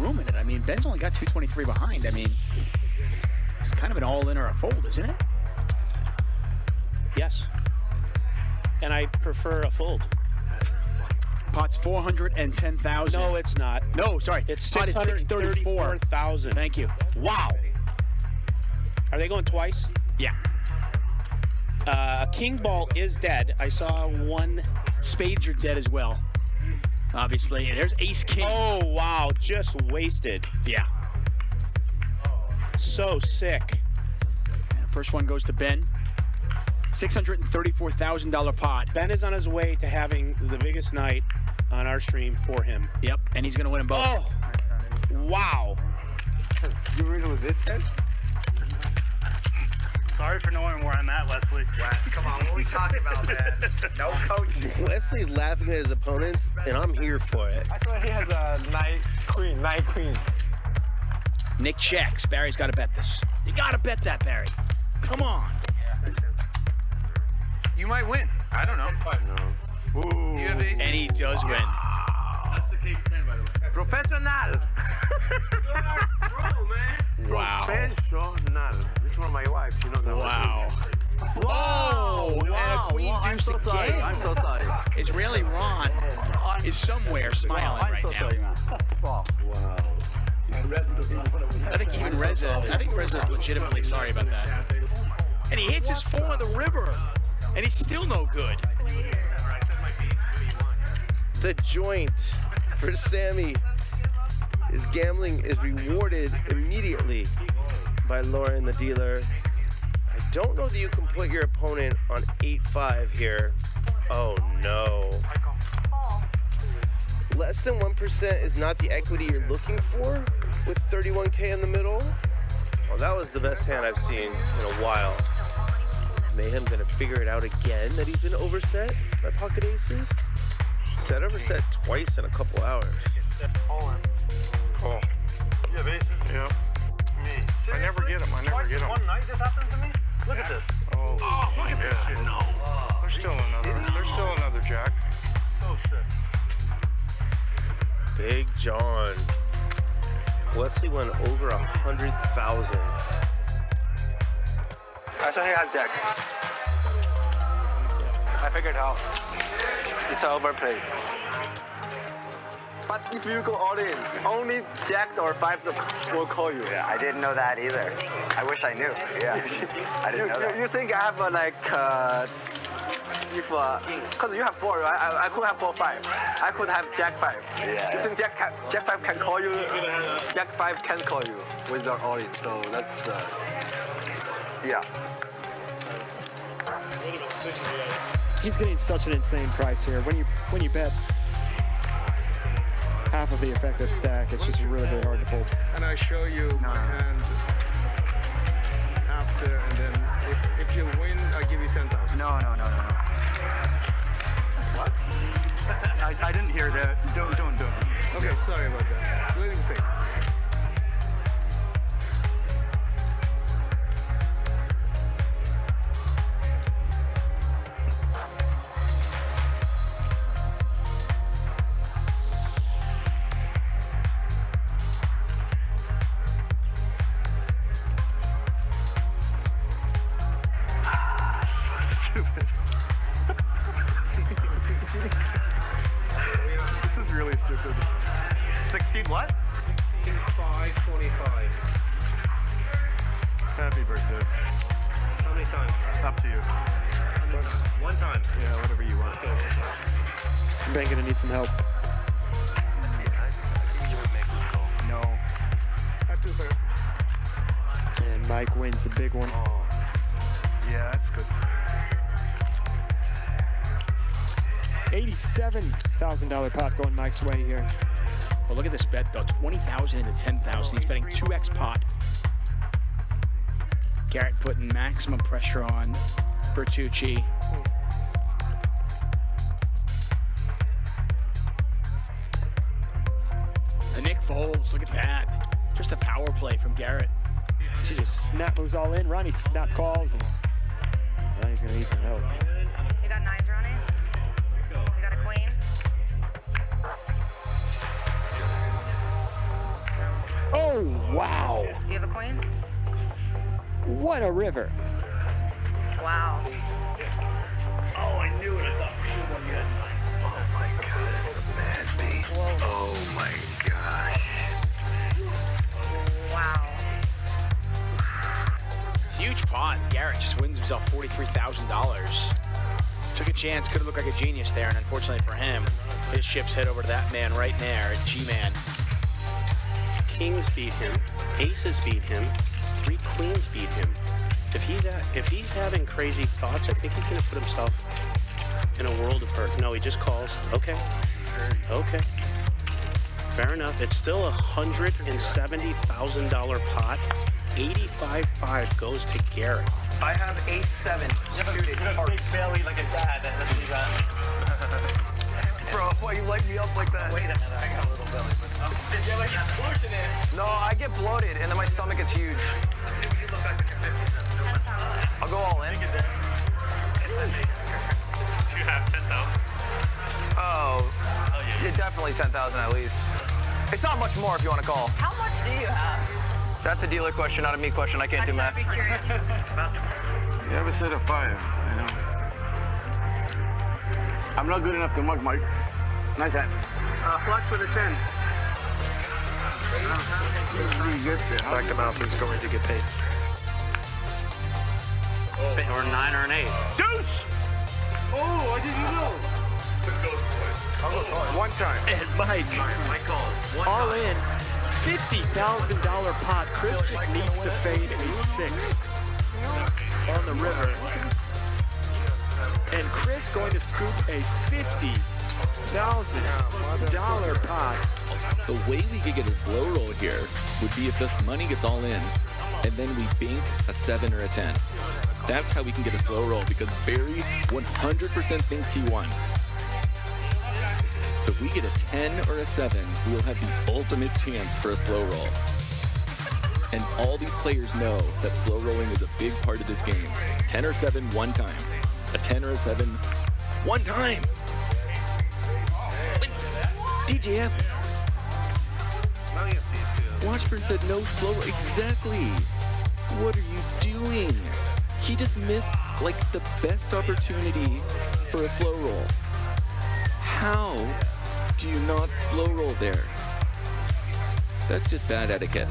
room in it. I mean, Ben's only got 223 behind. I mean, it's kind of an all-in or a fold, isn't it? Yes. And I prefer a fold. Pot's 410,000. No, it's not. No, sorry. It's pot is 634,000. Thank you. Wow. Are they going twice? Yeah. King ball is dead. I saw one. Spades are dead as well. Obviously. There's ace king. Oh, wow. Just wasted. Yeah. So sick. First one goes to Ben. $634,000 pot. Ben is on his way to having the biggest night on our stream for him. Yep, and he's going to win them both. Oh, wow. You reason was this head? Sorry for knowing where I'm at, Leslie. Come on, what are we talking about, man? No coaching. Leslie's laughing at his opponents, and I'm here for it. I saw he has a knight queen. Nick checks. Barry's got to bet this. You got to bet that, Barry. Come on. You might win. I don't know. No. You have aces? And he does win. That's the case 10, by the way. Professional. Wow. Professional. This is one of my wives. She knows that. Wow. Whoa. And a queen I'm deuce so sorry. again. I'm so sorry. Israeli Ron is somewhere smiling right now. Wow. I think even Reza's legitimately sorry about that. And he hits his 4 on the river, and he's still no good. The joint for Sammy is gambling is rewarded immediately by Lauren, the dealer. I don't know that you can put your opponent on 8-5 here. Oh no. Less than 1% is not the equity you're looking for with 31K in the middle. Well, that was the best hand I've seen in a while. Mayhem gonna figure it out again that he's been overset by pocket aces. Set overset twice in a couple hours. Call. You have aces? Yeah. Me. I never get them. One night this happens to me? Look at this. Oh, Look at this shit. No. There's still another jack. So sick. Big John. Wesley went over 100,000. I saw he has jack. I figured out. It's an overplay. But if you go all in, only jacks or fives will call you. Yeah, I didn't know that either. I wish I knew. Yeah, I didn't know that. You think I have because you have 4, right? I could have 4-5. I could have jack 5. Yeah. You think jack 5 can call you? Jack 5 can call you without all in. So that's Yeah. He's getting such an insane price here. When you bet half of the effective stack, it's just really, really hard to fold. And I show you my hand after, and then if you win, I give you 10,000. No. What? I didn't hear that. Don't. Okay, sorry about that. Let him pick. This is really stupid. 16 what? 525. Happy birthday. How many times? Up to you. One time. Yeah, whatever you want. Ben gonna need some help. No. At 2/3. And Mike wins a big one. Yeah, that's good. $87,000 pot going Mike's way here. Well, look at this bet, though. 20,000 into 10,000. He's betting 2x pot. Garrett putting maximum pressure on Bertucci. And Nick folds. Look at that. Just a power play from Garrett. She just snap moves all in. Ronnie snap calls, and Ronnie's gonna need some help. You got 9s, Ronnie? You got a queen? Wow. Do you have a queen? What a river. Wow. Oh, I knew it. I thought for sure one good. Oh my god, that's a bad beat. Oh my gosh. Wow. Huge pot. Garrett just wins himself $43,000. Took a chance, could have looked like a genius there, and unfortunately for him, his chips head over to that man right there, G-Man. Kings beat him. Aces beat him. 3 queens beat him. If he's having crazy thoughts, I think he's going to put himself in a world of hurt. No, he just calls. Okay. Okay. Fair enough. It's still a $170,000 pot. 85.5 goes to Garrett. I have ace-7 suited. You have a big belly like a dad. That's what you got. Bro, why you light me up like that? Wait a minute, I got a little belly. Yeah, like you're pushing it. No, I get bloated and then my stomach gets huge. I'll go all in. You have 10,000. Oh, yeah, definitely 10,000 at least. It's not much more if you want to call. How much do you have? That's a dealer question, not a me question. I can't do math. I'd be curious. You ever said a 5? I know. I'm not good enough to mug, Mike. Nice hat. Flush with a 10. Back the mouth is going to get paid. Or a 9 or an 8. Deuce! Oh, I didn't know. One time. And Mike, all in, $50,000 pot. Chris just needs to fade a 6 on the river. And Chris going to scoop a $50,000 pot. The way we could get a slow roll here would be if this money gets all in, and then we bank a 7 or a 10. That's how we can get a slow roll, because Barry 100% thinks he won. So if we get a 10 or a 7, we'll have the ultimate chance for a slow roll. And all these players know that slow rolling is a big part of this game. 10 or 7, one time. A 10 or a 7, one time. DJF. Watchford said no slow roll. Exactly. What are you doing? He just missed like the best opportunity for a slow roll. How do you not slow roll there? That's just bad etiquette.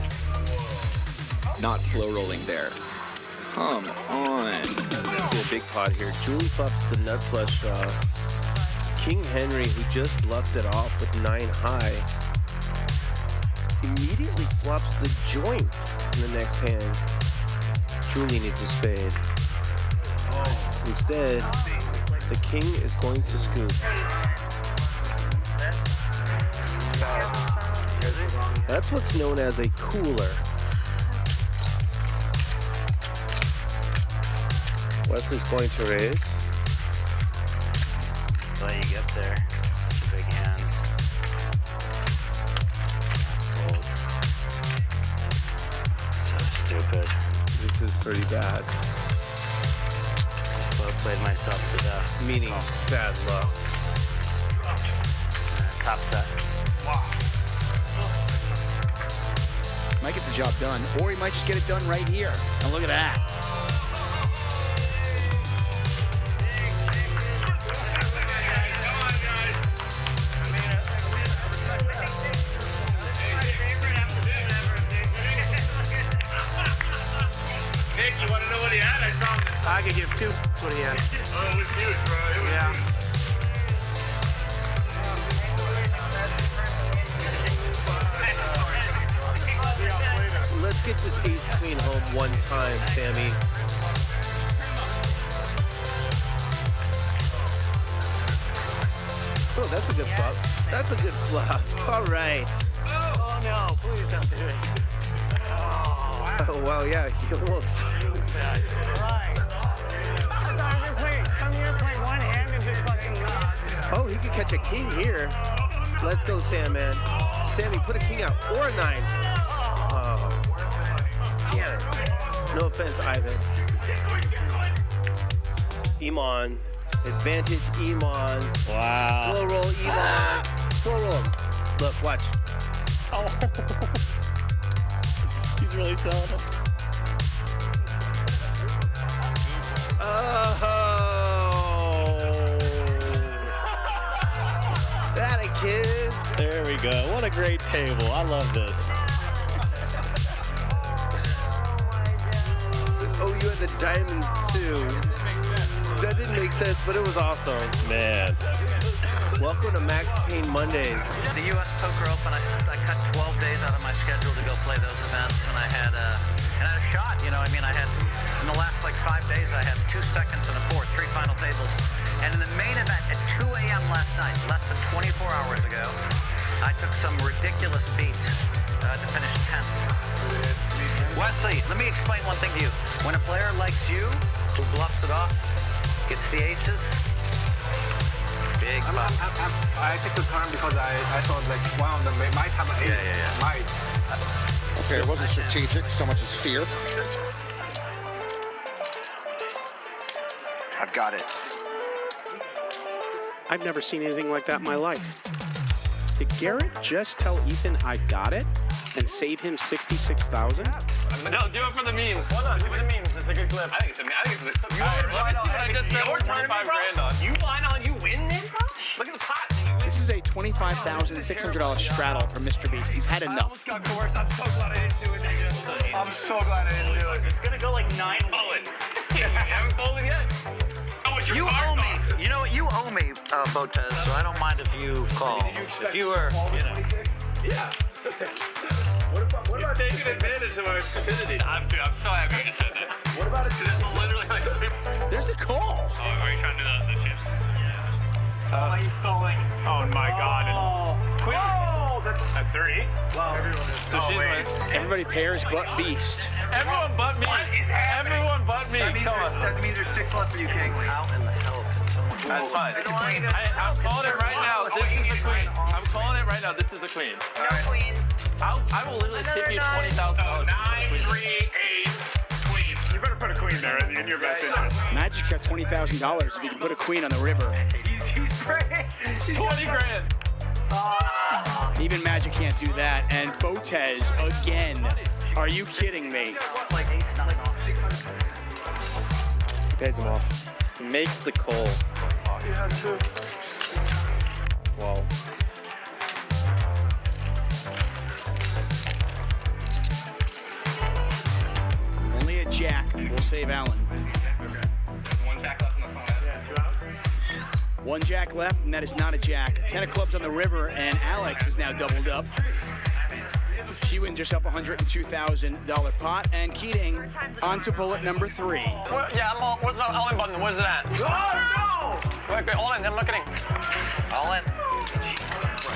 Not slow rolling there. Come on. A big pot here. Julie flops the nut flush draw. King Henry, who just bluffed it off with 9 high, immediately flops the joint in the next hand. Julie needs a spade. Instead, the king is going to scoop. That's what's known as a cooler. Wesley's going to raise. But you get there. Such a big hand. Fold. So stupid. This is pretty bad. Just slow played myself to death. Meaning bad luck. Top set. Might get the job done, or he might just get it done right here. And look at that. Nick, you want to know what he had? I saw him. I could give 2. That's what he had. Oh, it was huge, bro. It was Yeah. Let's get this ace queen home one time, Sammy. Oh, that's a good flop. That's a good flop. All right. Oh no, please don't do it. Oh, wow, yeah, he almost. Oh, he could catch a king here. Let's go, Sam, man. Sammy, put a king out or a 9. Oh, damn it. No offense, Ivan. Iman. Advantage, Iman. Wow. Slow roll, Iman. Slow roll him. Look, watch. Oh. He's really selling it. Oh, that a kid. There we go. What a great table. I love this. Oh, you had the diamonds too. That didn't make sense, but it was awesome. Man. Welcome to Max Payne Mondays. The U.S. Poker Open, I cut 12 days out of my schedule to go play those events, and I had a shot. You know, I mean, I had in the last like 5 days, I had 2 seconds and a fourth, 3 final tables, and in the main event at 2 a.m. last night, less than 24 hours ago, I took some ridiculous beat to finish 10th. Wesley, let me explain one thing to you. When a player likes you, who bluffs it off, gets the aces, big bucks. I took the turn because I thought like one of them might have an ace. Yeah. Might. Okay, it wasn't strategic so much as fear. I've got it. I've never seen anything like that in my life. Did Garrett just tell Ethan I got it and save him $66,000? No, do it for the memes. Hold on, do it for the memes. It's a good clip. I think it's a good clip. Let me see what I just spent 25 grand on. You blind on, you win this, bro? Look at the pot. This is a $25,600 straddle for Mr. Beast. He's had enough. I almost got coerced. I'm so glad I didn't do it. I'm so glad I didn't do it. It's gonna go like 9 bullets. You haven't folded yet. You owe me. You know what? You owe me, Botez, so I don't mind if you call. If you were, you know. Yeah. What about taking advantage of our stupidity? I'm so happy you just said that. What about it? This will literally like. There's the call. Oh, are you trying to do the chips? He's stalling. Oh my God. Queen. Oh, that's 3. wow. So she's right. Everybody pairs but Beast. Everyone but me. What is happening? Everyone but me. That means there's 6 left for you, King. How in the hell can someone... That's fine. I'm calling it right now. This is a queen. I'm calling it right now. This is a queen. No queens. I will literally tip you $20,000. 9, 3, 8, queen. You better put a queen there in your best interest. Magic's got $20,000 if you can put a queen on the river. He's great. 20 grand. Even Magic can't do that. And Botez again. Are you kidding me? He pays him off. He makes the call. Wow. Only a jack will save Allen. One jack left in the phone. Yeah, 2 outs. One jack left, and that is not a jack. 10 of clubs on the river, and Alex is now doubled up. She wins herself a $102,000 pot, and Keating on to bullet number 3. Yeah, I'm all. Where's my all-in button? Where's it at? Oh, no! Wait, all in. I'm not kidding. All in.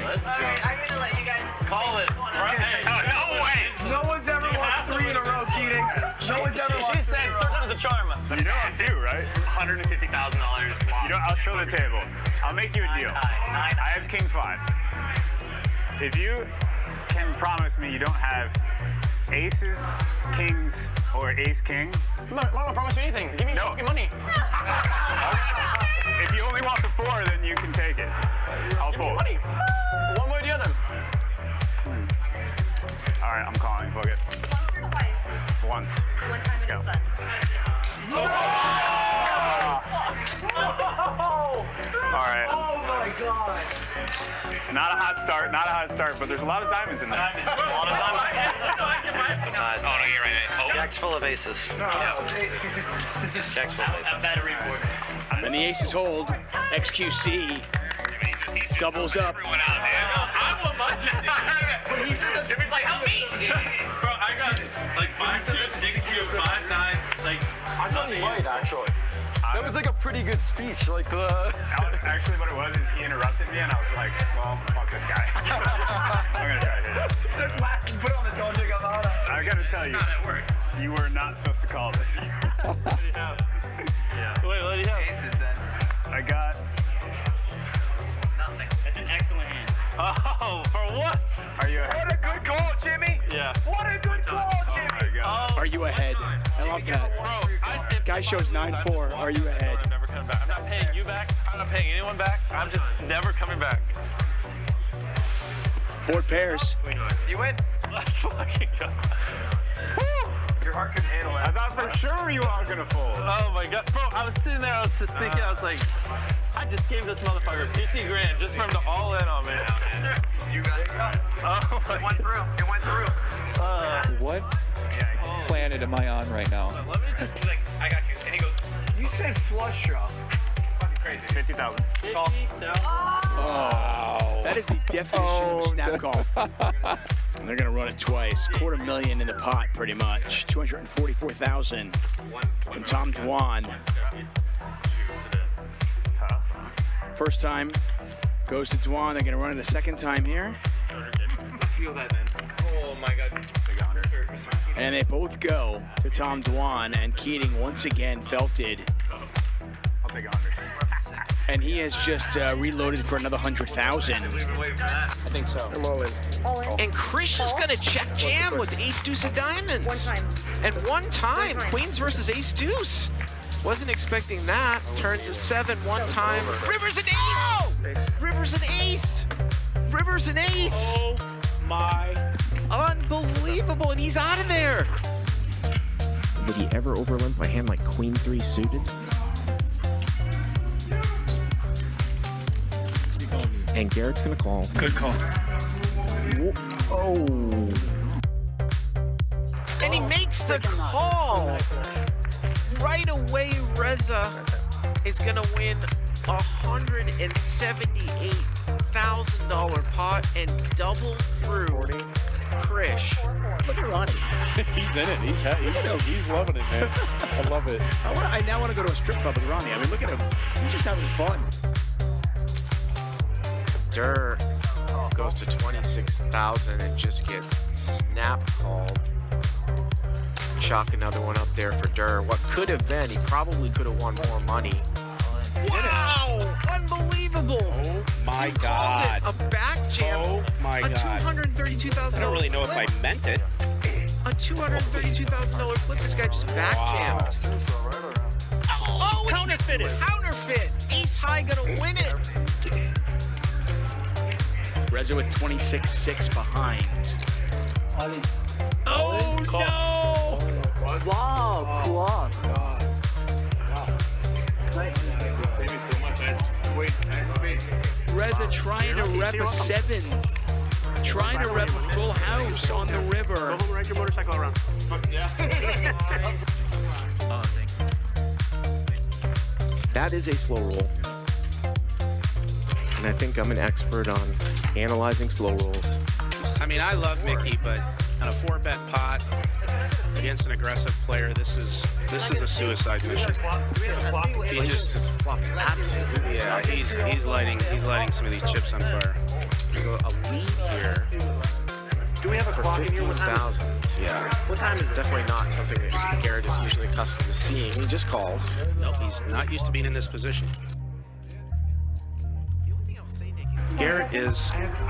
Alright, I'm gonna let you guys Call it. Right? No way. No one's ever lost 3 in a row, Keating. No one's ever lost. She said 3 times the charm. You know I'm due, right? $150,000. You know, I'll show the table. I'll make you a deal. I have King 5. If you can promise me you don't have aces, kings, or ace-king. I'm not gonna promise you anything. Give me your fucking money. If you only want the 4, then you can take it. I'll Give me fold. money. One way or the other. All right, I'm calling. Fuck it. Once. one time it is fun. All right. Oh my God. Not a hot start, but there's a lot of diamonds in there. Nice. Oh, no, you're right. Oh. Jack's full of aces. Jack's full of aces. Battery board. When the aces hold, XQC doubles up. I want my 50. Jimmy's like, help me. Bro, I got like 5-2, 6-2, 5-9. Like, I thought he might, actually. That was like a pretty good speech. Like, Actually, what it was is he interrupted me, and I was like, well, fuck this guy. I'm going to try to hit it. Put it on the Dojo Gamada. I got to tell you, you were not supposed to call this. what do you have? Wait, what do you have? Aces then. I got... Nothing. That's an excellent hand. Oh, for what? Are you ahead? What a good call, Jimmy. Yeah. What a good call, Jimmy. Oh, my God. Are you ahead? I love that. Guy shows 9-4. Are you ahead? I'm never coming back. I'm not paying you back. I'm not paying anyone back. I'm just never coming back. Board pairs. You win. Let's fucking go. Your heart couldn't handle it. I thought for sure you all gonna fold. Oh my god, bro! I was sitting there. I was just thinking. I was like, I just gave this motherfucker 50 grand just for him to all in on me. You got it. Oh, It went through. It went through. What planet am I on right now? Let me just. He's like, I got you. And he goes, You said flush draw. fucking crazy. 50,000. Call. Oh, that is the definition of a snap call. And they're gonna run it twice. $250,000 in the pot, pretty much. 244,000 from Tom Dwan. First time goes to Dwan. They're gonna run it a second time here. Feel that, man. Oh my god. And they both go to Tom Dwan, and Keating once again felted. I'll take 100. And he has just reloaded for another 100,000. I think so. I'm all in. All in. And Krish is gonna check jam with ace deuce of diamonds. One time. And one time, queens versus ace deuce. Wasn't expecting that. Turn to 7 one time. River's an ace! River's an ace! River's an ace! Oh my. Unbelievable, and he's out of there. Would he ever overlimp a hand like Queen 3 suited? And Garrett's gonna call. Good call. Oh. And he makes the call. Right away, Reza is gonna win $178,000 pot and double through Krish. Look at Ronnie. He's in it. He's loving it, man. I love it. I now want to go to a strip club with Ronnie. I mean, look at him. He's just having fun. Durr goes to 26,000 and just gets snap called. Chalk another one up there for Durr. What could have been, he probably could have won more money. Wow! Unbelievable! Oh my He god. called it a back jam. Oh my a god. $232,000 I don't really know if I meant it. A $232,000 flip. This guy just back jammed. Oh, counterfeited. Counterfeit. Ace high gonna win it. Reza with 26-6 behind. Oh no! Wow, cool. Reza trying to rep a 7. Trying to rep a full house on the river. Go home and ride your motorcycle around. Yeah. Oh, thank you. That is a slow roll. And I think I'm an expert on analyzing slow rolls. I mean, I love Mickey, but on a 4-bet pot against an aggressive player, this is a suicide mission. He just is absolutely, yeah. He's lighting some of these chips on fire. So a lead here. Do we have a for clock in here? 15,000? Yeah. What time is it? Definitely not something that Garrett is usually accustomed to seeing. He just calls. Nope, he's not used to being in this position. Garrett is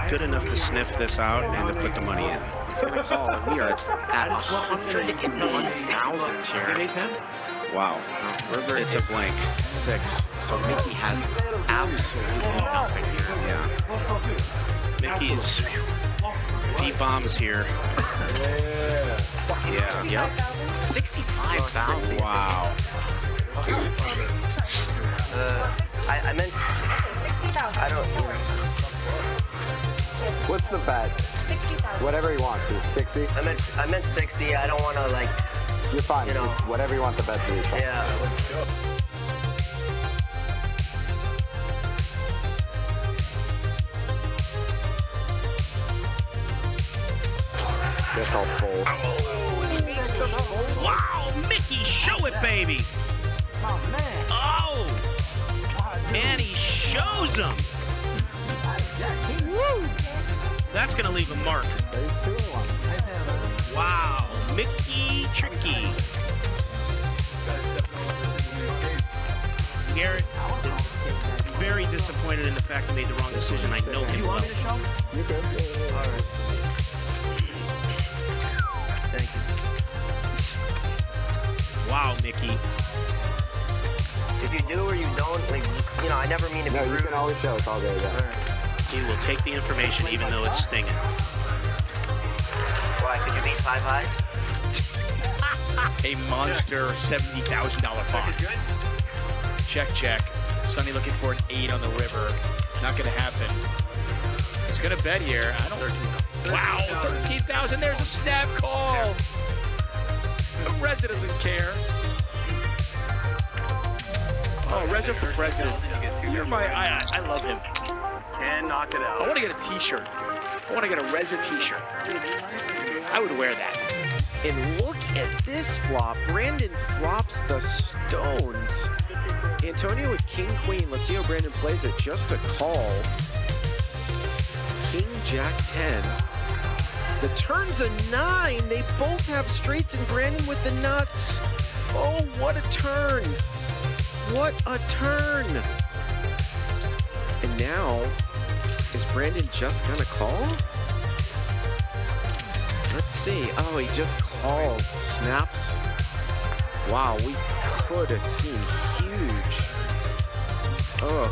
good enough to sniff this out and to put the money in. He's gonna call, and we are at 101,000 here. Wow. River, it's a blank. 6. So Mickey has absolutely nothing here. Mickey's deep bombs here. Yeah. Yep. 65,000. Wow. I meant. I don't. What's the bet? 60,000. Whatever he wants to. 60? I meant 60. I don't want to like. You're fine. You know. Just whatever you want the bet to be. Yeah. Guess I'll fold. Wow, Mickey, show it, baby. Oh, and he shows them. Woo. That's gonna leave a mark. Wow, Mickey tricky. Garrett is very disappointed in the fact he made the wrong decision. I know him well. You good? All right. Thank you. Wow, Mickey. If you do or you don't, like, you know, I never mean to be rude. You can always show. It's all good. Yeah. He will take the information even though it's stinging. Why, could you beat 5 high? A monster $70,000 pot. Check, check. Sonny looking for an 8 on the river. Not gonna happen. He's gonna bet here. I don't. Wow, 13,000. There's a snap call. The Reza doesn't care. Oh, Reza for president. You're my. I love him. And knock it out. I want to get a T-shirt. I want to get a Reza T-shirt. I would wear that. And look at this flop. Brandon flops the stones. Antonio with king, queen. Let's see how Brandon plays it. Just a call. King, jack, 10. The turn's a 9. They both have straights, and Brandon with the nuts. Oh, what a turn. What a turn. And now, is Brandon just gonna call? Let's see. Oh, he just calls. Snaps. Wow, we could have seen huge. Oh.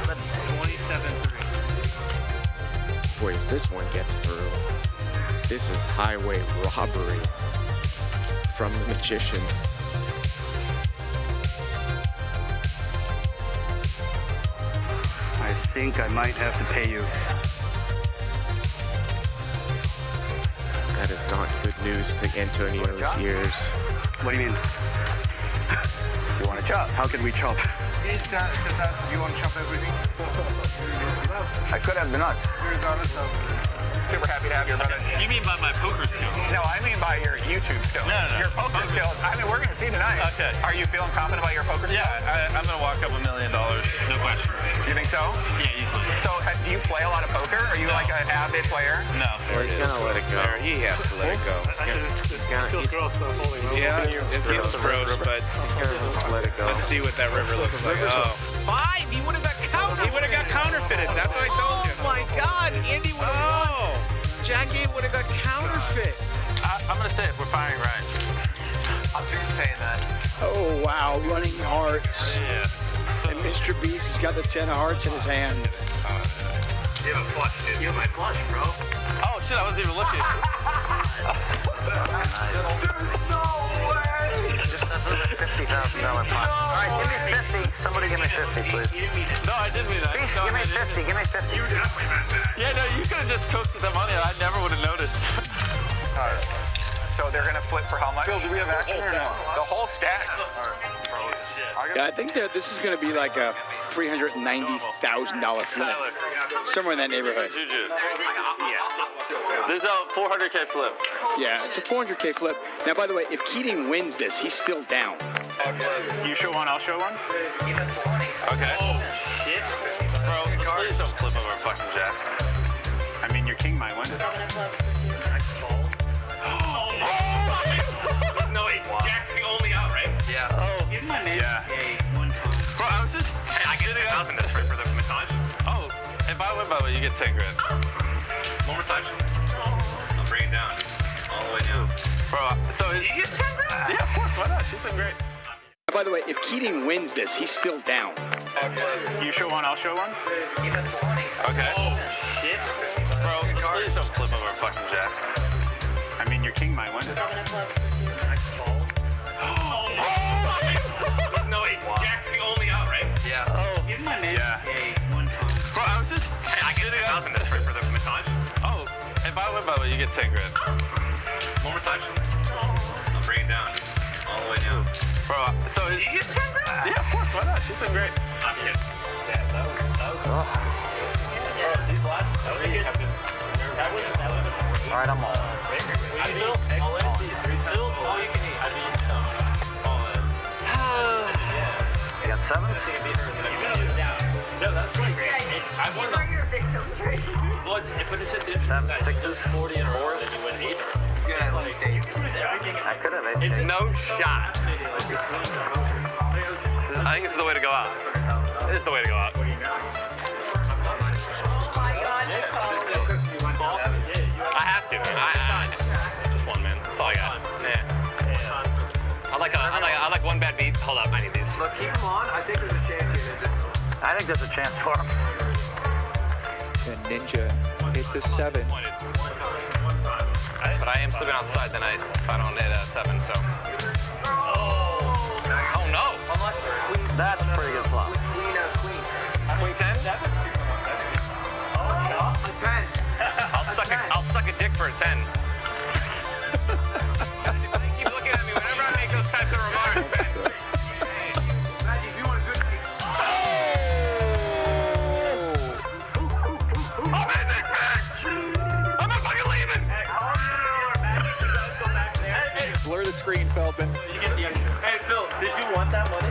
27-3. Boy, if this one gets through, this is highway robbery from the magician. I think I might have to pay you. That is not good news to Antonio's ears. What do you mean? You want to chop? How can we chop? Just ask, you want to chop everything? I could have the nuts. Super happy to have you, brother. You mean by my poker skills? No, I mean by your YouTube skills. No. Your poker skills. I mean, we're going to see tonight. Okay. Are you feeling confident about your poker skills? Yeah, I'm going to walk up $1 million. No question. You think so? Yeah, easily. So, do you play a lot of poker? Are you like an avid player? No. Or he's gonna let it go. He has to let it go. Yeah, it feels gross, but he's gonna just let it go. Let's see what that river looks like. Oh. 5! He would have got counterfeited. He would have got counterfeited. That's what I told you. Oh my God! Andy would have won. Jack 8 would have got counterfeit. I'm going to say it. We're firing right. I'm just saying that. Oh, wow. Running hearts. Yeah. And Mr. Beast has got the 10 of hearts in his hands. You have a flush, dude. You have my flush, bro. Oh, shit. I wasn't even looking. There's no way! Just that's a $50,000 pot. All right, give me 50. Somebody give me 50, please. No, I didn't mean that. Please, give me 50. Give me 50. You definitely meant that. Yeah, no, you could have just cooked the money and I never would have noticed. All right. So they're going to flip for how much? Phil, do we have action or no? The whole stack. Yeah, I think that this is going to be like a $390,000 flip. Somewhere in that neighborhood. Yeah. There's a 400K flip. Yeah, it's a 400K flip. Now, by the way, if Keating wins this, he's still down. You show one, I'll show one. Okay. Oh, shit. Bro, please don't flip over fucking jack. I mean, your king might win. No, wait. Jack's the only out, right? Yeah. Oh. Give my man a 1 time. Bro, I was just... Hey, I get 10,000 this for the massage. Oh, if I win by the way, you get 10 grand. More massage? I'll bring it down. All the way down. Bro, so... You get 10 grand? Yeah, of course. Why not? She's been great. By the way, if Keating wins this, he's still down. You show one, I'll show one. Okay. Oh, shit. Bro, please don't flip over fucking jack. I mean, your king might win. No, wait. Jack's the only out, right? Yeah. Oh. Give my man a 1 time. Bro, I was just... Hey, I get 10,000 this for the massage. Oh, if I win by the way, you get 10 grand. More massage? I'll bring it down. All the way down. Bro, so... You get 10 grand? Yeah, of course. Why not? She's been great. I'm kidding. Yeah, that was Bro, these last... That was good. All right, I'm all. You got 7s? No, that's really great. I won them. But it's just 7, 6s? 40 and 4s. You win 8. I could have ace. No shot. I think this is the way to go out. This is the way to go out. I have to. Just one, man. That's all I got. Yeah. I like one bad beat. Hold up, I need these. Look, keep them on. I think there's a chance here, Ninja. I think there's a chance for him. And Ninja hit the 7. But I am slipping outside tonight if I don't hit 7, so. Oh no! That's a pretty good flop. Queen 10? 10. I'll suck a dick for a 10. Keep looking at me whenever I make those types of remarks, man. I'm in this bitch! I'm not fucking leaving! Blur the screen, Feldman. Hey, Phil, did you want that money?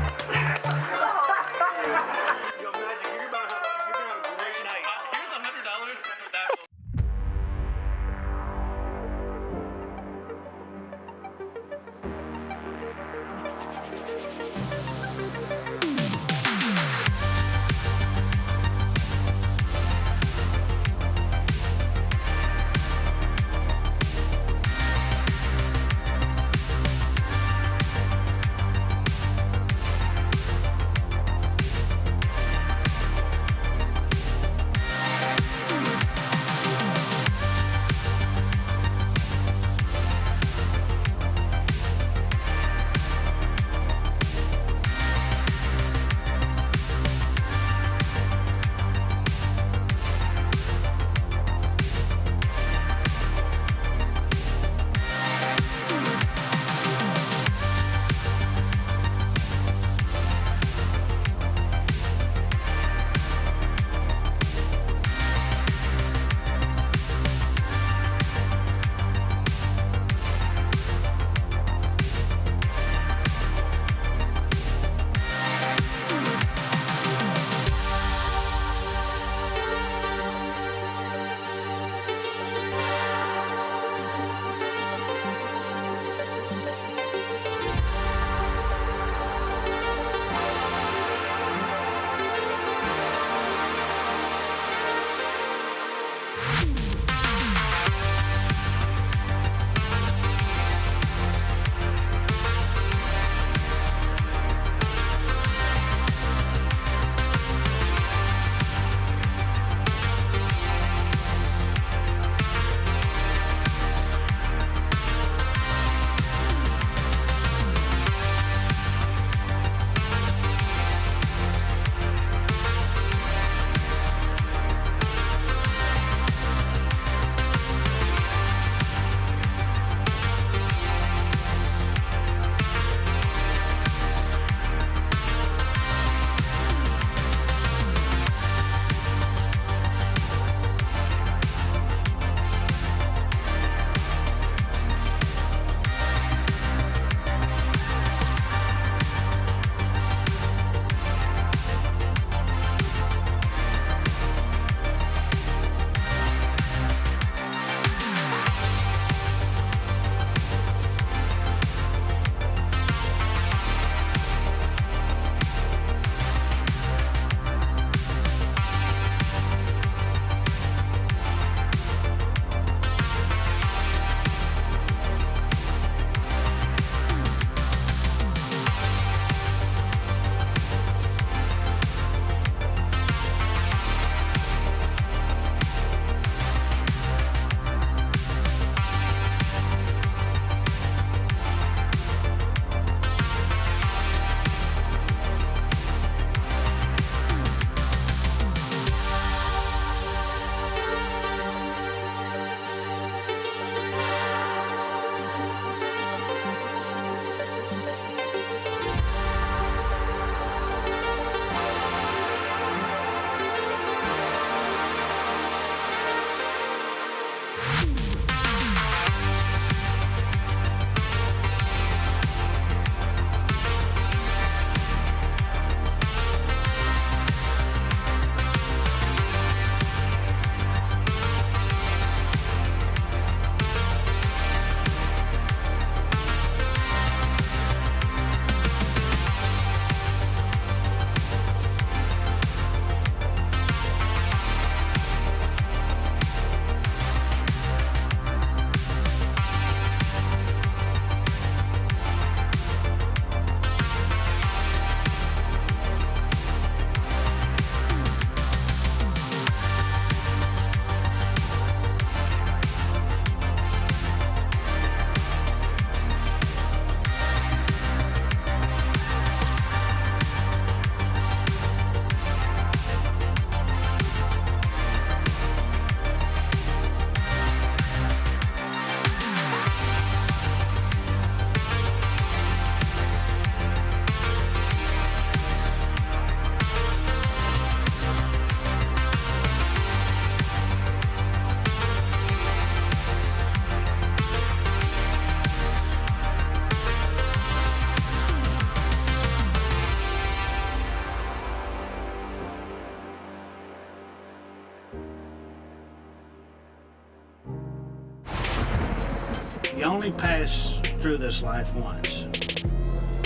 only pass through this life once.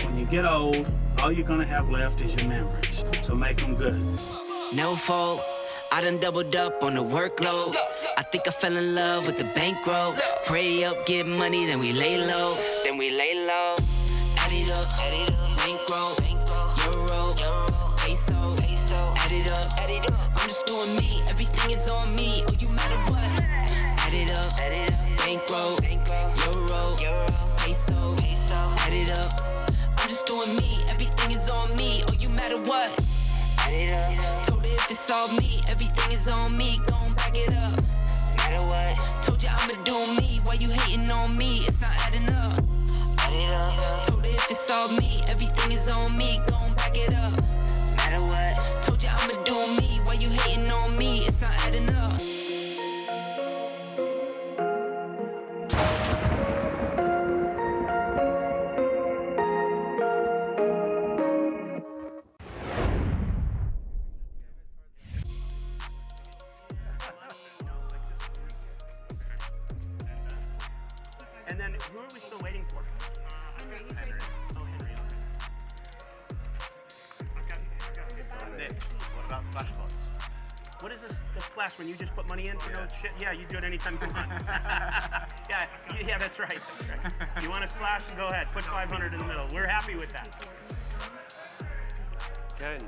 When you get old, all you're gonna have left is your memories. So make them good. No fault, I done doubled up on the workload. I think I fell in love with the bankroll. Pray up, get money, then we lay low. Then we lay low. Add it up, bankroll, euro, peso, add it up. I'm just doing me, everything is on me. Oh, you matter what? Add it up, bankroll, euro, peso, add it up. I'm just doing me, everything is on me. Oh, you matter what? Add it up. Told her if it's all me, everything is on me. Gon' back it up. Matter what? Told you I'ma do me. Why you hating on me? It's not adding up. Add it up. Told her if it's all me, everything is on me. Gon' back it up. Matter what? Told you I'ma do me. Why you hating on me? It's not adding up. And then who are we still waiting for? Henry. Oh, Henry. Okay. Nick, what about Splash Boss? What is this, the splash when you just put money in for no shit? Yeah, you do it anytime you want. yeah, that's right. You want to splash? Go ahead. Put 500 in the middle. We're happy with that. Karen,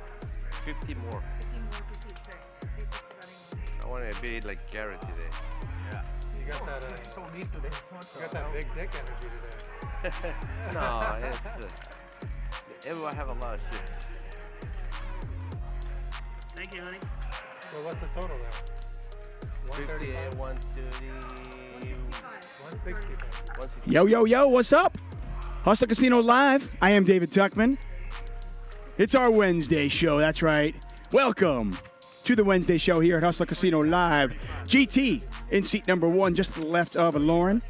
50 more. I want to be like Garrett today. Yeah. You got that, you got that big dick energy today. No, it's, everyone have a lot of shit. Thank you, honey. So what's the total there? 58, 130, 160. Yo, what's up? Hustler Casino Live. I am David Tuchman. It's our Wednesday show, that's right. Welcome to the Wednesday show here at Hustler Casino Live. GT in seat number 1, just to the left of Lauren.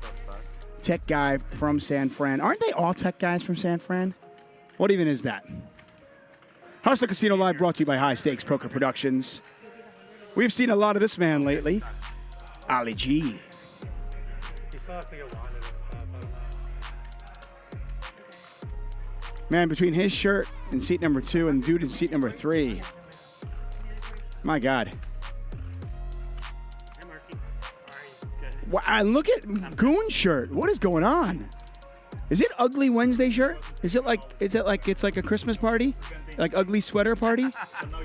Tech guy from San Fran. Aren't they all tech guys from San Fran? What even is that? Hustler Casino Live brought to you by High Stakes Poker Productions. We've seen a lot of this man lately. Ali G. He still has to get wanted and stuff. I don't know. Man, between his shirt in seat number 2 and the dude in seat number 3. My God. Hi, Marky. Good. Wow, and look at Goone's shirt. What is going on? Is it Ugly Wednesday shirt? Is it like it's like a Christmas party? Like ugly sweater party?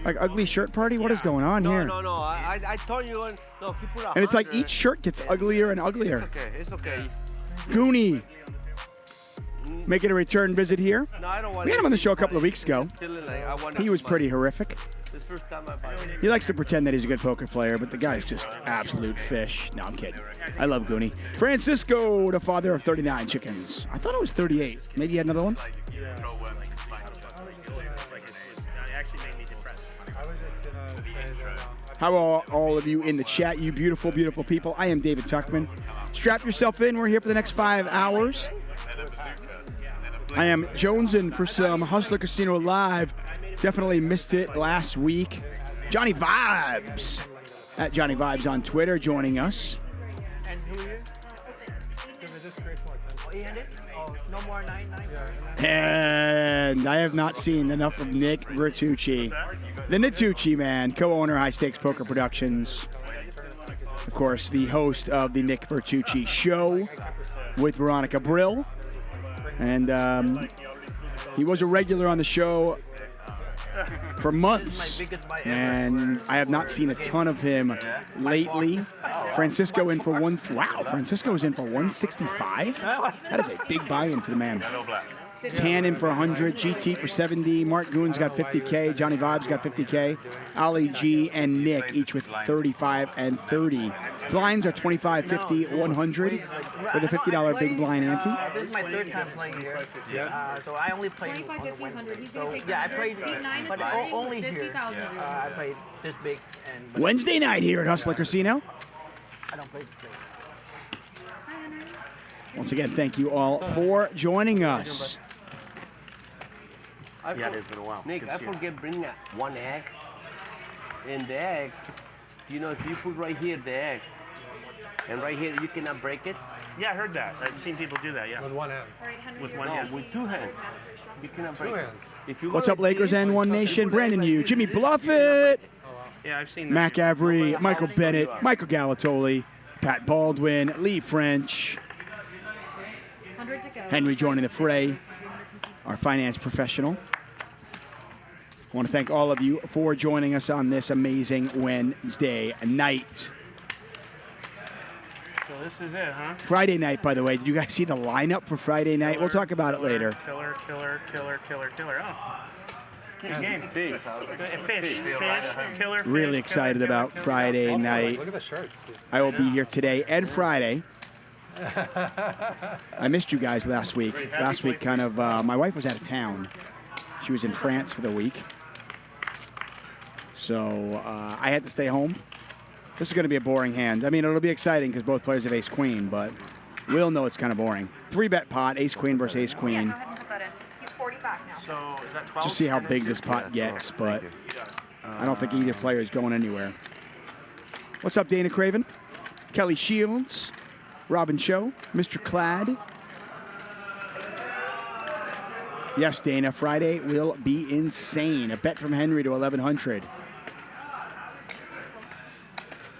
Like ugly shirt party? What is going on here? No. I told you. No, he put 100. And it's like each shirt gets uglier and uglier. It's okay. Goonie. Making a return visit here. No, I don't want We had him on the show a couple of weeks ago. Like, He was pretty horrific. This first time I buy it. He likes to pretend that he's a good poker player, but the guy's just absolute fish. No, I'm kidding. I love Goonie. Francisco, the father of 39 chickens. I thought it was 38. Maybe you had another one? How are all of you in the chat, you beautiful, beautiful people? I am David Tuchman. Strap yourself in. We're here for the next 5 hours. I am jonesing for some Hustler Casino Live. Definitely missed it last week. Johnnie Vibes at Johnnie Vibes on Twitter joining us. And who are you? No more 9-9. And I have not seen enough of Nick Nitucci. The Nitucci man, co-owner High Stakes Poker Productions. Of course, the host of the Nick Nitucci Show with Veronica Brill. And he was a regular on the show for months. And I have not seen a ton of him lately. Francisco in for one. Wow, Francisco is in for 165. That is a big buy-in for the man. Tan in for 100, GT for 70, Marc Goone's got 50K, Johnnie Vibes got 50K, Ali G and Nick each with 35 and 30. Blinds are 25, 50, 100 with a $50 big blind ante. This is my 3rd time playing here. So I only played on the Wednesday. So yeah, I played, but only here. I played this big. And Wednesday night here at Hustler Casino. I don't play this big. Once again, thank you all for joining us. It's been a while. Nick, I forget bring one egg. And the egg, you know, if you put right here the egg, and right here you cannot break it. Yeah, I heard that. I've seen people do that, yeah. With one hand. With one hand. With two hands. You cannot break. Two hands. If you What's go up, like Lakers this, and One Nation? Brandon Yu, Jimmy Bluffett, Yeah, I've seen that. Mac Avery, Michael Bennett, Michael Galatoli, Pat Baldwin, Lee French, Henry joining the fray, our finance professional. I want to thank all of you for joining us on this amazing Wednesday night. So this is it, huh? Friday night, by the way. Did you guys see the lineup for Friday night? We'll talk about it later. Killer. Oh. Game. Fish. Killer. Really excited about Friday night. Look at the shirts. I will be here today and Friday. I missed you guys last week. Last week, kind of, my wife was out of town. She was in France for the week. So I had to stay home. This is going to be a boring hand. I mean, it'll be exciting because both players have ace-queen, but we'll know it's kind of boring. 3-bet pot, ace-queen versus ace-queen. Yeah, go ahead and put that in. He's 40 back now. So is that 12? Just see how big this pot gets, but I don't think either player is going anywhere. What's up, Dana Craven? Kelly Shields, Robin Cho, Mr. Clad. Yes, Dana, Friday will be insane. A bet from Henry to 1,100.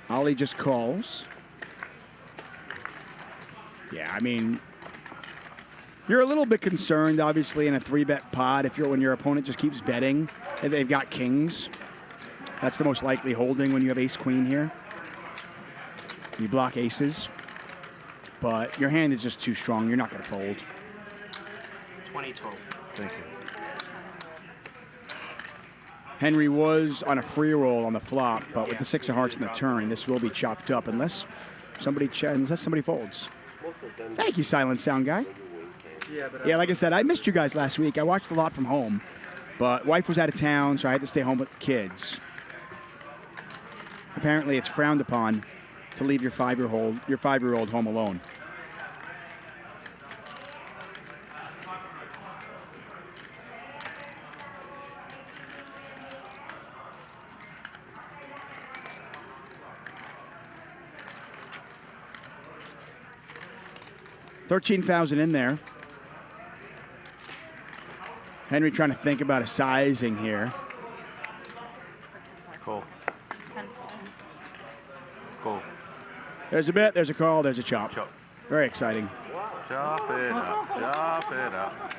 Ollie just calls. Yeah, I mean, you're a little bit concerned, obviously, in a 3-bet pot when your opponent just keeps betting and they've got kings. That's the most likely holding when you have ace-queen here. You block aces, but your hand is just too strong. You're not going to fold. 20 total. Thank you. Henry was on a free roll on the flop, but with the 6 of hearts in the turn, this will be chopped up unless somebody folds. Thank you, Silent Sound Guy. Yeah, like I said, I missed you guys last week. I watched a lot from home, but wife was out of town, so I had to stay home with the kids. Apparently, it's frowned upon to leave your 5-year-old home alone. $13,000 in there. Henry trying to think about a sizing here. Cool. Cool. There's a bet, there's a call, there's a chop. Very exciting. Chop it up. Chop it up.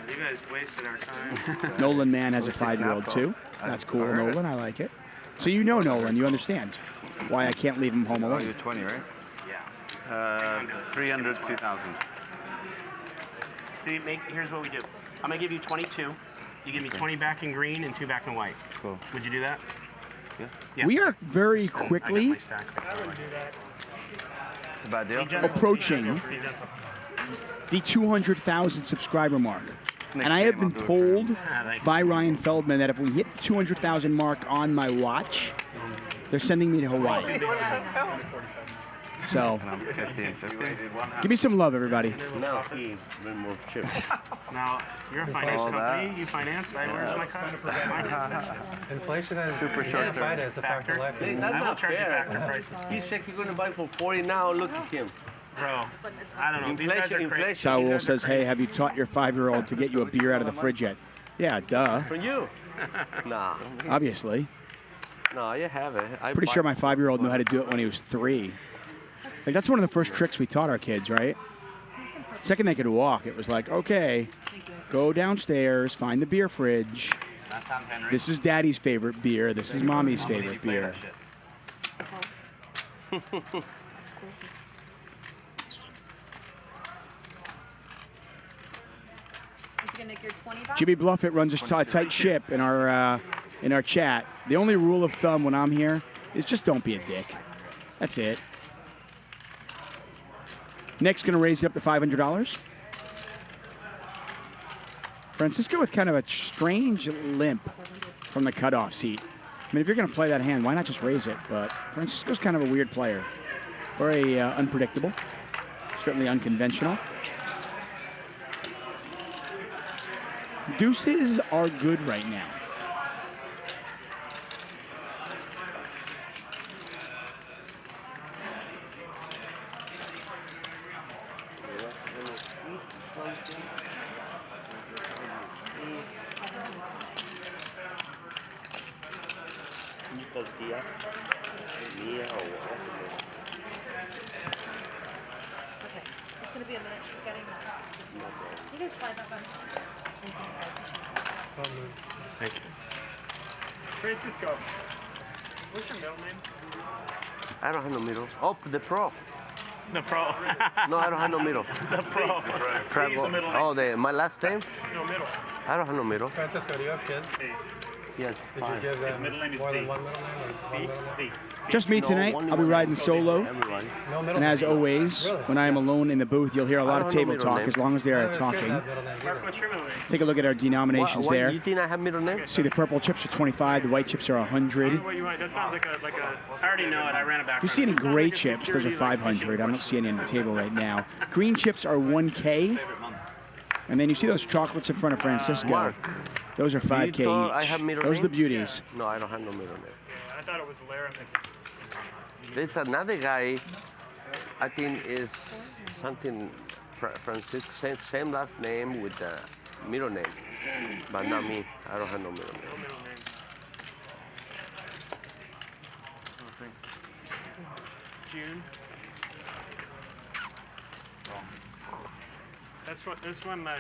You guys wasted our time. Nolan Mann has a 5-year-old too. That's cool, Nolan. I like it. So you know Nolan, you understand why I can't leave him home alone. You're 20, right? Yeah. 300, 2,000. Here's what we do. I'm going to give you 22. You give me 20 back in green and 2 back in white. Cool. Would you do that? Yeah. We are very quickly It's a bad deal. approaching the 200,000 subscriber mark. And I have been told by Ryan Feldman that if we hit the 200,000 mark on my watch, they're sending me to Hawaii. So, 50 and 50. give me some love, everybody. No, he removed chips. Now, you're a finance company. You finance. Where's my card? Inflation has Super short term. finance a factor life. Hey, that's not fair. He said he's going to buy for 40 now. Look at him. Bro, I don't know. These guys are crazy. Saul says, hey, have you taught your 5-year-old to get you a beer out of the fridge yet? Yeah, duh. For you. Nah. Obviously. No, you haven't. Pretty sure my 5-year-old knew how to do it when he was 3. Like, that's one of the first tricks we taught our kids, right? Second they could walk, it was like, okay, go downstairs, find the beer fridge. This is Daddy's favorite beer. This is Mommy's favorite beer. Jimmy Bluffett runs a tight ship in our chat. The only rule of thumb when I'm here is just don't be a dick. That's it. Nick's going to raise it up to $500. Francisco with kind of a strange limp from the cutoff seat. I mean, if you're going to play that hand, why not just raise it? But Francisco's kind of a weird player. Very unpredictable. Certainly unconventional. Deuces are good right now. It's gonna be a minute. She's getting that. You guys slide that back. Thank you. Francisco, what's your middle name? I don't have no middle. Oh, the pro. The pro. No, I don't have no middle. The pro. Oh, my last name? No middle. I don't have no middle. Francisco, do you have kids? Yes. Did you give them more than one middle name? Or one middle name? Just me tonight. I'll be riding solo. And as always, when I am alone in the booth, you'll hear a lot of table talk as long as they are talking. Take a look at our denominations there. You think I have middle name? See, the purple chips are 25, the white chips are 100. What you want? That sounds like a. I already know it. I ran it back. If you see any gray chips, those are 500. I don't see any on the table right now. Green chips are 1K. And then you see those chocolates in front of Francisco. Mark, those are 5K each. I have middle those name? are the beauties. No, I don't have no middle name. Yeah, I thought it was Laramie. There's another guy, I think is something Francisco, same last name with the middle name, but not me. I don't have no middle name. No middle name. June. That's when my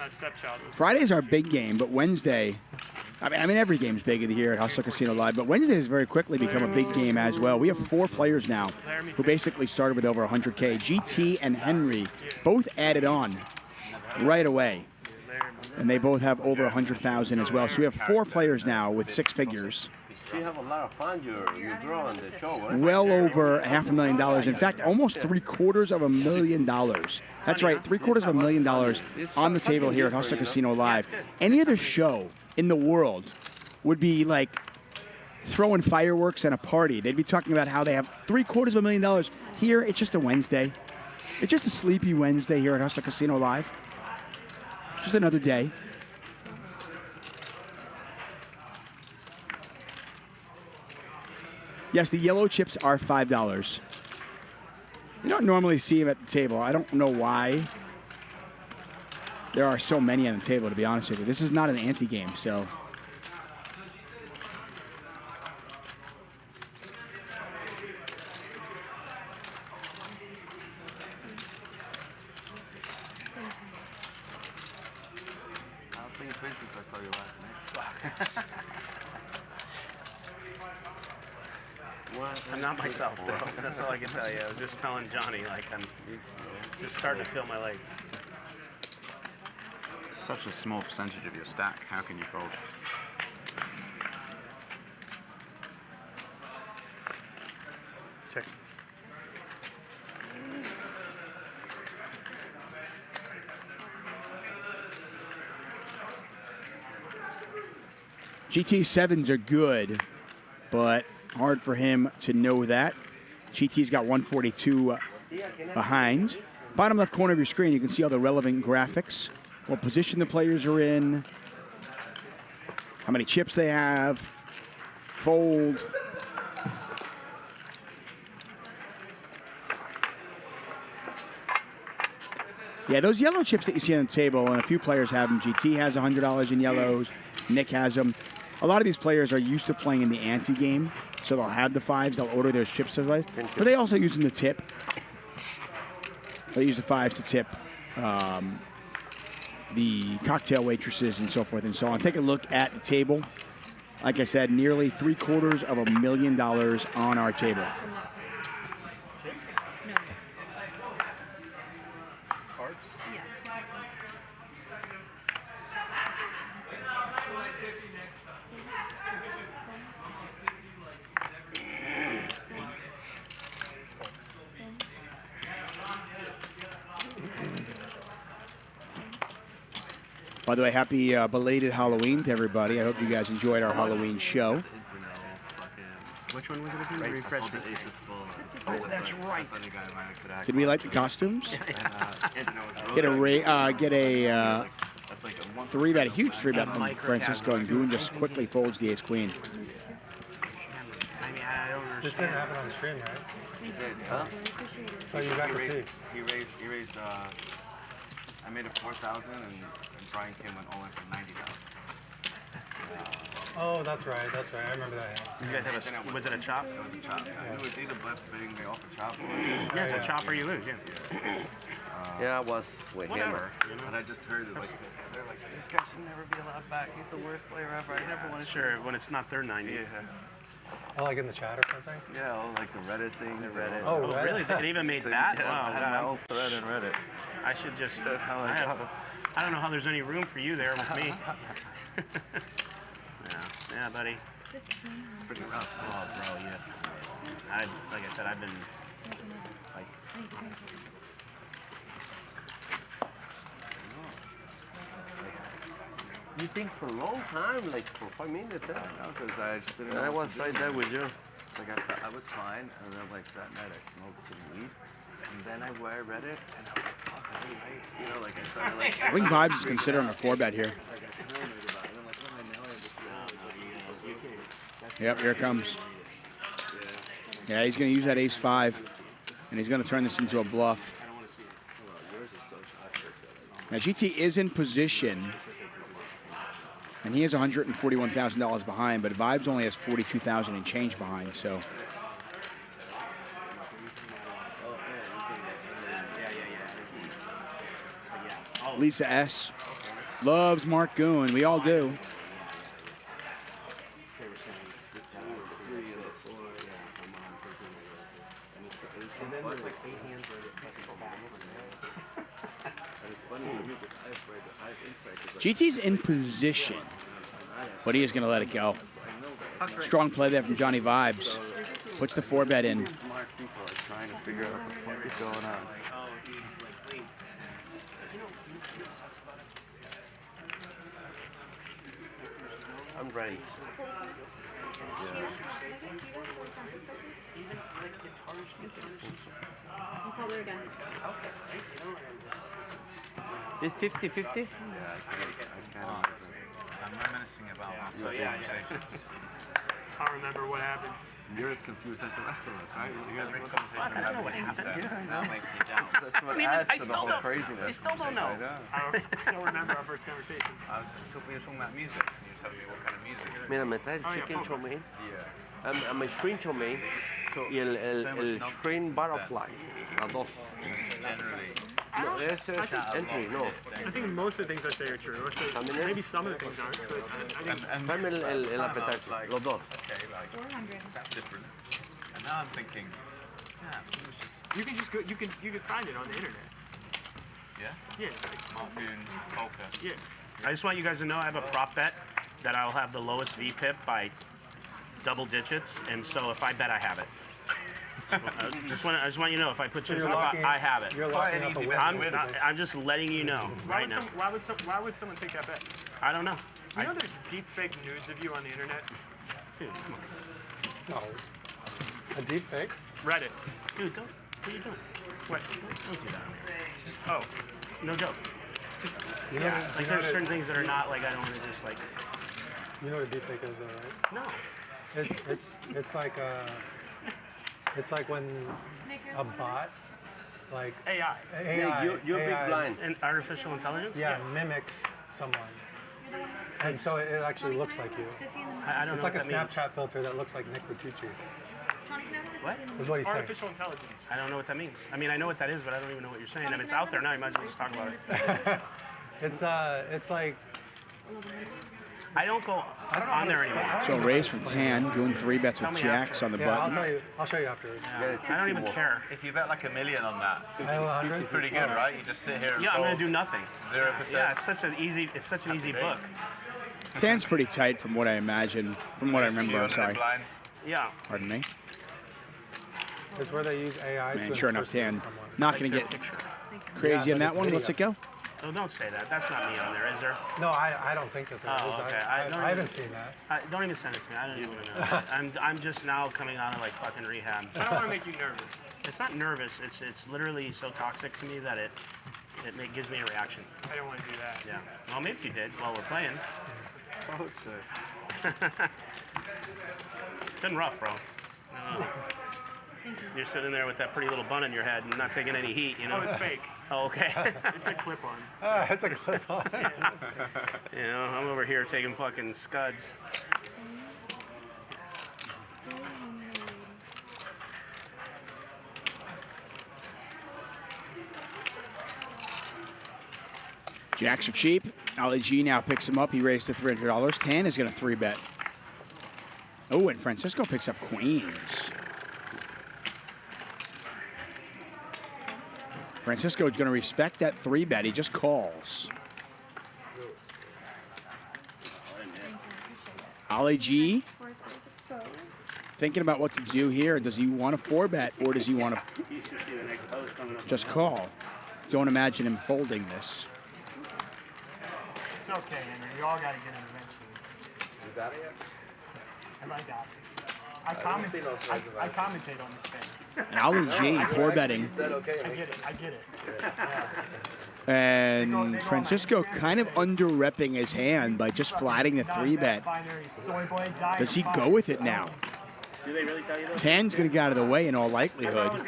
stepchild was. Friday's our big game, but Wednesday, I mean every game's big here at Hustler Casino Live, but Wednesday has very quickly become a big game as well. We have 4 players now who basically started with over 100K. GT and Henry both added on right away, and they both have over 100,000 as well. So we have 4 players now with 6 figures. You have a lot of fun. You draw on the show. Right? Well over $500,000. In fact, almost $750,000. That's right, $750,000 on the table here at Hustler Casino Live. Any other show in the world would be like throwing fireworks and a party. They'd be talking about how they have $750,000. Here, it's just a Wednesday. It's just a sleepy Wednesday here at Hustler Casino Live. Just another day. Yes, the yellow chips are $5. You don't normally see them at the table. I don't know why there are so many on the table, to be honest with you. This is not an anti-game, so. I don't think it's been since I saw you last night. I'm not myself, though. That's all I can tell you. I was just telling Johnny, like, I'm just starting to feel my legs. Such a small percentage of your stack. How can you fold? Check. GT7s are good, but hard for him to know that. GT's got 142 behind. Bottom left corner of your screen, you can see all the relevant graphics. What position the players are in, how many chips they have, fold. Yeah, those yellow chips that you see on the table, and a few players have them. GT has $100 in yellows. Nick has them. A lot of these players are used to playing in the ante-game, so they'll have the 5s, they'll order their chips away. But they also use them to tip. They use the 5s to tip the cocktail waitresses and so forth and so on. Take a look at the table. Like I said, nearly $750,000 on our table. By the way, happy belated Halloween to everybody. I hope you guys enjoyed our Halloween show. Which one was it again? Refresh me. Oh, that's right. Did we like the costumes? Get a 3-bet, a huge 3-bet from Francisco, and Goone just quickly folds the ace-queen. This didn't happen on the stream, right? He did, huh? So you got to see. He raised, I made it 4,000 and Brian came went all in for 90,000. Oh, that's right. I remember that. You guys have a, was it a chop? It was a chop. Yeah. It was either blitz big, they offer chop. Yeah, it's a chop or you lose, yeah. Yeah, I was with Whatever. him. And I just heard it like, They're like, this guy should never be allowed back. He's the worst player ever. I never want to. Sure, when it's not their 90. yeah. Oh, like in the chat or something? Yeah, all like the Reddit things. Reddit. Oh, Oh, Reddit. really? They even made that? Yeah, Wow. I had my own thread in Reddit. I should just. How I got it. I don't know how there's any room for you there with me. Yeah, buddy. Pretty rough. Oh, bro, yeah. Like I said, I've been like. You think for a long time, like for 5 minutes? I know, because I just didn't I know was what to right do. there with you. Like I was fine, and then like that night I smoked some weed, and then I read it, and I was like, fuck, I didn't like, you know, like I started like. I think Vibes is considering a 4-bet here. Yep, here it comes. Yeah, he's going to use that ace-5, and he's going to turn this into a bluff. Now, GT is in position, and he has $141,000 behind, but Vibes only has $42,000 and change behind, so. Lisa S. loves Marc Goone. We all do. GT's in position, but he is going to let it go. Strong play there from Johnnie Vibes. Puts the 4-bet in. Smart people are trying to figure out what the fuck is going on. I'm ready. Yeah. I'll call her again. It's 50-50? Yeah, I kind of. I'm reminiscing about my conversations. I remember what happened. You're as confused as the rest of us, right? You guys great conversation. I don't know what happened. Yeah, That makes me down. That's what I mean, adds I to the still whole don't- craziness. I still don't know. I know. I don't remember our first conversation. We were talking about music. Can you tell me what kind of music? Mira, me trae el chicken chow mein. Yeah. I'm a shrimp chow mein y el shrimp butterfly. Las dos. Generally. No, ese es entry, no. I think most of the things I say are true. I say maybe some of the things aren't, but I think. Dame el appetizer, los dos. Okay, like, 400. that's different. And now I'm thinking, yeah, it was just, You can just go. You can find it on the internet. yeah? Yeah. Marc Goone Polka. Yeah. I just want you guys to know I have a prop bet that I'll have the lowest V pip by double digits, and so if I bet, I have it. I just want you to know, if I put you in I have it. You're locking up a win. I'm just letting you know right now. Why would someone take that bet? I don't know. You know there's deep fake nudes of you on the internet? Dude, come on. No. A deep fake? Reddit. Dude, don't. What are you doing? What? Don't do that. Just, oh. No joke. Just, You know yeah, what- like you know there's what- certain things that are not like I don't want to just like. You know what a deep fake is, though, right? No. It's like when a bot, like AI. You're big blind. And artificial intelligence? Yeah, mimics someone. And so it actually looks like you. I don't It's know like a what that means. Snapchat filter that looks like Nick Nitucci. What? Is what he's saying. Artificial intelligence. I don't know what that means. I mean, I know what that is, but I don't even know what you're saying. I mean, it's out there now. You might as well just talk about it. It's like. I don't go on there anymore. So raise from Tan, Goone 3-bets with jacks on the button. I'll show you afterwards. Yeah, I don't even care. If you bet like $1 million on that, I have 100. pretty good, right? You just sit here and Yeah, I'm gonna fold do nothing. 0%. Yeah, it's such an easy book. Tan's pretty tight from what I imagine, from what I remember, I'm sorry. Yeah. Pardon me. It's where they use AI Man, to sure enough, impersonate Tan. someone. Not going to get crazy in that one. What's it go? Oh, don't say that. That's not me on there, is there? No, I don't think that there is. Oh, okay. I haven't seen that. Don't even send it to me. I don't even want to know. I'm just now coming out of like fucking rehab. I don't want to make you nervous. It's not nervous. It's literally so toxic to me that it gives me a reaction. I don't want to do that. Yeah. Well, maybe you did while we're playing. Oh, shit. It's been rough, bro. No. You're sitting there with that pretty little bun in your head and not taking any heat, you know? Oh, it's fake. Oh, okay. It's a clip-on. It's a clip-on. You know, I'm over here taking fucking scuds. Jacks are cheap. Ali G now picks him up. He raised to $300. Tan is going to 3-bet. Oh, and Francisco picks up queens. Francisco is going to respect that 3-bet. He just calls. Ali G thinking about what to do here. Does he want to 4-bet or does he want to just call? Don't imagine him folding this. It's okay, Henry. You all got to get in eventually. You got it yet? And I got it. I commentate on this thing. And Ali G 4-betting. I get it. And Francisco kind of under-repping his hand by just flatting the 3-bet. Does he go with it now? Do they really tell you that? Tan's going to get out of the way in all likelihood.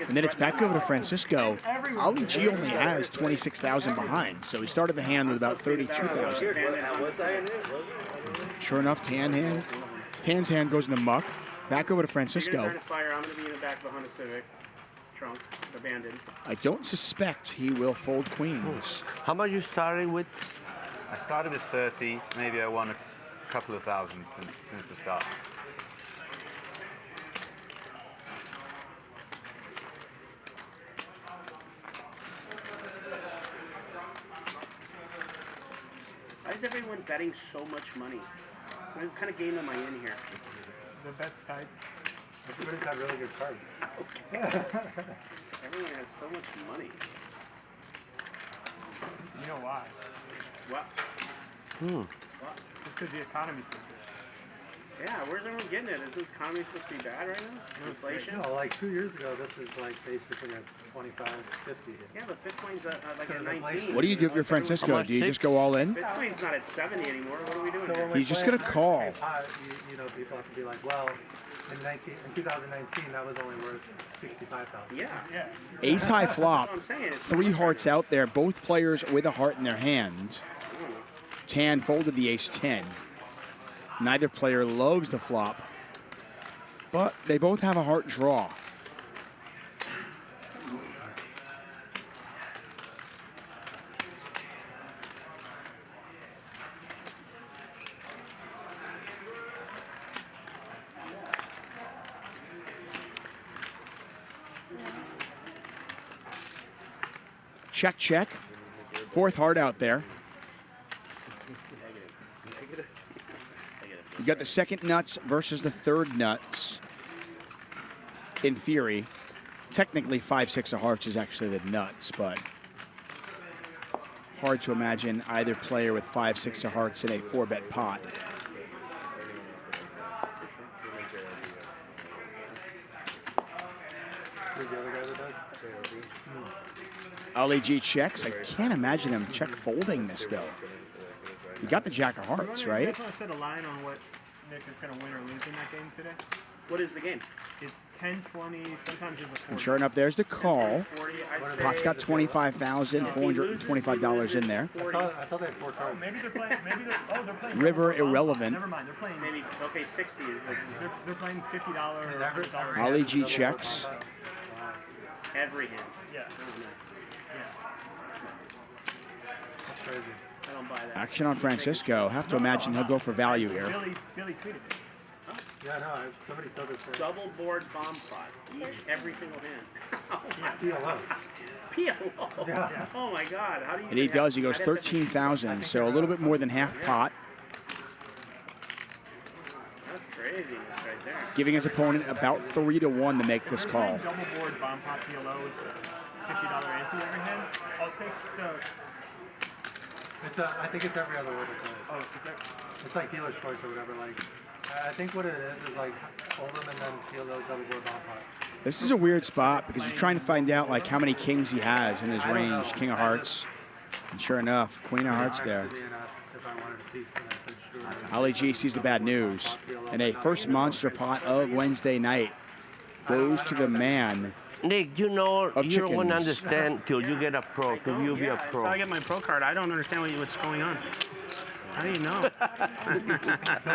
And then it's back over to Francisco. Ali G only has 26,000 behind, so he started the hand with about 32,000. Sure enough, Tan's hand goes in the muck. Back over to Francisco. I'm going to be in the back of a Honda Civic trunk, abandoned. I don't suspect he will fold queens. How much you started with? I started with 30. Maybe I won a couple of thousand since the start. Why is everyone betting so much money? What kind of game am I in here? The best type. Everybody's got really good cards. Everyone has so much money. You know why? What? Just because the economy's so good. Yeah, where's everyone getting it? Is this economy supposed to be bad right now? Inflation? No, like 2 years ago, this is like basically at 25, 50. Yeah, but Bitcoin's like at 19. What do you do if you're Francisco? Do you just go all in? Bitcoin's not at 70 anymore. What are we doing here? He's just going to call. You know, people have to be like, well, in 2019, that was only worth 65,000. Yeah. Ace high flop. That's what I'm saying. 3 hearts out there. Both players with a heart in their hand. Tan folded the ace-10. Neither player loves the flop, but they both have a heart draw. Check, check. 4th heart out there. You got the 2nd nuts versus the 3rd nuts. In theory, technically 5, 6 of hearts is actually the nuts, but hard to imagine either player with 5, 6 of hearts in a 4-bet pot. Ali G checks. I can't imagine him check folding this though. You got the jack of hearts, right? You guys want to set a line on what Nick is going to win or lose in that game today? What is the game? It's 10, 20, sometimes there's a 40. And sure enough, there's the call. Pot's got $25,425 in there. I saw they had 4 cards. Maybe they're playing. They're playing. River irrelevant. Never mind. They're playing. Maybe, okay, 60 is like. They're playing $50 or $100. Ali G checks. Every hand. Yeah. That's crazy. I don't buy that. Action on Francisco. Have to imagine he'll go for value here. Billy tweeted it. Yeah, no, somebody said this. Double board bomb pot. Every single hand. PLO. PLO. Yeah. Oh my God. How do you? And he does. He goes 13,000, so a little bit more than half pot. That's craziness right there. Giving his opponent about 3 to 1 to make this call. Double board bomb pot PLO with $50 ante every hand. I'll take the. I think it's every other order. Oh, it's like dealer's choice or whatever. Like, I think what it is like hold them and then PLO double board bomb pot. This is a weird spot because you're trying to find out like how many kings he has in his range. King of hearts. And sure enough, Queen of hearts there. Ali G sees the bad news. And a first monster pot of Wednesday night. goes to the man. Nick, you know, of you don't chickens. understand till you get a pro, till you be a pro. Until I get my pro card, I don't understand what's going on. How do you know? I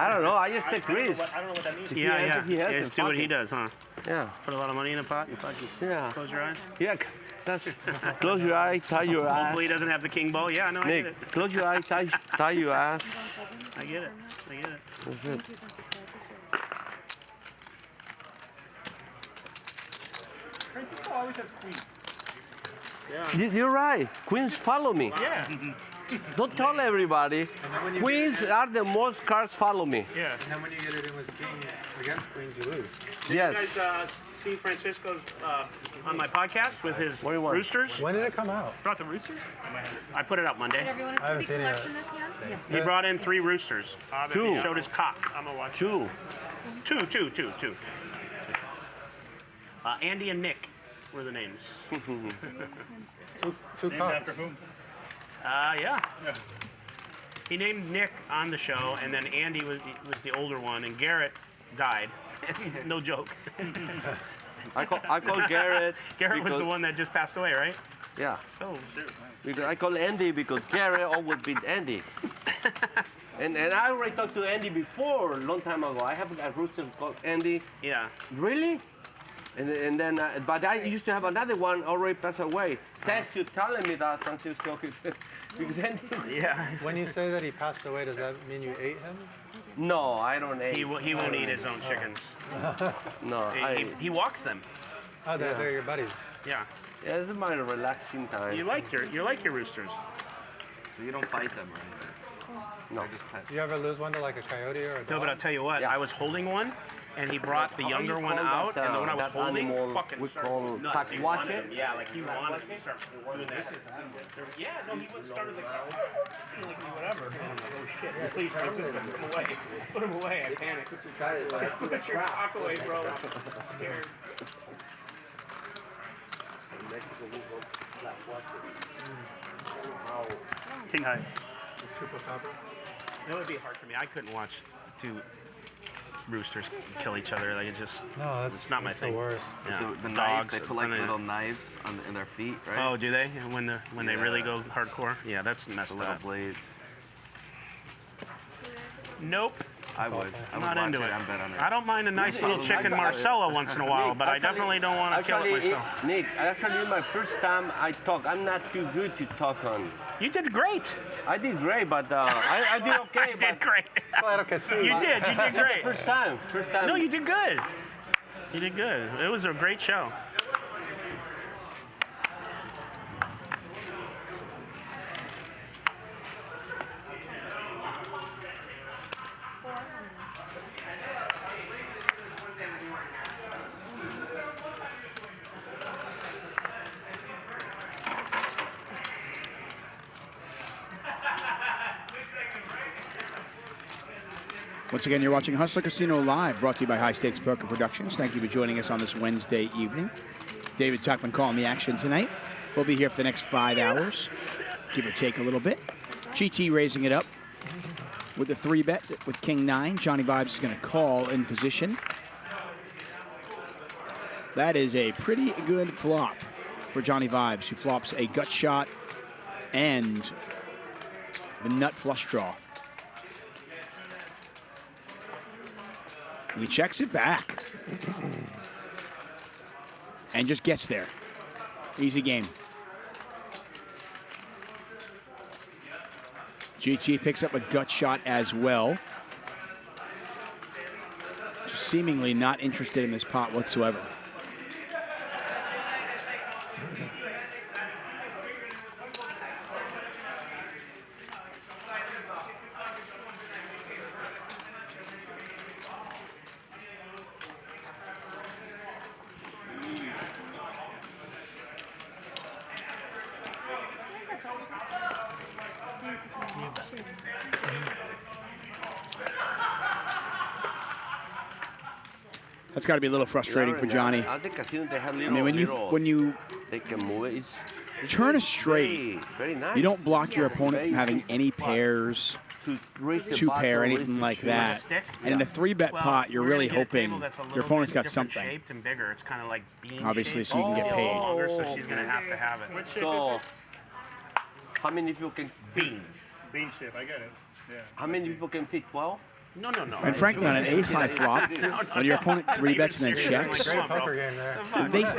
don't know. I just take risks. I don't know what that means. If Yeah, he has it, just do what he does, huh? Yeah. Just put a lot of money in a pot and fucking close your eyes. Yeah. That's, close your eyes, tie your ass. Hopefully he doesn't have the king ball. Yeah, I know. I Nick, get it. close your eyes, tie your ass. I get it. I get it. That's it. Francisco always has queens. You're right. Queens follow me. Yeah. Don't tell everybody. Queens are the most cards follow me. Yeah. And then when you get it in with kings against queens, you lose. Yes. You guys see Francisco's on my podcast with his roosters? When did it come out? Brought the roosters? I put it out Monday. I haven't seen it yet. He brought in 3 roosters. Two. He showed his cock. I'm gonna watch. Two. Andy and Nick were the names. Two cocks. After whom? Yeah. He named Nick on the show, and then Andy was the older one, and Garrett died. No joke. I call Garrett. Garrett was the one that just passed away, right? Yeah. So. Because I call Andy because Garrett always beat Andy. and I already talked to Andy before, a long time ago. I have a rooster called Andy. Yeah. Really? And then, but I used to have another one already passed away. Thanks you telling me that, Francisco. Because Andy, yeah. When you say that he passed away, does that mean you ate him? No, I don't eat. He won't eat his own chickens. No, he walks them. Oh, they're your buddies. Yeah. Yeah, this is my relaxing time. You like your roosters. So you don't fight them or anything? No. Just pets. You ever lose one to like a coyote or a dog? No, but I'll tell you what. I was holding one, and he brought the younger one out, and the one I was holding fucking we call nuts. pack He watch wanted it. him. Yeah, like he wanted to start doing that. Yeah, no, he wouldn't start like whatever. Oh shit! Please, Francisco, put him away. Put him away. I panicked. Put your cock away, bro. I'm scared. King high. That would be hard for me. I couldn't watch 2 roosters kill each other. Like it's not my thing. The worst. Yeah. The Dogs, knives, they put like little knives in their feet, right? Oh, do they? When they really go hardcore? Yeah, that's messed the little up. blades. Nope. I would. I'm not into it. I'm bet on it. I don't mind a nice little chicken Marcella once in a while, but I definitely don't want to kill it myself. Nick, actually, my first time I talk, I'm not too good to talk on. You did great. I did great, but I did okay. You did great. You did great. First time. No, you did good. You did good. It was a great show. Once again, you're watching Hustler Casino Live, brought to you by High Stakes Poker Productions. Thank you for joining us on this Wednesday evening. David Tuchman calling the action tonight. We'll be here for the next 5 hours, give or take a little bit. GT raising it up with the 3-bet with King 9. Johnnie Vibes is going to call in position. That is a pretty good flop for Johnnie Vibes, who flops a gut shot and the nut flush draw. He checks it back and just gets there. Easy game. GT picks up a gut shot as well. Just seemingly not interested in this pot whatsoever. That's got to be a little frustrating for Johnny. I think casino they have I mean, when you they can move it. turn a straight. Very nice. You don't block your opponent from having any pairs, two pair, anything like that. And in the 3-bet pot, you're really hoping your opponent's got something. Shaped and bigger. It's kind of like bean Obviously, shaped. so you can get paid. Longer, so she's gonna have to have it. So, how many people can beans? Bean shape, I get it. Yeah. How many people can pick 12? No, no, no. And frankly, on an ace-high flop, when your opponent 3-bets and then checks,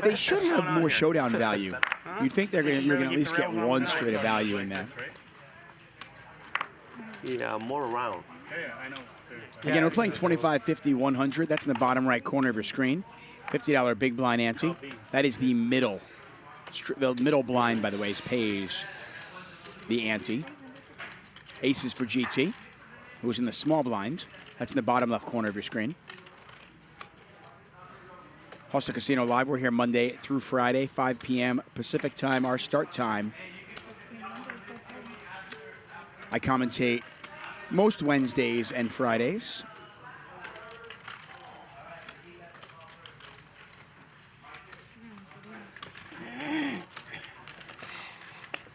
they should have more showdown value. You'd think you're gonna at least get one straight of value in that. Yeah, more around. Yeah, I know. Again, we're playing 25, 50, 100. That's in the bottom right corner of your screen. $50 big blind ante. That is the middle. The middle blind, by the way, pays the ante. Aces for GT, who's in the small blind. That's in the bottom left corner of your screen. Hostel Casino Live. We're here Monday through Friday, 5 p.m. Pacific time, our start time. I commentate most Wednesdays and Fridays.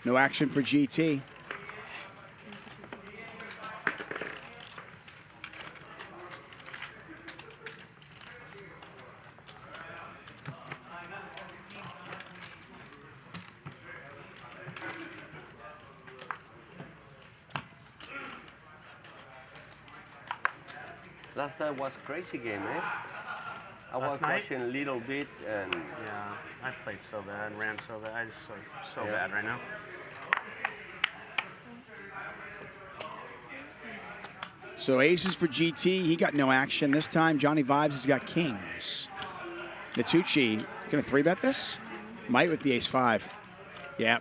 No action for GT. Last night was crazy game, eh? I was watching a little bit and... Yeah, I played so bad, ran so bad. I just so bad right now. So aces for GT. He got no action this time. Johnnie Vibes has got kings. Nitucci gonna 3-bet this? Might with the ace-5. Yeah.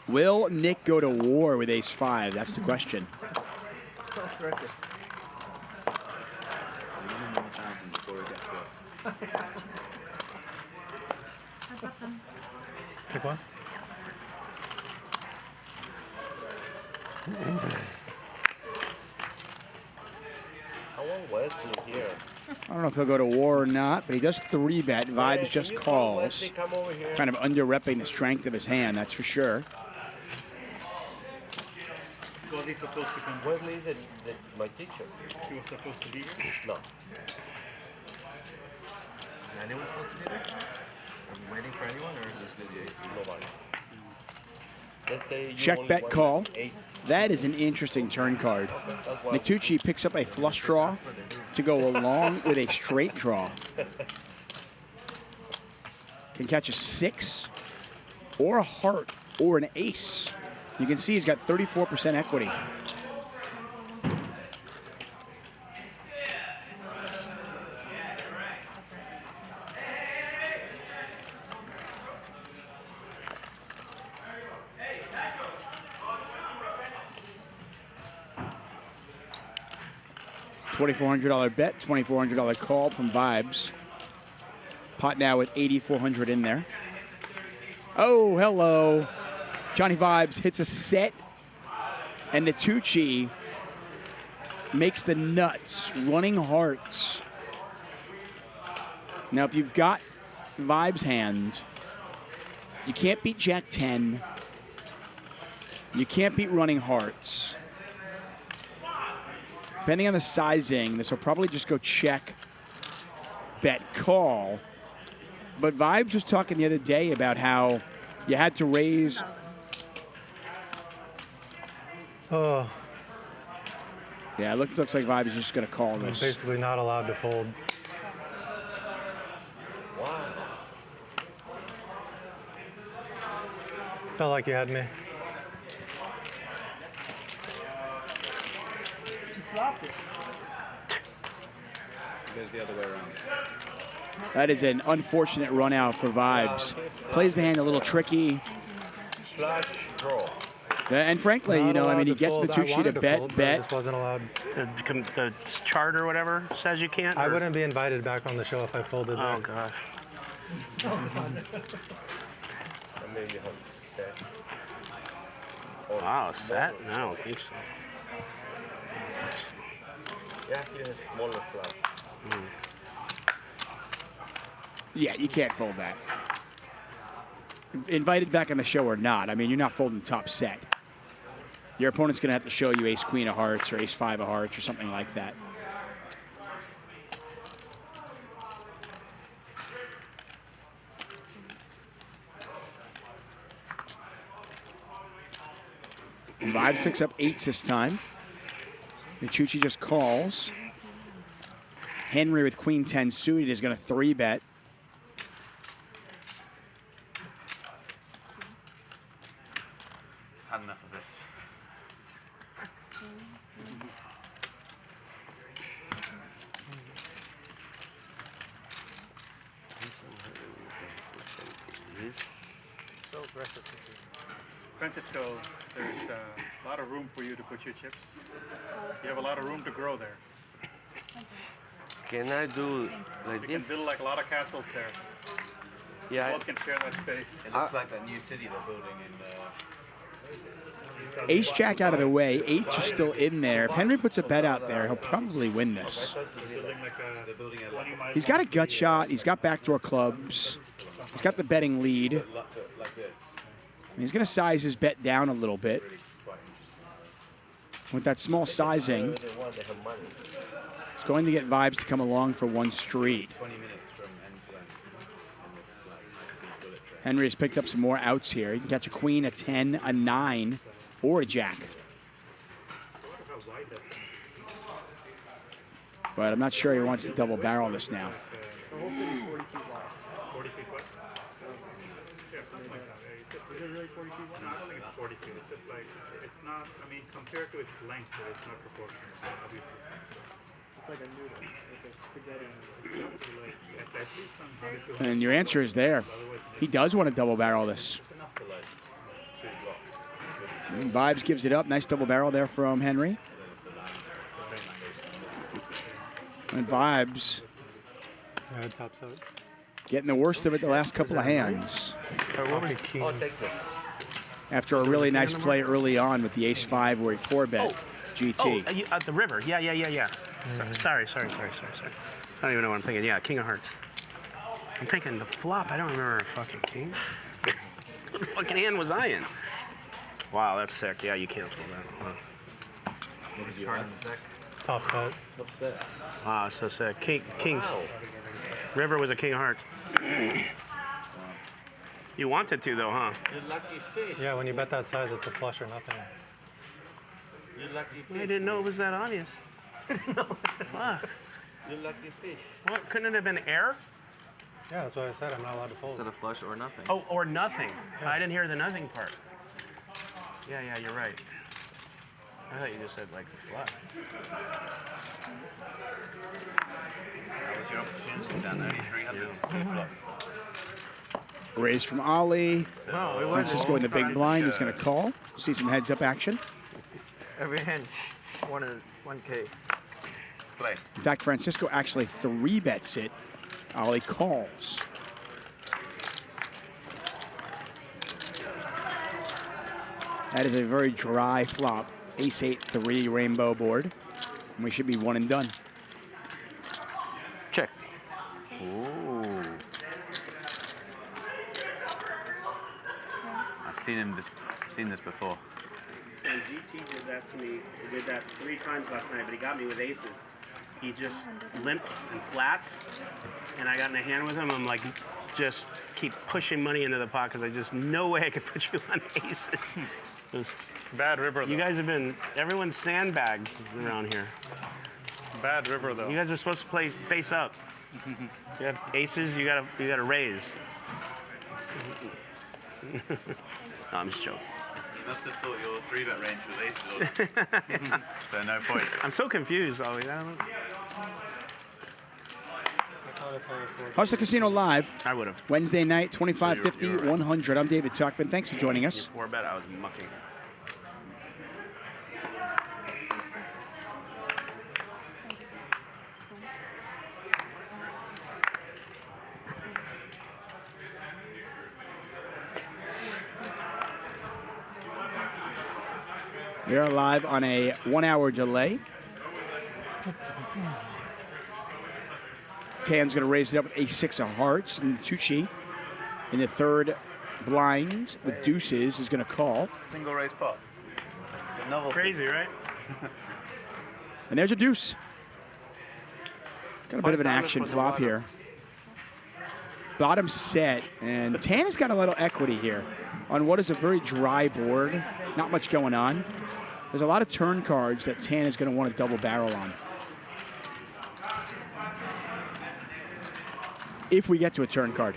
Will Nick go to war with ace-5? That's the question. Pick one. I want Wesley here. I don't know if he'll go to war or not, but he does 3-bet. Vibes just calls. Kind of under-repping the strength of his hand, that's for sure. Was he supposed to come? Wesley is my teacher. He was supposed to be here? No. Is anyone supposed to be there? Are you waiting for anyone, or is this busy? Nobody. Let's say you Check, only bet, want call. 8. That is an interesting turn card. Nitucci picks up a flush draw to go along with a straight draw. Can catch a 6 or a heart or an ace. You can see he's got 34% equity. $2,400 bet, $2,400 call from Vibes. Pot now with $8,400 in there. Oh, hello. Johnnie Vibes hits a set, and Nitucci makes the nuts, running hearts. Now, if you've got Vibes' hand, you can't beat Jack 10. You can't beat running hearts. Depending on the sizing, this will probably just go check, bet, call. But Vibes was talking the other day about how you had to raise. Oh. Yeah, it looks like Vibes is just going to call this. I'm basically not allowed to fold. Wow. Felt like you had me. Goes the other way around. That is an unfortunate run out for Vibes. Plays the hand a little tricky. Flush draw. And frankly, you know, I mean, he gets the Tuchman to bet. I just wasn't allowed. The chart or whatever says you can't? I wouldn't be invited back on the show if I folded Oh, back. God. Maybe have set. Wow, set? No, I don't think so. Yeah, he has smaller flush. Yeah, you can't fold that. Invited back on the show or not, I mean, you're not folding top set. Your opponent's going to have to show you ace-queen of hearts or ace-5 of hearts or something like that. Vibes picks up 8s this time. Nitucci just calls. Henry with queen 10 suited is going to 3-bet. Had enough of this. So aggressive. Francisco, there's a lot of room for you to put your chips. You have a lot of room to grow there. Can I do like You this? can build like a lot of castles there. Yeah. Both can share that space. It looks like that new city they're building in. Ace jack out of the way. 8s are still in there. If Henry puts a bet out there, he'll probably win this. He's got a gut shot. He's got backdoor clubs. He's got the betting lead. Like this. And he's going to size his bet down a little bit. With that small sizing, it's going to get Vibes to come along for one street. 20 minutes from end to end. Henry has picked up some more outs here. He can catch a queen, a 10, a 9, or a jack. But I'm not sure he wants to double barrel this now. The whole city is 40 feet wide. 40 feet wide? Yeah, something like that. Is it really 40 feet wide? No, I don't think it's 40 feet. It's just like, it's not, I mean, compared to its length, it's not proportional, obviously. It's like a noodle, like a spaghetti noodle. At least I'm 100 And your answer is there. He does want to double barrel this. And Vibes gives it up. Nice double barrel there from Henry. And Vibes Tops out. getting the worst of it the last couple of hands. After a really nice play early on with the ace-5 where he 4-bet GT. At the river. Yeah. Sorry. I don't even know what I'm thinking. Yeah, king of hearts. I'm thinking the flop. I don't remember a fucking king. What fucking hand was I in? Wow, that's sick. Yeah, you can't pull that. Wow. What was your hand? Top set. Top set. Wow, so sick. Kings. River was a king of hearts. You wanted to though, huh? You lucky fish. Yeah, when you bet that size, it's a flush or nothing. You lucky fish. I didn't know it was that obvious. Fuck. You lucky fish. What? Couldn't it have been air? Yeah, that's what I said. I'm not allowed to fold. Instead of flush or nothing. Oh, or nothing. Yeah. I didn't hear the nothing part. Yeah, you're right. I thought you just said like the flush. That was your opportunity down there. 300. Raise from Ali. Oh, Francisco in the big blind. He's going to call. See some heads-up action. Every hand, 1K. Play. In fact, Francisco actually 3-bets it. Ali calls. That is a very dry flop. Ace-8-3 rainbow board. And we should be one and done. Check. Ooh. I've seen this before. And GT did that to me. He did that 3 times last night, but he got me with aces. He just limps and flats, and I got in a hand with him. I'm like, just keep pushing money into the pot because I just no way I could put you on aces. Bad river, though. You guys have been, everyone's sandbags around here. Bad river, though. You guys are supposed to play face up. You have aces, you gotta raise. No, I'm just joking. You must have thought your 3-bet range was aces on. So no point. I'm so confused, Ollie. I don't know. Hustler Casino Live. I would have. Wednesday night, 25, 50, 100. I'm David Tuchman. Thanks for joining us. 4-bet, I was mucking. We are live on a 1-hour delay. Tan's going to raise it up with ace-6 of hearts. And Nitucci in the third blind with deuces is going to call. Single raise pot. Crazy, right? And there's a deuce. Got a bit of an action flop here. Bottom set, and Tan has got a little equity here on what is a very dry board. Not much going on. There's a lot of turn cards that Tan is going to want to double barrel on. If we get to a turn card.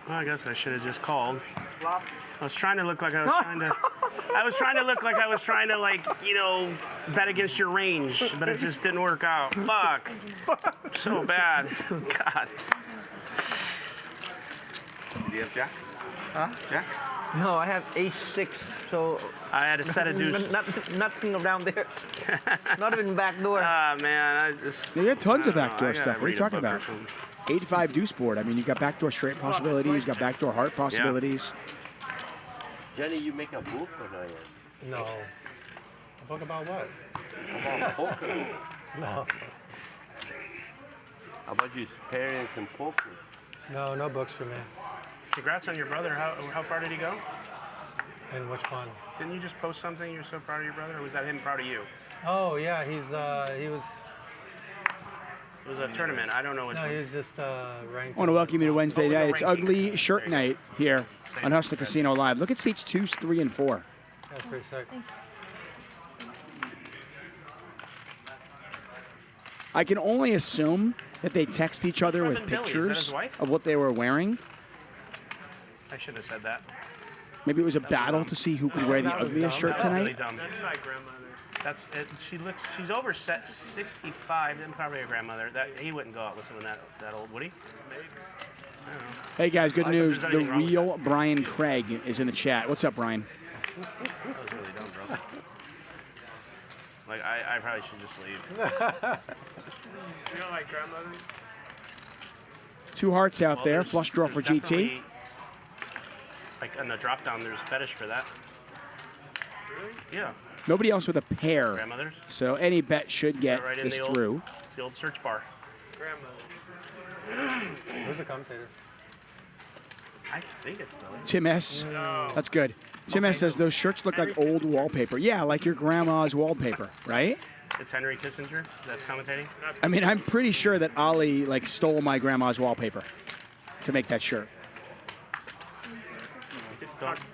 Well, I guess I should have just called. I was trying to look like I was trying to. I was trying to look like I was trying to, like, you know, bet against your range, but it just didn't work out. Fuck. So bad. God. Do you have jacks? Huh? Jacks? No, I have ace-6, so... I had a set of deuces. Nothing around there. Not even back door. Ah, man, I just... Yeah, you got tons of backdoor stuff. What are you talking about? 8-5 deuce board. I mean, you got backdoor straight possibilities. You got backdoor heart possibilities. Jenny, you make a book or not yet? No. A book about what? About poker. No. How about your parents and poker? No, no books for me. Congrats on your brother. How far did he go? And which one? Didn't you just post something? You're so proud of your brother, or was that him proud of you? Oh yeah, he was. It was a tournament. I don't know which one. No, he was just ranked. I want to welcome you to Wednesday night. It's Ugly Shirt Night here on Hustler Casino Live. Look at seats 2, 3, and 4. That's pretty sick. I can only assume that they text each other with pictures of what they were wearing. I should have said that. Maybe it was a battle to see who could wear the ugliest shirt tonight. That's my grandmother. That's it. She's over 65. Then probably a grandmother. That he wouldn't go out with someone that old, would he? Maybe. I don't know. Hey guys, good news. The real Brian Craig is in the chat. What's up, Brian? That was really dumb, bro. Like I probably should just leave. You don't like grandmothers? 2 hearts out there. Flush draw for GT. Like on the drop down, there's fetish for that. Really? Yeah. Nobody else with a pair. Grandmothers. So any bet should get Right in this the through. The old search bar. Grandmothers. Who's the commentator? I think it's Billy. Tim S. No. That's good. Tim S says those shirts look like old wallpaper. Yeah, like your grandma's wallpaper, right? It's Henry Kissinger that's commentating. I mean, I'm pretty sure that Ollie like stole my grandma's wallpaper to make that shirt.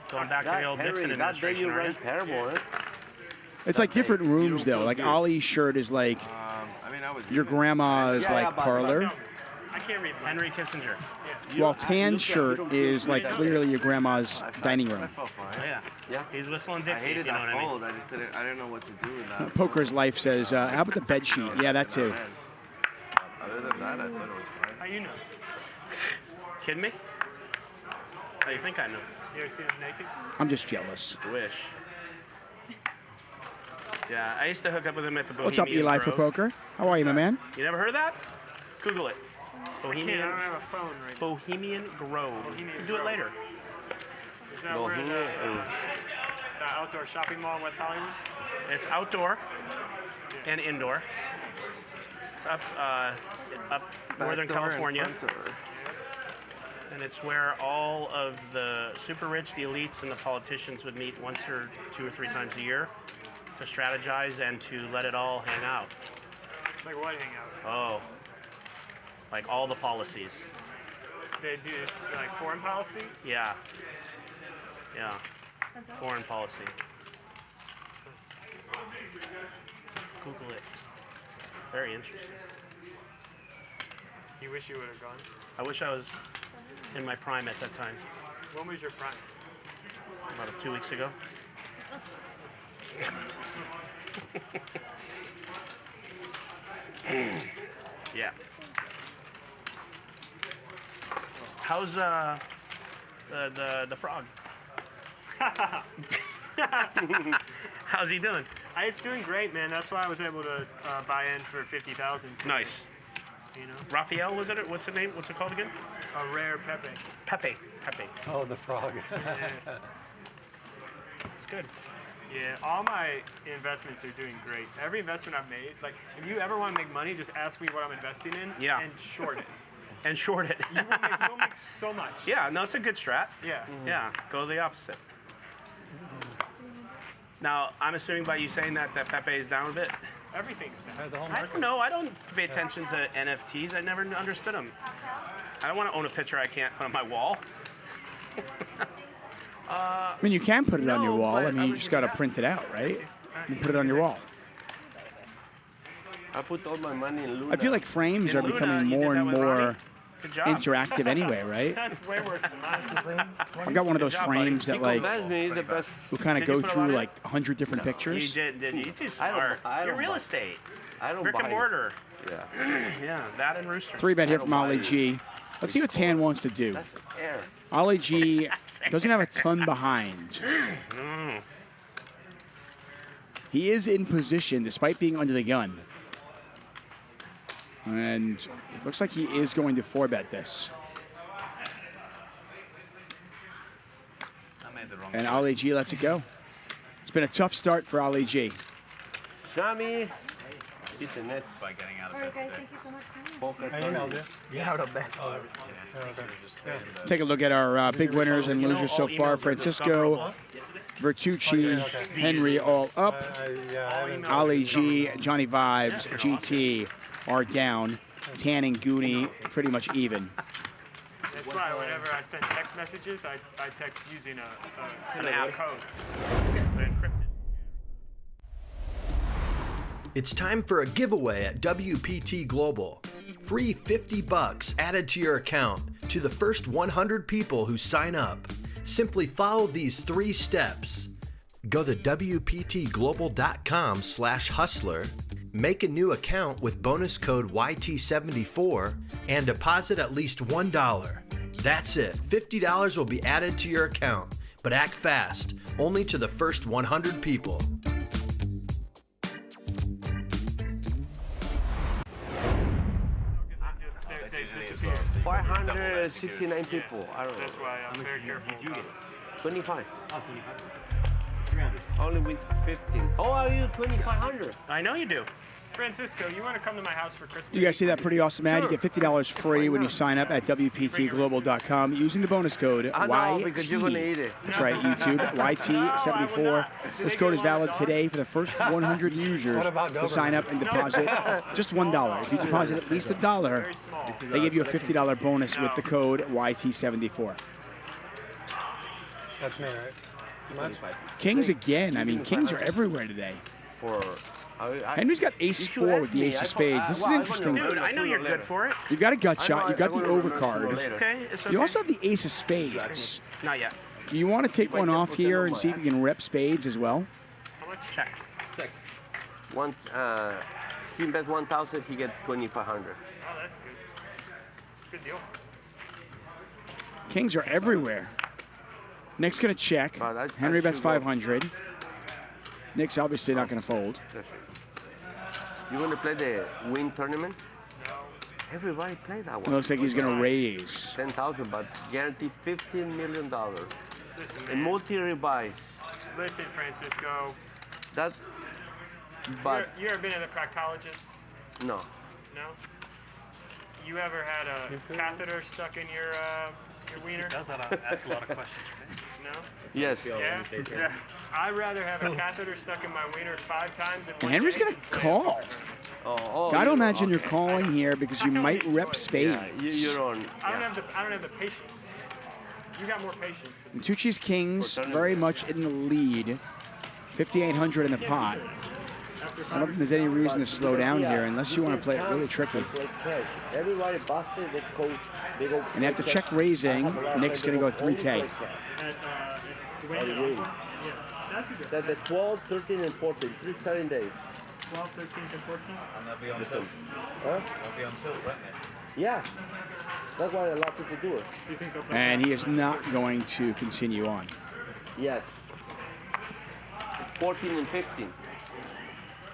Going back to the old Nixon administration, are you? Terrible, eh? It's like different rooms though. Like Ollie's shirt is like your grandma's like parlor. I can't read Henry Kissinger. While Tan's shirt is like clearly your grandma's dining room. Oh yeah. Yeah. He's whistling Dixie. I hated you know that what fold. I just didn't. I didn't know what to do with that. Poker's Life says, how about the bed sheet? Yeah, that too. Other than that, I thought it was fine. How you know? Kidding me? How you think I know? You ever seen him naked? I'm just jealous. Wish. Yeah, I used to hook up with him at the Bohemian What's up, Eli, for Grove. poker? How are you, my man? You never heard of that? Google it. Bohemian. I don't have a phone right now. Bohemian Grove. Bohemian Do it Grove. later. Is that where the outdoor shopping mall in West Hollywood? It's outdoor and indoor. It's up Northern California. And it's where all of the super rich, the elites, and the politicians would meet once or 2 or 3 times a year to strategize and to let it all hang out. Like what hang out? Oh, like all the policies. They do like foreign policy? Yeah. Yeah. Foreign policy. Google it. Very interesting. You wish you would have gone? I wish I was in my prime at that time. When was your prime? About 2 weeks ago. Yeah. How's the frog? How's he doing? It's doing great, man. That's why I was able to buy in for $50,000. Nice. You know. Raphael, was it? What's the name? What's it called again? A rare Pepe. Pepe. Oh, the frog. It's good. Yeah, all my investments are doing great. Every investment I've made, like, if you ever want to make money, just ask me what I'm investing in and short it. And short it. You'll make so much. Yeah, no, it's a good strat. Yeah. Yeah, go the opposite. Now, I'm assuming by you saying that Pepe is down a bit. Everything's down. I don't know. I don't pay attention to NFTs. I never understood them. I don't want to own a picture I can't put on my wall. I mean, you can put it on your wall. I mean, you just got to print it out, right? You put it on your wall. I put all my money in Luna. I feel like frames are becoming more and more interactive anyway, right? That's way worse than mine. I've got one of those frames that like will kind of go through like 100 different pictures. You did you? You're too smart. You're real estate. I don't Brick buy and mortar. Yeah. Yeah, that and Rooster. 3-bet here from Ollie G. Let's see what Tan wants to do. Ollie G doesn't have a ton behind. He is in position despite being under the gun. And it looks like he is going to 4-bet this. And Ali G lets it go. It's been a tough start for Ali G. Shami. It's a net. By getting out of bed. Guys, thank you so much. Get out of bed. Take a look at our big winners and losers so far. Francisco, Bertucci, Henry all up. Ali G, Johnnie Vibes, GT are down. Tan and Goonie pretty much even. That's why whenever I send text messages, I text using an app code. Encrypted. It's time for a giveaway at WPT Global. Free $50 added to your account to the first 100 people who sign up. Simply follow these 3 steps. Go to WPTglobal.com/hustler, make a new account with bonus code YT74, and deposit at least $1. That's it. $50 will be added to your account, but act fast. Only to the first 100 people. 569 people. I don't know. That's why I'm very careful. 25. Oh, 300. Only win 15. Oh, are you 2,500? I know you do. Francisco, you want to come to my house for Christmas? You guys see that pretty awesome ad? You get $50 free when you sign up at WPTglobal.com using the bonus code YT. Because you're gonna eat it. That's right, YouTube, YT74. This code is valid today for the first 100 users to sign up and deposit just $1. If you deposit at least $1, they give you a $50 bonus with the code YT74. That's me, right? Kings again. I mean, kings are everywhere today. Henry's got ace-4 with the ace of spades. This is interesting. Dude, I know you're good for it. You got a gut shot. You got the overcard. Okay, it's okay. You also have the ace of spades. Not yet. Do you want to take one off here and see if you can rep spades as well? How much? Check. He bet 1,000. He get 2,500. Oh, that's good. It's a good deal. Kings are everywhere. Nick's going to check. Henry bets 500. Nick's obviously not going to fold. You want to play the win tournament? No. Everybody play that one. It looks like he's going to raise. 10,000, but guaranteed $15 million. Listen, and multi-rebuy. Listen, Francisco. That. But You ever been to the proctologist? No. No. You ever had a catheter stuck in your wiener? Does that ask a lot of questions? No. Yes. Yeah. I'd rather have a catheter stuck in my wiener 5 times. And Henry's going to call. Got to imagine you're calling here because you might rep spades. Yeah, you're on. I don't have the patience. You got more patience. Nitucci's Kings very much in the lead. 5,800 in the pot. I don't think there's any reason to slow down here unless you want to play it really tricky. Everybody busted the code. And after check raising, Nick's going to go 3K. That's the 12, 13, and 14. 3 starting days. 12, 13, and 14? And they'll be on tilt. Huh? They'll be on tilt, won't they? Yeah. That's why a lot of people do it. And he is not going to continue on. Yes. 14 and 15.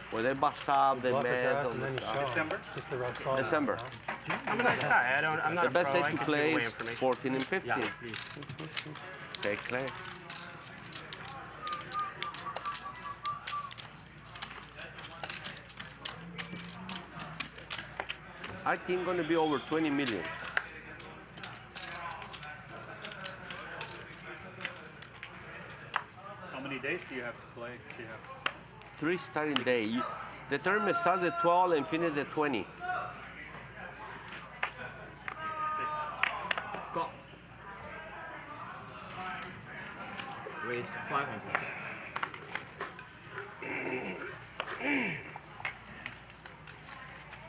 Where they bust up, they mad. December? Just the rough solid. December. I'm a nice guy. I'm not The a best pro. I set to can play give away is information. 14 and 15. Yeah, please. Okay, Clay. I think gonna be over 20 million. How many days do you have to play? 3 starting day. The tournament starts at 12 and finishes at 20. Go. Raise to 500.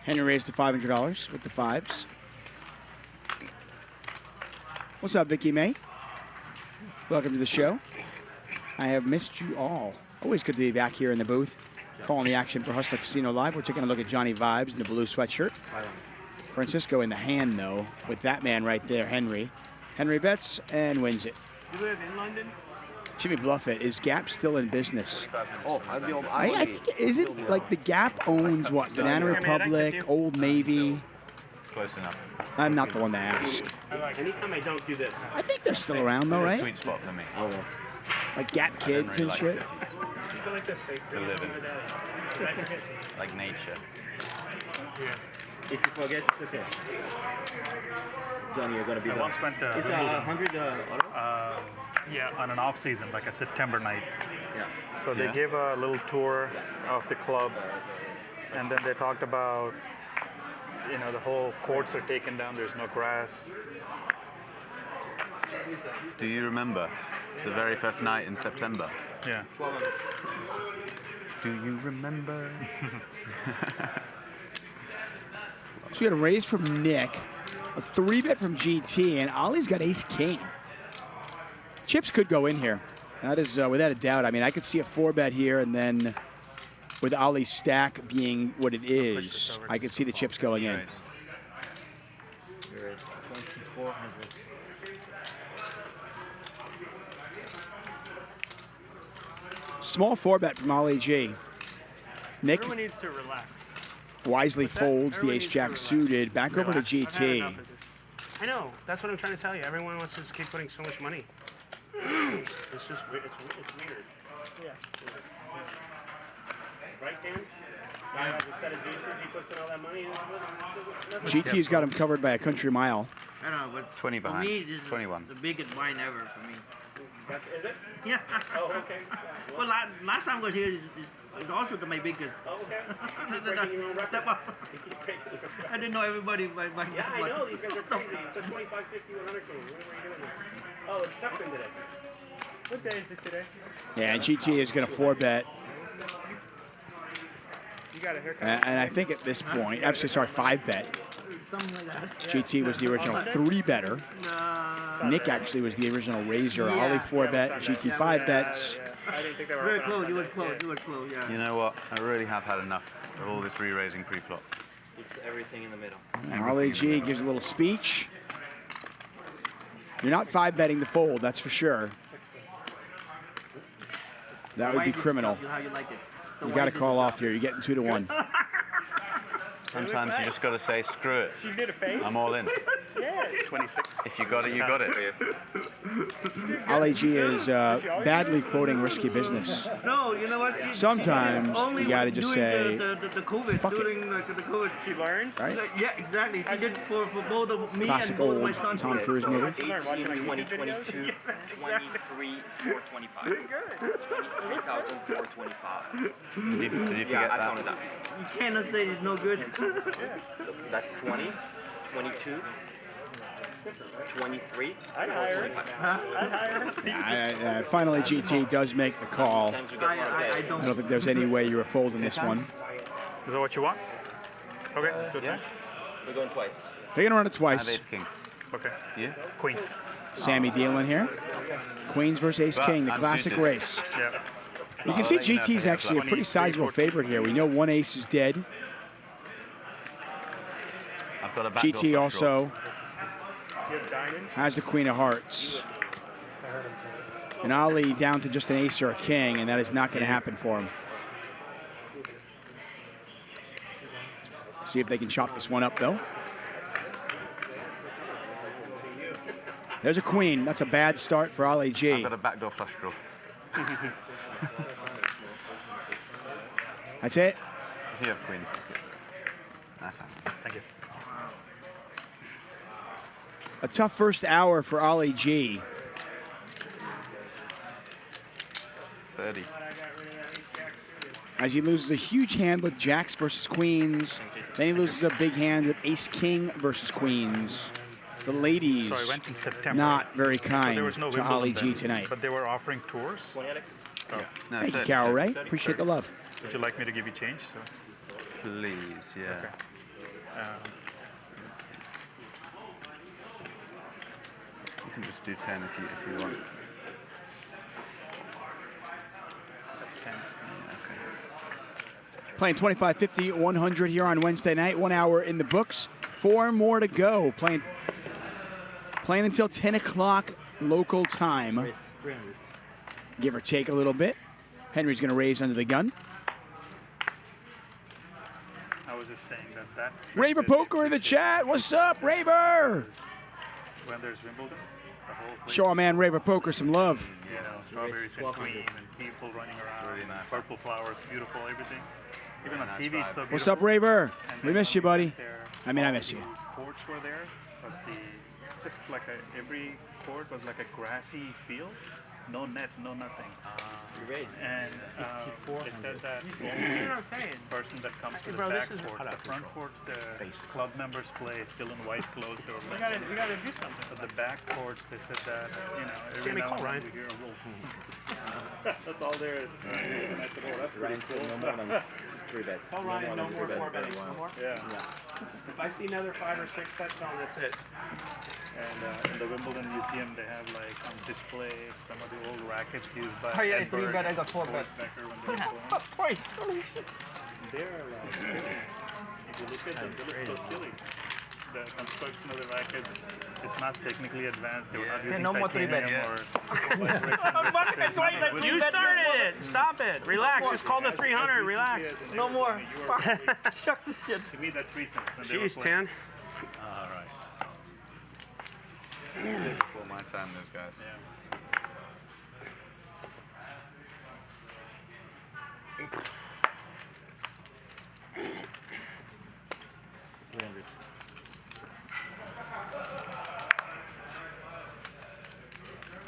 Henry raised to $500 with the fives. What's up, Vicky May? Welcome to the show. I have missed you all. Always good to be back here in the booth, calling the action for Hustler Casino Live. We're taking a look at Johnnie Vibes in the blue sweatshirt. Francisco in the hand, though, with that man right there, Henry. Henry bets and wins it. You live in London? Jimmy Bluffett, is Gap still in business? Oh, I think, is it like the Gap owns what? Banana Republic, Old Navy? Close enough. I'm not the one to ask. Anytime I don't do this. I think they're still around though, It's a right? sweet spot for me. Oh, yeah. Like Gap Kids and shit? To live in. Like nature. If you forget, it's okay. Johnny, you're gonna be I there. once went to It's 100 yeah, on an off season, like a September night. Yeah. So they gave a little tour of the club, and then they talked about, you know, the whole courts are taken down. There's no grass. Do you remember the very first night in September? Yeah. Do you remember? So we had a raise from Nick, a 3-bet from GT, and Ollie's got ace-king. Chips could go in here. That is without a doubt. I mean, I could see a 4-bet here, and then with Ollie's stack being what it is, I could see the chips going in. 2400. Small 4-bet from Ollie G. Nick Everyone needs to relax. wisely folds the Everyone ace-jack needs to suited. Back over to I've had GT. enough of this. I know. That's what I'm trying to tell you. Everyone wants to just keep putting so much money. It's just weird. It's weird. Yeah. Right, Dan? Guy has a set of deuces. He puts in all that money. GT's got him covered by a country mile. I don't know, but 20 for behind. me, this is 21. the biggest wine ever for me. Is it? Yeah. Oh, okay. Well, last time I was here, it's also my biggest. Oh, okay. Step up. I didn't know everybody by Yeah, I know. These guys are crazy. So 25, 50, 100 What are you doing there? Oh, it's Tuchman today. What day is it today? Yeah, and GT is going to 4-bet. You got a haircut? And I think at this point, actually, sorry, 5-bet. Something like that. GT was the original 3-better. Nick actually was the original raiser. Yeah. Ollie 4-bet, GT 5-bets. I didn't think they were Very open close. on You were Sunday. close. You were close. Yeah. You know what? I really have had enough of all this re-raising pre-flop. It's everything in the middle. Ollie G gives a little speech. You're not 5-betting the fold, that's for sure. That would be criminal. How you like it. You got to call off here. You're getting 2 to 1. Sometimes you just got to say, screw it. She did a fade? I'm all in. Yeah. 26. If you got it, you got it. Ollie G is badly quoting risky business. No, you know what? Sometimes only you got to just during say, the COVID, fuck it. during the COVID. She learned? Right? Yeah, exactly. She did for both of me Classic and both of my old sons. Tom Cruise movie. 18, 2022, 23, 425. 23,425. Did you forget Yeah, I that? counted that. You cannot say it's no good. So that's 20, 22, 23, I'd hire. 425. Finally, GT does make the call. I I don't think there's any way you were folding this one. Is that what you want? Okay, good. Yeah. We're going twice. They're going to run it I have twice. ace king. Okay. Yeah. Queens. Sammy dealing here. Queens versus Ace But King, the I'm classic suited. race. Yeah. You can see GT's actually a pretty sizable favorite here. We know one ace is dead. I've got a backdoor GT flush draw. also has the Queen of Hearts. And Ollie down to just an ace or a king, and that is not going to happen for him. See if they can chop this one up, though. There's a queen. That's a bad start for Ali G. I've got a backdoor flush draw. That's it. If you have queens. That's fine. Thank you. A tough first hour for Ali G. 30. As he loses a huge hand with jacks versus queens. Then he loses a big hand with ace king versus queens. The ladies, So I went in September. not very kind there was no to Wimbledon Ali G then, tonight. But they were offering tours. So. No, Thank you, 30, Carol 30, Ray. 30, Appreciate the love. Would you like me to give you change? So. Please, yeah. Okay. You can just do 10 if you want. That's 10. Playing 25, 50, 100 here on Wednesday night. 1 hour in the books. 4 more to go. Playing until 10 o'clock local time. Give or take a little bit. Henry's going to raise under the gun. I was just saying that. Raver Poker in the chat. What's up, Raver? When there's Wimbledon, the whole place. Show our man Raver Poker some love. You know, strawberries and cream and people running around, really nice. purple flowers, beautiful, everything. Even on TV, it's so beautiful. What's up, Raver? And We then miss you, buddy. there, I mean, I all miss you. the courts were there, but just like every court was like a grassy field, no net, no nothing. And they said that You see what I'm saying? person that comes to the Bro, back this is courts, out the of front courts, the club members play still in white clothes. They were We like, gotta do something. but the back courts, they said that, you know, every Sammy, now call and then Ryan. we hear a wolf. That's all there is. And I said, oh, that's pretty cool. No more than 3 bet. Tell Ryan no more 4 betting. No more? Yeah. If I see another 5 or 6 bets on, that's it. And in the Wimbledon Museum, they have like on display some of the old rackets used by Oh, yeah, Edberg 3 bet, I got 4 bet. Becker when they were playing. They're if you look at them, they look so silly. The construction of the rackets is not technically advanced. They were not using no more 3 bet. titanium or You started it. Stop it. Relax. It's called the 300. Relax. No more. Shuck this shit. To me, that's recent. when they were Jeez, playing. 10. All right. Before my time, those guys.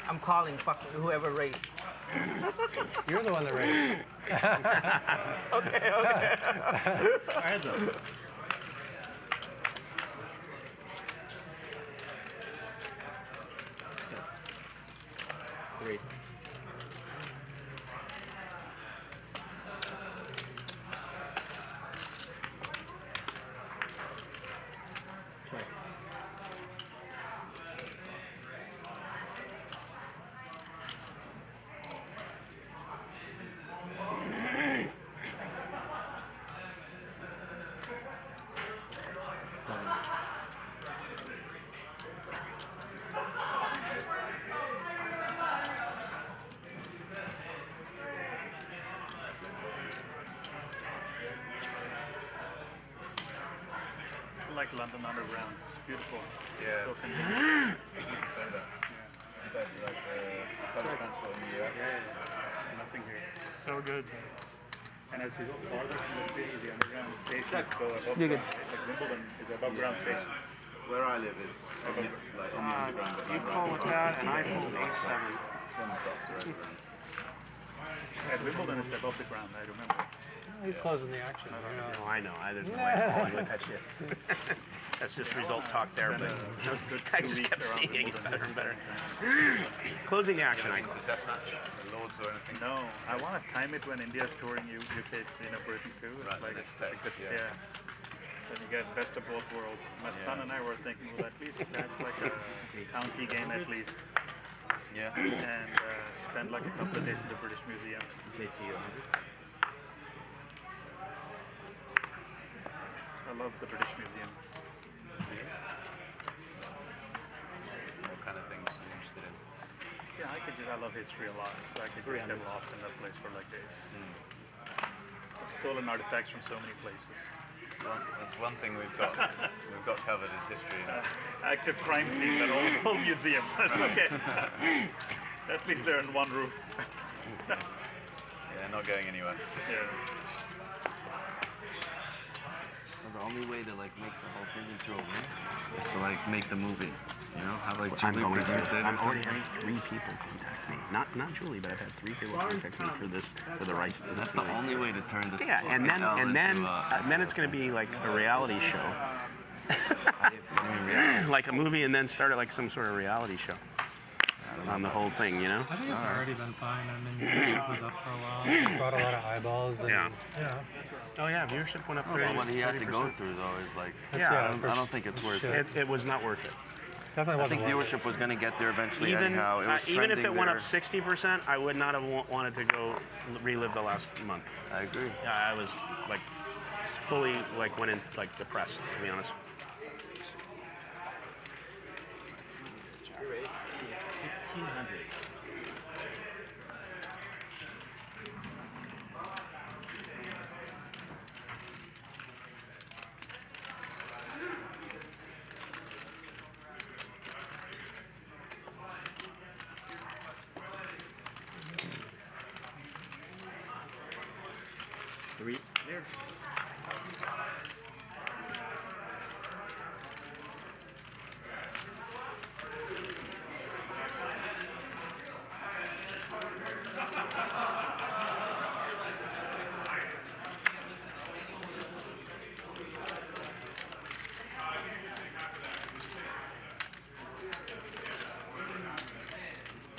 I'm calling fucking whoever raised. You're the one that raised. Okay. Heads up. Three. I like London Underground. It's beautiful. Yeah. So convenient. Say that. Compared to like public transport in the US. Nothing here. So good. And as you go farther from the city, the underground stations go above You're good. ground. Like Wimbledon is above ground station. Where I live is like on the underground. But You not call right with above. that, and I call with 8-7. One stops are overground. At Wimbledon, it's above the ground, I remember. He's closing the action. Oh, I know. I didn't know why calling with that shit. That's just result talk there, but I just kept seeing it get better and better. Closing the action, I call. Test match, the Lords or anything. No, I want to time it when India's touring UK, Britain too. It's Right, like the it's next a good, stage, yeah. Then you get best of both worlds. My son and I were thinking, well, at least that's like a county game at least. Yeah. And spend like a couple of days in the British Museum. I love the British Museum. What kind of things are you interested in? Yeah, I love history a lot, so I could just get lost in that place for like days. Stolen artifacts from so many places. That's one thing we've got covered is history. Active crime scene, that whole museum. That's okay. At least they're in one roof. Yeah, not going anywhere. Yeah. The only way to like make the whole thing into a win is to like make the movie. You know, how like I'm Julie going produced to. it. I'm already having 3 people contact me. Not Julie, but I've had 3 people contact me for this, for the rights to this. That's the only way to turn this. Yeah, and then it's going to be like a reality show. Like a movie, and then start it like some sort of reality show on the whole thing, you know? I think it's already been fine. I mean, viewership was up for a while. It brought a lot of eyeballs. And, Yeah. Yeah. Oh yeah, viewership went up 30%. What he had to go through though is like, Yeah, I don't think it's worth it. It was not worth it. Definitely I think wasn't worth viewership was going to get there eventually Even anyhow. It was even if it trending went there. up 60%, I would not have wanted to go relive the last month. I agree. Yeah, I was like fully like went in like depressed, to be honest. Three. There.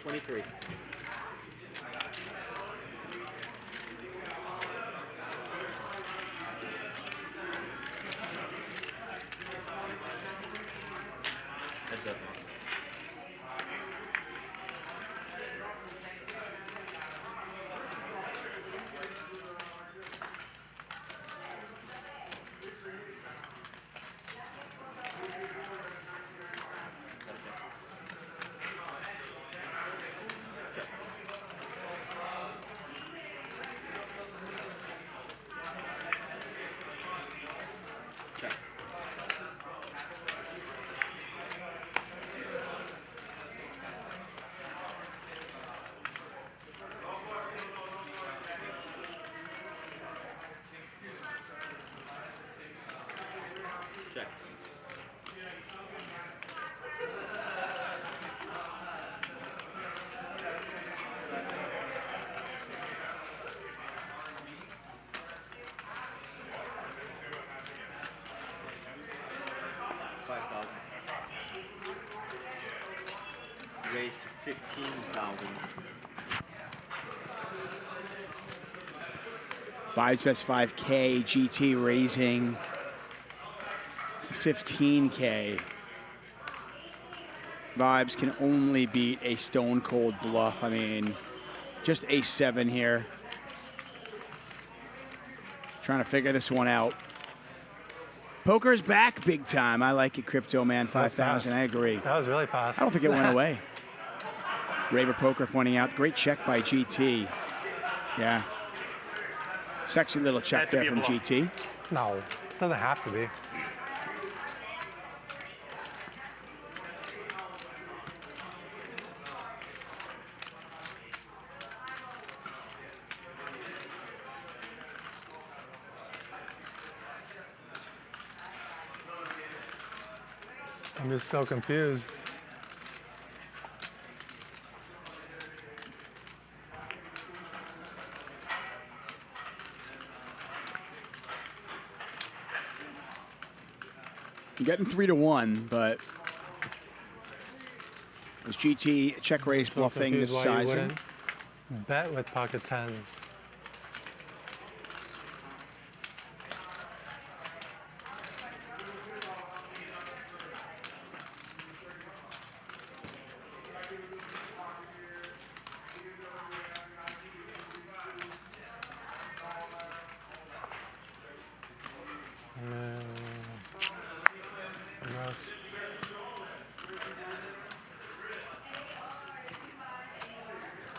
$23. Heads up. Check. $5,000. Raised to $15,000. Vibes Best 5K, GT raising to 15K. Vibes can only beat a stone cold bluff. I mean, just a 7 here. Trying to figure this one out. Poker's back big time. I like it, Crypto Man 5000. I agree. That was really fast. I don't think it went away. Raver Poker pointing out, great check by GT. Yeah. Sexy little check there from GT. No, it doesn't have to be. I'm just so confused. You're getting 3-1, but was GT check raise bluffing confused this why you size? wouldn't bet with pocket tens.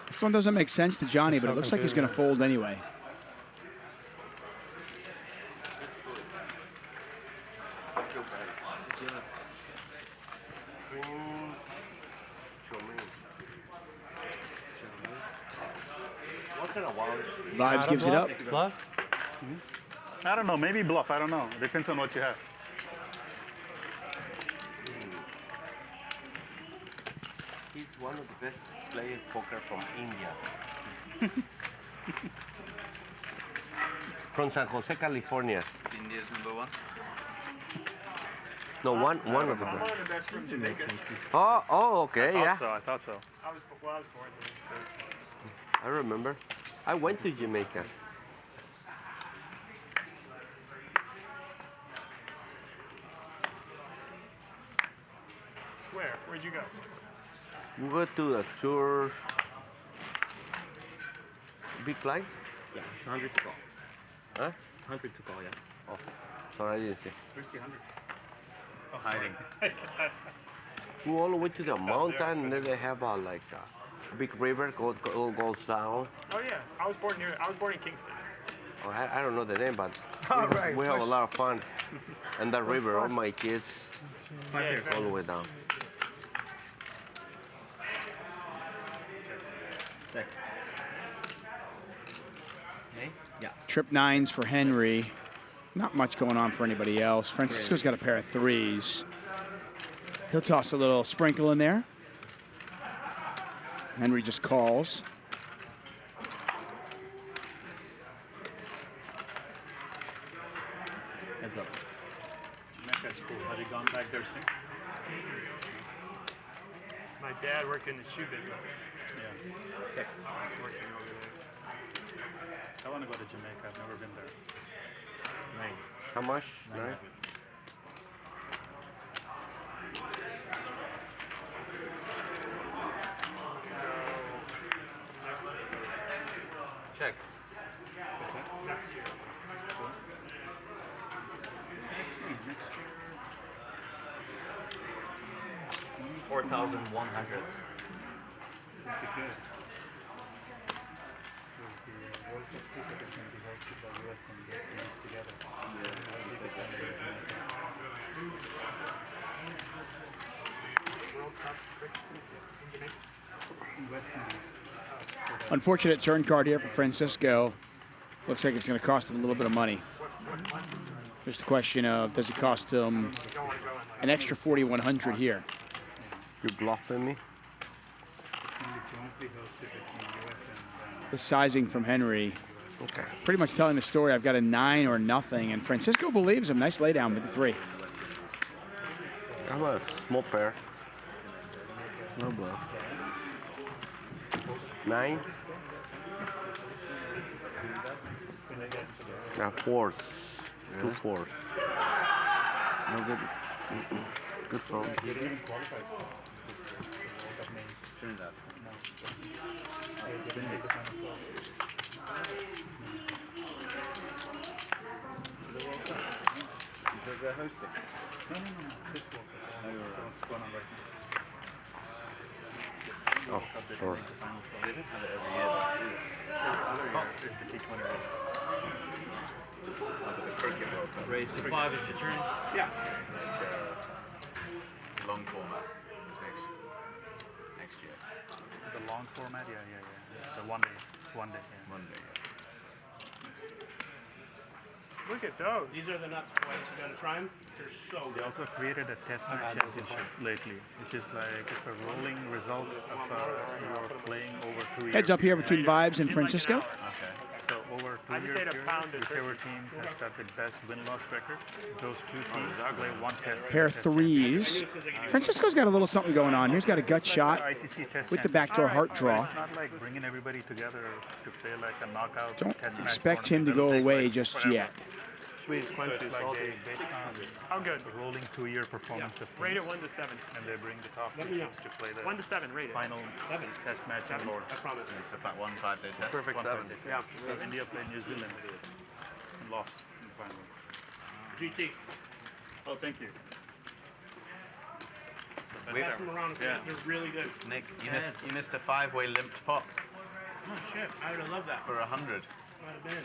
This one doesn't make sense to Johnny, but it looks like he's going to fold anyway. Vibes gives it up. Bluff? I don't know. Maybe bluff. I don't know. Depends on what you have. He's one of the best players poker from India. From San Jose, California. India's #1. No, one of the One of the best from Jamaica. Oh, okay, I yeah. thought so. I was born there. I remember. I went to Jamaica. Where? Where'd you go? We go to the tour. Big flight? Yeah, it's 100 to call. Huh? 100 to call, yeah. Oh, sorry, I didn't see. Where's the 100? Oh, Hiding. We all went to the mountain, and then they have like a big river goes down. Oh yeah, I was born in Kingston. Oh, I don't know the name, but All right, we have a push. lot of fun. And that river, all my kids, Yeah, all the way down. Yeah. Trip nines for Henry. Not much going on for anybody else. Francisco's got a pair of threes. He'll toss a little sprinkle in there. Henry just calls. Heads up. Jamaica's cool. Have you gone back there since? My dad worked in the shoe business. Yeah. He's working over there. I want to go to Jamaica. I've never been there. How much? Nine. Check. Next year. 4,100. Unfortunate turn card here for Francisco. Looks like it's going to cost him a little bit of money. Just a question of, does it cost him an extra 4,100 here? You bluffing me? The sizing from Henry. Okay. Pretty much telling the story, I've got a 9 or nothing, and Francisco believes him. Nice laydown with the 3. I'm a small pair. No bluff. 9. Fours. Yeah. 2 fours. No good. Good throw. Trinidad. Because they're hosting. No. This what's going on right now. Oh, sure. They don't have it every year. It's the T20 race. Like the cricket World Cup. Raise to 5 is your turn. Yeah. Long format is next year. The long format, yeah. The one day, yeah. One day, Look at those. These are the nuts, boys. You gotta try them. They're so They good. also created a test match championship lately, which is like, it's a rolling result of your playing over 2 years. Heads up here between Vibes and Francisco. Okay. So over a 2 I just year ate a period, pound of whichever turkey. team has got the best win-loss record, those two teams play one test. Pair of threes. Francisco's got a little something going on. He's got a gut shot with the backdoor heart draw. It's not like bringing everybody together to play like a knockout Don't test match expect him tournament. to go That'll take, away like, just forever. yet. Sweet, So crunchy, it's like salty. they, based on How good? the rolling 2-year performance of teams, Rate it 1 to 7. and they bring the top Let two me know. teams to play the 1 to 7. Rate it. final 7. test match in 7. Lords. I promise. It's a 5-day test. Perfect 7. Yeah. So India played New Zealand and lost in the final. GT. Oh, thank you. Pass them around. Yeah. They're really good. Nick, you missed a 5-way limped pot Oh shit! I would have loved that. for 100. Might have been.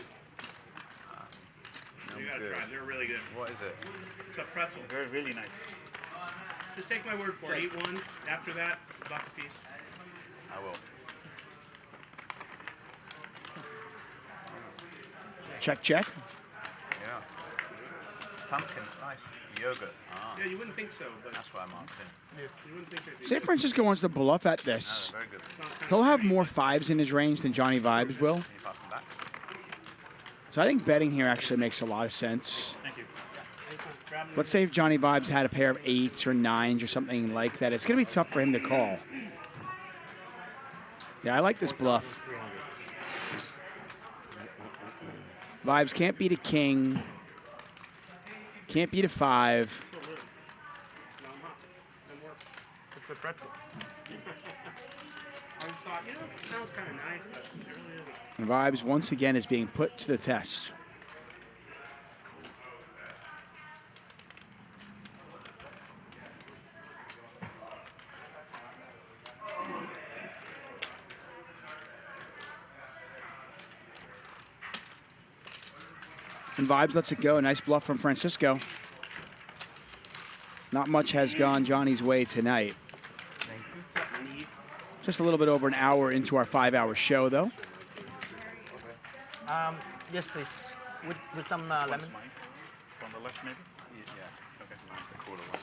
No You gotta good. try. They're really good. What is it? It's a pretzel. They're really nice. Just take my word for it. Eat one. After that, $1 a piece. I will. Check, check. Yeah. Pumpkin spice. Yogurt. Ah. Yeah, you wouldn't think so, but that's why I'm asking. Yes, you wouldn't think it. San Francisco wants to bluff at this. Very good. He'll have more 5s in his range than Johnnie Vibes will. Can you pass them back? So I think betting here actually makes a lot of sense. Thank you. Let's say if Johnnie Vibes had a pair of 8s or 9s or something like that. It's going to be tough for him to call. Yeah, I like this bluff. Vibes can't beat a king. Can't beat a 5. It's the pretzel. I just thought, you know, it sounds kind of nice, but it really isn't. And Vibes once again is being put to the test. And Vibes lets it go. Nice bluff from Francisco. Not much has gone Johnny's way tonight. Just a little bit over an hour into our 5-hour show, though. Yes, please. With some lemon. From the left, maybe? Yeah. Okay. The quarter one.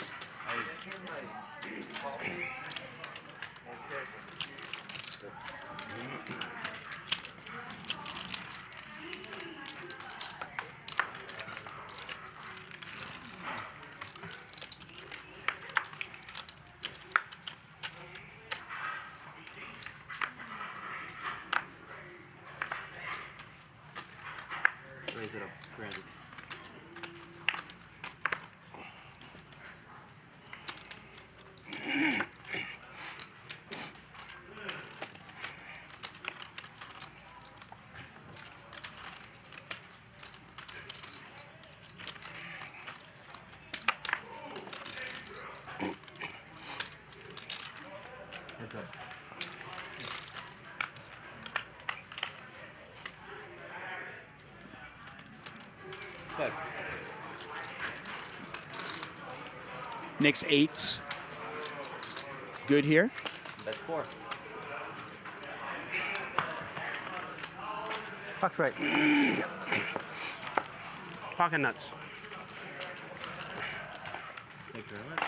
Raise it up, 300. Heads up. Check. Nick's 8s. Good here. Bet 4. Fuck's right. Pocket nuts. Thank you very much.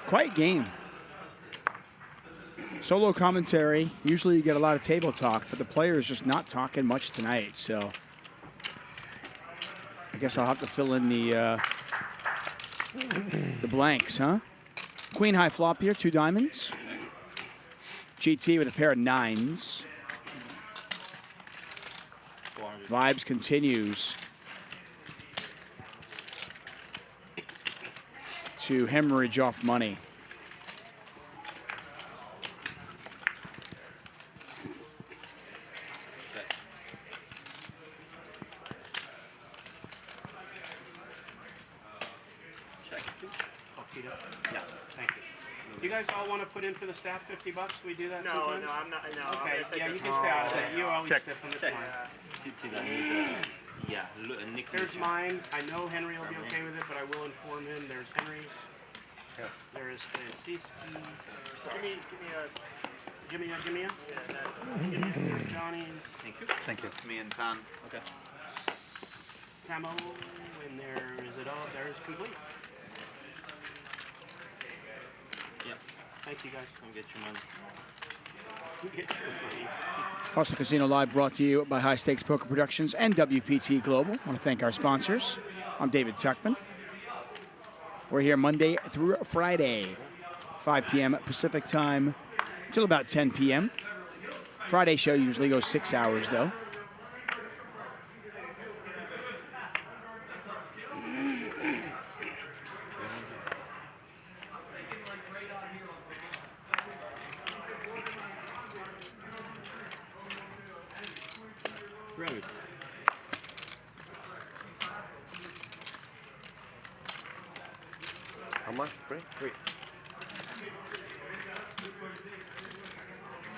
Quiet game. Solo commentary. Usually you get a lot of table talk, but the player is just not talking much tonight, so I guess I'll have to fill in the blanks, huh? Queen high flop here, 2 diamonds. GT with a pair of 9s. Vibes continues to hemorrhage off money. Yeah, thank you. You guys all want to put in for the staff $50? We do that No, sometimes? no, I'm not. No, Okay, I'm yeah, gonna you take can stay out of it. You always Check. step in this Check. one. Yeah, Nick. There's mine. I know Henry will be okay with it, but I will inform him. There's Henry's. There is the Siski. Give me a. Give me a Johnny. Thank you. Thank you. It's me and Tan. Okay. Samo, and there is it all. There is complete. Yep. Thank you guys. Come get your money. Get your money. Hustle Casino Live brought to you by High Stakes Poker Productions and WPT Global. I want to thank our sponsors. I'm David Tuchman. We're here Monday through Friday, 5 p.m. Pacific time till about 10 p.m. Friday show usually goes 6 hours, though. much? 3? 3.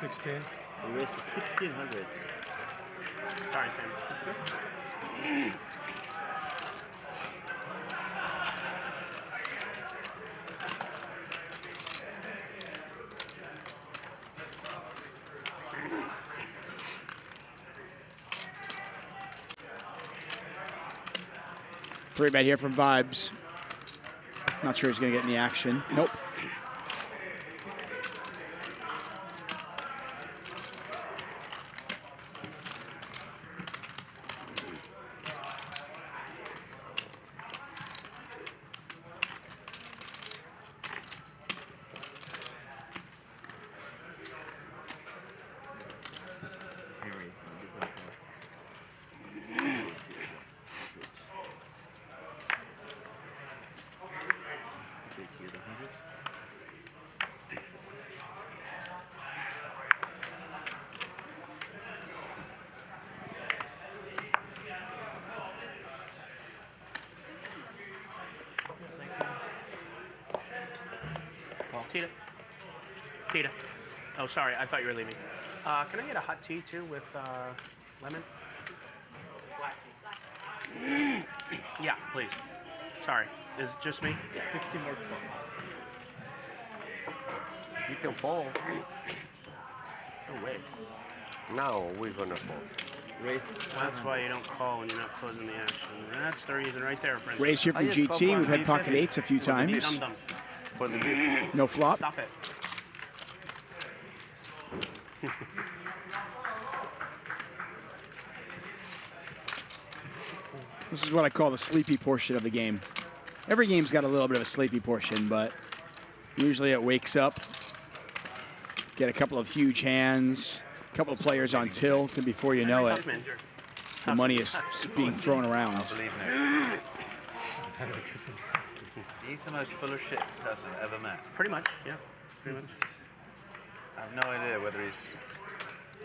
16. We raised for 1,600. Sorry, Sam. Three bet here from Vibes. Not sure he's going to get any action. Nope. Tita. Oh, sorry. I thought you were leaving. Can I get a hot tea, too, with lemon? Yeah, please. Sorry. Is it just me? 50 more calls. You can fall. No way. No, we're gonna fall. Raise. That's why you don't call when you're not closing the action. That's the reason right there, friends. Raise here from GT. We've had pocket eights a few times. For the No flop. Stop it. This is what I call the sleepy portion of the game. Every game's got a little bit of a sleepy portion, but usually it wakes up. Get a couple of huge hands, a couple of players on tilt, and before you know it, the money is being thrown around. He's the most full of shit person I've ever met. Pretty much, yeah. Pretty much. I have no idea whether he's...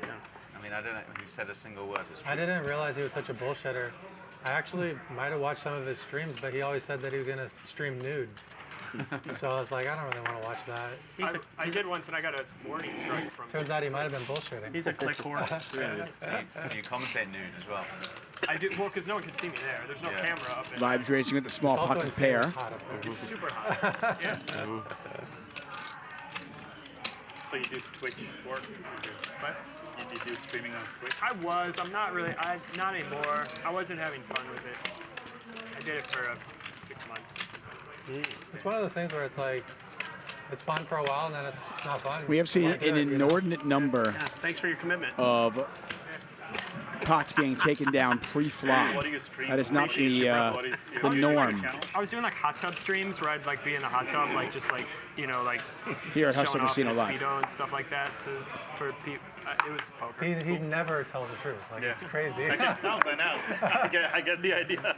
Yeah. I mean, I don't know if he said a single word. I didn't realize he was such a bullshitter. I actually might have watched some of his streams, but he always said that he was going to stream nude. So I was like, I don't really want to watch that. I did once and I got a warning strike from him. Turns out he might have been bullshitting. He's a click whore. You commentate nude as well. I do, well, because no one can see me there. There's no camera up there. Vibes racing with the small pocket pair. It's super hot. Yeah. So you do Twitch work? What? You do streaming on Twitch? I was. I'm not really. Not anymore. I wasn't having fun with it. I did it for 6 months. It's one of those things where it's like, it's fun for a while and then it's not fun. We have seen an inordinate number Thanks for your commitment. of pots being taken down pre-flop. That is not the norm. I was doing like hot tub streams where I'd like be in the hot tub, like just like, you know, like Here at Hustler showing off Casino in a Live. Speedo and stuff like that for people. It was poker. He never tells the truth. Like, it's crazy. I can tell by now. I get the idea.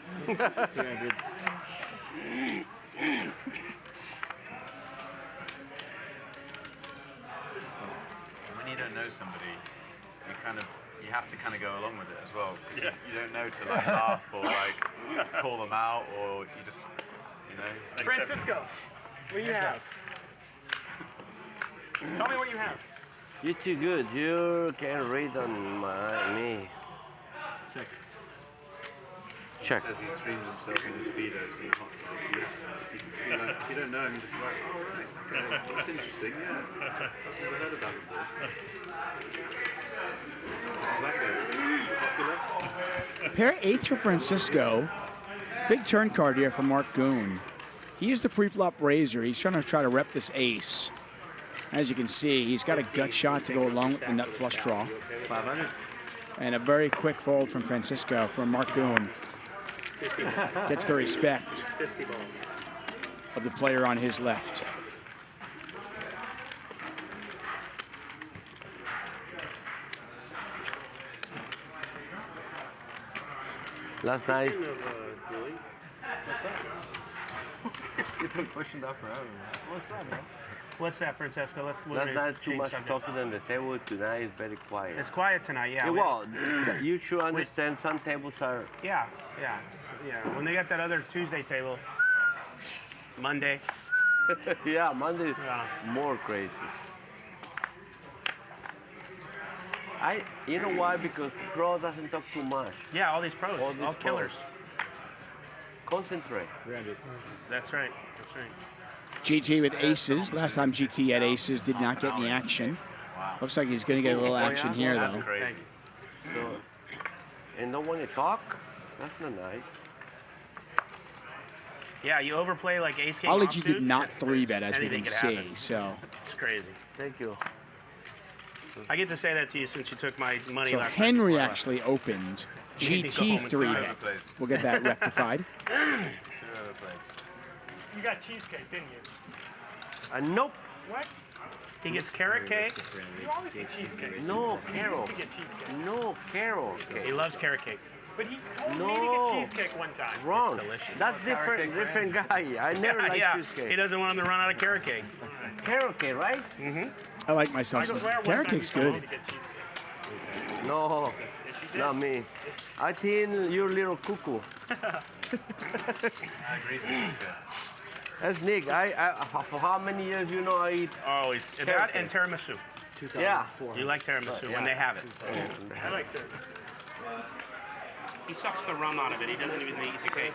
When you don't know somebody, you have to kind of go along with it as well, because you don't know to like laugh or like call them out, or you just, you know. Francisco, what do you have? Tell me what you have. You're too good. You can read on me. Check. Check. Says he streams himself in the Speedo, so you don't know him, just like, that's interesting, yeah. I've never heard of that before. Does that go? Popular? Pair eights for Francisco. Big turn card here for Marc Goone. He is the pre-flop raiser. He's trying to rep this ace. As you can see, he's got a gut shot to go along with the nut flush draw. 500. And a very quick fold from Francisco from Marc Goone. Gets the respect of the player on his left. Last night. You've been pushing that forever, man. What's that, bro? What's that, Francesco? Last night too much talking on the table. Tonight is very quiet. It's quiet tonight, yeah. Well, you should understand some tables are. Yeah. When they got that other Tuesday table, Monday, Yeah, Monday more crazy. You know why? Because pro doesn't talk too much. Yeah, all these pros, all killers. Concentrate. That's right. That's right. GT with aces. Last time GT had aces, did not get any action. Looks like he's going to get a little action here, though. Crazy. So, and don't want to talk? That's not nice. Yeah, you overplay like ace king. Ali G did not 3-bet, as we can see, so. It's crazy. Thank you. I get to say that to you since you took my money So last Henry night. actually opened You need to go home GT and 3-bet. try. We'll get that rectified. You got cheesecake, didn't you? Nope. What? He gets carrot cake. You always get cheesecake. No, Carol. You used to get cheesecake. No, Carol. He loves carrot cake. But he told me No. to get cheesecake one time. Wrong. That's different guy. I never liked cheesecake. He doesn't want him to run out of carrot cake. Carrot cake, right? Mm-hmm. I like myself. Carrot cake's good. No, not me. I think you're a little cuckoo. That's Nick. For how many years you know I eat? Always. That and tiramisu. Yeah. You like tiramisu when they have it. I like tiramisu. He sucks the rum out of it. He doesn't even eat the cake.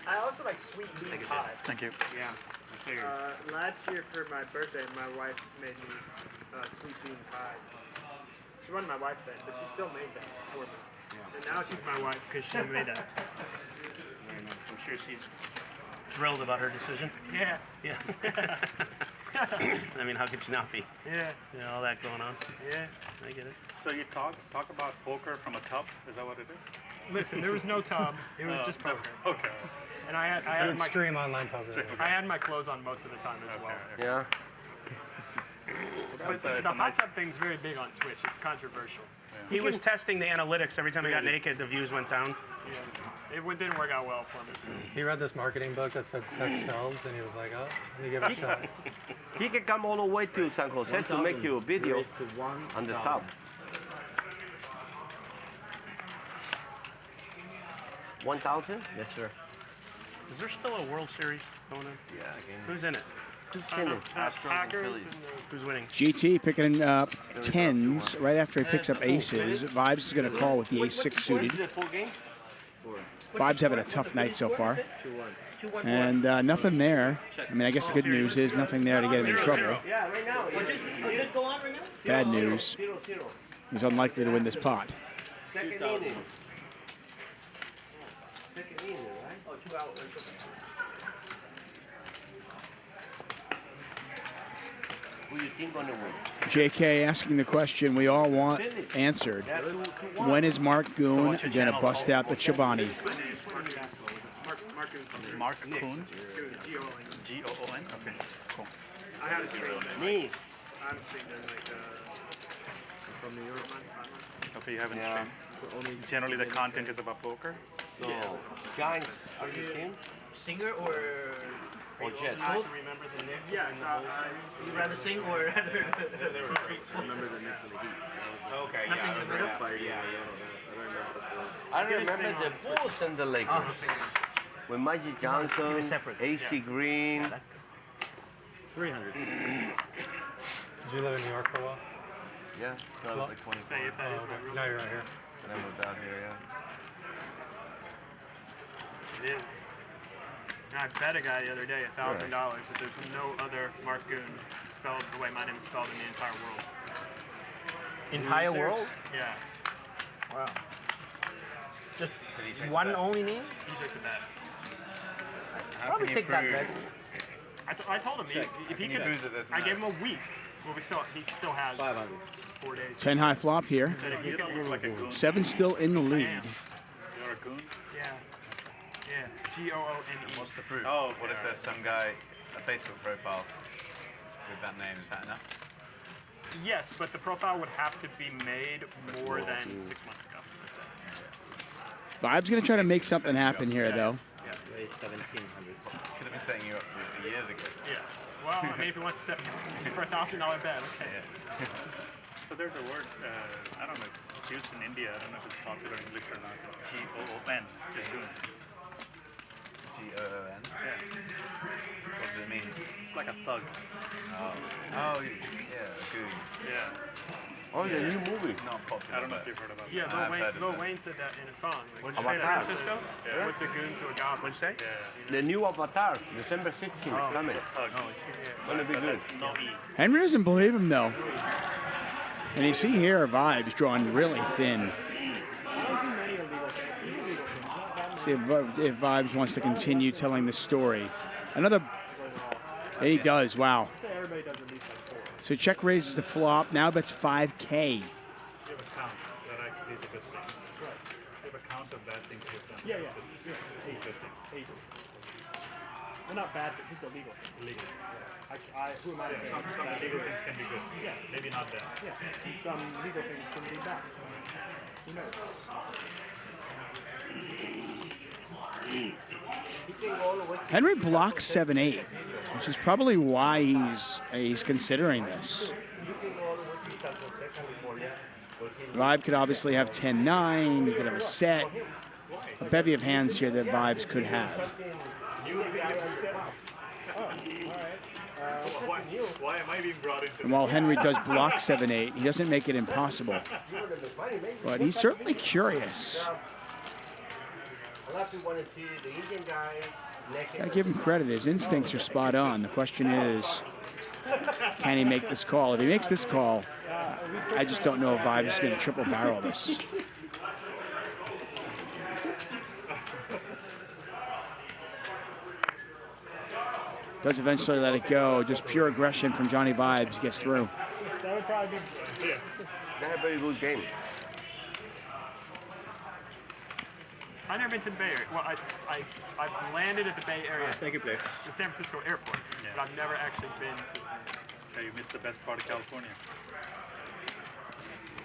I also like sweet bean pie. Thank you. Yeah. Last year for my birthday, my wife made me sweet bean pie. She wasn't my wife then, but she still made that for me. And now she's my wife because she made that. I'm sure she's thrilled about her decision. Yeah. Yeah. I mean, how could you not be? Yeah. All that going on. Yeah. I get it. So you talk about poker from a tub? Is that what it is? Listen, there was no tub. It was just poker. Okay. And I had my stream online puzzle. I had my clothes on most of the time as well. Yeah. But the hot tub thing's very big on Twitch. It's controversial. He was testing the analytics. Every time he got naked, the views went down. Yeah. It didn't work out well for me. He read this marketing book that said sex sells, and he was like, oh, let me give it a shot. He can come all the way to San Jose to make you a video on the top. 1,000? Yes, sir. Is there still a World Series going on? Yeah, Who's in it? Astros and Who's winning? GT picking up 10s right after he picks up aces. Vibes is going to call with the ace-6 suited. Vibes having a tough night so far. And nothing there. I mean, I guess the good news is nothing there to get him in trouble. Yeah, right now. Just go on right now? Bad news. He's unlikely to win this pot. Second inning. Second inning, right? Oh, 2 hours. Who do you think gonna win? JK asking the question we all want answered. When is Marc Goone going to bust out the Chobani? Marc Goone? G-O-O-N? Okay, cool. I had a stream. Me. I haven't streamed in like from New York. Okay, you haven't streamed. Generally the content is about poker? No. Giants, are you in? Singer or Jet? I can remember the Knicks. Yes. You rather sing or rather? Remember the Knicks and the Heat. Okay, Nothing in the middle? I remember the Bulls and the Lakers. With Magic Johnson, AC Green. 300. Did you live in New York for a while? Yeah, so I was like 24. Say if that is my real Now you're right here. And I moved out here, yeah. It is. And I bet a guy the other day $1,000 that there's no other Marc Goone spelled the way my name is spelled in the entire world. Entire world? Yeah. Wow. Just one only name? He took the bet. Probably take that bet. I told him if he could. I gave him a week. Well, he still has 500. 4 days. 10 high flop here. Said if he could look like a Goone. 7 still in the lead. You're a Goone? Yeah. Yeah. G-O-O-N-E. What's the proof? Oh, what if there's some guy, a Facebook profile with that name? Is that enough? Yes, but the profile would have to be made more than 6 months ago. That's it. Vibes going to try to make something happen here, though. Yeah. 1,700. Could have been setting you up for years ago. Yeah. Well, I mean, if he wants to set me up for $1,000 bet, okay. Yeah. So there's a word, I don't know, it's used in India, I don't know if it's popular in English or not, G-O-O-N, is Goone. Goon. What does it mean? It's like a thug. Oh, yeah, Goon. Yeah. Oh, the new movie. Not popular. I don't know if you've heard about Yeah, that. Lil Wayne said that in a song. Like, What'd you say, San Francisco? Yeah. What's a goon to a goblin? What'd you say? Yeah. The new Avatar, December 16th, Oh, coming. Gonna be good. Henry doesn't believe him though. And you see here Vibes drawing really thin. See if Vibes wants to continue telling the story. Another, and he does, wow. Everybody does at least like 4. So check raises the flop, now bets 5K. You have a count that actually is a good thing. Right. You have a count of bad things you've done. Yeah. Eight good things. 8. Well, not bad, but just illegal. Illegal. Who am I to say? Some illegal things can be good. Yeah. Maybe not bad. Yeah. And some legal things can be bad. Who knows? Henry blocks 7-8, which is probably why he's considering this. Vibe could obviously have 10-9, he could have a set. A bevy of hands here that Vibes could have. Why am I being brought into And while Henry does block 7-8, he doesn't make it impossible. But he's certainly curious. Gotta give him credit, his instincts are spot on. The question is, can he make this call? If he makes this call, I just don't know if Vibes is gonna triple barrel this. Does eventually let it go. Just pure aggression from Johnnie Vibes gets through. That would probably be. Yeah. That's a very good game. I've never been to the Bay Area. Well, I've landed at the Bay Area. Thank you, Blake. The San Francisco airport. Yeah. But I've never actually been to the Bay Area. Okay, you missed the best part of California.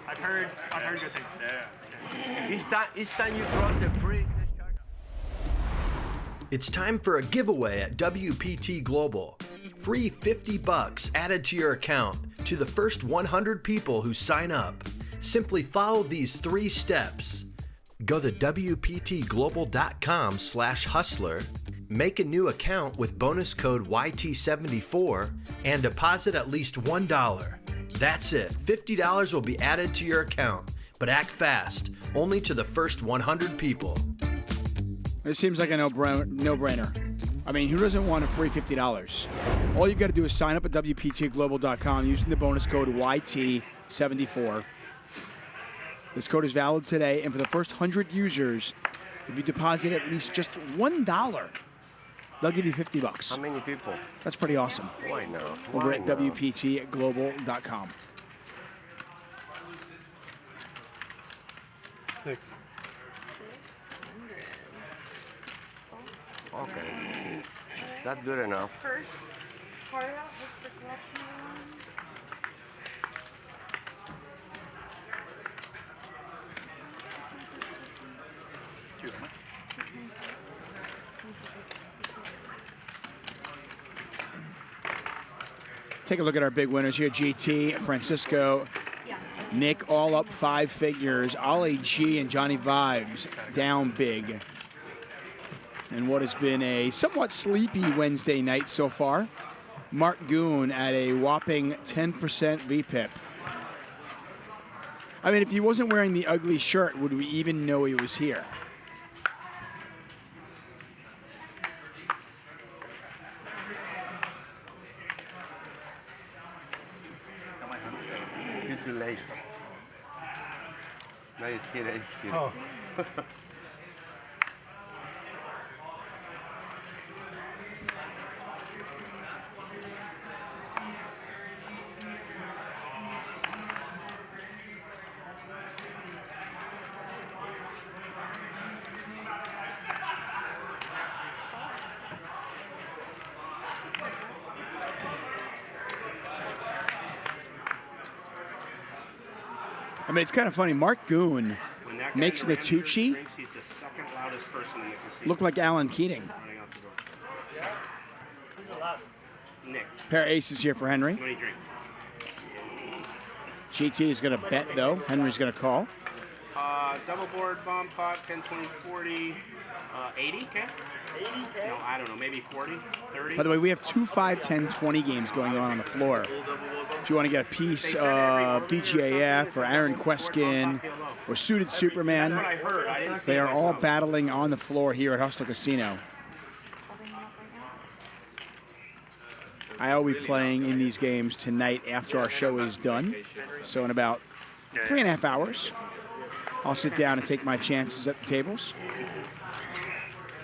I've heard good things. Yeah. Each time you cross the bridge. It's time for a giveaway at WPT Global. Free $50 added to your account to the first 100 people who sign up. Simply follow these 3 steps. Go to WPTglobal.com/hustler, make a new account with bonus code YT74, and deposit at least $1. That's it. $50 will be added to your account, but act fast, only to the first 100 people. It seems like a no-brainer. I mean, who doesn't want a free $50? All you got to do is sign up at WPTglobal.com using the bonus code YT74. This code is valid today, and for the first 100 users, if you deposit at least just $1, they'll give you $50. How many people? That's pretty awesome. Why not? Over at WPTglobal.com. 6. Okay. That's good enough. First part out, what's the collection one? Take a look at our big winners here. GT, Francisco, Nick all up 5 figures. Ollie G and Johnnie Vibes down big. And what has been a somewhat sleepy Wednesday night so far. Marc Goone at a whopping 10% VPIP. I mean, if he wasn't wearing the ugly shirt, would we even know he was here? You're too late. No, it's kidding. It's kidding. Oh. I mean, it's kind of funny. Marc Goone makes Nitucci look like Alan Keating. Nick. Pair of aces here for Henry. What do you drink? GT is going to bet, though. Henry's going to call. Double board, bomb pot, 10, 20, 40, 80K? 80K? No, I don't know, maybe 40, 30. By the way, we have 2, 5, 10, 20 games going on the floor. If you want to get a piece of DGAF or Aaron Queskin or Suited Superman, they are all battling on the floor here at Hustler Casino. I'll be playing in these games tonight after our show is done. So in about 3.5 hours, I'll sit down and take my chances at the tables.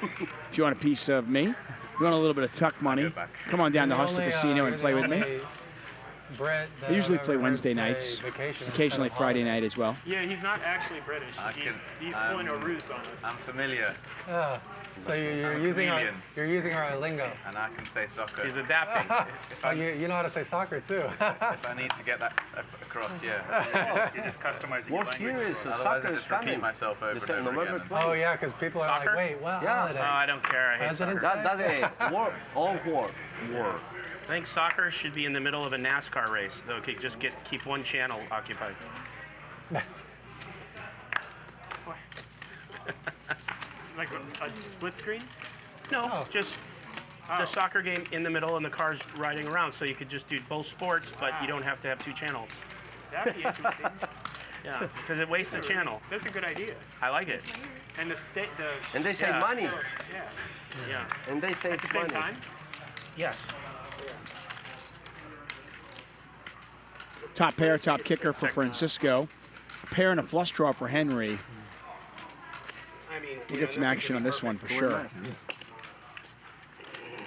If you want a piece of me, you want a little bit of tuck money, come on down to Hustler Casino and play with me. Brett, I usually play Wednesday nights, occasionally Friday night as well. Yeah, he's not actually British. He's pulling a ruse on us. I'm familiar. So you're using our lingo. And I can say soccer. He's adapting. You know how to say soccer too. If I need to get that across, yeah. You're just customizing your What year language. is the Otherwise, I soccer just coming? repeat myself over and over again. Oh yeah, because people are Soccer? like, wait, what holiday? Oh, I don't care. I hate President's soccer. Day? That is war. I think soccer should be in the middle of a NASCAR race. So okay, just keep one channel occupied. Like a split screen? No, just the soccer game in the middle and the cars riding around. So you could just do both sports, but you don't have to have 2 channels. That'd be interesting. Yeah, because it wastes a channel. That's a good idea. I like it. And And they save money. Yeah. And they save At the same money. time? Yes. Top pair, top kicker for Francisco. Pair and a flush draw for Henry. I mean, We'll get some action on this one for sure.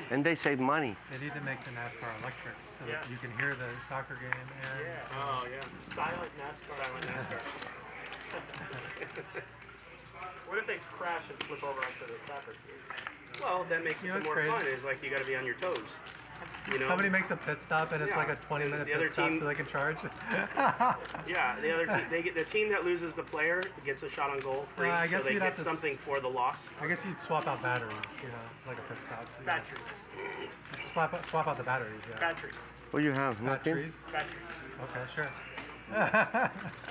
And they save money. They need to make the NASCAR electric so that you can hear the soccer game and. Oh yeah. Silent NASCAR. What if they crash and flip over onto the soccer field? Well, that makes it more crazy. fun. It's like you got to be on your toes. You know? Somebody makes a pit stop and it's like a 20-minute The other pit stop team- so they can charge. Yeah, the other team, the team that loses the player gets a shot on goal free, I guess so they you'd have get to- something for the loss. I guess you'd swap out batteries, you know, like a pit stop. So Batteries. swap out the batteries, yeah. Batteries. What do you have? Nothing? Batteries? Batteries. Okay, sure.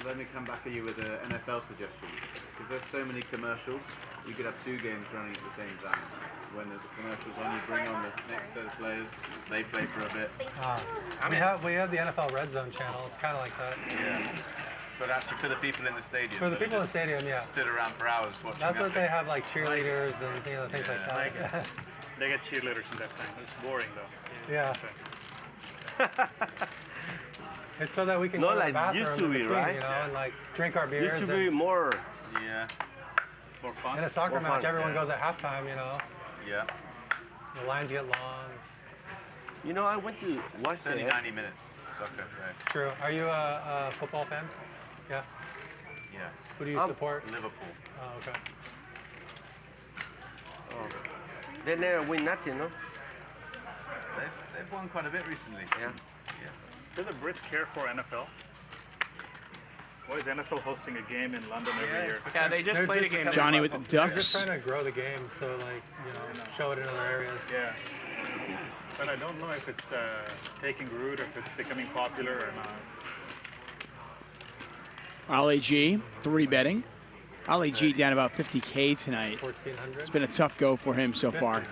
Let me come back at you with an NFL suggestion. Because there's so many commercials, you could have 2 games running at the same time. When there's a commercials on, you bring on the next set of players, they play for a bit. We have the NFL Red Zone channel. It's kind of like that. Yeah. But actually for the people in the stadium. For the that people in the just stadium, yeah. Stood around for hours watching. That's what nothing. they have, like cheerleaders and things like that. Like it. They get cheerleaders in that thing. It's boring though. Yeah. It's so that we can Not go to the like bathroom used to in be, between, right? you know, and like drink our beers. Used to be more. Yeah. For fun. In a soccer More match, fun. everyone goes at halftime, you know. Yeah. The lines get long. You know, I went to watch It's only that. 90 minutes, soccer, so. True. Are you a football fan? Yeah. Yeah. Who do you support? Liverpool. Oh, okay. Oh. They never win nothing, no? They've won quite a bit recently. Yeah. Do the Brits care for NFL? Why is NFL hosting a game in London every year? Yeah, they just played a game. Johnny with the They're Ducks. just trying to grow the game, so like, you know, show it in other areas. Yeah. But I don't know if it's taking root or if it's becoming popular or not. Ali G, 3 betting. Ali G down about 50K tonight. 1,400. It's been a tough go for him so far.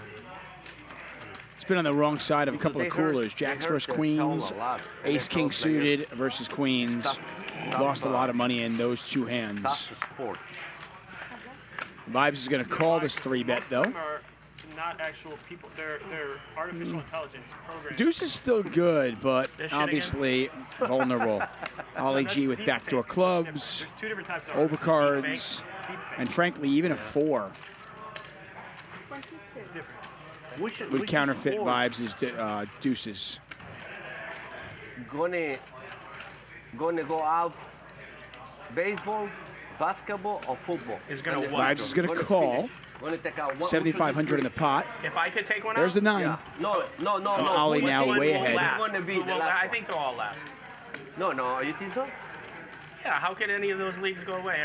It's been on the wrong side of a couple of coolers. Jacks versus Queens, Ace King suited versus Queens. Lost a lot of money in those 2 hands. Vibes is going to call this 3-bet though. Most of them are not actual people. They're artificial intelligence programs. Deuce is still good, but This shit obviously vulnerable. Ali G with backdoor clubs, There's 2 different types of overcards, and frankly even a 4 It's different. would counterfeit Vibes' deuces. Gonna go out baseball, basketball, or football. Is gonna And what? Vibes is going to call. Gonna take out 7,500 in the pot. If I could take one There's out? the 9. Yeah. No. Ali Which now one way will ahead. last? Gonna be the last I one. think they'll all last. No, you think so? Yeah, how could any of those leagues go away?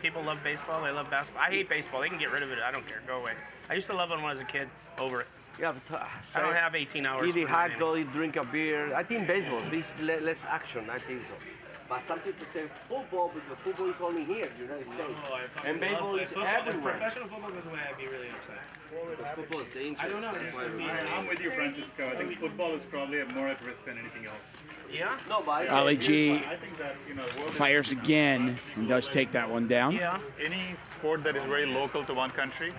People love baseball, they love basketball. I hate baseball. They can get rid of it. I don't care. Go away. I used to love it when I was a kid. Over it. Yeah, but I don't have 18 hours. Eat for hot remaining. dog, drink a beer. I think baseball, less action. I think so. But some people say football because football is only here, United States. And baseball is If everywhere. professional football goes away, I'd be really upset. Because football is dangerous. I don't know. That's why I'm with you, Francisco. I think football is probably more at risk than anything else. Yeah? No, but Ali G I think that, you know, world is- fires again and does take that one down. Yeah. Any sport that is very local to one country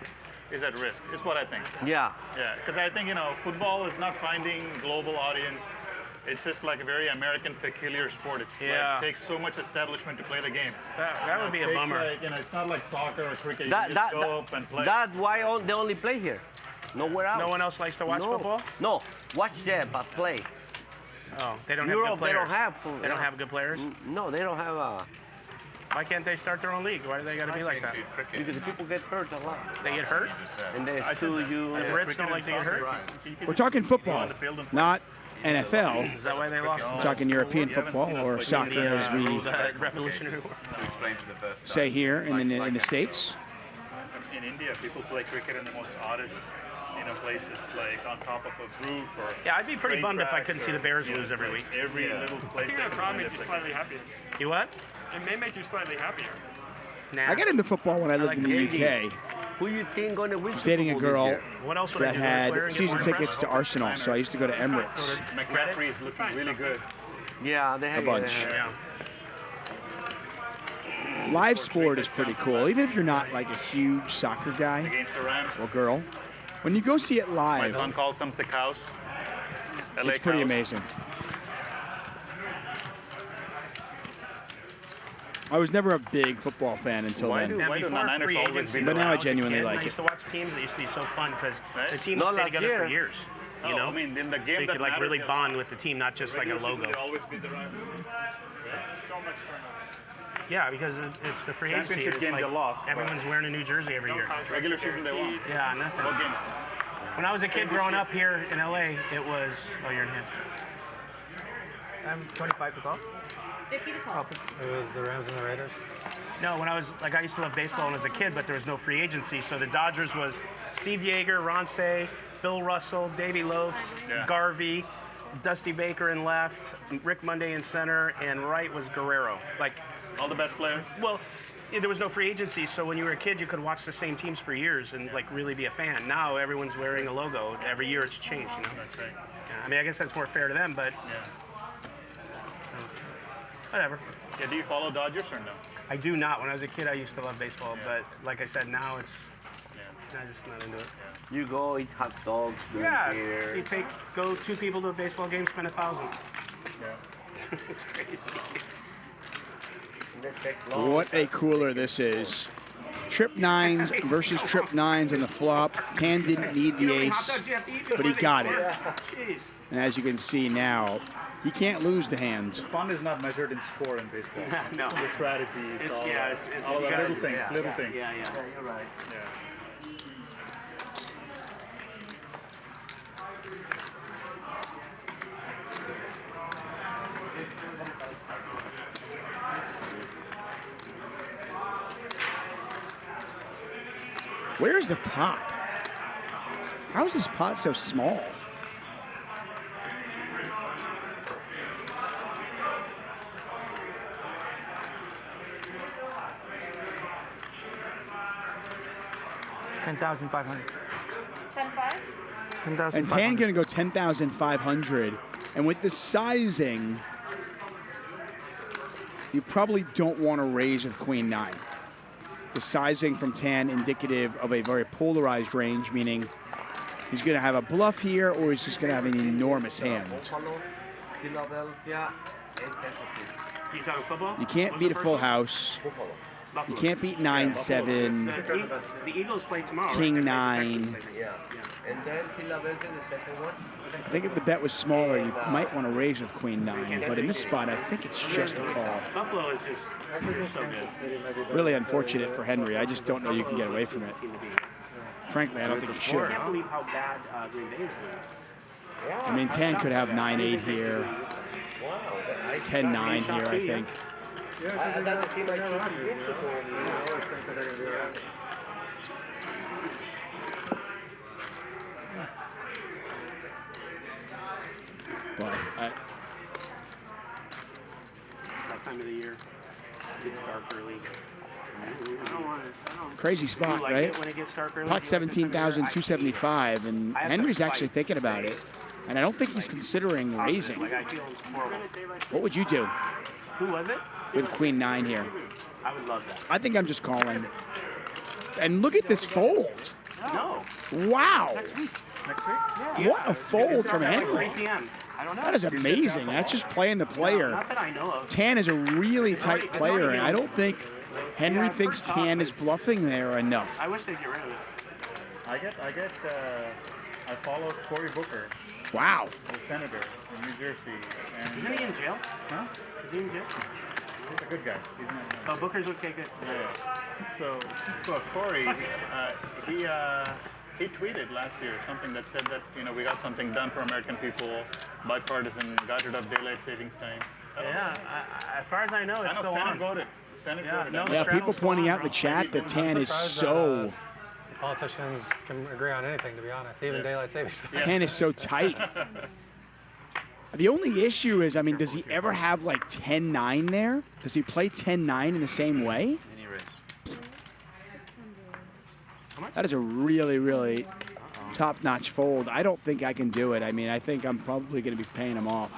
is at risk, is what I think. Yeah. Yeah, because I think, you know, football is not finding global audience. It's just like a very American peculiar sport. It's like, takes so much establishment to play the game. That would be a bummer. Like, you know, it's not like soccer or cricket. That, you that, just go up and play. that's why they only play here. Nowhere else. No one else likes to watch football? No, watch them, but play. Oh, they don't have Europe, good players. they don't have. They don't have good players? No, they don't have. Why can't they start their own league? Why do they got to be like that? Because the people get hurt a lot. They get hurt? And they sue you. The Brits don't like to get hurt? We're talking football, not NFL. Is that why they lost? We're talking European football or soccer, as we Revolutionary War. say here in the States. In India, people play cricket in the most oddest, you know, places, like on top of a roof or. Yeah, I'd be pretty train bummed if I tracks couldn't see or, the Bears you know, lose every like week. Every little place. I think that probably makes you slightly happier. You what? It may make you slightly happier. I got into football when I lived in the UK. Who you think going to win? I was dating a girl What else would I that do? had season tickets to Arsenal, so I used to go to Emirates. McCaffrey is looking really good. Yeah, they have A bunch. Yeah. Live sport is pretty cool, even if you're not like a huge soccer guy Against the Rams. or girl. When you go see it My live, son calls them sick house. LA it's pretty cows. amazing. I was never a big football fan until Why then. do the Niners always be the But now I Rams? genuinely I like used it. to watch teams that used to be so fun because the team Not would stay like together for here. years. You know? I mean, in the So game you that could like mattered, really they- bond with the team, not just like a regular season, logo. They always beat the Rams. So much turnover. Yeah, because it's the free agency. Championship It's game like they lost, but- everyone's wearing a new jersey every year. Regular season they won. Yeah, nothing. What games? When I was a kid growing up here in LA, it was. Oh, you're in here. I'm 25 to call. 50 to call. It was the Rams and the Raiders. No, when I was like I used to love baseball when I was a kid, but there was no free agency. So the Dodgers was Steve Yeager, Ron Say, Bill Russell, Davey Lopes, Garvey, Dusty Baker in left, Rick Monday in center, and right was Guerrero. Like all the best players. Well, there was no free agency, so when you were a kid, you could watch the same teams for years and like really be a fan. Now everyone's wearing a logo. Every year it's changed. You know. That's right. Yeah, I mean, I guess that's more fair to them, but whatever. Yeah, do you follow Dodgers or no? I do not. When I was a kid, I used to love baseball, but like I said, now it's I'm just not into it. You go eat hot dogs. drink Yeah, beer. you go 2 people to a baseball game, spend $1,000. Yeah. It's crazy. What a cooler this is. Trip 9s versus Trip 9s on the flop. Tan didn't need the ace, but he got it. And as you can see now, he can't lose the hand. Fun is not measured in score in baseball. No. The strategy. It's all you the gotta- little things. yeah. Little things. Yeah, yeah. You're right. Yeah. Where's the pot? How is this pot so small? $10,500. 10-5? And Tan gonna go 10,500. And with the sizing, you probably don't want to raise with Queen 9. The sizing from Tan indicative of a very polarized range, meaning he's gonna have a bluff here or he's just gonna have an enormous hand. Buffalo, Philadelphia, and Kansas City. You talking football? You can't beat a full house. Buffalo. You can't beat 9-7, The Eagles play tomorrow. King right? 9. Yeah. And then Philadelphia, the second one. I think if the bet was smaller, you might want to raise with Queen 9. But in this spot, I think it's just a call. Buffalo is just so good. Really unfortunate for Henry. I just don't know you can get away from it. Frankly, I don't think you I should. can't believe how bad Green Bay is doing. I mean, Tan could have 9-8 here, Wow. 10-9 here, I think. That's the team I choose. But time of the year. It gets dark early. I don't want it. Crazy spot, like right? it when it gets dark early? Pot 17,275, and Henry's actually thinking about it. And I don't think he's considering raising. Like I feel horrible. What would you do Who was it? with Queen 9 here? I would love that. I think I'm just calling. And look at this fold. No. Wow. Next week. What a fold from Henry. 3 p.m. I don't know. That is amazing. That's just playing the player. Not that I know of. Tan is a really tight player, and I don't think Henry thinks Tan is bluffing there enough. I wish they'd get rid of it. I follow Cory Booker, Wow. the senator in New Jersey. And Isn't he in jail? Huh? Is he in jail? He's a good guy. He's not. Oh, Booker's okay, good. Yeah. So Cory, he tweeted last year something that said that we got something done for American people, bipartisan, got rid of daylight savings time. Yeah, as far as I know, it's still Senate on. voted. Senate voted. Yeah, people pointing out in the chat that Tan is so... Politicians can agree on anything, to be honest, even daylight savings. Tan is so tight. The only issue is, I mean, does he ever have like 10-9 there? Does he play 10-9 in the same way? That is a really, really top-notch fold. I don't think I can do it. I mean, I think I'm probably going to be paying him off.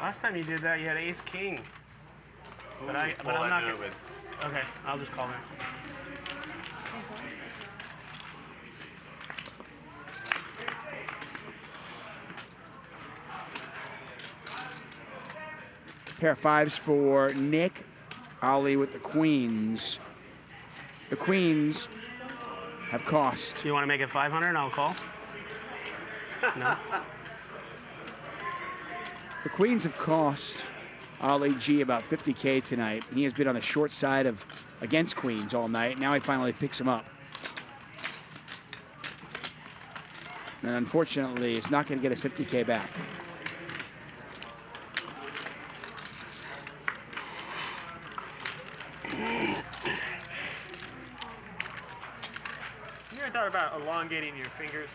Last time you did that, you had ace king. But I'm not going to. Okay, I'll just call him. Pair of fives for Nick. Ollie with the queens. The queens have cost. You want to make it 500 and I'll call? No. The queens have cost Ollie G about 50K tonight. He has been on the short side of against queens all night. Now he finally picks him up. And unfortunately, it's not going to get his 50K back. You ever thought about elongating your fingers?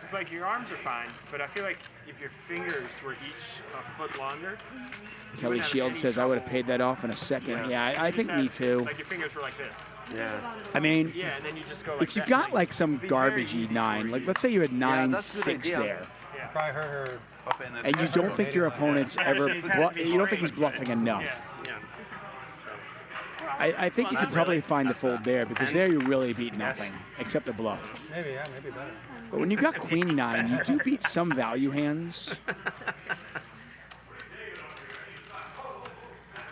It's like your arms are fine, but I feel like if your fingers were each a foot longer. Kelly Shield says, I would have paid that off in a second. Yeah, I think me too. Like your fingers were like this. Yeah. I mean, yeah, and then you just go like if you that, got like some garbagey 9, like let's say you had 9-6 there, Yeah. Probably hurt her. and you don't think your opponent's ever, you don't think he's bluffing enough. I think you could probably find the fold there, because there you really beat nothing except a bluff. Maybe, yeah, maybe better. But when you got Queen 9, you do beat some value hands.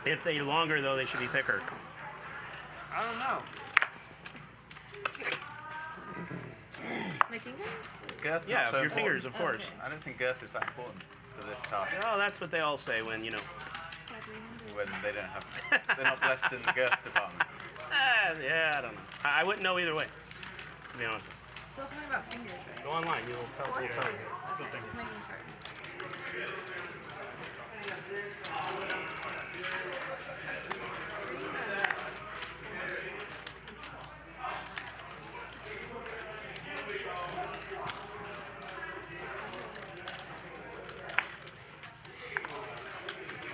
If they're longer, though, they should be thicker. I don't know. My finger? Girth, Yeah, not so your important. fingers, of course. I don't think girth is that important for this task. Oh, that's what they all say when, you know. When they don't have, they're not blessed in the girth department. Yeah, I don't know. I wouldn't know either way, to be honest. Still talking about fingers, right? Go online, you'll tell you. Just making sure.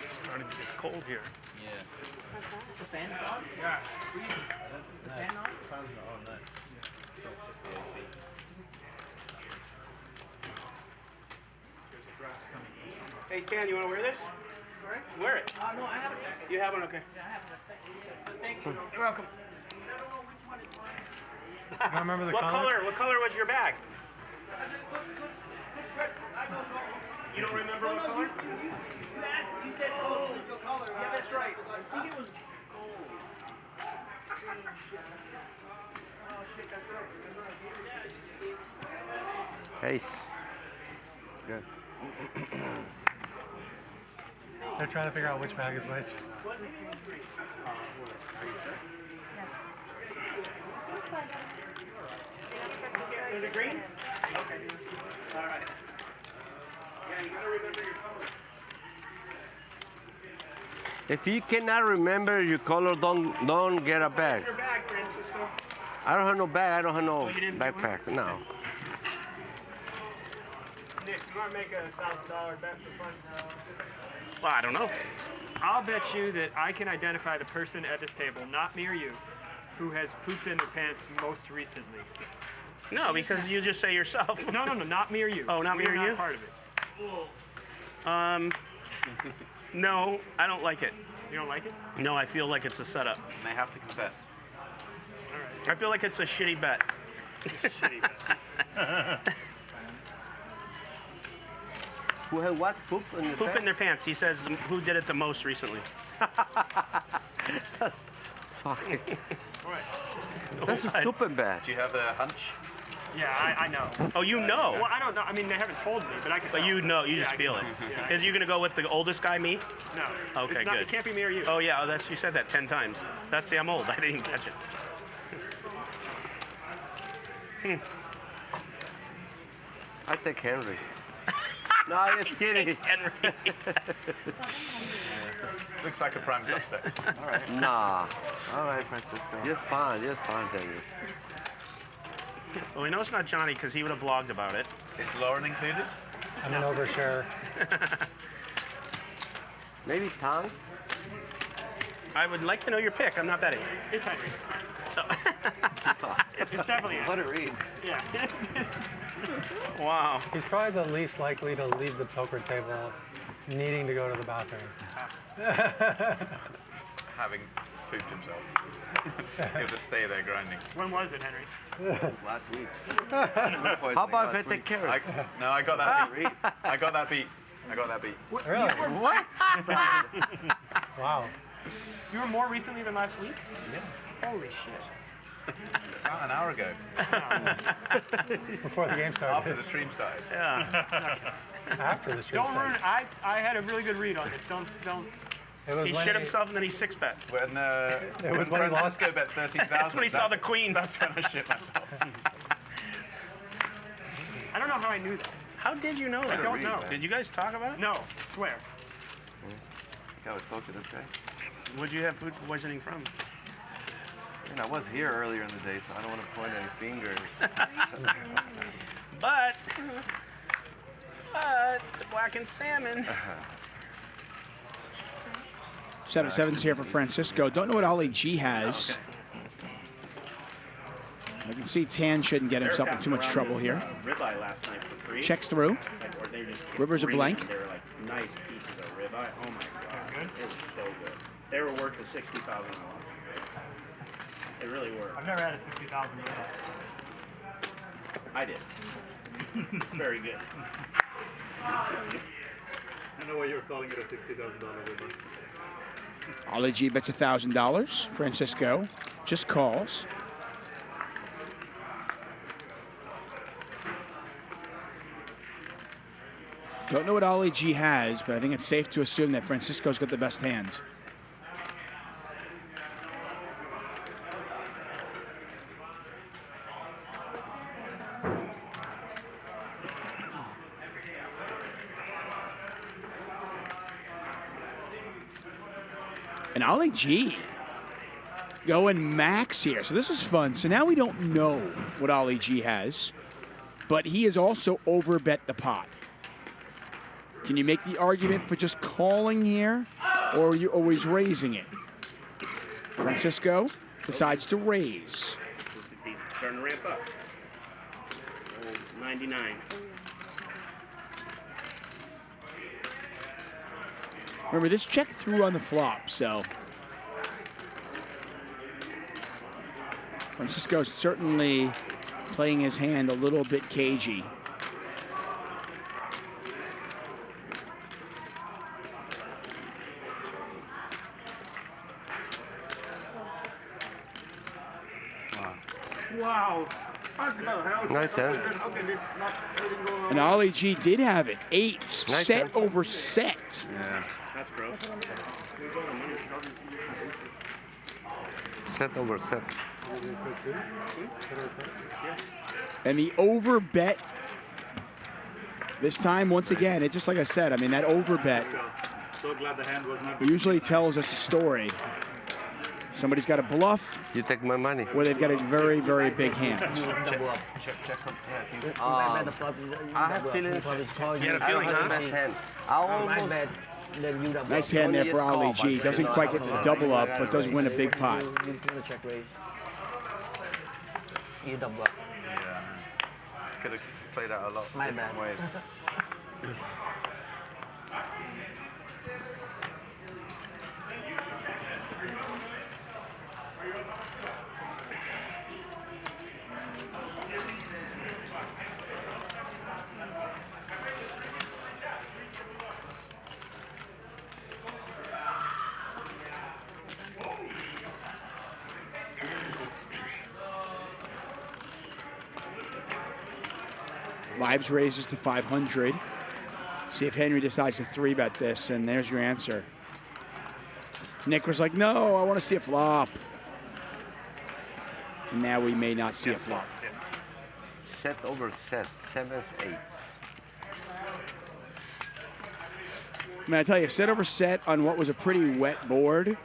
It's starting to get cold here. Yeah. The fan's on? Yeah. The fan on? The fan's not on, no. It's just the AC. Hey, Ken, you want to wear this? Wear it. No, I have a jacket. You have one? Okay. Yeah, I have one. Thank you. You're welcome. I remember the what color? What color was your bag? You don't remember what color? You said gold. Yeah, that's right. I think it was gold. Oh, shit, that's right. Ace. Good. They're trying to figure out which bag is which. Is it green? Okay. All right. Yeah, you gotta remember your color. If you cannot remember your color, don't get a bag. Your bag, Francisco. I don't have no bag. I don't have no Oh, you didn't get one? backpack. No. Nick, you want to make a $1,000 bet for fun? Well, I don't know. I'll bet you that I can identify the person at this table, not me or you, who has pooped in their pants most recently. No, because you just say yourself. No, not me or you. Oh, not me or We're you? not part of it. No, I don't like it. You don't like it? No, I feel like it's a setup. And they have to confess. I feel like it's a shitty bet. Shitty bet. Who had what? Poop in the Poop in their pants. He says who did it the most recently. Fuck. Right. That's a stupid bet. Do you have a hunch? Yeah, I know. Oh, you know? Well, I don't know. I mean, they haven't told me, but I can But tell. you know, you Yeah, just I feel can it. tell. Yeah, Is you gonna go with the oldest guy, me? No. Okay, It's not, good. It can't be me or you. Oh yeah, that's you said that 10 times. That's see, I'm old. I didn't even catch it. I take Henry. No, just kidding. Henry. Looks like a prime suspect. All right. Nah. All right, Francisco. Just fine, Henry. Well, we know it's not Johnny because he would have vlogged about it. Is Lauren included? I'm an overshare. Maybe Tom? I would like to know your pick. I'm not betting. It's Henry. It's definitely Henry. Let it read. Yeah. Wow. He's probably the least likely to leave the poker table needing to go to the bathroom. Having pooped himself. He'll just stay there grinding. When was it, Henry? It was last week. How about if I take care of it? No, I got that beat. I got that beat. Really? What? Wow. You were more recently than last week? Yeah. Holy shit. About an hour ago. Before the game started. After the stream started. Yeah. After the stream Don't ruin started. it. I had a really good read on this. Don't. It was He when shit himself and then he 6-bet. When It was when he lost. Francisco bet 13,000. That's when he saw the queens. That's when I shit myself. I don't know how I knew that. How did you know I that? don't know. Did you guys talk about it? No, swear. I would talk to this guy. Where'd you have food poisoning from? And I was here earlier in the day, so I don't want to point any fingers. But the blackened salmon. Set of sevens here for Francisco. Don't know what Ollie G has. I can see Tan shouldn't get himself in too much trouble here. Ribeye last night for free. Checks through. Rivers are blank. They were like nice pieces of ribeye. Oh my god, it was so good. They were worth the $60,000. They really were. I've never had a 60,000 ribeye. I did. Very good. I know why you were calling it a $60,000 winner. Ollie G bets $1,000. Francisco just calls. Don't know what Ollie G has, but I think it's safe to assume that Francisco's got the best hand. And Ollie G going max here. So this is fun. So now we don't know what Ollie G has, but he has also overbet the pot. Can you make the argument for just calling here, or are you always raising it? Francisco decides to raise. Starting to ramp up. 99. Remember, this check threw on the flop, so Francisco's certainly playing his hand a little bit cagey. Wow. Nice hand. And Ollie G did have it. 8 Nice set hand. over set. Yeah. That's gross. Set over set. And the over bet this time, once again, it just like I said, I mean, that over bet So glad the hand was not. usually tells us a story. Somebody's got a bluff. You take my money. Or they've got a very, very big hand. I have feelings. You had a feeling, huh? Best hand. I almost. Nice hand there for Ali G. Doesn't quite get the double up, but does win a big pot. You double up. Yeah. Could have played out a lot of different ways. Vibes raises to 500. See if Henry decides to 3-bet this, and there's your answer. Nick was like, no, I want to see a flop. And now we may not see a flop. Set over set, 7s, 8s. I mean, I tell you, set over set on what was a pretty wet board.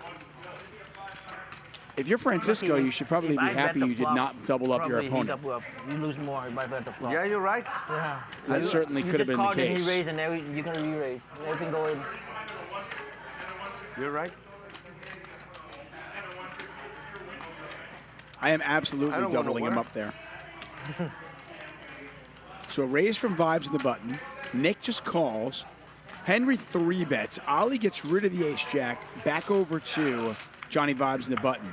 If you're Francisco, you should probably be happy you did not double up your opponent. You lose more by bet the flop. Yeah, you're right. Yeah. That certainly could have been the case. He raised and now you're going to re-raise. Everything go in. You're right. I am absolutely doubling him up there. So a raise from Vibes in the button. Nick just calls. Henry 3-bets. Ali gets rid of the ace-jack. Back over to Johnnie Vibes in the button.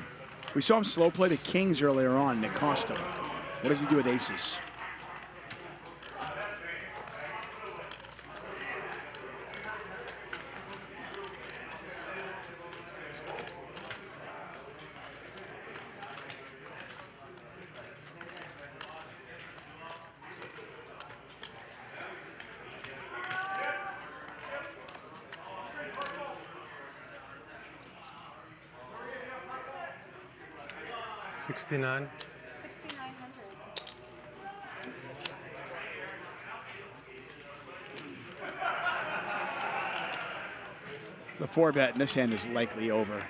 We saw him slow play the kings earlier on, and it cost him. What does he do with aces? $69. 6,900. The 4-bet in this hand is likely over.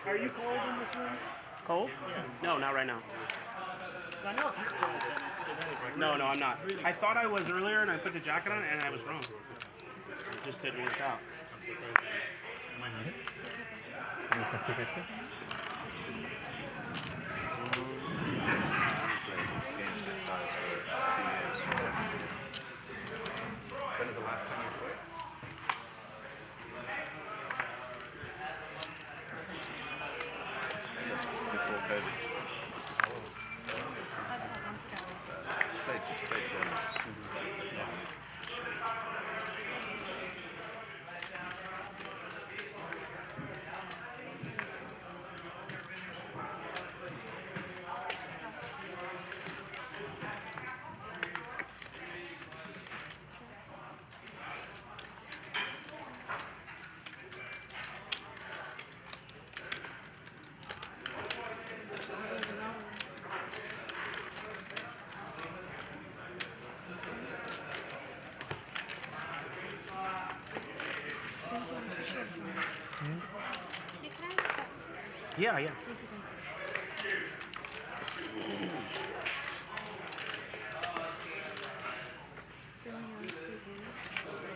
Are you cold in this room? Cold? No, not right now. I know if you're cold, then No, I'm not. I thought I was earlier, and I put the jacket on, and I was wrong. It just didn't work out. When is the last time you played? Before COVID. Played tournaments. Yeah.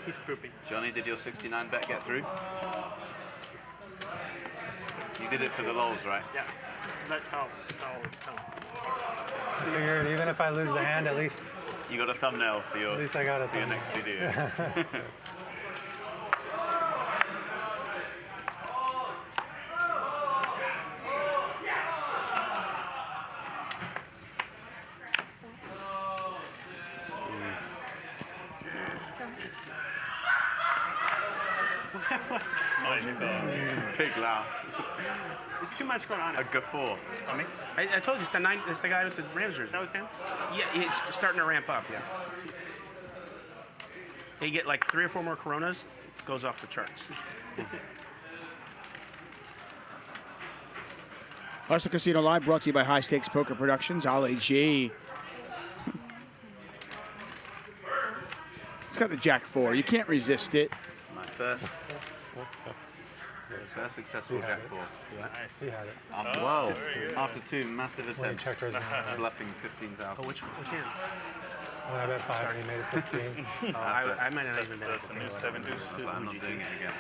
He's pooping. Johnny, did your 69 bet get through? You did it for the lols, right? Yeah. That's how. Figured even if I lose the hand, at least you got a thumbnail for your, at least I got a for your next video. It's a big laugh. There's too much going on. A guffaw. I told you, it's the guy with the Rams jersey. That was him? Yeah, it's starting to ramp up, yeah. You get like 3 or 4 more Coronas, it goes off the charts. Hustle Casino Live brought to you by High Stakes Poker Productions. Ollie G. It's got the Jack 4. You can't resist it. My first successful Jack 4. He had it. After 2 massive attempts, bluffing 15,000. Oh, which hand? When I bet 5 and he made it 15. I might not even bet. That's why I'm not doing it again.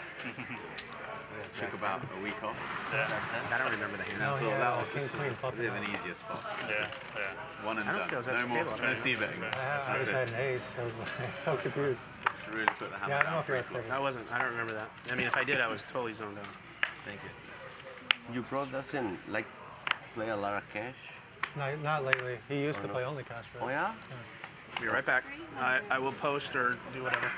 Took about a week off. I don't remember the hand. No, I thought that King, Queen, was a bit of an easier spot. One and I don't done. think I was at No the more. table. No c-betting. I just had an ace. I was like, so confused. Should really put the hammer Yeah, I don't know down if you're at briefly. I don't remember that. I mean, if I did, I was totally zoned out. Thank you. Your bro doesn't like play a lot of cash? No, not lately. He used to play only cash. Oh yeah? Be right back. I will post or do whatever.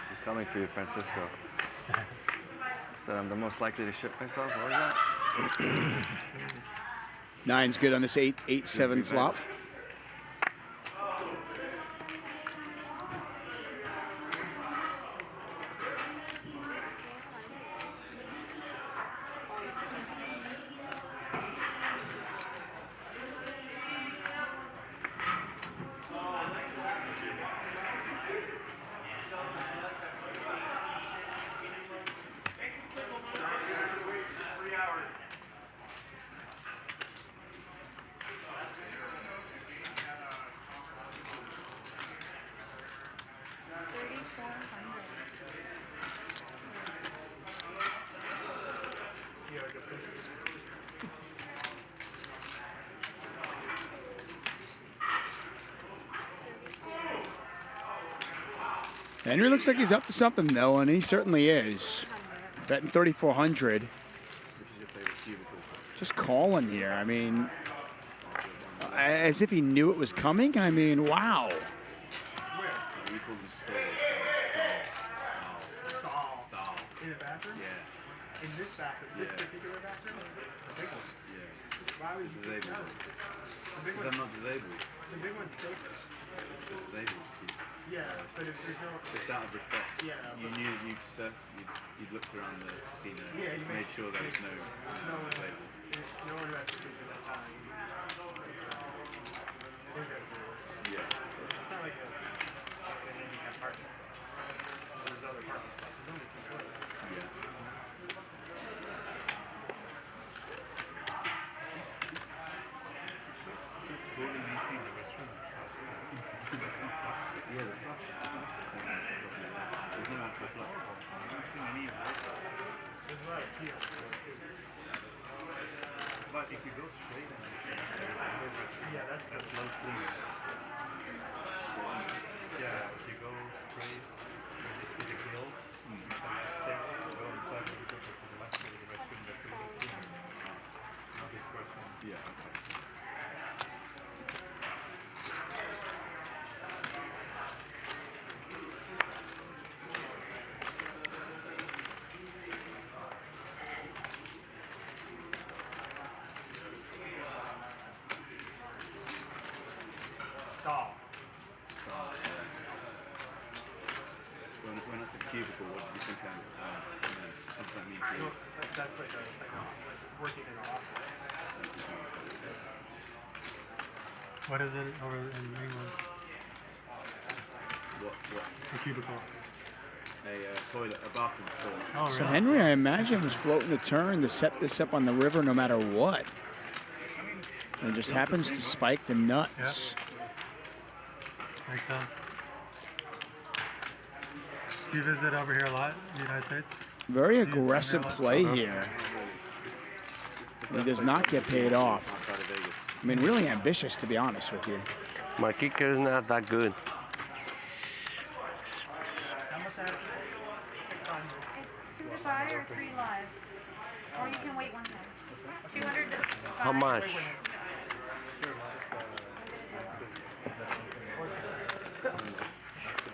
I'm coming for you, Francisco. Said I'm the most likely to ship myself. What was that? 9's good on this 8-7 flop. Henry looks like he's up to something, though, and he certainly is. Betting 3,400. Just calling here. I mean, as if he knew it was coming. I mean, wow. In the bathroom? Yeah. In this bathroom? This particular bathroom? The big one? Yeah. Why would you say Disabled. that? The big Because I'm one. not disabled. The big one's safer. It's disabled. Yeah, but if there's no. Just out of respect. Yeah. You knew you'd looked around the casino. Yeah, you made sure there was no one. disabled. No one has to do that time. Yeah. It's not like a handicap parking. There's other parking spots. There's only 2 cars. Yeah. But if you go straight yeah, that's low clean. Yeah, if you go straight and you see the grill, go inside and you go to the left side of the restroom, that's a little cleaner. Not this first one. Yeah, okay. When I said cubicle, what did you think what does that mean to you? That's like working in an office. What is it over in England? What? A cubicle. A toilet, a bathroom stall. Oh, So really? Henry, I imagine, was floating a turn to set this up on the river no matter what. And just happens to spike the nuts. Makes sense. Do you visit over here a lot in the United States? Very aggressive play here. He does not get paid off. I mean, really ambitious, to be honest with you. My kicker is not that good. It's 2 to buy or 3 live. Or you can wait 1 time. 200 to buy. How much?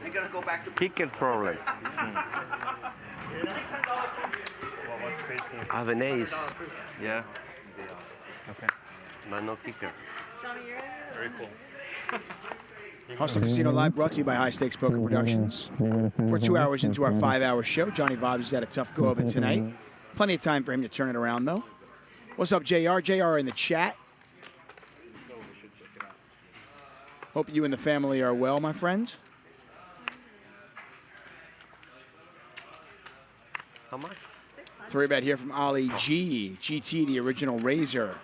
We're gonna go back to Kicker problem. I have an ace. Yeah. Okay. But no kicker. Very cool. Hustler Casino Live brought to you by High Stakes Poker Productions. We're 2 hours into our 5-hour show. Johnnie Vibes has had a tough go of it tonight. Plenty of time for him to turn it around, though. What's up, JR? JR in the chat. Hope you and the family are well, my friend. How much? 3-bet here from Ali G. GT, the original Razor.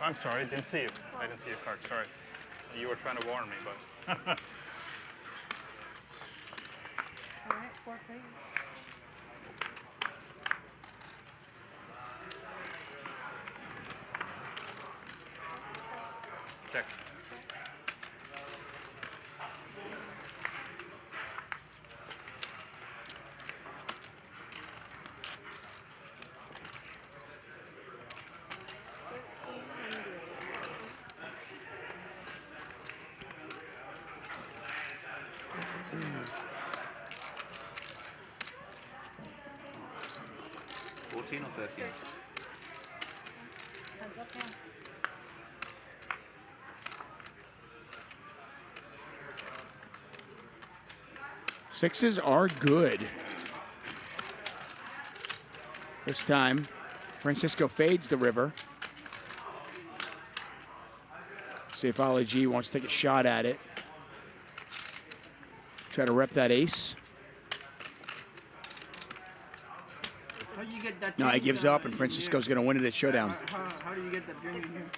I'm sorry, I didn't see you. I didn't see your card, sorry. You were trying to warn me, but... All right, 4 please. Check. Or 13? Heads up now. Sixes are good. This time, Francisco fades the river. See if Ali G wants to take a shot at it. Try to rep that ace. How do you get that No, he drink, gives up, and Francisco's going to win it at showdown. How do you get that drink in here?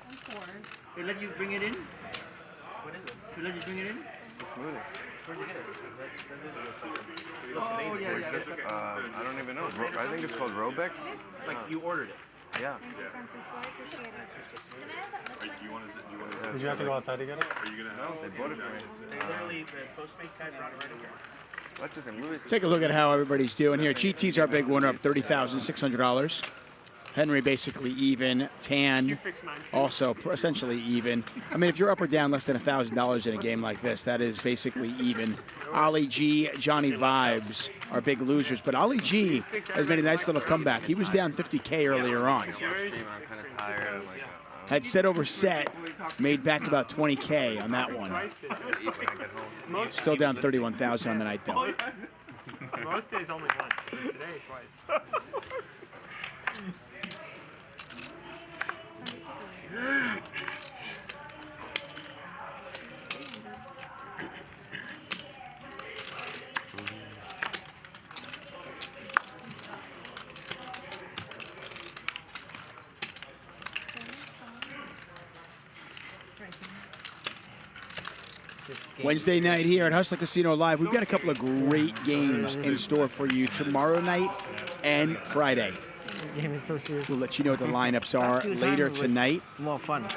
And 4s. They let you bring it in? What is it? They let you bring it in? Where'd you get it? Oh, yeah. I don't even know. I think it's called Robex. Like you ordered it. Yeah. Thank you, Francisco. I appreciate it. Can I have that list? Did you have to go outside to get it? Are you gonna help? They bought it for me. Literally, the Postmates guy brought it right over. What's his name? Take a look at how everybody's doing here. GT's our big winner, up $30,600. Henry basically even. Tan also essentially even. I mean, if you're up or down less than $1,000 in a game like this, that is basically even. Ali G, Johnnie Vibes are big losers, but Ali G has made a nice little comeback. He was down 50K earlier on. I'm kind of tired. I'm like, Had set over set, made back about 20K on that one. Still down 31,000 on the night though. Most days only once. Today, twice. Wednesday night here at Hustler Casino Live. We've got a couple of great games in store for you tomorrow night and Friday. The game is so serious. We'll let you know what the lineups are later tonight. More fun.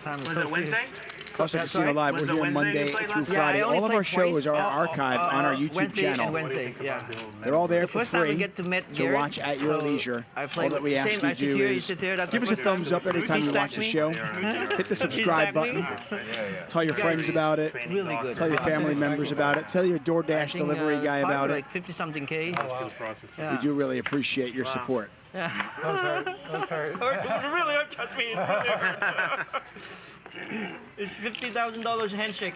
Time is Was so it Wednesday? serious. Hustler Casino Live. Was We're it here Wednesday Monday you played through last? Friday. Yeah, I only All of our played shows twice. are archived on our YouTube Wednesday channel. and Wednesday, yeah. They're all there The for first time we free get to meet to Garrett, watch at your so leisure. I All played that we the ask same. you I to sit do here, you is sit there, that's give the us a first thumbs time. up every time you Stack watch the me. show. Hit the subscribe Stack me. button. Tell your friends about it. Really good. Tell your family members about it. Tell your DoorDash think, delivery guy probably about it. like 50-something K. We do really appreciate your support. Yeah. Those hurt. It really hurt, trust me. It really hurt. It's $50,000 handshake.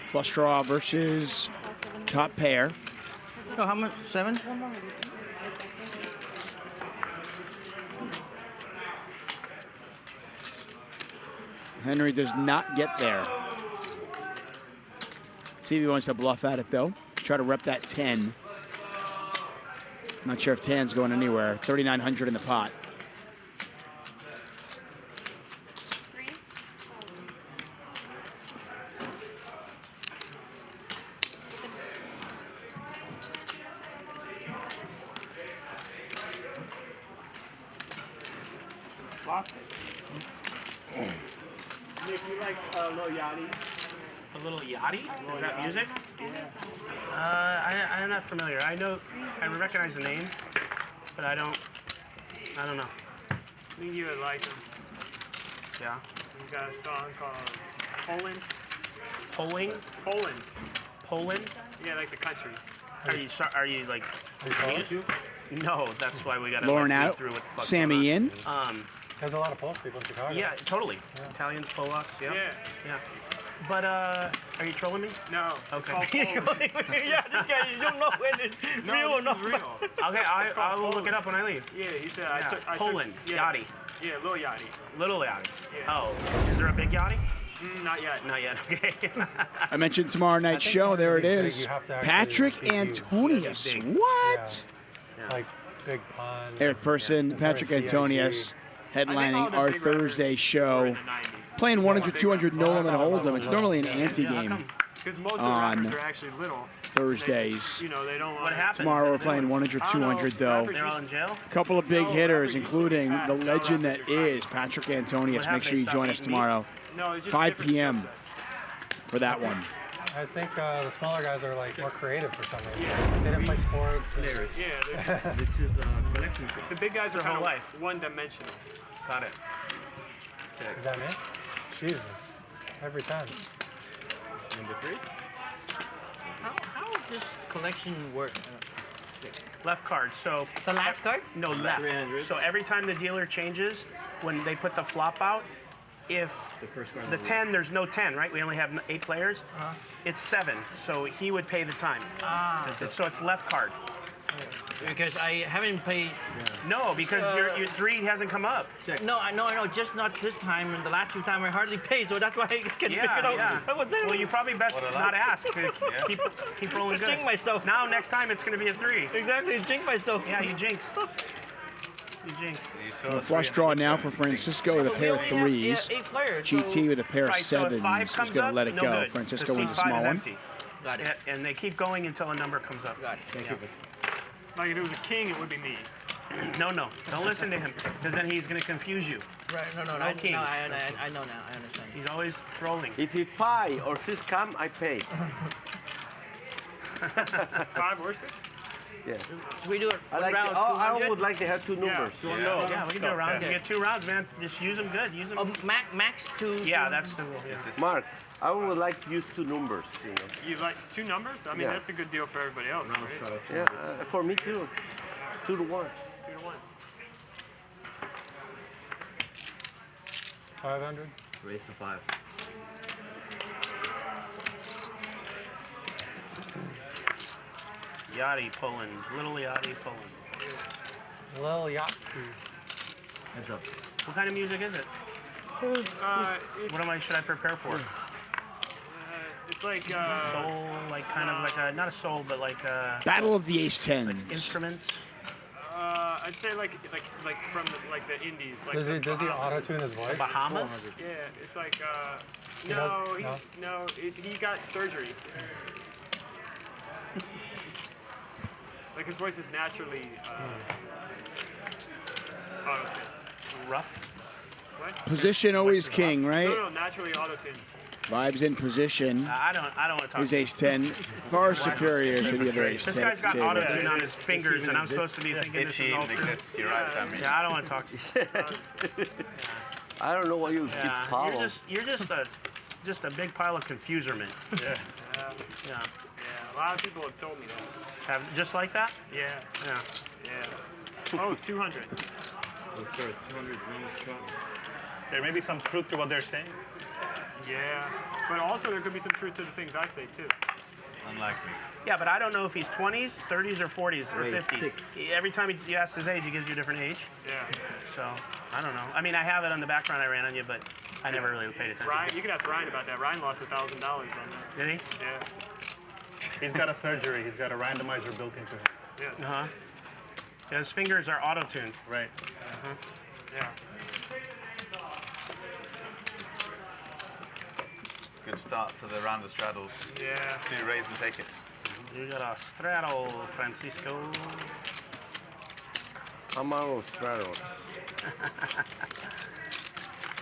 Flush draw versus top pair. So how much? 7? Henry does not get there. See if he wants to bluff at it, though. Try to rep that 10. Not sure if 10's going anywhere. 3,900 in the pot. Nick, you like Lil Yachty? A little Yachty? Is that music? Yeah. I'm not familiar. I recognize the name, but I don't know. I think you would like him. Yeah. He's got a song called Poland. Poland? Poland? Yeah, like the country. Are you like? No, that's why we got to Lauren read out. through what the fuck's Sammy going in. on. There's a lot of Polish people in Chicago. Yeah, totally. Yeah. Italians, Polacks, yeah. Yeah. But are you trolling me? No. Okay. Yeah, this guy, you don't know when it's real or not. Real. Okay, I will look it up when I leave. Yeah, he said Yeah. Poland, Yachty. Yeah, Lil Yachty. Little Yachty. Yeah. Oh, is there a big Yachty? Not yet. Not yet, okay. I mentioned tomorrow night's show. There it is. Patrick Antonius. What? Yeah. Like Big Pond. Eric Person, Patrick Antonius, headlining our Thursday show. Playing 100, 200, no limit hold'em. It's normally an ante-game Because most of the on rappers are actually little. Thursdays. You know, they don't want What happened? Tomorrow we're playing 100, 200 though. They're all in jail? A couple of big hitters, including the legend that is Patrick Antonius. Make sure you join us tomorrow, 5 p.m. for that one. I think the smaller guys are like more creative for some reason. They didn't play sports. Yeah, This is collection. the big guys are Their whole kind life. of one-dimensional. Got it. Is that me? Jesus. Every time. Number 3. How does this collection work? Left card. So The last card? no left. 300. So every time the dealer changes, when they put the flop out, if the 10, there's no 10, right? We only have 8 players. It's 7, so he would pay the time. So it's left card. Because I haven't paid. No, because your 3 hasn't come up. No, I know, just not this time. And the last 2 times I hardly paid, so that's why I can pick it up. Well, you probably best not ask. Keep rolling good. Jinx myself. Now, next time, it's going to be a 3. Exactly, jinx myself. Yeah, you jinx. You jinx. A flush draw now for Francisco with a pair of 3s. 8 players. GT with a pair of Right, so if 7s. 5 He's comes going to up, let it no go. good. Francisco The wins a C5 small is one. empty. Got it. And they keep going until a number comes up. Got it. Thank you. Like if it was a king, it would be me. No, don't listen to him, because then he's going to confuse you. Right, no, No I kings. know now, I understand. He's always trolling. If he 5 or 6 come, I pay. 5 or 6? Yeah. We do it I like. round I 200? would like to have 2 numbers. Yeah, we can do a round. You get 2 rounds, man. Just use them good. Use them. Max 2. Yeah, that's the rule. Yeah. Mark, I would like to use 2 numbers. You know. You like 2 numbers? I mean, Yeah. that's a good deal for everybody else, right? Yeah, for me too. 2 to 1. 2 to 1. 500. Raise to 5. Yachty Poland. Little Yachty Poland. Lil Yacht. Heads up. What kind of music is it? What should I prepare for? It's like soul, like kind of like a, not a soul, but like a Battle of the Ace 10s. like instruments. I'd say like from the Indies. Like Does he Bahamas. auto-tune his voice? Bahamas? Yeah, it's like He does- he got surgery. Like his voice is naturally auto-tuned. Rough. What? Position always king, right? No, naturally auto-tuned. Vibes in position. I don't want to talk. His Ace 10 far superior to the other Ace 10. This guy's got too. auto-tune on his fingers, and I'm supposed to be thinking this is all true. You're right, Sammy. Yeah, I don't want to talk to you. I don't know why you keep Yeah, following. you're just a big pile of confuserment. Yeah. Yeah. A lot of people have told me that. Just like that? Yeah. Yeah. Oh, 200. Oh, sorry, 200 minutes shot. There may be some truth to what they're saying. Yeah, but also there could be some truth to the things I say too. Unlikely. Yeah, but I don't know if he's 20s, 30s, or 40s, or Wait, 50s. 6. Every time you ask his age, he gives you a different age. Yeah. So, I don't know. I mean, I have it on the background I ran on you, but I never really paid attention. Ryan, you can ask Ryan about that. Ryan lost $1,000 on that. Did he? Yeah. He's got a surgery. He's got a randomizer built into him. Yes. Uh-huh. Yeah, his fingers are auto-tuned. Right. Uh-huh. Yeah. Good start for the round of straddles. Yeah. 2 raising tickets. You got a straddle, Francisco. Amaro straddles.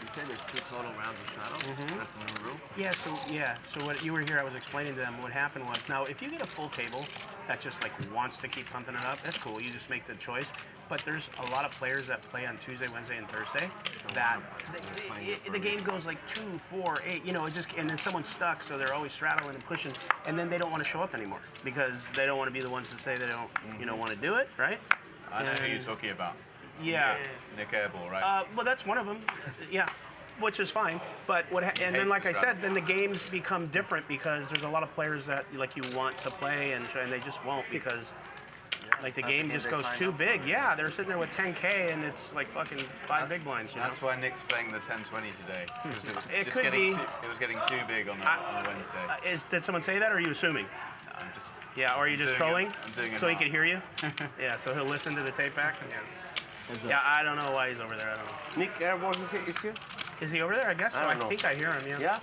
You said there's 2 total rounds of straddles? That's the new rule? So what you were here, I was explaining to them what happened was, now if you get a full table that just like wants to keep pumping it up, that's cool, you just make the choice. But there's a lot of players that play on Tuesday, Wednesday, and Thursday that the game goes like 2, 4, 8, you know, it just, and then someone's stuck, so they're always straddling and pushing, and then they don't want to show up anymore because they don't want to be the ones to say they don't, you know, want to do it, right? I know who you're talking about. Yeah. Nick Airball, right? Well, that's one of them. Yeah, which is fine. But and then, like I said, then the games become different because there's a lot of players that like you want to play and they just won't because like the game just goes too big. Yeah, they're sitting there with 10K and it's like fucking 5 big blinds. You know? That's why Nick's playing the 10-20 today. It could be. It was getting too big on a Wednesday. Did someone say that, or are you assuming? I'm just. Yeah, or are you just trolling? I'm doing it so he now. can hear you? Yeah, so he'll listen to the tape back? Yeah. Yeah, I don't know why he's over there. I don't know. Nick Airball is here? Is he over there? I guess so. I think I hear him, yeah. Yeah?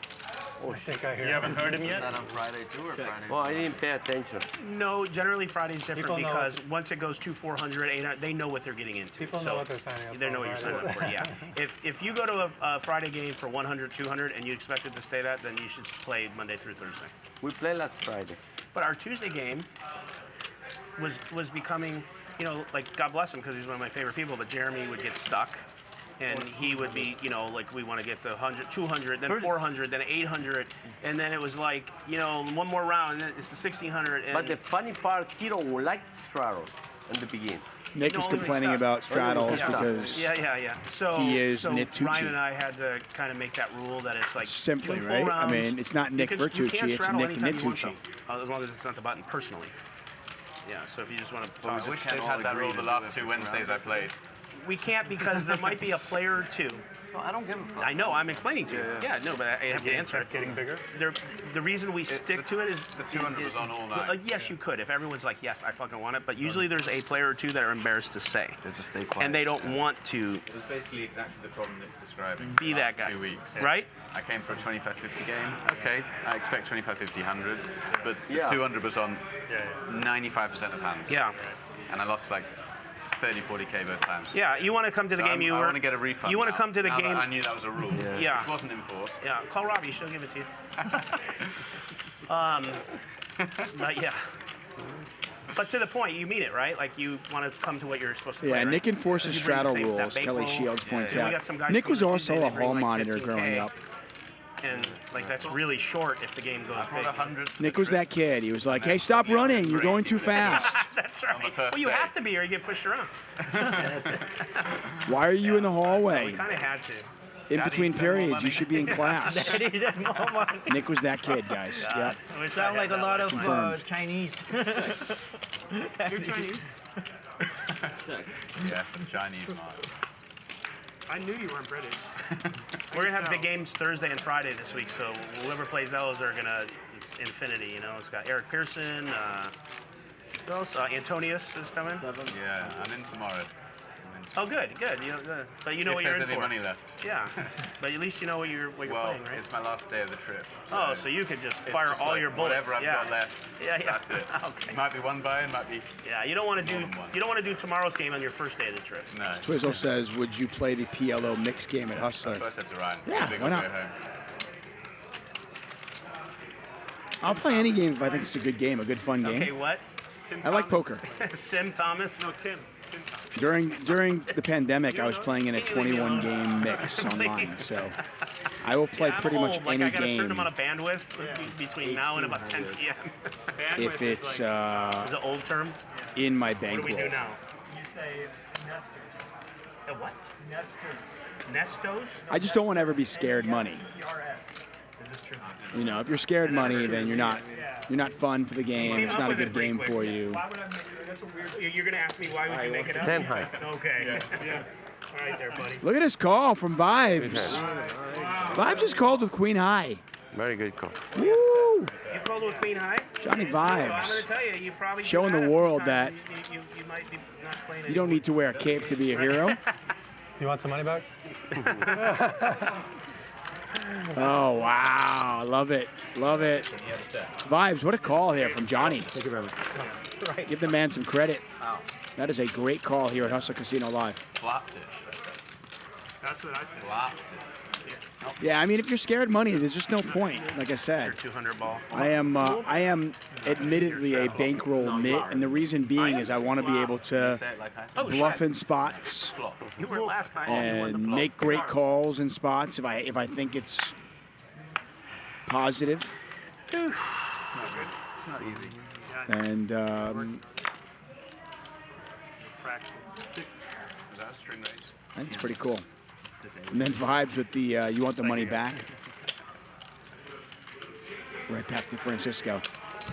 I think I hear You haven't heard him Is yet? that on Friday too or Friday? Well, I didn't pay attention. No, generally Friday's different People know because once it goes to 400, 800, they know what they're getting into. People know what they're signing up for. They know what you're signing up for, yeah. If you go to a Friday game for 100, 200, and you expect it to stay that, then you should play Monday through Thursday. We played last Friday. But our Tuesday game was becoming, you know, like, God bless him because he's one of my favorite people, but Jeremy would get stuck. And he would be, you know, like we want to get the 100, 200, then 400, then 800, and then it was like, you know, one more round, and then it's the 1600. But the funny part, Hiro would like straddles in the beginning. Nick is complaining about straddles because So, he is so Nitucci. Ryan and I had to kind of make that rule that it's like Simply, 2 full right? rounds. I mean, it's not Nick You Bertucci, can't it's straddle Nick anytime you want, Nitucci. though, as long as it's not the button personally. Yeah, so if you just want to Well, we wish they'd had that rule the last 2 Wednesdays I played. We can't because there might be a player or two. Well, I don't give a fuck. I know, I'm explaining to you. Yeah, no, but I have to answer it. Getting bigger? The reason we stick to it is... The 200 was on all night. Yes, you could, if everyone's like, yes, I fucking want it, but usually there's a player or two that are embarrassed to say. They just stay quiet. And they don't want to... It was basically exactly the problem Nick's describing. Be that guy. 2 weeks. Right? I came for a 25-50 game. Okay, I expect 25-50, 100. But the Yeah. 200 was on 95% of hands. Yeah. And I lost like 30, 40K both times. Yeah, you want to come to the So game. I want to get a refund. You want to now, come to the now game. that I knew that was a rule. Yeah. Which wasn't enforced. Yeah, call Robbie. She'll give it to you. But yeah. But to the point, you mean it, right? Like you want to come to what you're supposed to play, Yeah, right? Nick enforces You bring the straddle same- that rules, bankroll. Kelly Shields points And we got out. some guys Nick was coming also Tuesday, a they bring hall like monitor 15K, growing up. And like that's really short if the game goes big. Nick was that kid. He was like, hey, stop running. You're going too fast. That's right. Well, you have to be or you get pushed around. Why are you in the hallway? We kind of had to. In between periods, you should be in class. Daddy's at Walmart. Nick was that kid, guys. Yeah. We sound like a lot of Confirmed. Chinese. You're Chinese. Yeah, some Chinese mark. I knew you weren't British. We're gonna have big games Thursday and Friday this week, so whoever plays those are gonna it's infinity. You know, it's got Eric Pearson. Who else? Antonius is coming. Yeah, I'm in tomorrow. Oh, good. You know, but you know If what you're there's in any for. money left. Yeah, but at least you know what you're playing, right? It's my last day of the trip. Oh, so you could just it's fire just all like your bullets. Whatever I've got left. Yeah. That's it. Okay. Might be one buy, might be. Yeah, you don't want to do tomorrow's game on your first day of the trip. No. Twizzle says, would you play the PLO mixed game at Hustler? That's what I said to Ryan. Yeah, Big why on not? the way home. I'll play any game if I think it's a good game, a good fun game. Okay, what? I like poker. Sim Thomas? No, Tim. During the pandemic, I was playing in a 21-game mix online, so I will play pretty much Like any I got a certain game amount of bandwidth between now and about 10 p.m. if it's is the old term. in my What do we bankroll. do now? You say nesters. What? Nesters. Nestos? I just don't want to ever be scared money. PRS. You know, if you're scared money, then you're not fun for the game. It's not a good game for you. Why would I make that's a weird. You're gonna ask me why would you make it up? 10 high. Okay. Yeah. All right, there, buddy. Look at this call from Vibes. Vibes is called with Queen High. Very good call. Woo! You called with Queen High? Johnny So I'm Vibes. gonna tell you, you probably Showing the world that you might be not playing. you don't need to wear a cape to be a hero. You want some money back? Oh, wow. I love it. Love it. Vibes, what a call here from Johnny. Thank you very much. Give the man some credit. That is a great call here at Hustle Casino Live. Flopped it. That's what I said. Flopped it. Yeah, I mean, if you're scared money, there's just no point. Like I said, 200 ball. I am admittedly a bankroll nit, and the reason being is I want to be able to bluff in spots You were last time. and make great calls in spots if I think it's positive. It's not good. It's not easy. And Practice. Is that a string race? I think it's pretty cool. And then Vibes with the you want the money back. Right back to Francisco.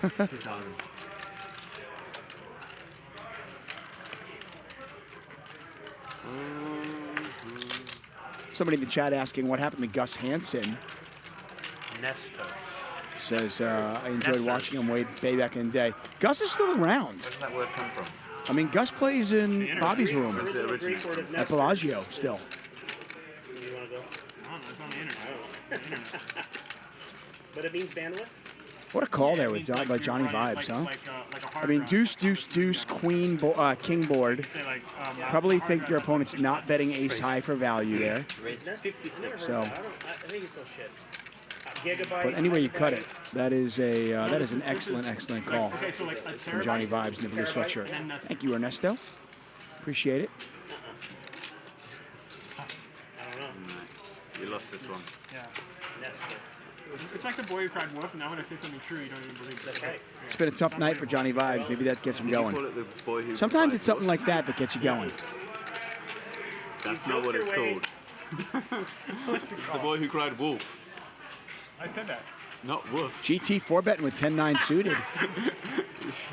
2,000. Somebody in the chat asking what happened to Gus Hansen. Nesto. Says, I enjoyed watching him way back in the day. Gus is still around. Where does that word come from? I mean, Gus plays in Bobby's room Where's it originate? at Bellagio still. You want to go? No, it's on the internet. But it means bandwidth? What a call there with Johnny Vibes, huh? I mean, deuce, deuce, deuce, queen, king board. Probably think your opponent's not betting ace high for value there. So, I think it's bullshit. Gigabyte. but anyway you cut it, that is an excellent call from Johnny Vibes in the blue sweatshirt. Thank you, Ernesto. Appreciate it. I don't know. You lost this one. Yeah. It's like the boy who cried wolf, and now when I say something true, you don't even believe it. That's right. It's been a tough night for Johnny Vibes. Maybe that gets him going. Sometimes it's something like that gets you going. That's not what it's called. It's the boy who cried wolf. I said that. Not woof. GT 4-betting with 10-9 suited.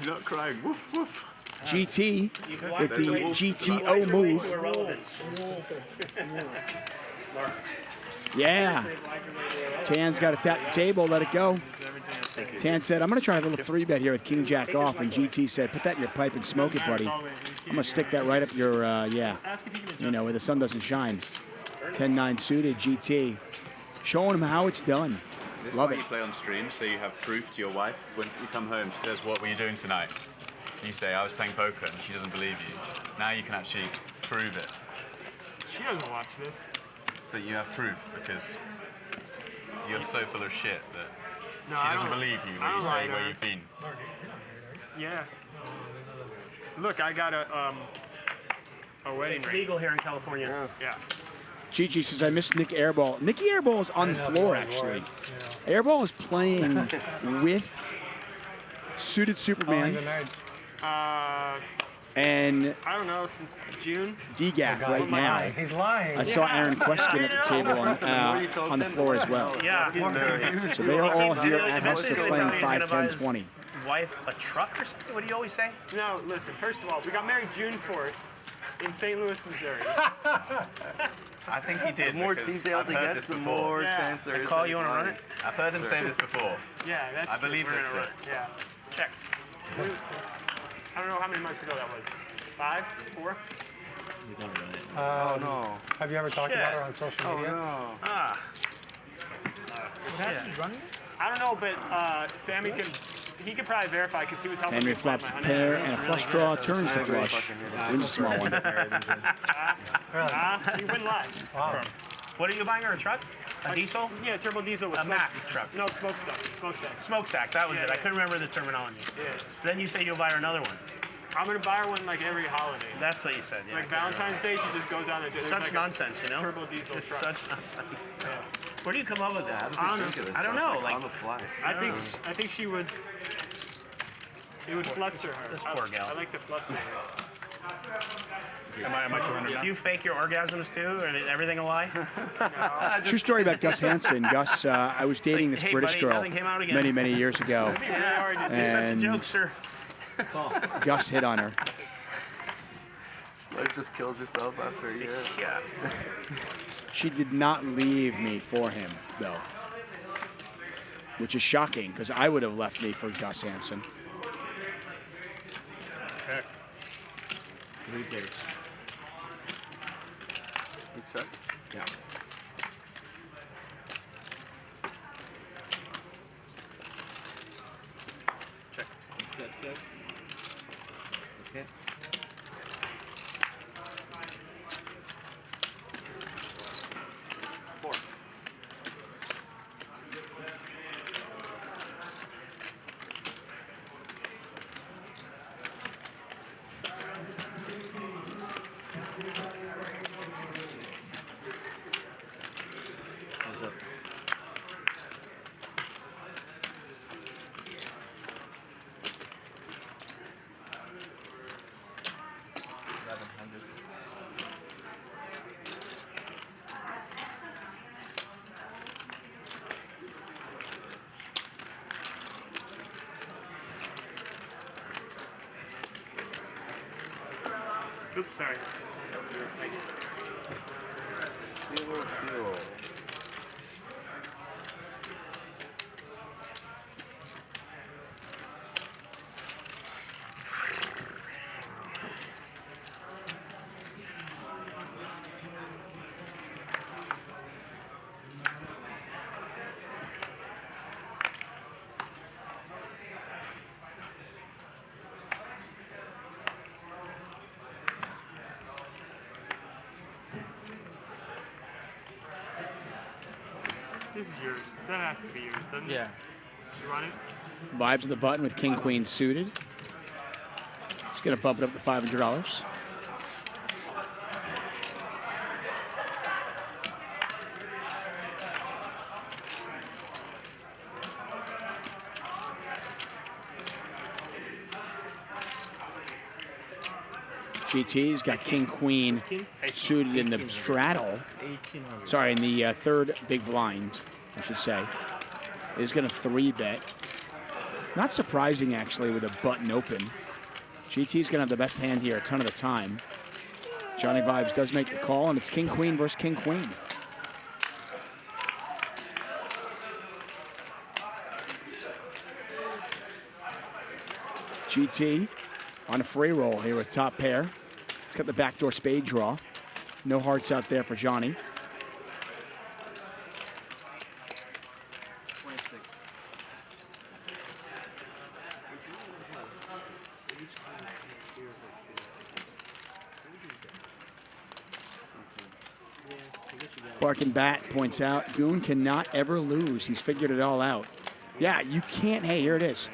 You're not crying woof woof. GT with the GTO move. Yeah. Tan's got to tap the table, let it go. Tan said, I'm going to try a little 3-bet here with King Jack off. And GT said, put that in your pipe and smoke it, buddy. I'm going to stick that right up your, you know, where the sun doesn't shine. 10-9 suited, GT. Showing him how it's done. Is this Love why it. you play on stream, so you have proof to your wife? When you come home, she says, what were you doing tonight? You say, I was playing poker, and she doesn't believe you. Now you can actually prove it. She doesn't watch this. That you have proof, because you're so full of shit that No, she I doesn't don't- believe you I when you don't say like where her. you've been. Yeah. Look, I got a wedding It's ring. legal here in California. Yeah. Gigi says, I missed Nick Airball. Nicky Airball is on the floor, actually. Airball is playing with Suited Superman and I don't know, since June. DGAF right now. He's lying. I saw Aaron Queskin at the table on the floor as well. Yeah. So they are all here at Hustle playing 5, 10, 20. Wife a truck or something? What do you always say? No, listen, first of all, we got married June 4th in St. Louis, Missouri. I think he did. The more because detailed I've he heard gets, this the before. more Yeah. chance there The is call that you he's want to run lying. it? I've heard him say this before. Yeah, that's I believe true. We're this gonna shit. run- Yeah. Check. I don't know how many months ago that was. 5? 4? Oh, no. Have you ever talked Shit. about her on social media? Ah. I don't know, but Sammy he could probably verify because he was helping Henry me plan flops my a honeymoon. pair and a flush draw, turns the flush. Wins a small one. You win live. Wow. What are you buying her, a truck? A diesel? Yeah, turbo diesel with A Mack truck. No, smokestack. Smokestack, that was it. I couldn't remember the terminology. Yeah. Then you say you'll buy her another one. I'm gonna buy her one like every holiday. That's what you said, yeah. Like Valentine's Day, she just goes out and does Such like nonsense, you know? a turbo diesel It's truck. such nonsense. Where do you come up with that? I don't know. I don't know. Like, on the fly. I think she would. It would fluster her. This poor gal. I like to fluster her. Am I 200 now? Do you fake your orgasms too, or is everything a lie? True story about Gus Hansen. Gus, I was dating this Hey, British buddy, girl nothing came out again. many, many years ago. You're such a And jokester. Gus hit on her. Life just kills herself after a year. Yeah. She did not leave me for him, though, which is shocking because I would have left me for Gus Hansen. Check. 3 pairs. You check? Yeah. Check. Good. Okay. How's up? Oops, sorry. Deal. This is yours. That has to be yours, doesn't it? Yeah. You want it? Vibes of the button with King Queen suited. It's gonna bump it up to $500. GT's got King Queen suited in the straddle. Sorry, in the third big blind, I should say. Is going to 3-bet. Not surprising, actually, with a button open. GT's going to have the best hand here a ton of the time. Johnnie Vibes does make the call, and it's King Queen versus King Queen. GT on a free roll here with top pair. He's got the backdoor spade draw. No hearts out there for Johnny. Barkin Bat points out, Goone cannot ever lose. He's figured it all out. Yeah, you can't. Hey, here it is.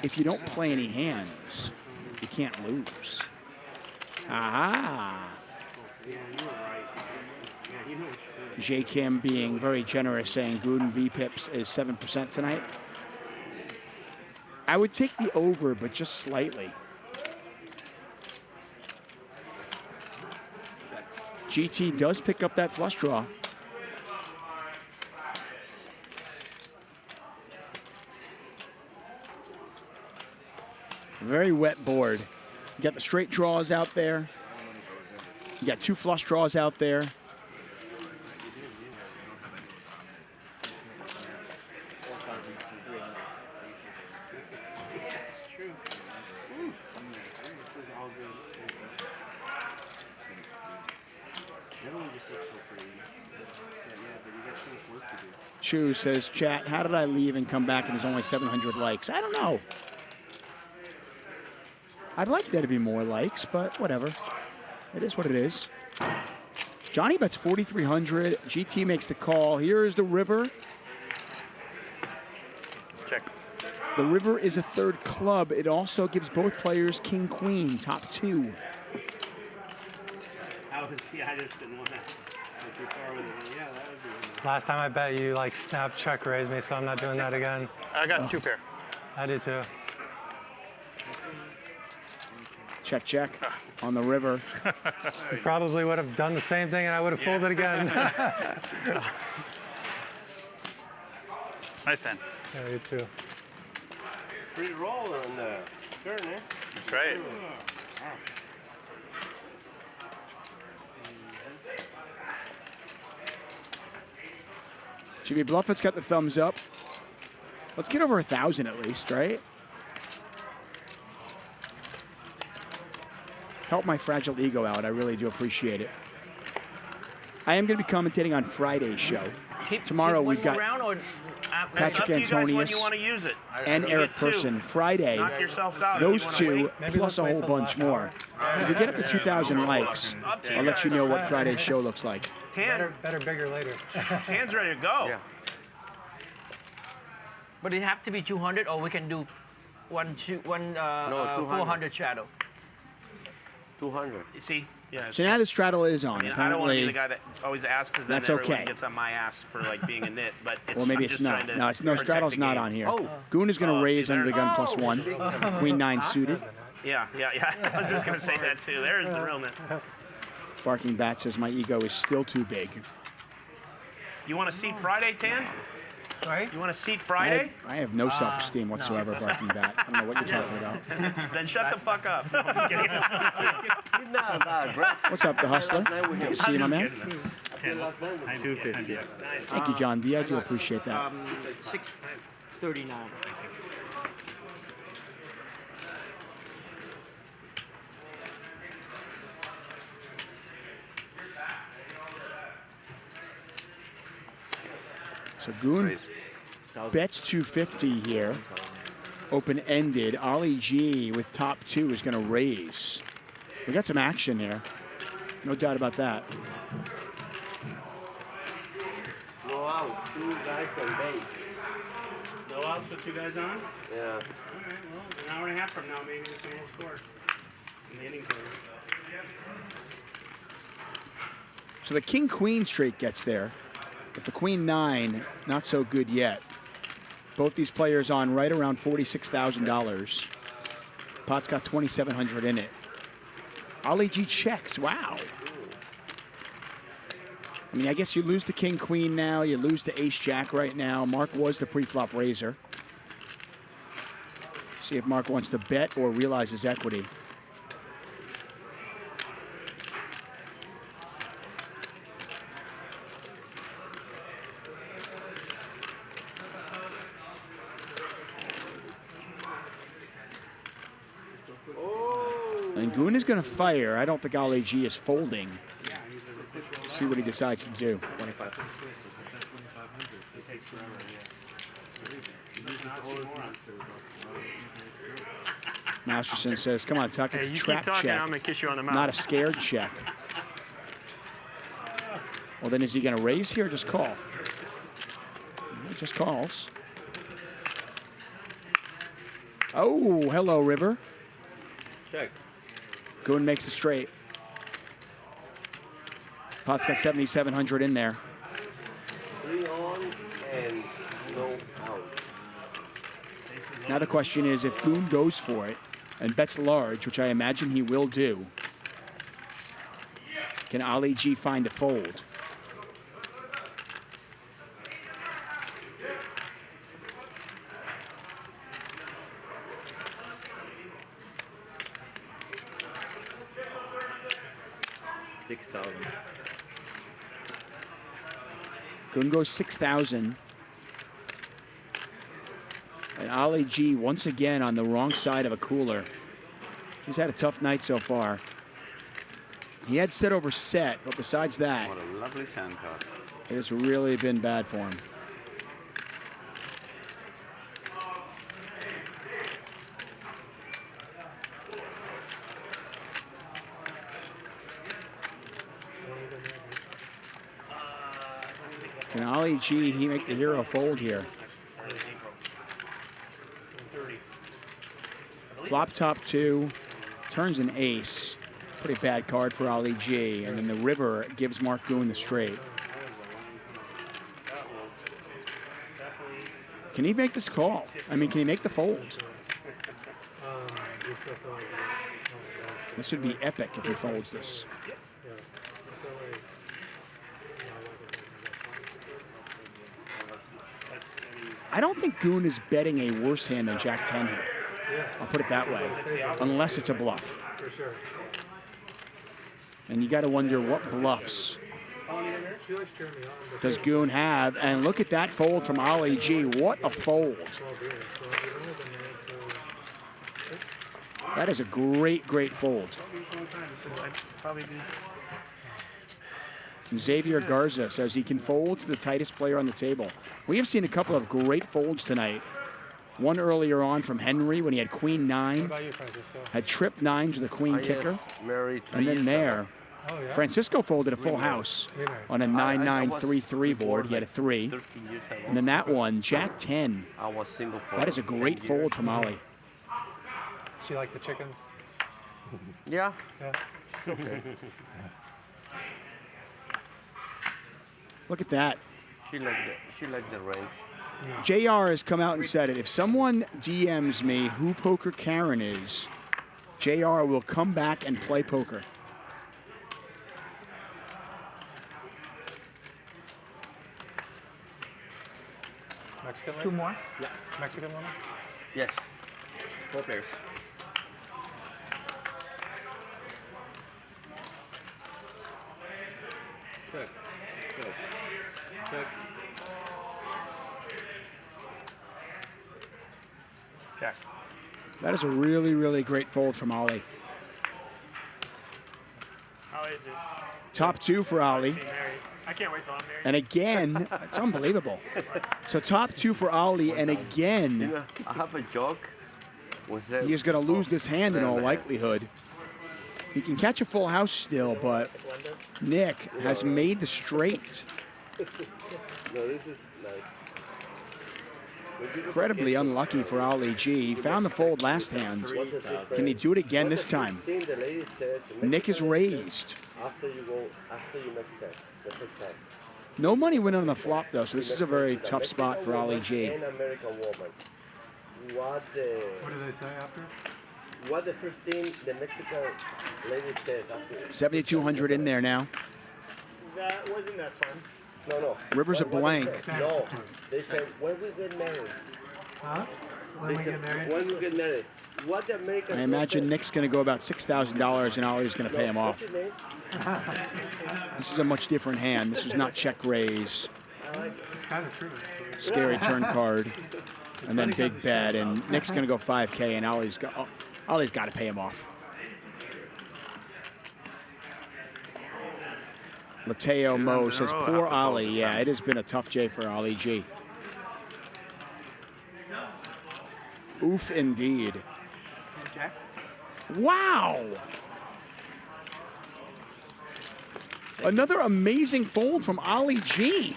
If you don't play any hands, you can't lose. Aha. J. Kim being very generous, saying Goone V Pips is 7% tonight. I would take the over, but just slightly. GT does pick up that flush draw. Very wet board. You got the straight draws out there. You got 2 flush draws out there. Chu says, chat, how did I leave and come back and there's only 700 likes? I don't know. I'd like there to be more likes, but whatever. It is what it is. Johnny bets 4,300. GT makes the call. Here is the river. Check. The river is a third club. It also gives both players king, queen, top 2. I just didn't want to go too far with it. Yeah, that would be. Last time I bet you like snap check raised me, so I'm not doing that again. I got 2 pair. I did too. Check, check on the river. He probably would have done the same thing, and I would have folded again. Nice hand. Yeah, you too. Free roll on the turn, eh? That's right. Jimmy Bluffett's got the thumbs up. Let's get over 1,000 at least, right? Help my fragile ego out. I really do appreciate it. I am going to be commentating on Friday's show. Tomorrow we've got Patrick Antonius and Eric Person. Friday, those two, plus a whole bunch more. If we get up to 2,000 likes, I'll let you know what Friday's show looks like. Better, bigger later. Tan's ready to go. Yeah. But it have to be 200, or we can do one 400 shadow. 200. You see? Yeah. So now the straddle is on. I mean, I don't want to be the Apparently, guy that always asks because then that's everyone okay. gets on my ass for like being a nit. But it's, well, maybe I'm it's just not. trying to No, no, protect straddle's the not game. on here. Goone is going to raise under the gun +1. Queen 9 suited. Yeah. I was just gonna say that too. There's the real nit. Barking Bat says my ego is still too big. You want to seat Friday, Tan? Right? You want to seat Friday? I have no self-esteem whatsoever, Barking Bat. I don't know what you're talking about. Then shut the fuck up. I'm just kidding. He's not bad, bro. What's up, the hustler? Good to see you, my man. 250. Thank you, John D. I do appreciate that. 639. So Goone bets 250 here. Open-ended. Ollie G with top 2 is going to raise. We got some action here. No doubt about that. No out. 2 guys on base. No outs with 2 guys on? Yeah. All right, well, an hour and a half from now, maybe this one will score. In the innings over. So the King-Queen straight gets there. But the Queen 9, not so good yet. Both these players on right around $46,000. Pot's got 2,700 in it. Ollie G checks. Wow. I mean, I guess you lose to King-Queen now. You lose to Ace-Jack right now. Mark was the pre-flop raiser. See if Mark wants to bet or realize his equity. And Goone is going to fire. I don't think Ollie G is folding. See what he decides to do. 25. Masterson says, come on, Tuck, it's a you trap keep talking, check. I'm going to kiss you on the mouth. Not a scared check. Well, then is he going to raise here or just call? He just calls. Oh, hello, River. Check. Goone makes the straight. Pot's got 7,700 in there. 3 on and no out. Now the question is, if Goone goes for it and bets large, which I imagine he will do, can Ollie G find a fold? Goone goes 6,000. And Ollie G once again on the wrong side of a cooler. He's had a tough night so far. He had set over set, but besides that, What a lovely 10 card. it's really been bad for him. Can Ollie G, he make the hero fold here? Flop top 2, turns an ace. Pretty bad card for Ollie G. And then the river gives Marc Goone the straight. Can he make this call? I mean, can he make the fold? This would be epic if he folds this. I don't think Goone is betting a worse hand than Jack 10 here. I'll put it that way, unless it's a bluff. For sure. And you got to wonder what bluffs does Goone have? And look at that fold from Ali G. What a fold. That is a great, great fold. Xavier Garza says he can fold to the tightest player on the table. We have seen a couple of great folds tonight. One earlier on from Henry when he had queen 9, had trip 9 to the queen kicker. And then there, Francisco folded a full house on a 9-9-3-3 board. He had a 3. And then that one, Jack 10. That is a great fold from Ali. She like the chickens? Yeah. Okay. Look at that. She liked the range. JR has come out and said it. If someone DMs me who Poker Karen is, JR will come back and play poker. Mexican leg? 2 more? Yeah. Mexican woman? Yes. 4 players. Check. Check. Check. Check. That is a really, really great fold from Ali. How is it? Top 2 for Ali. I can't wait till I'm married. And again, it's unbelievable. So top 2 for Ali, and again, You know, I have a joke. he is going to lose this hand in all likelihood. He can catch a full house still, but Nick has made the straight. No, this is nice. Incredibly unlucky for Ali G. He found the fold last hand. Can he do it again this time? Nick is raised. After you make sex, the first time. No money went on the flop, though, so this is a very tough spot for Ali G. An American woman. What do they say after? What the first thing the Mexican lady said after? 7,200 in there now. That wasn't that fun. No. Rivers a blank. No, they said, when we get married. Huh? When we get married? When we get married. What the American I imagine Nick's going to go about $6,000 and Ali's going to pay him off. This is a much different hand. This is not check raise. Kind of true. Scary turn card. And then big bet. And Nick's going to go 5K and Ali's got to pay him off. Mateo Mo says, poor Ali. Yeah, it has been a tough J for Ali G. Oof, indeed. Wow! Another amazing fold from Ali G.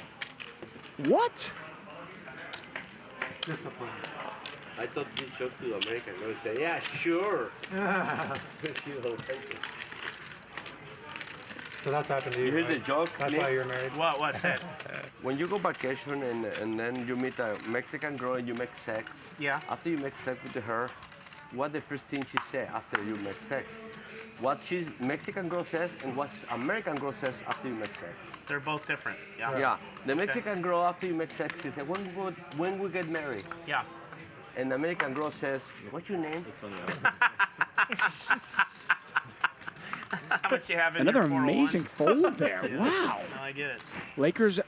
What? Discipline. I thought this joke to American. I would say, yeah, sure. So that's happened to you. Here's right? the joke. That's Nick. why you're married. What's that? When you go vacation and then you meet a Mexican girl and you make sex. Yeah. After you make sex with her, what the first thing she say after you make sex? What Mexican girl says and what American girl says after you make sex. They're both different. Yeah. Yeah. The Mexican girl after you make sex, she says, when we get married. Yeah. And the American girl says, what's your name? How much you have in Another your 401? amazing fold there. Yeah. Wow. No, I get it. Lakers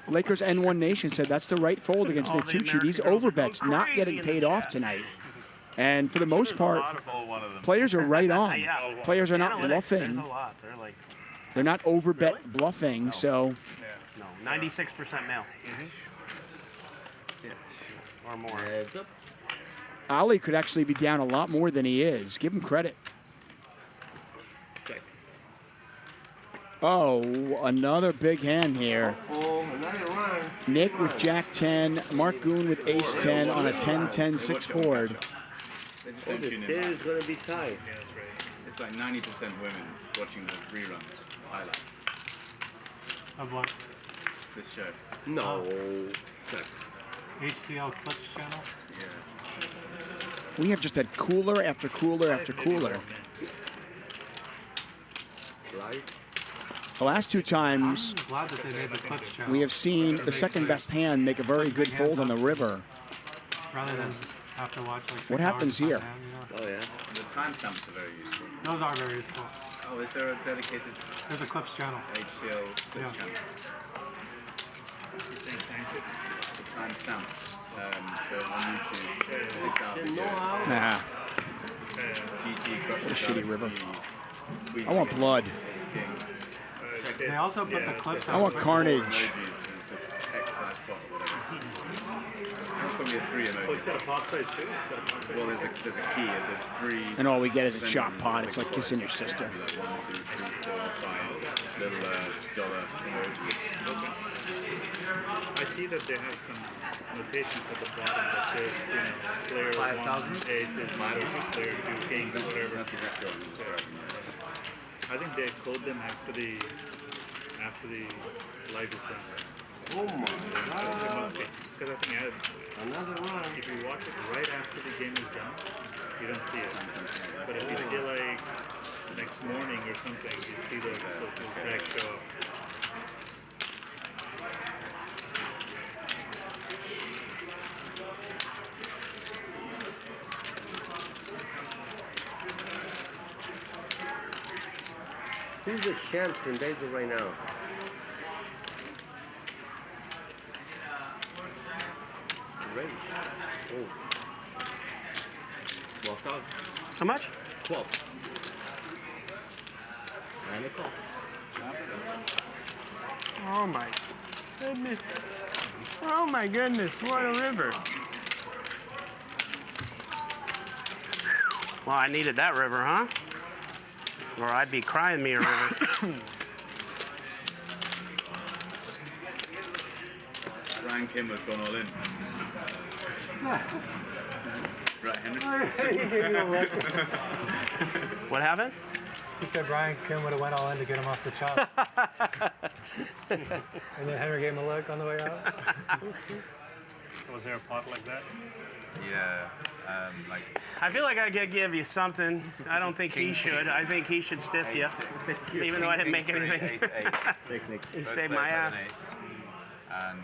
N1 Nation said that's the right fold against All the Nitucci. These American girls are overbets going not crazy getting in the paid off chat. tonight. And for the most part, players are right on. Yeah. Players are not Analytics, bluffing. There's a lot. They're like, They're not overbet bluffing, so no, 96% male. Or more. Ali could actually be down a lot more than he is. Give him credit. Oh, another big hand here. Oh, another run. Nick with Jack 10, Marc Goone with Ace 10 on a 10-10-6 board. Oh, the set is going to be tight. Yeah, that's right. It's like 90% women watching the reruns, highlights. Of what? This show. No. Check. HCL Clips channel? Yeah. We have just had cooler after cooler after cooler. The last two times I'm glad that they made the Clips channel. we have seen the second best hand make a very good fold on the river. Rather than have to watch like 6 What happens hours here? of hand, you know? Oh yeah. The timestamps are very useful. Those are very useful. Oh, is there a dedicated? There's a Clips channel. HCL Clips Yeah. channel. The timestamps. So on YouTube, 6 hour video. Nah. GT crushes What a shitty Alex river. V. I want blood. They also put the Clips I want carnage. Exercise pot or whatever. That's probably a 3 emoji. Oh, it's got a pot size too? Well, there's a key. If there's 3. And all we get is a shot pot. It's like kissing your sister. Like 1, 2, 3, 4, 5 little dollar emojis. I see that they have some notations at the bottom that says, player 5,000? 1 aces, player 2 kings, or whatever. That's exactly what I'm describing. I think they code them after the live is done. Oh my God. Because I think another one. If you watch it right after the game is done, you don't see it. But if you see like next morning or something, you see those little tracks show up. Who's the champ in Basel right now? Race. Oh. 12,000. How much? 12. And a call. Oh my goodness. Oh my goodness, what a river. Well, I needed that river, huh? Or I'd be crying me a river. Ryan Kim has gone all in. Right, Henry. What happened? He said Brian Kim would have went all in to get him off the chop. And then Henry gave him a look on the way out. Was there a pot like that? Yeah, like. I feel like I could give you something. I don't think he should. I think he should stiff you. Even though I didn't make anything. Ace, ace. He saved my ass. And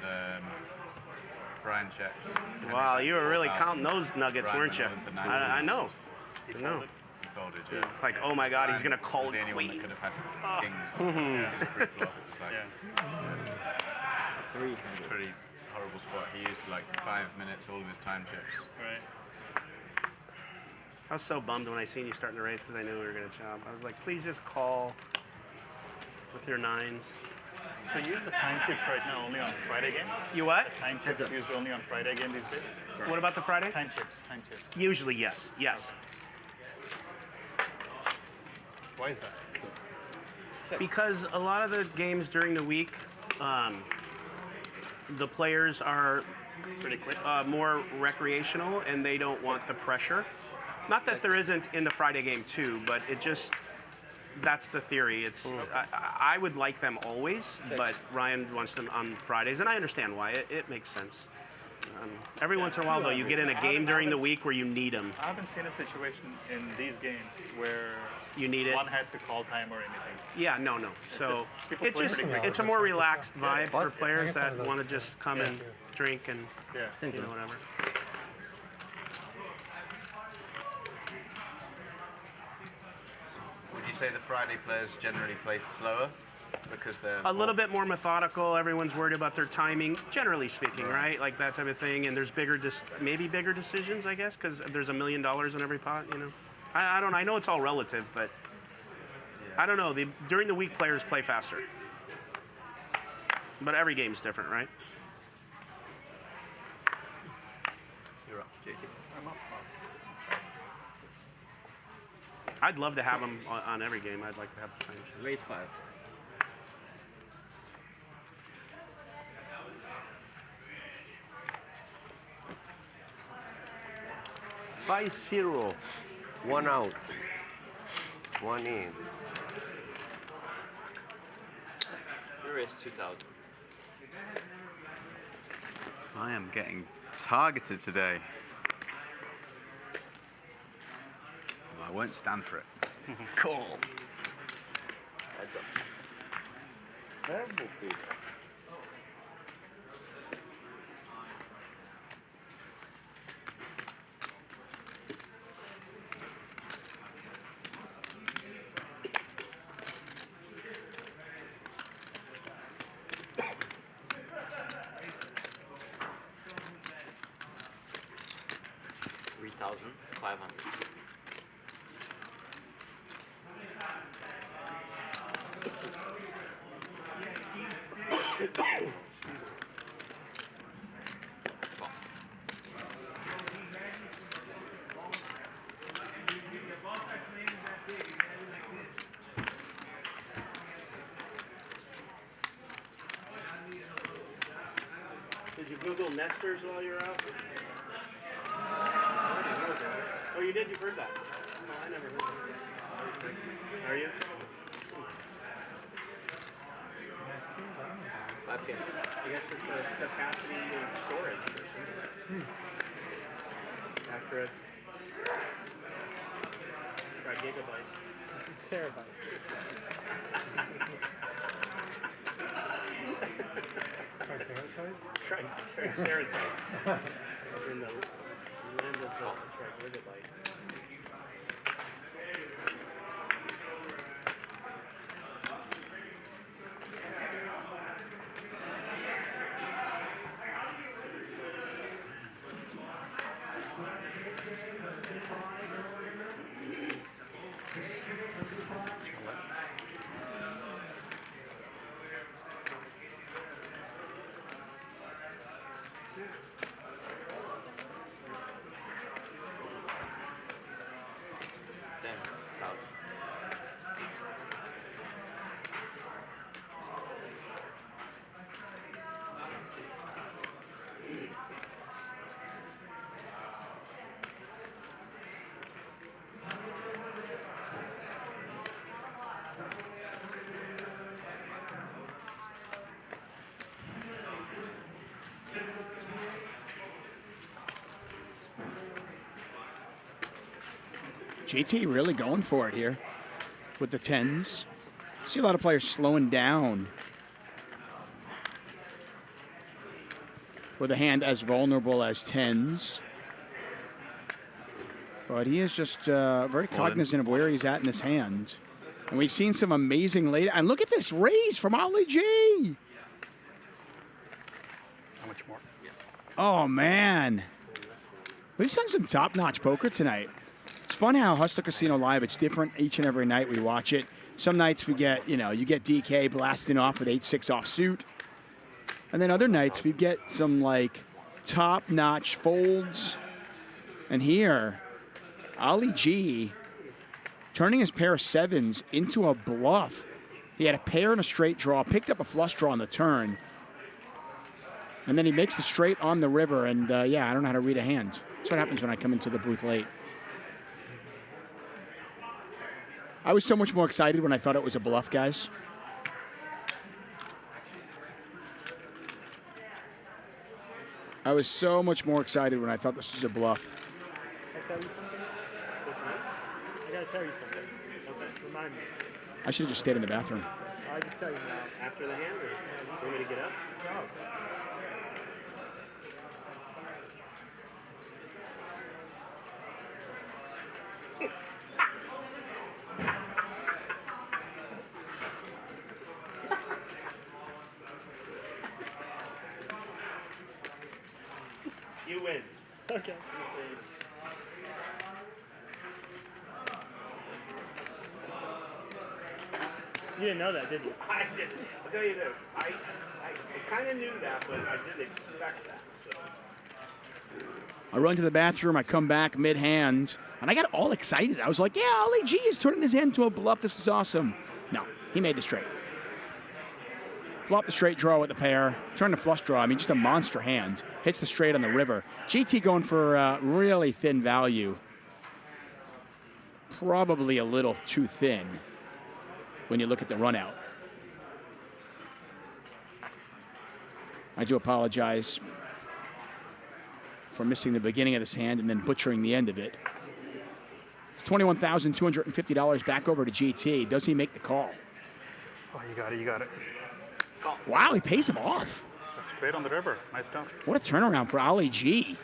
Brian checks. Wow, you were really counting those nuggets, Brian weren't you? went over the I know. I know. He folded, yeah. Like, oh my God, he's gonna call was the only one that queens. could have had kings. Yeah, it's a free flop. It's like pretty horrible spot. He used like 5 minutes, all of his time chips. Right. I was so bummed when I seen you starting the race because I knew we were gonna chop. I was like, please just call with your nines. So you use the time chips right now only on Friday game? You what? The time chips used only on Friday game these days? What about the Friday? Time chips, time chips. Usually, yes. Yes. Why is that? Because a lot of the games during the week, the players are pretty quick, more recreational, and they don't want the pressure. Not that there isn't in the Friday game too, but it just, that's the theory. It's I would like them always, but Ryan wants them on Fridays, and I understand why. It makes sense. Every once in a while, though, you get in a game during the week where you need them. I haven't seen a situation in these games where you need it. One had to call time or anything. Yeah, no. So it's a more relaxed vibe for players that want to just come and drink and whatever. Would you say the Friday players generally play slower because they're a little bit more methodical? Everyone's worried about their timing, generally speaking, right? Like that type of thing. And there's maybe bigger decisions, I guess, because there's $1 million in every pot. You know, I don't know. I know it's all relative, but I don't know. During the week, players play faster, but every game's different, right? You're up, JT. I'm up. I'd love to have them on every game. I'd like to have the time. Raise 5. By 0, 1 out, 1 in. Here is 2,000. I am getting targeted today. I won't stand for it. Cool. Heads up. Terrible people. Did you Google nesters while you were out? Oh, you did? You've heard that? No, I never heard that. Are you? I guess it's a capacity of storage or something. After it. Try gigabyte. Terabyte. Triceratops. In the land of the trigigabyte. JT really going for it here with the 10s. See a lot of players slowing down with a hand as vulnerable as 10s. But he is just very cognizant of where he's at in his hand. And we've seen some amazing late. And look at this raise from Ali G. How much more? Oh, man. We've seen some top-notch poker tonight. It's fun how Hustler Casino Live, it's different each and every night we watch it. Some nights we get, you get DK blasting off with 8-6 offsuit. And then other nights we get some, like, top-notch folds. And here, Ali G turning his pair of 7s into a bluff. He had a pair and a straight draw, picked up a flush draw on the turn. And then he makes the straight on the river, and yeah, I don't know how to read a hand. That's what happens when I come into the booth late. I was so much more excited when I thought it was a bluff, guys. I was so much more excited when I thought this was a bluff. I gotta tell you something. Okay, remind me. I should have just stayed in the bathroom. I'll just tell you now. After the hand, or do you want me to get up? You win. Okay. You didn't know that, did you? I didn't. I'll tell you this. I kind of knew that, but I didn't expect that. So. I run to the bathroom. I come back mid-hand, and I got all excited. I was like, yeah, Ali G is turning his hand into a bluff. This is awesome. No, he made the straight. Flop the straight draw with the pair. Turn the flush draw. I mean, just a monster hand. Hits the straight on the river. GT going for really thin value. Probably a little too thin when you look at the run out. I do apologize for missing the beginning of this hand and then butchering the end of it. It's $21,250 back over to GT. Does he make the call? Oh, you got it, you got it. Wow, he pays him off. Straight on the river. Nice dump. What a turnaround for Ali G.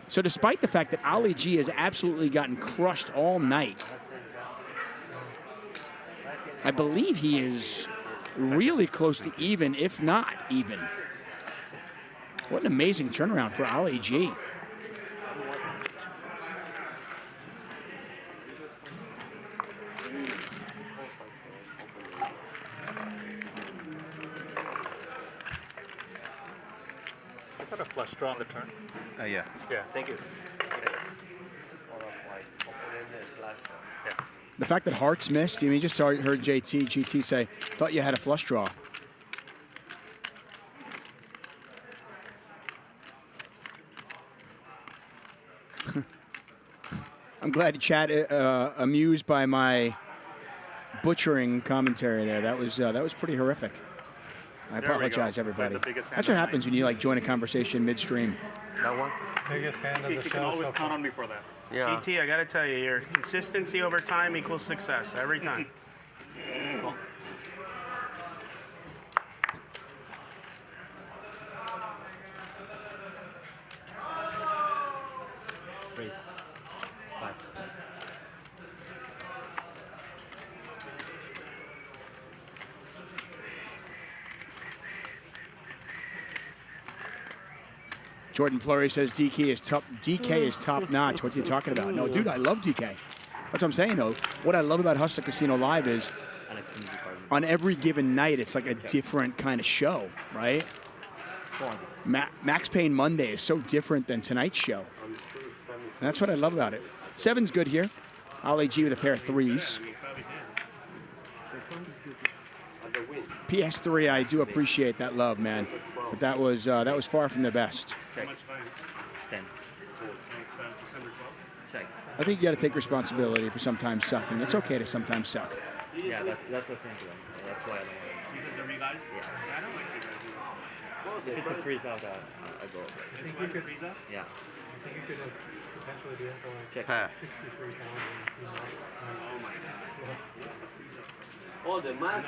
So despite the fact that Ali G has absolutely gotten crushed all night, I believe he is really close to even, if not even. What an amazing turnaround for Ali G. Is that a flush draw on the turn? Yeah. Yeah, thank you. The fact that hearts missed, you just heard GT say, thought you had a flush draw. I'm glad chat amused by my butchering commentary there. That was pretty horrific. I apologize, everybody. That's what happens when you join a conversation midstream. That one? Biggest hand of the You show. can always so count on me for that. Yeah. GT, I gotta tell you, your consistency over time equals success every time. Cool. Raise. 5. Jordan Fleury says DK is top notch. What are you talking about? No, dude, I love DK. That's what I'm saying, though. What I love about Hustler Casino Live is on every given night, it's like a different kind of show, right? Max Payne Monday is so different than tonight's show. And that's what I love about it. 7's good here. Ali G with a pair of 3s. PS3, I do appreciate that love, man. But that was far from the best. Check. 10. Check. I think you got to take responsibility for sometimes sucking. It's okay to sometimes suck. Yeah, that's the thing to them. That's why I don't want to. Because they're me guys? Yeah. I don't like you guys. If it's a freeze out, I go. You think you could freeze out? Yeah. I think you could potentially be in for Check. 63,000. Oh my god. Oh, the mask.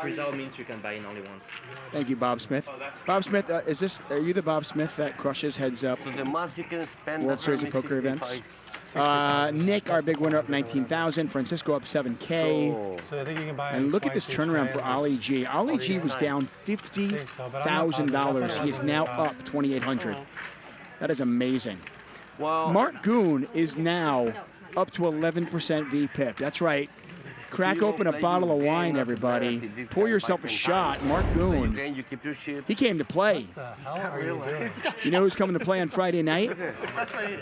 Freeze out means you can buy in only once. Thank you, Bob Smith. Bob Smith, are you the Bob Smith that crushes heads up So the mask you can spend World Series of Poker events? Nick, our big winner, up 19,000. Francisco up 7K. So I think you can buy. And look at this turnaround for Ali G. Ali G was down $50,000. He is now up 2,800. That is amazing. Well, Marc Goone is now up to 11% VPIP. That's right. Crack open a bottle of wine, everybody. Pour yourself a shot. Marc Goone. He came to play. What the hell are you doing? You know who's coming to play on Friday night?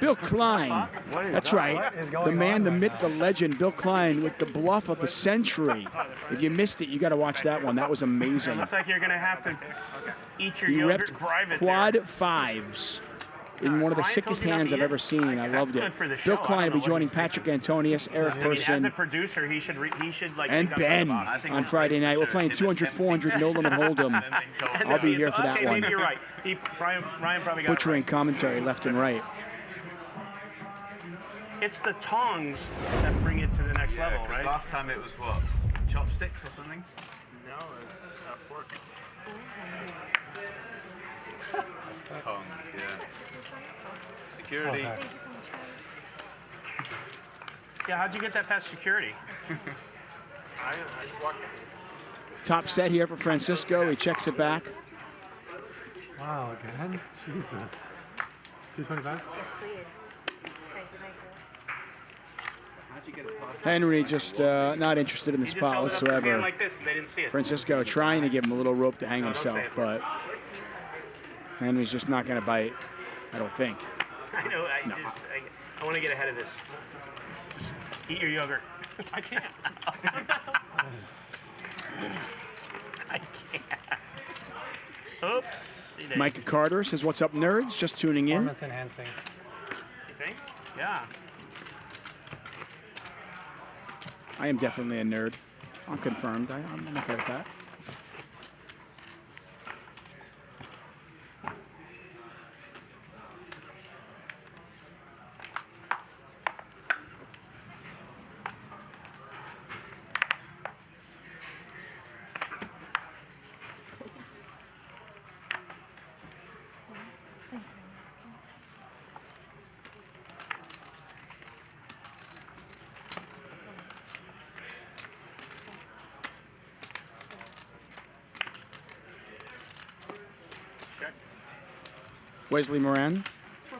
Bill Klein. That's right. The man, the myth, the legend, Bill Klein with the bluff of the century. If you missed it, you got to watch that one. That was amazing. Looks like you're gonna have to eat your He yogurt repped private quad there. 5s. In one of the Ryan sickest told you not hands to I've eat ever it? seen. I loved That's it. good for the Bill show. I Klein don't will be know what joining he's thinking. Patrick Antonius, Eric I mean, as a Person, producer, he should like and think outside Ben the box. on Friday night. We're playing 200, 400 No Limit Hold'em. I'll be here for that okay, one. Maybe you're right. Ryan probably got Butchering commentary left and right. it right. It's the tongs that bring it to the next level, right? Last time it was what? Chopsticks or something? No, fork. Tongs, yeah. Security. Thank you so much, guys. Yeah, how'd you get that past security? I just walked in. Top set here for Francisco. He checks it back. Wow, again? Jesus. 225? Yes, please. Thank you. Henry just not interested in the He just spot held it up to the hand whatsoever. like this, and they didn't see it. Francisco trying to give him a little rope to hang No, don't himself, say it. but Henry's just not going to bite, I don't think. I know. I want to get ahead of this. Eat your yogurt. I can't. I can't. Oops. Micah Carter says, "What's up, nerds? Just tuning in." Performance enhancing. You think? Yeah. I am definitely a nerd. I'm confirmed. I'm okay with that. Wesley Moran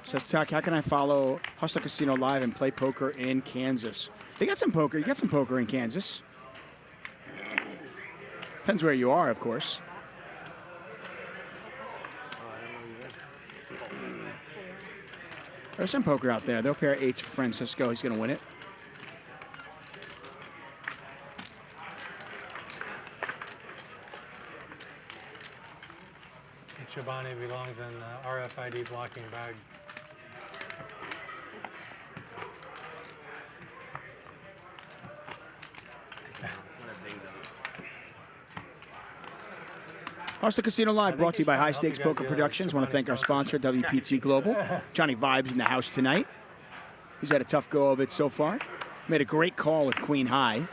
says, Tuck, how can I follow Hustler Casino Live and play poker in Kansas? They got some poker. You got some poker in Kansas. Depends where you are, of course. There's some poker out there. They'll pair 8s for Francisco. He's going to win it. Chobani belongs in the RFID blocking bag. Hustler Casino Live brought to you by High Stakes Poker Productions. Want to thank our sponsor, WPT Global. Johnnie Vibes in the house tonight. He's had a tough go of it so far. Made a great call with Queen High.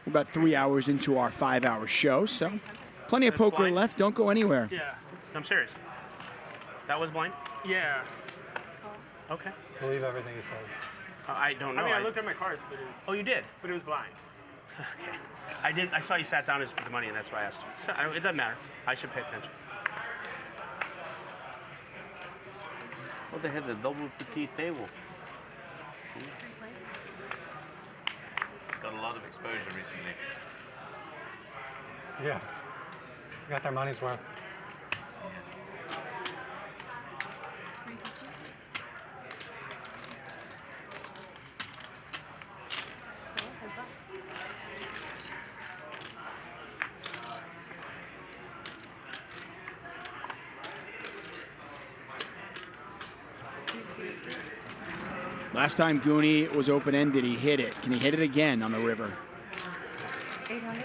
We're about 3 hours into our 5-hour show, so plenty of poker left. Don't go anywhere. Yeah, I'm serious. That was blind? Yeah. Okay. Believe everything he said. I don't know. I mean, I looked at my cards, but it was... Oh, you did? But it was blind. Okay. I saw you sat down and spent the money, and that's why I asked you. So, it doesn't matter. I should pay attention. Oh, they had the double petite table. Got a lot of exposure recently. Yeah. Got their money's worth. Last time Goonie was open-ended, he hit it. Can he hit it again on the river? 800.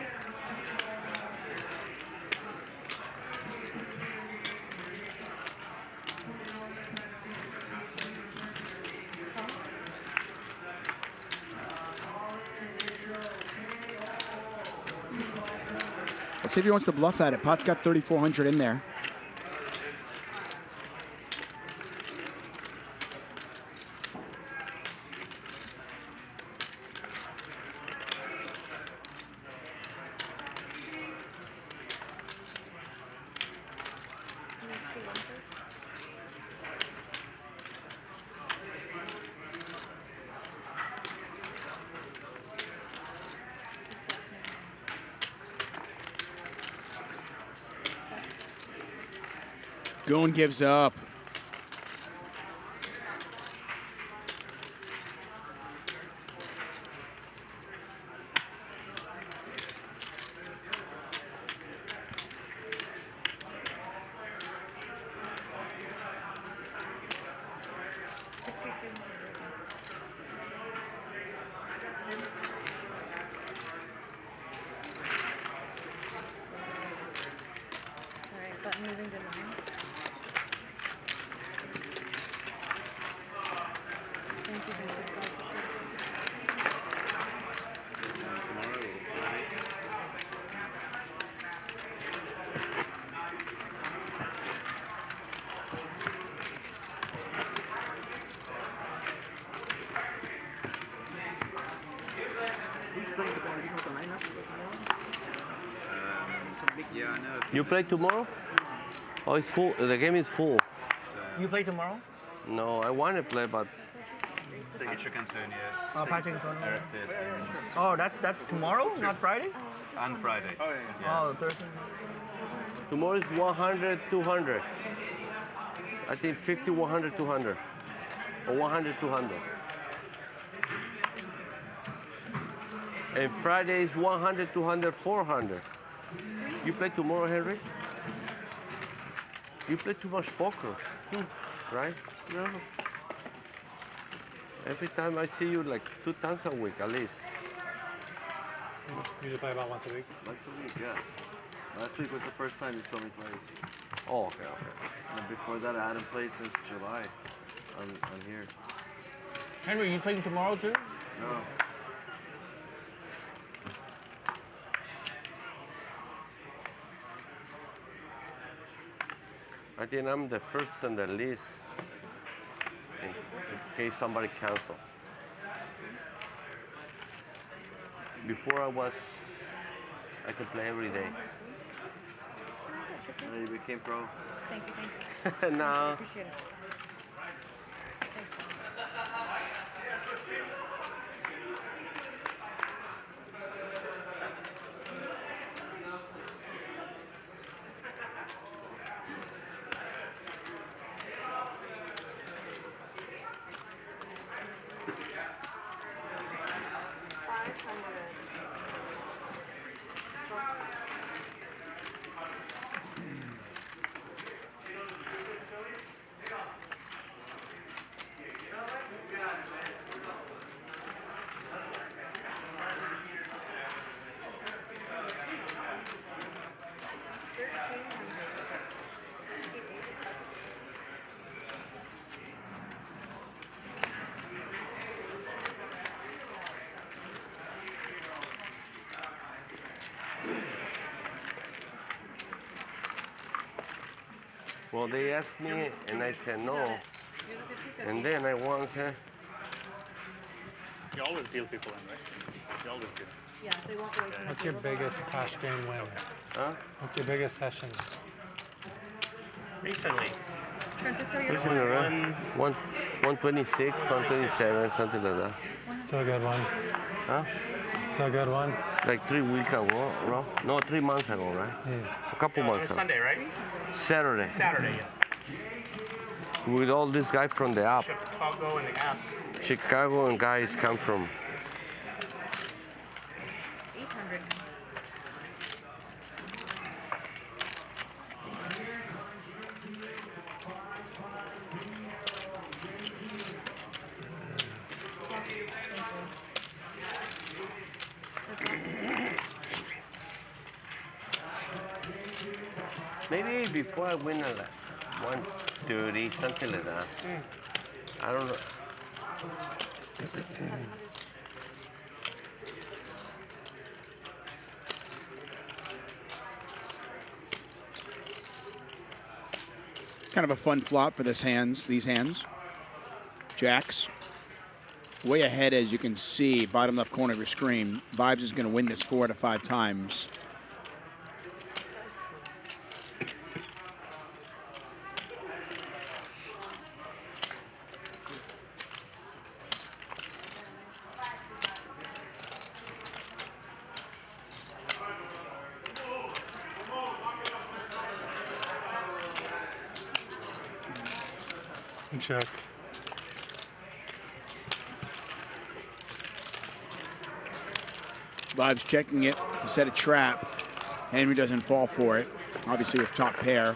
Let's see if he wants to bluff at it. Pot's got 3,400 in there. Goone gives up. Alright, button moving to 9. Thank you, Francisco. Yeah, I know. You play tomorrow? Oh, it's full. The game is full. You play tomorrow? No, I want to play, but So Patrick Antonius. Oh, Patrick Antonius. Eric Pearson. Oh, that's tomorrow, not Friday? And Friday. Oh, Oh, Thursday. tomorrow is 100, 200. I think 50, 100, 200. Or 100, 200. And Friday is 100, 200, 400. You play tomorrow, Henry? You play too much poker, right? No. Every time I see you, like 2 times a week at least. Usually play about once a week. Once a week, yeah. Last week was the first time you saw me play. Oh, okay, okay. And before that, I hadn't played since July. I'm here. Henry, you playing tomorrow too? No. I think I'm the first on the list in case somebody cancels. Before I could play every day. You became pro. Thank you, thank you. No. Appreciate it. Well, they asked me, and I said no. And then I won. You always deal people in, right? You always do. Yeah, they won't go to What's your biggest cash game win? Huh? What's your biggest session? Recently. Francisco, It's you're been around 126, 127, something like that. It's a good one. Huh? It's a good one. Like 3 weeks ago, no, 3 months ago, right? A couple months ago. Sunday, right? Saturday. Saturday, yeah. With all these guys from the app. Chicago and the app. Chicago and guys come from. 800. Maybe before I win 130, something like that. I don't know. Kind of a fun flop for these hands. Jacks. Way ahead, as you can see, bottom left corner of your screen. Vibes is going to win this 4 to 5 times. Check. Vibes checking it to set a trap. Henry doesn't fall for it. Obviously with top pair.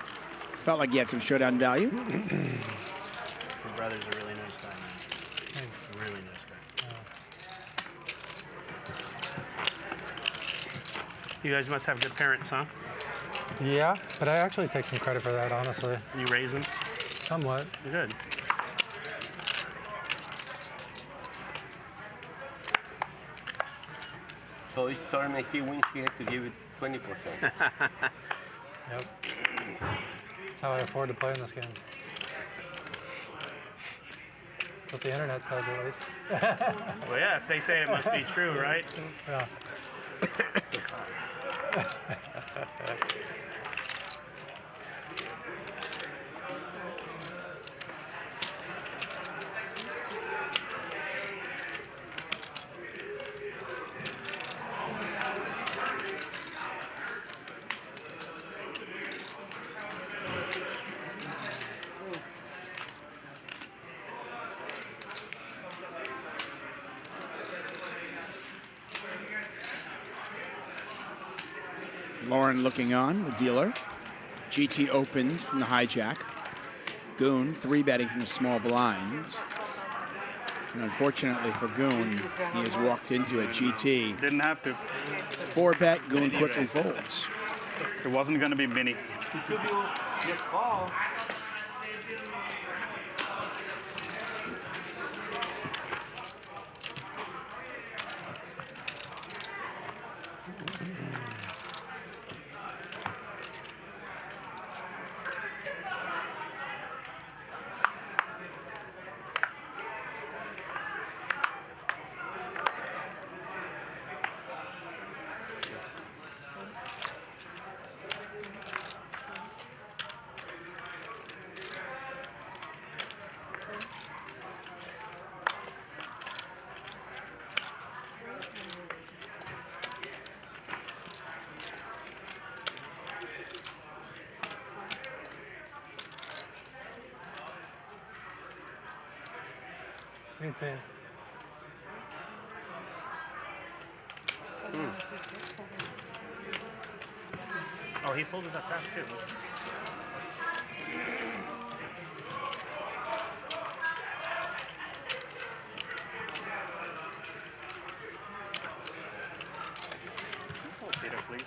Felt like he had some showdown value. Your brother's a really nice guy, man. Thanks. Really nice guy. You guys must have good parents, huh? Yeah, but I actually take some credit for that, honestly. You raise them? Somewhat. Good. So each tournament he wins, he has to give it 20%. Yep. That's how I afford to play in this game. That's what the internet says, at least. Well, yeah, if they say it must be true, right? Yeah. Lauren looking on, the dealer. GT opens from the hijack. Goone 3-betting from the small blinds. And unfortunately for Goone, he has walked into a GT. Didn't have to. 4-bet, Goone quickly folds. It wasn't going to be mini. Just call. 18. Oh, he folded that fast too. Peter, please.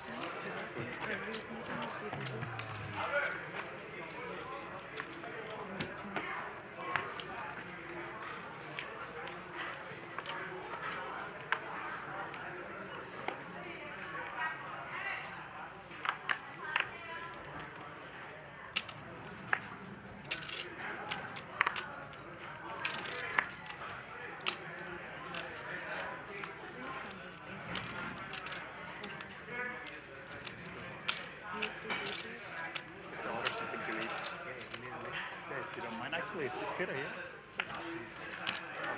Order something to eat. Yeah, if you don't mind. Actually, is Peter here? Oh,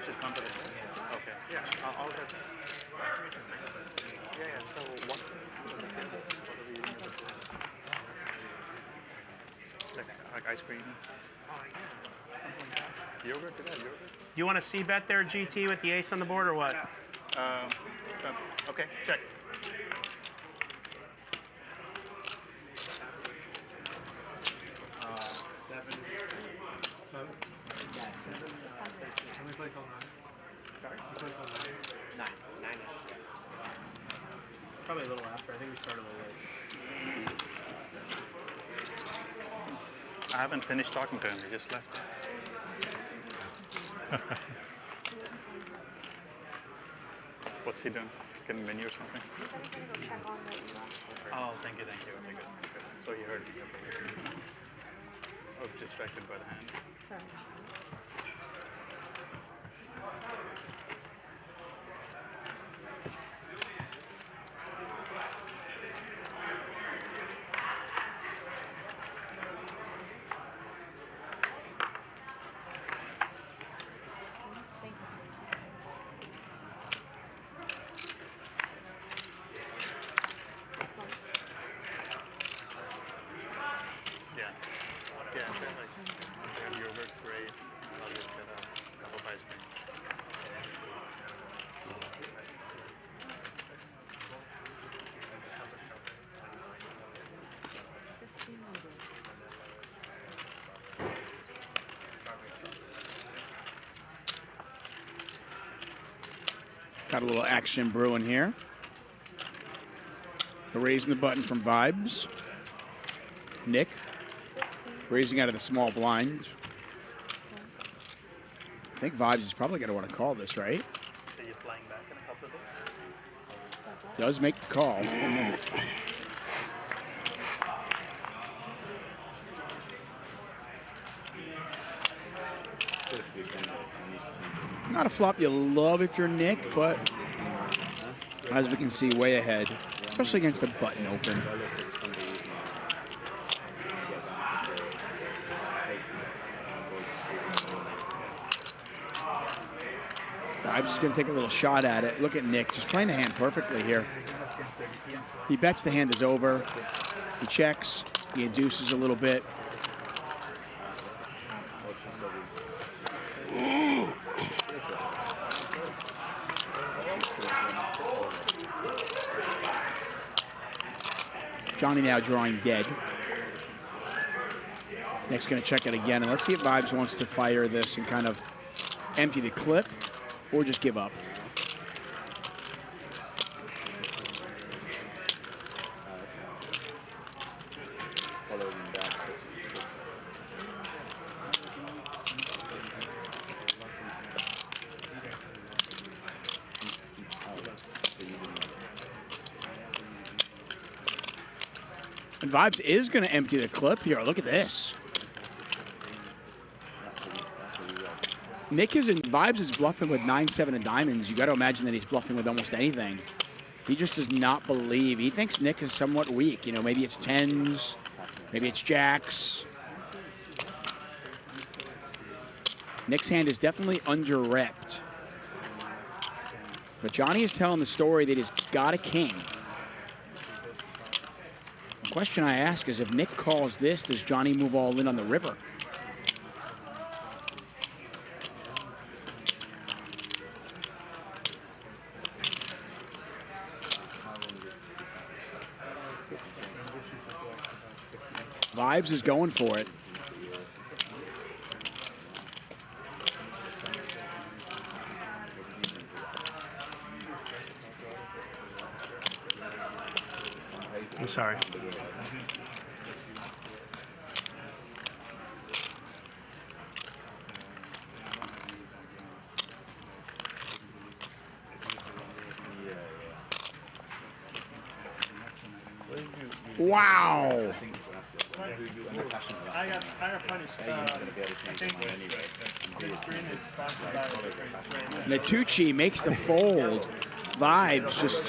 she's gone to the Okay. Yeah, I'll get that. Yeah, so what? What are we eating? Like ice cream? Yogurt? Did I have yogurt? You want a C-bet there, GT, with the ace on the board, or what? Okay, check. Probably a little after. I think we started a little late. I haven't finished talking to him. He just left. What's he doing? He's getting a menu or something? Oh, thank you. Okay, good. So he heard me. I was distracted by the hand. Sorry. Yeah, sure. Like, they have yogurt, great. I'll just get a cup of ice cream. Got a little action brewing here. They're raising the button from Vibes. Nick raising out of the small blind. I think Vibes is probably going to want to call this, right? So you're flying back in a couple of days? Does make the call. Not a flop you love if you're Nick, but as we can see, way ahead, especially against the button open. Vibes is going to take a little shot at it. Look at Nick, just playing the hand perfectly here. He bets the hand is over. He checks. He induces a little bit. Johnny now drawing dead. Nick's going to check it again, and let's see if Vibes wants to fire this and kind of empty the clip or just give up. And Vibes is going to empty the clip here. Look at this. Nick is in Vibes is bluffing with 9-7 of diamonds. You got to imagine that he's bluffing with almost anything. He just does not believe. He thinks Nick is somewhat weak. You know, maybe it's tens, maybe it's jacks. Nick's hand is definitely under-repped. But Johnny is telling the story that he's got a king. The question I ask is, if Nick calls this, does Johnny move all in on the river? Vibes is going for it. I'm sorry. Wow. I got punished. I think this stream is sponsored by Nitucci makes the fold. Vibes just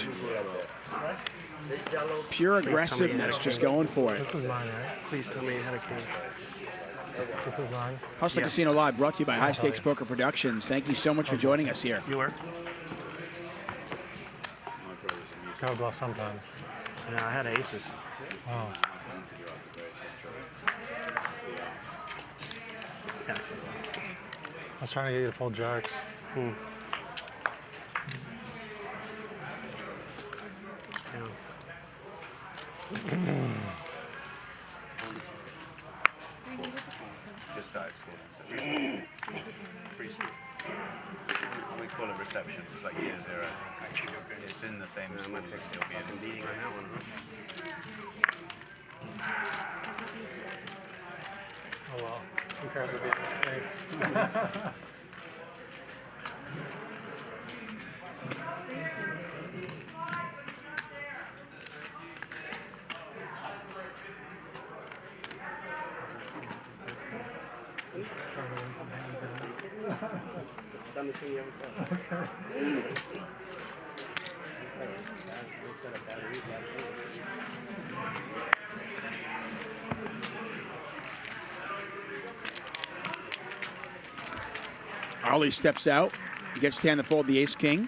pure aggressiveness, just going for it. This was mine, right? Please tell me you had a king. This was mine. Hustler Casino Live brought to you by High Stakes Poker Productions. Thank you so much for joining us here. You were? Go bluff sometimes. Yeah, I had aces. Oh. Yeah. I was trying to get you to fold jacks. Just started scoring. We call it reception. It's like year 0. It's in the same school. You'll be in leading on that one. Oh well. Who cares about being Done the thing you ever said. Ollie steps out, gets to hand the fold the ace-king.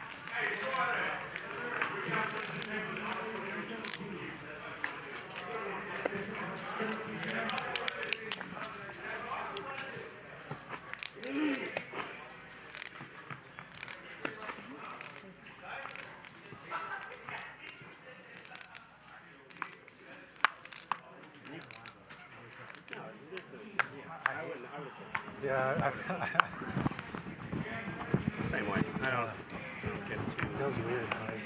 Yeah, Same way. I don't get too. It feels weird. Like,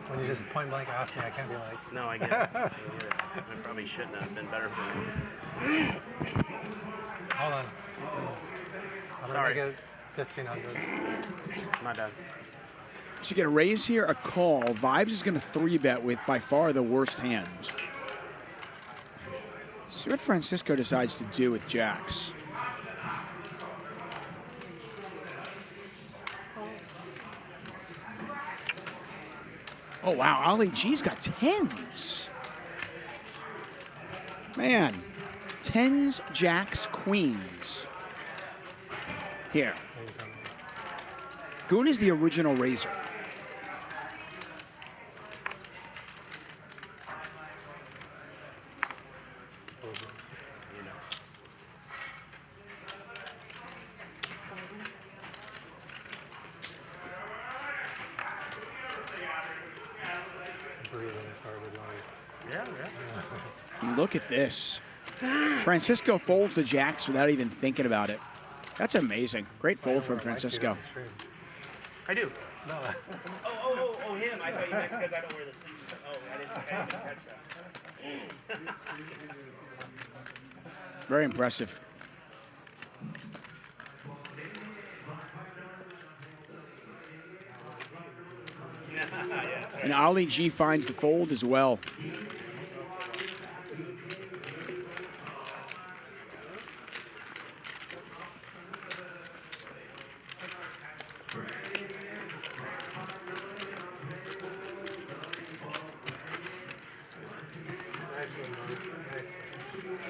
when you just point blank ask me, I can't be like. No, I get it. I get it. I probably shouldn't have been better for me. Hold on. I'm gonna Sorry. make it 1,500. My bad. So you get a raise here, a call. Vibes is going to 3-bet with by far the worst hands. See what Francisco decides to do with jacks. Oh, wow. Ali G's got 10s. Man. 10s, jacks, queens. Here. Goone is the original raiser. Look at this. Francisco folds the jacks without even thinking about it. That's amazing. Great fold from Francisco. I do. No. Oh, him. I thought you meant because I don't wear the sleeves. Oh, I didn't catch that. Very impressive. And Ali G finds the fold as well.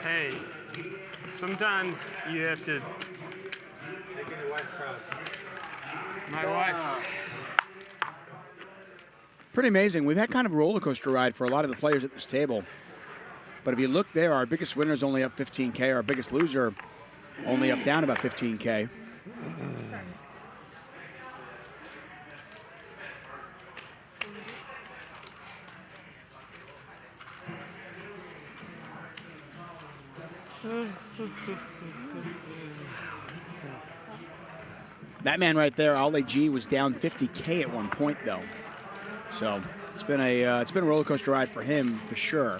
Hey, sometimes you have to. Making your wife proud. My wife. Pretty amazing. We've had kind of a roller coaster ride for a lot of the players at this table. But if you look there, our biggest winner is only up 15K. Our biggest loser only up down about 15K. That man right there, Ali G, was down 50K at one point though. So it's been a roller coaster ride for him for sure.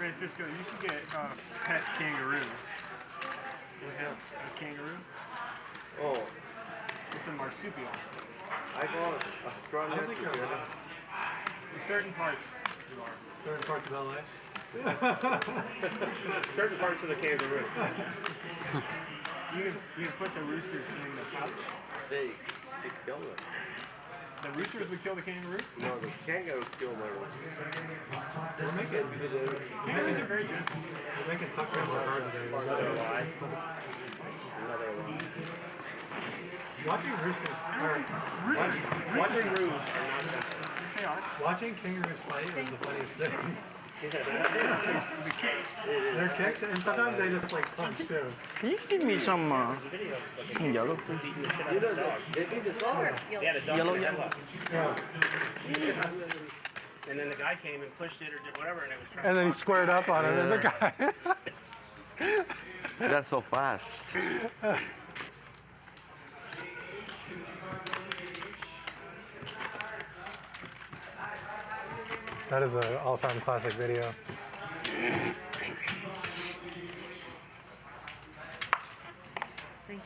Francisco, you should get pet kangaroo. A kangaroo? Oh. It's a marsupial. I got a strong net together. Certain parts. Certain parts of LA? Certain parts of the kangaroo. You can put the roosters in the pouch. They kill them. The roosters would kill the kangaroo? No, the kangaroo kill my roosters. We're making Kangaroos are very gentle. We're making Tuchman work hard today. Another lie. Another lie. Watching roosters, Watching roos are not gentle. Yes, they are. watching kangaroos fight is the funniest thing. The kicks. They're kicks, and sometimes they just like punch too. Can you give me some yellow, please? Yellow. Yeah. And then the guy came and pushed it or did whatever, and it was. And then he squared up on it, and the guy. That's so fast. That is an all-time classic video. Thank you.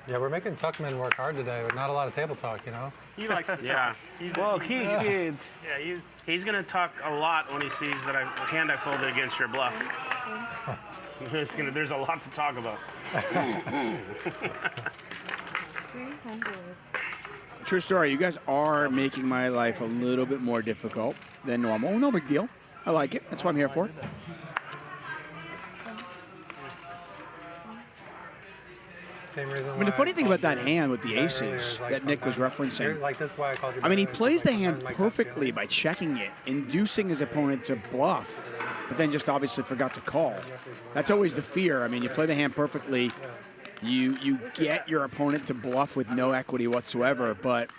Yeah, we're making Tuchman work hard today, but not a lot of table talk, you know? He likes to talk. He's gonna talk a lot when he sees that I folded against your bluff. There's a lot to talk about. True story. You guys are making my life a little bit more difficult than normal. No big deal. I like it. That's what I'm here for. Same reason I mean, the funny thing about that hand with the aces that Nick was referencing, like this is why I called you. I mean, he plays the hand perfectly by checking it, inducing his opponent to bluff, but then just obviously forgot to call. That's always the fear. I mean, you play the hand perfectly, you get your opponent to bluff with no equity whatsoever, but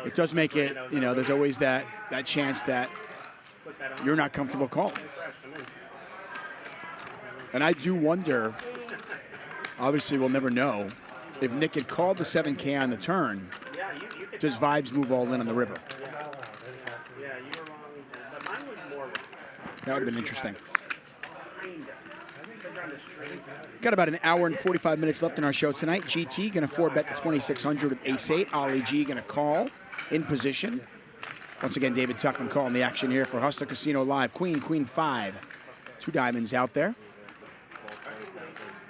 it does make it, you know, there's always that chance that you're not comfortable calling. And I do wonder, obviously we'll never know, if Nick had called the 7K on the turn, does Vibes move all in on the river? Yeah, you were wrong. But mine was more wrong. That would have been interesting. Got about an hour and 45 minutes left in our show tonight. GT going to 4-bet the 2,600 with ace-8. Ali G going to call in position. Once again, David Tuchman calling the action here for Hustler Casino Live. Queen, Queen 5. 2 diamonds out there.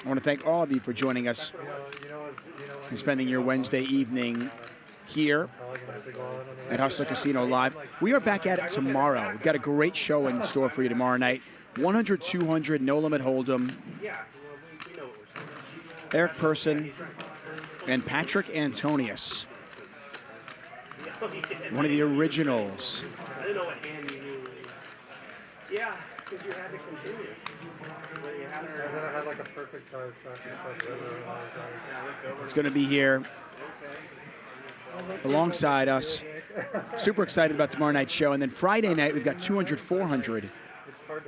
I want to thank all of you for joining us and spending your Wednesday evening here at Hustler Casino Live. We are back at it tomorrow. We've got a great show in store for you tomorrow night. 100, 200, no limit hold'em. Eric Person and Patrick Antonius. One of the originals. I didn't know what hand you knew. Yeah, because you had to continue. And then I had like a perfect size It's going to be here alongside us. Super excited about tomorrow night's show. And then Friday night, we've got 200, 400.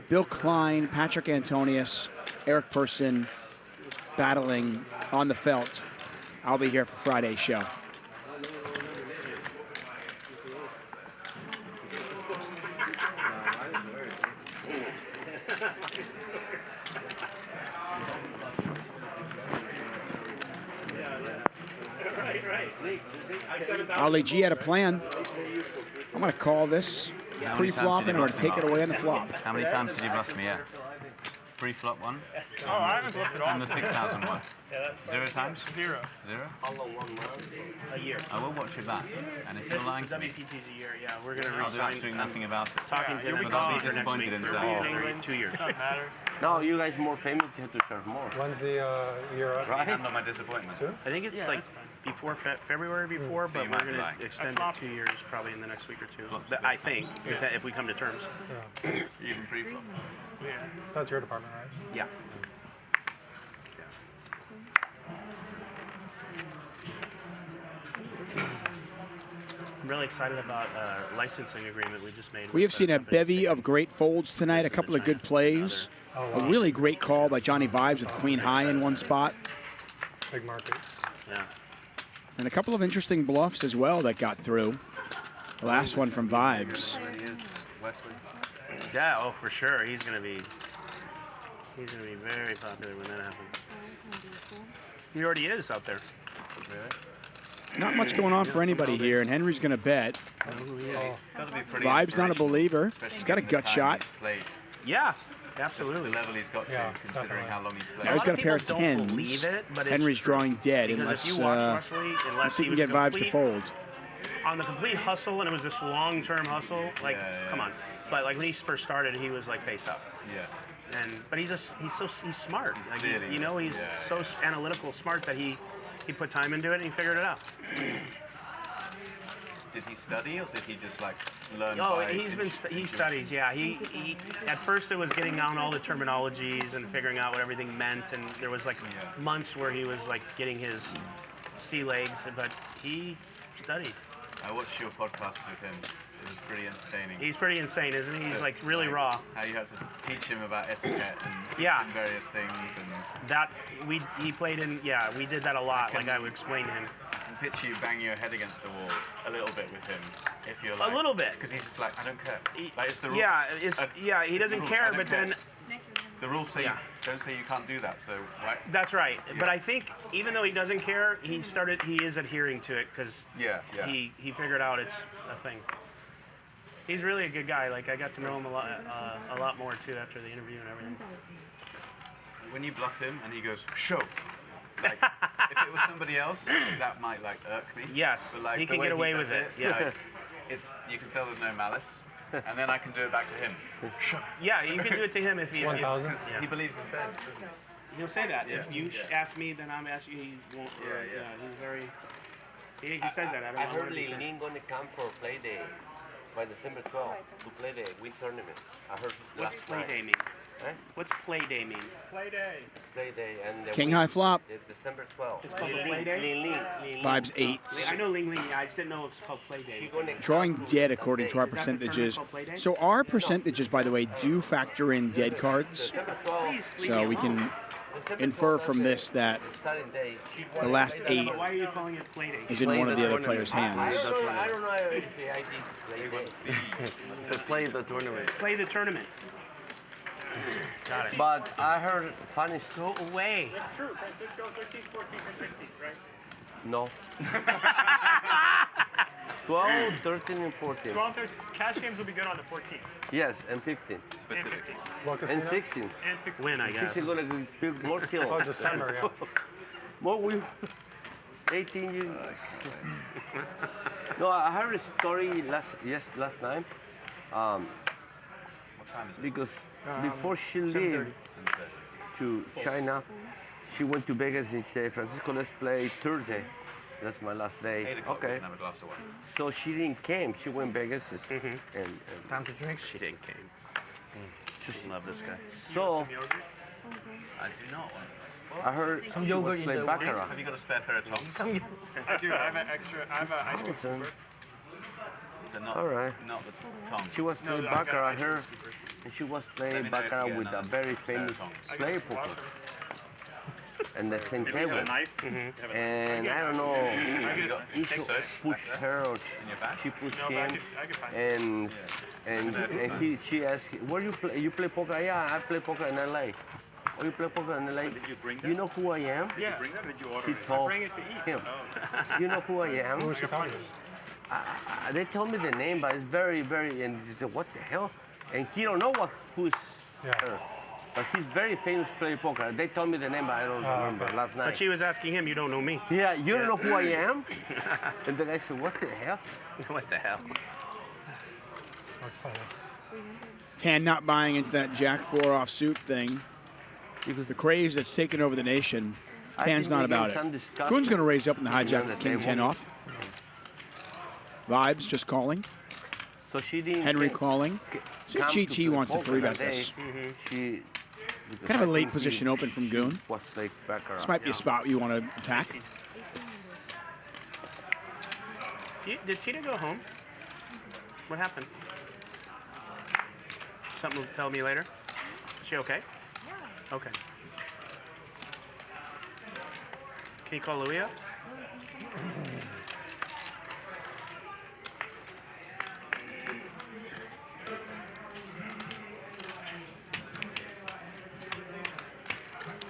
Bill Klein, Patrick Antonius, Eric Person battling on the felt. I'll be here for Friday's show. Ali G had a plan. I'm going to call this How many pre-flop times and did I'm you going to take bluff it me? away on the flop. How many times did you bluff me? Yeah. Pre-flop one. Oh, I haven't bluffed at all. And the 6,000 one. Yeah, that's 0 times? Zero. 0? A year. I will watch it back. And if you're lying to me, WPT's a year, yeah. We're going to I'll do resign. absolutely nothing about it. Talking to You'll them be about gone. it next Disappointed week. in They're Zach. in England 2 years. Doesn't matter. No, you guys more famous, you have to charge more. When's the year up? Right? Handle my disappointment. I think it's like before February before, So but you we're might going lie. to extend it 2 years probably in the next week or two. I think, if we come to terms. Even pre-flop. Yeah. That's your department, right? Yeah. I'm really excited about a licensing agreement we just made. We have seen a bevy of great folds tonight, a couple of good plays. A really great call by Johnnie Vibes with Queen High in one spot. Big market. Yeah. And a couple of interesting bluffs as well that got through. The last one from Vibes. Wesley. Yeah, oh for sure. He's gonna be very popular when that happens. He already is out there. Really? Not much going on for anybody here, and Henry's going to bet. Gotta be pretty Vibes not a believer. Especially He's got a given the gut time shot. he's played. Yeah, The absolutely. level he's got to, considering how long he's played. Now he's got a pair of people don't tens. believe it, but it's Henry's true. drawing dead Because unless, if you watch Wesley, unless he can was get Vibes to complete- fold. On the complete hustle, and it was this long-term hustle. Like, come on. But like when he first started, he was like face up. Yeah. But he's smart. Like, Clearly, you know, he's so analytical, smart that he put time into it and he figured it out. Did he study or did he just like learn? Oh, by he studies. Yeah, he at first it was getting down all the terminologies and figuring out what everything meant, and there was like months where he was like getting his sea legs, but he studied. I watched your podcast with him. It was pretty entertaining. He's pretty insane, isn't he? He's like really raw. How you had to teach him about etiquette and teach Yeah. him various things and. That he played in. Yeah, we did that a lot. Like I would explain to him. I can picture you banging your head against the wall a little bit with him, if you're like. A little bit. Because he's just like, I don't care. Like it's the rules. Yeah, he it's doesn't the rules. care, I don't but then. The rules say don't say you can't do that. So right. That's right. But I think even though he doesn't care, he is adhering to it because he figured out it's a thing. He's really a good guy. Like I got to know him a lot more too after the interview and everything. When you bluff him and he goes, show. Like, if it was somebody else, that might like irk me. Yes, but, like, he the can way get away does with it. Yeah. like, you can tell there's no malice, and then I can do it back to him. Yeah, you can do it to him if he. 1,000. He believes in fairness, doesn't he? He'll say that. Yeah. If you ask me, then I'm asking you. He won't. He's very. He says that. I I don't know. heard Lin gonna come for play day by December 12th to play the win tournament. I heard What's last play night. day mean? Eh? What's play day mean? Play day. Play day and the King win- high flop. December 12th. It's called a play day? Lin. Vibes 8s. I know Ling Ling. I just didn't know it's called play day. Drawing dead according to our percentages. So our percentages, by the way, do factor in dead cards. So we can infer from this that the last 8 But why are you calling it play day? is in one of the other players' hands. I don't know if the ID play day. So play the tournament. Play the tournament. Got it. But I heard funny Go away. It's true. Francisco 13th, 14th, and 15th, right? No. 12, 13, and 14. 12, 13. Cash games will be good on the 14th. Yes, and 15. Specifically. And 16. And 16. Win, I guess. 16 gonna be more kill. Oh, December, yeah. More we 18 you. No, I heard a story last night. What time is it? Because before she left to China, she went to Vegas and said, Francisco, let's play Thursday. That's my last day. 8 o'clock, we Okay. can have a glass of wine. So she didn't came. She went Vegas and Time to drink. She didn't came. Love this guy. so I do not want. I heard Some she yogurt was in playing the baccarat. Have you got a spare pair of tongs? I do. I have an extra. I have an ice cream Awesome. scooper. They're not, All right. not the tongs. She was playing I got baccarat. ice cream Her scooper. and she was Let playing me know if you baccarat get with a another very pair of famous tongs. player poker. And the same Maybe use table. a knife. And I don't know if you push her or she push No, but him. I could find And she asked, where you play? You play poker? Yeah, I play poker in LA. Oh, you play poker in LA? Did you bring that? You know who I am? Yeah. Bring that or did you order She it? told bring it to eat. him. You know who I am? Who was she talking to? They told me the name, but it's very, very, and he said, what the hell? And he don't know who's her. But he's very famous player poker. They told me the name, but I don't remember last night. But she was asking him, you don't know me. Yeah, you don't know who I am? And the guy said, what the hell? What the hell? That's funny. Tan not buying into that Jack 4 offsuit thing because the craze that's taken over the nation. Tan's not about it. Goone's going to raise up in the hijack King 10 off. Vibes just calling. So she didn't. Henry calling. See if GT wants to 3-bet this. Kind of a late position open from Goone. This might be a spot you want to attack. Did Tina go home? What happened? Something will tell me later. Is she okay? Yeah. Okay. Can you call Louis up?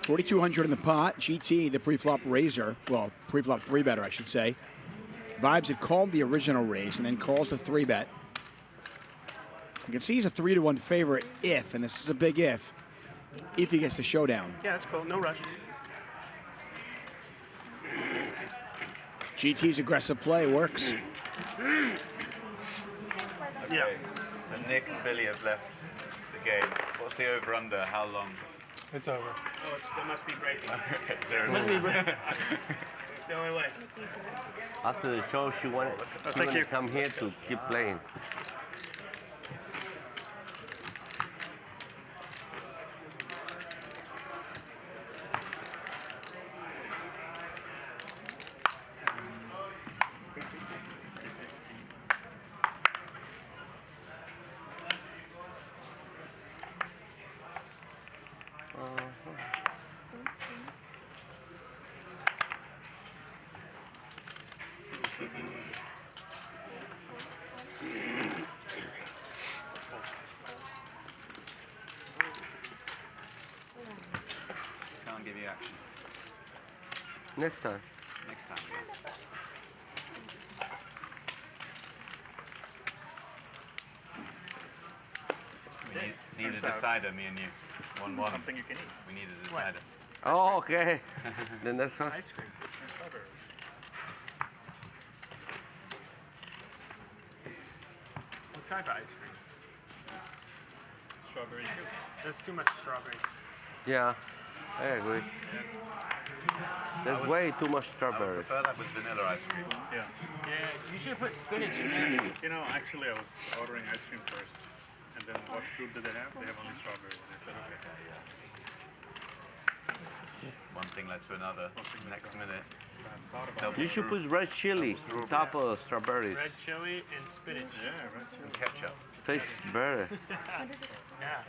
4,200 in the pot. GT, the pre-flop raiser, well, pre-flop 3-better, I should say. Vibes had called the original raise and then calls the 3-bet. You can see he's a 3-to-1 favorite if, and this is a big if he gets the showdown. Yeah, that's cool. No rush. GT's aggressive play works. Yeah. So Nick and Billy have left the game. What's the over-under? How long? It's over. Oh, it must be breaking. Okay, zero. It's the only way. After the show, she wanted to come here to keep playing. Can't give you action. Next time. Next time, yeah. We need a decider, me and you. 1-1. Something you can eat. We need a decider. Oh, okay. Then that's fine. Ice cream. What type of ice cream? Strawberry too. There's too much strawberries. Yeah, I agree. There's way too much strawberry. I would prefer that with vanilla ice cream. Yeah. Yeah, you should put spinach in there. You know, actually, I was ordering ice cream first. And then what fruit do they have? They have only strawberry. And I said, okay. One thing led to another. Next minute. You should put red chili on top of strawberries. Red chili and spinach. Yeah, red chili. And ketchup. Tastes better. Yeah.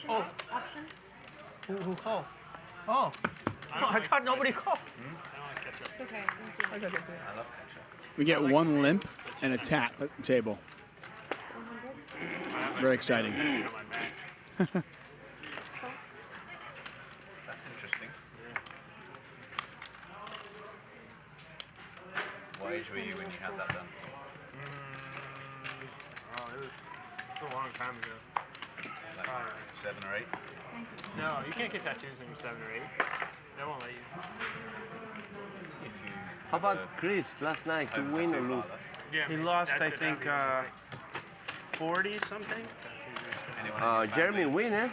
Oh. Option? Who called? Oh. I thought nobody called. It's okay. I love ketchup. We get one limp and a tap at the table. Very exciting. That's interesting. What age were you when you had that done? Oh, it was a long time ago. Like 7 or 8? No, you can't get tattoos when you're 7 or 8. They won't let you. How about Chris last night to win or lose? Yeah, He lost, I think, 40 something. Jeremy win, eh?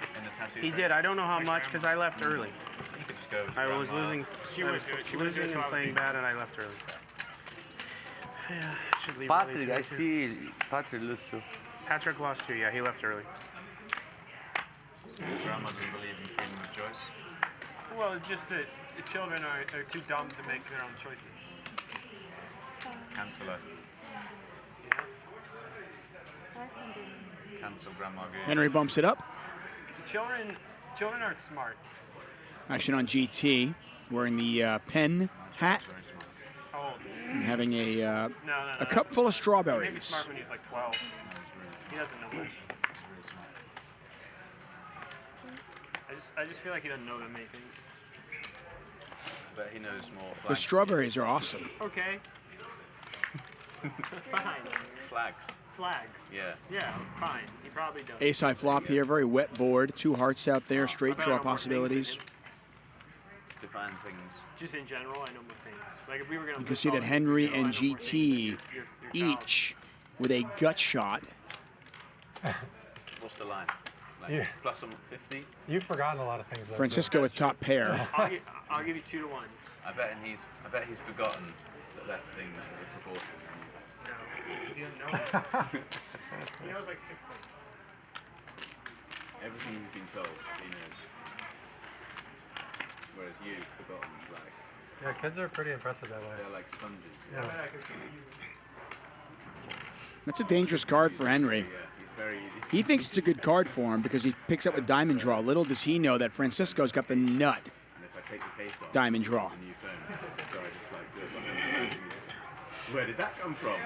He did. I don't know how much because I left early. You could just go to I was grandma. losing. She I was was good. She was losing good, and so playing obviously- bad, and I left early. Yeah, should leave Patrick, early I too. see Patrick lose too. Patrick lost too. Yeah, he left early. Grandma doesn't believe in freedom of choice. Well, it's just that the children are too dumb to make their own choices. Cancel her. Cancel Grandma Goone. Henry bumps it up. Children aren't smart. Action on GT, wearing the pen hat How old? and having a No. cup full of Maybe strawberries. smart when he's like 12. He doesn't know much. I just feel like he doesn't know that many things. But he knows more. The strawberries are awesome. Okay. Fine. Flags. Flags. Yeah. Yeah, fine. He probably does. Ace high flop here, very wet board. 2 hearts out there, straight draw possibilities. Define things. Just in general, I know more things. Like if we were gonna. You can see that Henry and GT each with a gut shot. What's the line? Like Yeah. plus some 50? You've forgotten a lot of things. Though, Francisco with top pair. I'll give you 2 to 1. I bet he's forgotten that less things is a proportion. No, he doesn't know. He knows like 6 things. Everything he's been told, he knows. Whereas you've forgotten, like. Yeah, kids are pretty impressive that way. They're like sponges. Yeah. That's a dangerous card for Henry. Yeah, he's very easy. He thinks it's a good card for him because he picks up with diamond draw. Little does he know that Francisco's got the nut And if I take the case off, diamond draw. it's a new phone. So I just like do it. Where did that come from?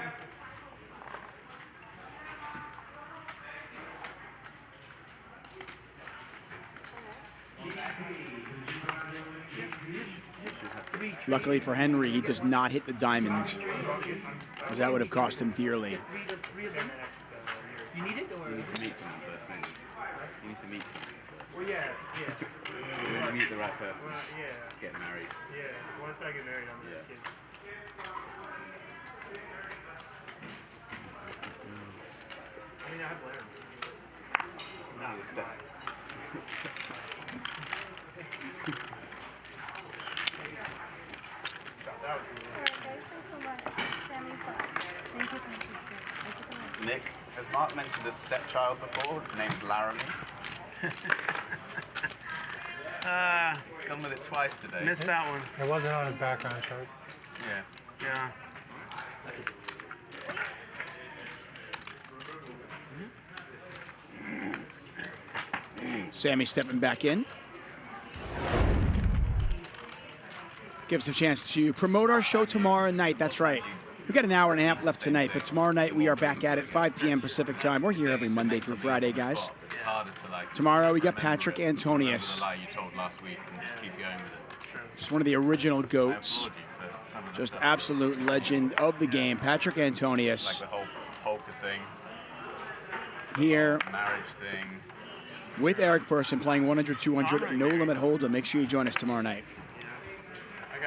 Luckily for Henry, he does not hit the diamond, because that would have cost him dearly. You need it or? You need to meet someone first, don't you? You need to meet someone first. Well, yeah. You need to meet the right person. Well, yeah. Get married. Yeah. Once I get married, I'm gonna have kids. I mean, I have learned. Now you're stuck. Nick, has Mark mentioned a stepchild before named Laramie? He's come with it twice today. Missed that one. It wasn't on his background chart. Yeah. Yeah. Sammy stepping back in. Gives us a chance to promote our show tomorrow night. That's right. We've got an hour and a half left tonight, but tomorrow night we are back at it, 5 p.m. Pacific time. We're here every Monday through Friday, guys. It's harder to like. Tomorrow we got Patrick Antonius. The lie you told last week and just keep going with it. Just one of the original GOATs. Just absolute legend of the game. Patrick Antonius. Like the whole polka thing. Here. Marriage thing. With Eric Person playing 100, 200, no limit hold'em. Make sure you join us tomorrow night. I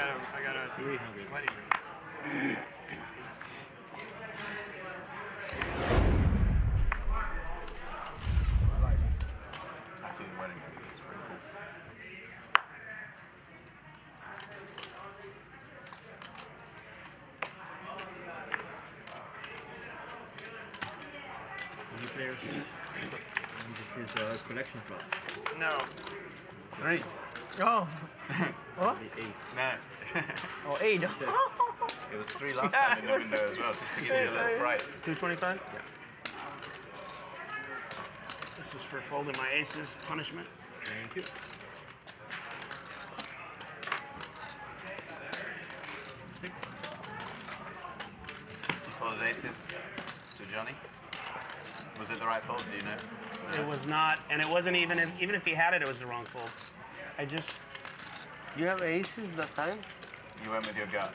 got a 300 wedding ring. Tattooed wedding ring. It's pretty cool. New players. This is a collection drop. No. 3. Oh. What? 8. No. Oh, 8. It was 3 last time in the window as well, just to give you a little fright. 225? Yeah. This is for folding my aces punishment. Thank you. You folded aces to Johnny? Was it the right fold, do you know? It was not, and it wasn't even if he had it, it was the wrong fold. I just. You have aces that time? You went with your gut.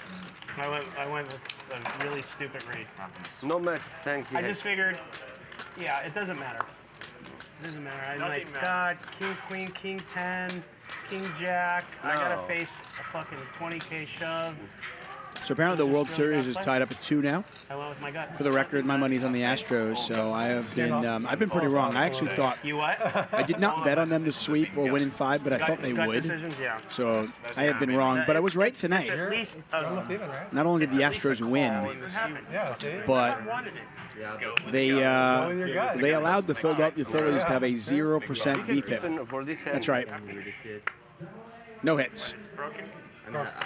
I went with a really stupid read. No match, thank you. I just figured, yeah, it doesn't matter. It doesn't matter. I'm Nothing like, God, King, Queen, King 10, King Jack. I gotta No. face a fucking 20K shove. So apparently the World Series is tied up at 2 now. I went with my gut. For the record, my money's on the Astros, so I've been pretty wrong. I actually thought You what? I did not bet on them to sweep or win in 5, but I thought they gut would. decisions, yeah. So I have been wrong, but I was right It's tonight. at least Almost even, right? Not only did the Astros win, Yeah, see? but they allowed the Philadelphia Phillies to have a 0% VPIP. That's right. No hits. Broken?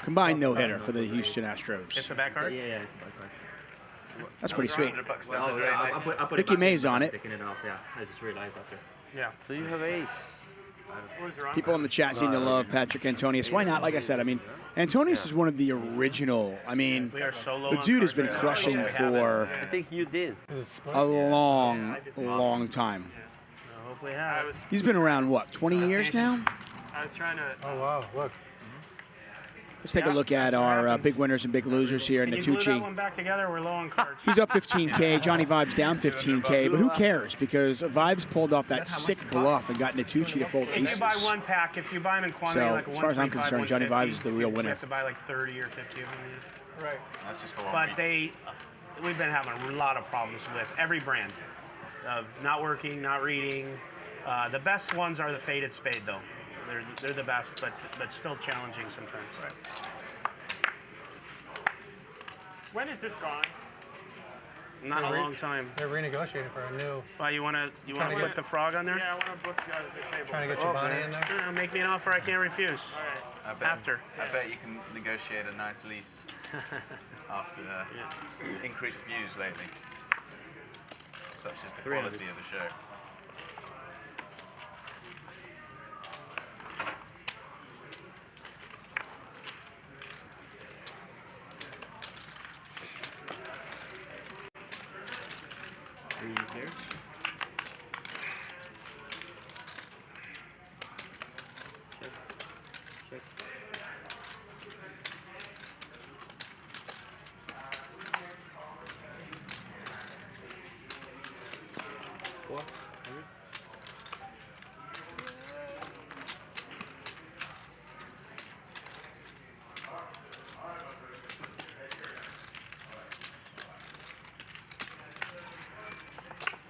Combined no hitter for the Houston Astros. It's a back card? Yeah, it's a back card. That's pretty sweet. Oh, yeah, I put Ricky it back Mays in, on but it. Taking it off, yeah. I just realized after. Yeah. So you have ace. What was wrong? People in the chat seem to love Patrick Antonius. Why not? Like I said, I mean, Antonius is one of the original. I mean, We are so low the on dude has cards been right now. crushing I hope we have it. for I think you did. a long, long time. I hope we have it. He's been around, what, 20 years now? I was trying to. Oh, wow, look. Let's take a look at our big winners and big losers here. Can you glue that Nitucci. one back together? We're low on cards. He's up 15K. Johnnie Vibes down 15K. But who cares? Because Vibes pulled off that sick bluff and got Nitucci to fold If aces. you buy one pack, if you buy them in quantity, So, like as far as I'm concerned, Johnnie Vibes is the real You winner. have to buy like 30 or 50 of them. Right. That's just for one But week. we've been having a lot of problems with every brand of not working, not reading. The best ones are the faded spade, though. They're the best, but still challenging sometimes. Right. When is this gone? Not a long time. They're renegotiating for a new. Well, you want to put the frog on there? Yeah, I want to book the table. Trying to get your Bonnie in there. Make me an offer I can't refuse. All right. I bet you can negotiate a nice lease after increased views lately. Such is the quality of the show.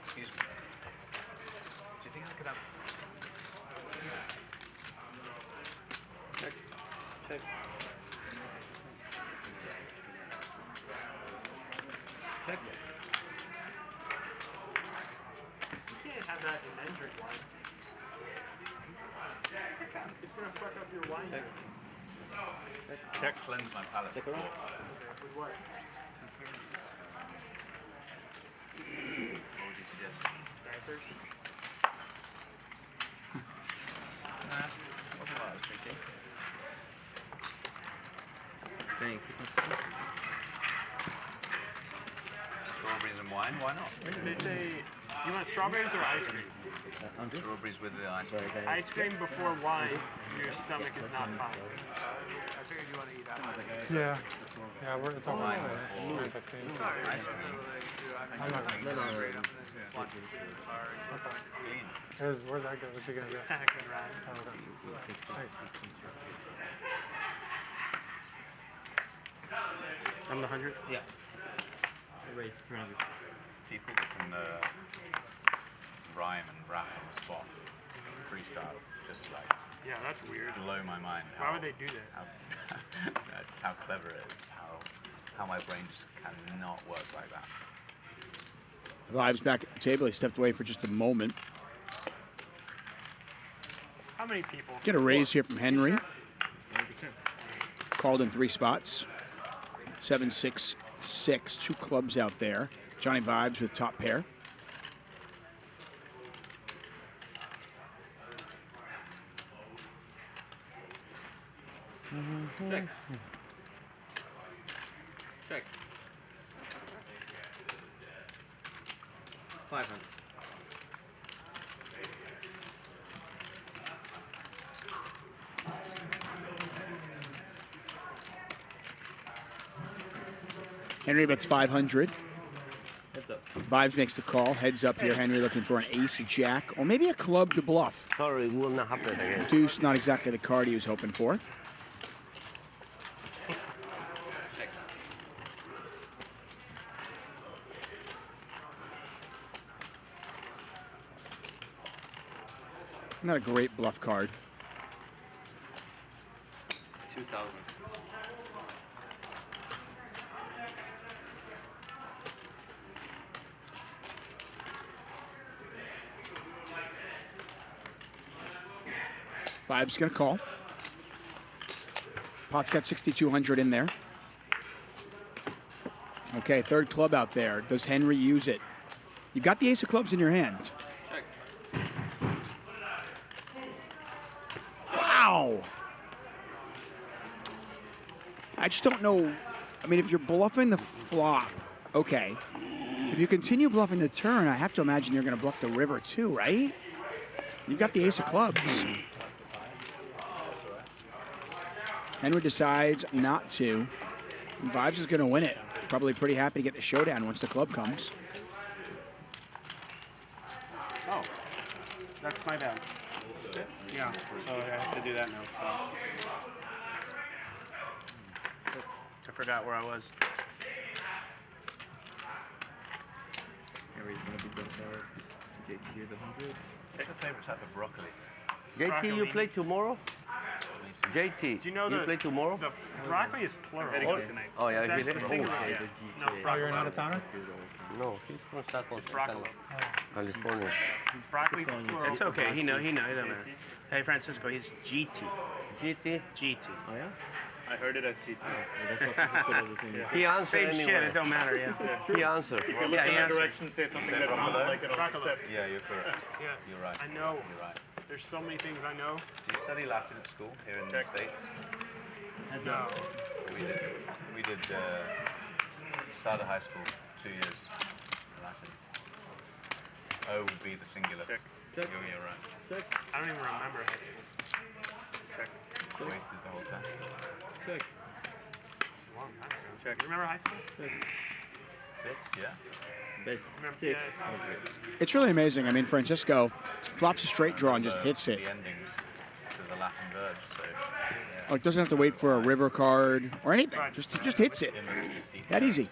Excuse me. Do you think I could have... Check. Check. Check. You can't have that in entry wine. It's going to fuck up your wine. Check. Cleanse my palate. Stick around. With what? What would you suggest? Dancers? Wasn't what I was thinking. Thank you. Strawberries and wine, why not? They say, you want strawberries or ice cream? Strawberries with the ice cream. Ice cream before wine, your stomach is not fine. I figured you want to eat apple. Yeah. Yeah, it's all right. Ice cream. I'm not going to Where's that go? What's he going to do? Second round. Oh, okay. Nice. I'm the 100? Yeah. Raise 300. People that can rhyme and rap on the spot, freestyle, just like Yeah, that's weird. blow my mind. Why would they do that? Just how clever it is. How my brain just cannot work like that. Vibes back at the table. He stepped away for just a moment. How many people? Get a raise here from Henry. Called in 3 spots. 7, 6, 6. 2 clubs out there. Johnnie Vibes with top pair. Check. Check. 500. Henry bets 500. Heads up. Vibes makes the call. Heads up here. Henry looking for an ace, a jack, or maybe a club to bluff. Sorry, it will not happen again. Deuce, not exactly the card he was hoping for. Not a great bluff card. 2,000. Vibes gonna call. Pot's got 6,200 in there. Okay, 3rd club out there. Does Henry use it? You've got the ace of clubs in your hand. Check. Wow. I just don't know. I mean, if you're bluffing the flop, okay. If you continue bluffing the turn, I have to imagine you're going to bluff the river too, right? You've got the ace of clubs. Henry decides not to. And Vibes is going to win it. Probably pretty happy to get the showdown once the club comes. Oh, that's my bad. Yeah, so I have to do that now. So. I forgot where I was. Henry's going to be good for JT the 100. What's your favorite type of broccoli? JT, you play tomorrow? JT, Do you know play tomorrow? The broccoli is plural tonight. Oh, yeah, It's actually singular. okay. No, Oh, you're not a towner? No, he's from South broccoli. California. Broccoli plural. It's okay. He know. It don't matter. Hey, Francisco, he's GT. GT? GT. Oh, yeah? I heard it as GT. He answered Same anyway. shit. It don't matter. Yeah. He answered. If you look in that direction, say something that sounds like it, I'll accept. Yeah, you're correct. Yes. You're right. I know. You're right. There's so many things I know. Do you study Latin at school here in the States? No. We did started high school 2 years Latin. O would be the singular. Check. You're right. Check. I don't even remember high school. Check. Wasted the whole time. Check. It's a long time ago. Check. You remember high school? Bits, yeah. Remember, It's really amazing. I mean, Francisco flops a straight draw and just hits it. The endings to the Latin verbs, so yeah. Like, doesn't have to wait for a river card or anything. Just hits it. That easy.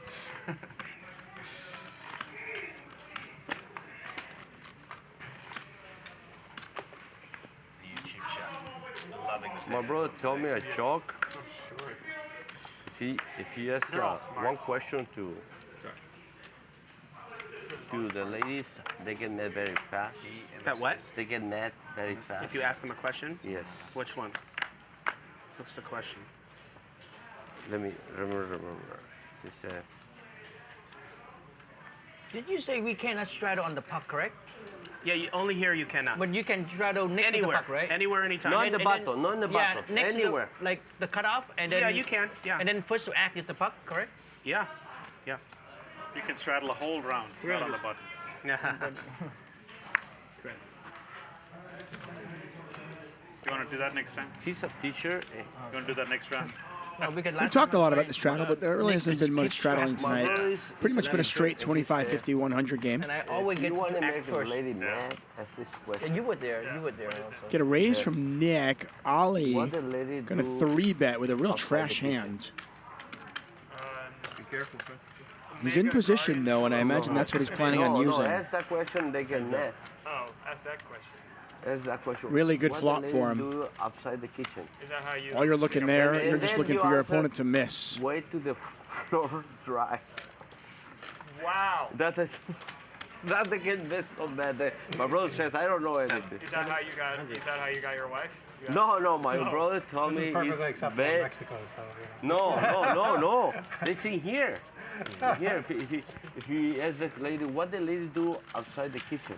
YouTube chat. Loving the My brother told me a joke. If he has one question to the ladies, they get net very fast. That what? They get net very fast. If you ask them a question? Yes. Which one? What's the question? Let me remember. She said, Did you say we cannot straddle on the puck, correct? Yeah, only here you cannot. But you can straddle next to the puck, right? Anywhere, anytime. Not in the bottom, not in the bottom, Yeah, next anywhere. to the, like the cutoff, and then Yeah, you can, yeah. And then first to act is the puck, correct? Yeah, yeah. You can straddle a whole round, right on the button. Yeah. You want to do that next time? He's a teacher. You want to do that next round? We've talked a lot about the straddle, but there really hasn't been much straddling tonight. Pretty much been a straight 25, 50, 100 game. And I always get want to to make act a first. lady mad, ask this question. Yeah, you were there. You were there also. Get a raise from Nick. Ollie What the lady gonna do 3-bet with a real outside trash the kitchen? hand. Be careful, Chris. He's in position though, and I imagine that's what he's planning on using. No, ask that question, they get net. Oh, ask that question. Ask that question. Really good What the flop lady for him. do outside the kitchen? Is that how you? While you're looking there, And you're just then looking you for your answer, opponent to miss. Wait to the floor dry. Wow. That is. That they get this on that day. My brother says I don't know anything. Is that how you got? Is that how you got your wife? You No, got- no, my brother told This me is perfectly he's acceptable in very. Mexico, so, yeah. No. They see here. Here, if you ask that lady, what the lady do outside the kitchen?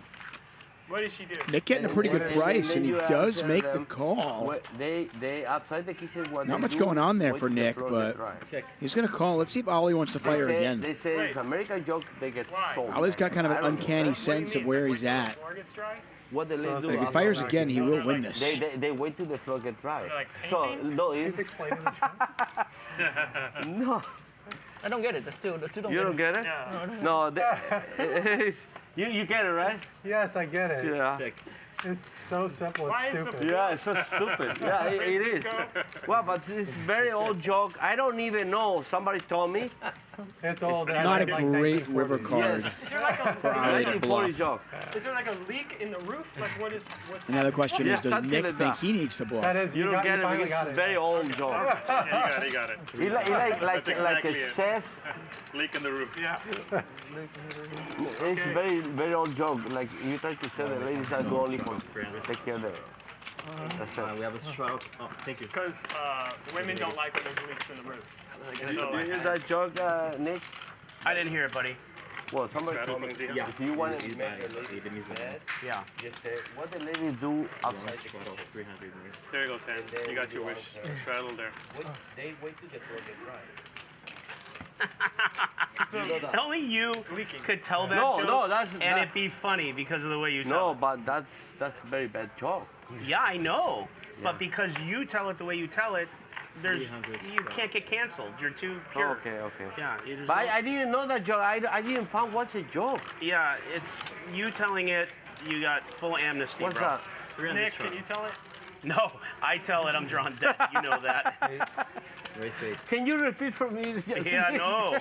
What did she do? Nick getting a pretty good price, and he you does ask make the them, call. what they outside the kitchen. What Not they much do, going on there wait for till the Nick, floor but get dry. he's gonna call. Let's see if Ollie wants to fight her again. They say it's American joke. They get sold. Ollie's got kind of I an don't know. uncanny sense of where he's at. Floor gets dry? What the lady do? If he fires again, he will win this. They wait till the floor get dry. Like So painting? no, He's explaining the trend. no. I don't get it. I still don't You don't get it? No. No, you get it, right? Yes, I get it. Yeah. It's so simple, Why it's is the- stupid. Yeah, it's so stupid. Yeah, it is. Francisco? Well, but it's very old joke. I don't even know. Somebody told me. It's old. Not a like great 1940s. river card Yes. Is there like a for Ollie to 1940 bluff. joke. is there like a leak in the roof? Like what's Another question Yeah, is, does something Nick like think that. he needs to bluff? That is, You don't get it finally because got it's very old joke. Yeah, you got it. He like That's exactly a it. chef. Leak in the roof. Yeah. It's very old joke. Like you try to tell the ladies that do only for take care of the. That's it. We have a straddle. Oh, thank you. Because women don't like when there's leaks in the roof. Do you hear that joke, Nick? I didn't hear it, buddy. Well, somebody told me. Yeah. If you want to He's make mad. a lady He's mad. mad, Yeah. just say, what the lady do outside the Straddle 300. There you go, Tan. You got your wish. Straddle there. They wait till the floor get dry. Only you could tell that No, joke no, that's- and that- it be funny because of the way you tell No, it. but that's a very bad joke. Yeah, I know. Yeah. But because you tell it the way you tell it, there's you can't get canceled. You're too pure. Okay, okay. Yeah, you just But I didn't know that joke. I didn't find what's a joke. Yeah, it's you telling it. You got full amnesty, What's bro. that? Nick, can you tell it? No, I tell it I'm drawn dead. You know that. Can you repeat for me? Yeah, no.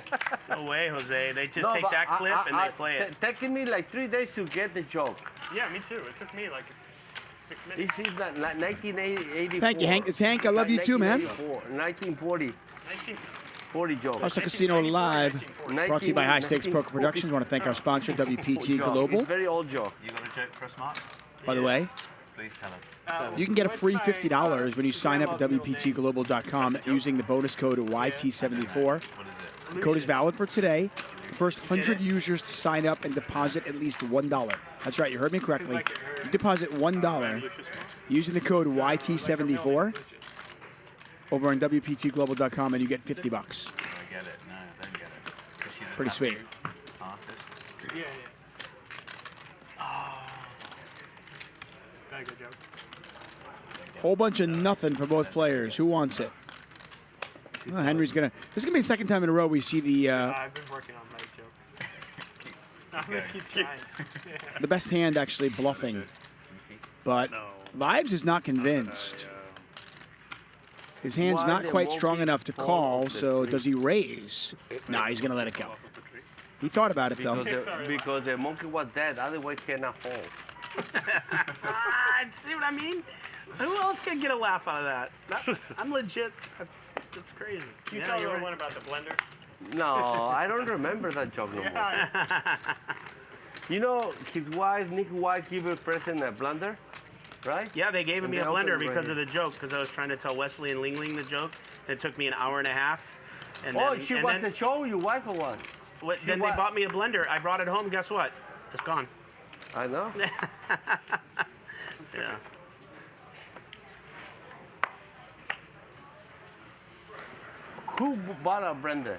No way, Jose. They just take that clip and they play it. Taking me like 3 days to get the joke. Yeah, me too. It took me like 6 minutes. This is 1984. Thank you, Hank. It's Hank. I love you too, man. 1940. 40 joke. Hustle Casino Live, brought to you by High Stakes Poker Productions. I want to thank our sponsor, WPT Global. It's very old joke. You got a joke for us, Mark? By the way, Please tell us. you can get a free $50 when you sign up at WPTglobal.com using the bonus code YT74. What is it? The code is valid for today. The first 100 users to sign up and deposit at least $1. That's right, you heard me correctly. You deposit $1 using the code YT74 over on WPTglobal.com and you get 50 bucks. I get it. No, I don't get it. She's a Pretty sweet. artist. Yeah, yeah. Oh. Very good joke. Whole bunch of nothing for both players. Who wants it? Oh, Henry's gonna. This is gonna be the second time in a row we see the I've been working on my jokes. I'm gonna keep trying. the best hand actually bluffing, but Vibes is not convinced. His hand's not quite strong enough to call, so does he raise? Nah, he's gonna let it go. He thought about it though. Because the monkey was dead, otherwise cannot fall. See what I mean? Who else can get a laugh out of that? I'm legit. That's crazy. Can you tell me one about the blender? No, I don't remember that joke no more. You know, his wife, Nick's wife, gave a present a blender, right? Yeah, they gave And me they a blender opened because right of the joke, because I was trying to tell Wesley and Ling Ling the joke. It took me an hour and a half. And Oh, then, she and was then, to show you wife or what? then they bought me a blender. I brought it home. Guess what? It's gone. I know. Yeah. Who bought a blender?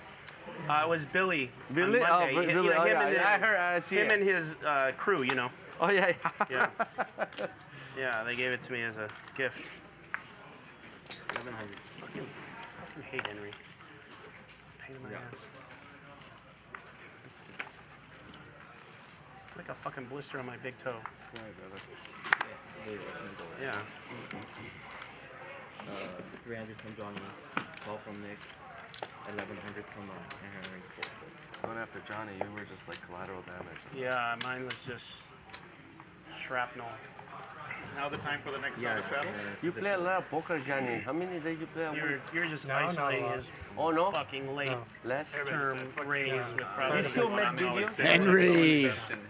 It was Billy. Billy? On Monday. Oh, Billy. Him Oh, yeah, and I heard. I see him it. and his crew, you know. Oh, yeah. Yeah. Yeah, they gave it to me as a gift. 1100. Fucking hate Henry. Pain in my ass. Like a fucking blister on my big toe. Yeah. 300 from Johnny, 12 from Nick, 1100 from Henry. Going after Johnny, you were just like collateral damage. Yeah, mine was just shrapnel. Is now the time for the next round of shrapnel? You play a lot of poker, Johnny. How many days you play a week? You're just isolating his fucking late term raise with You still make videos? Henry.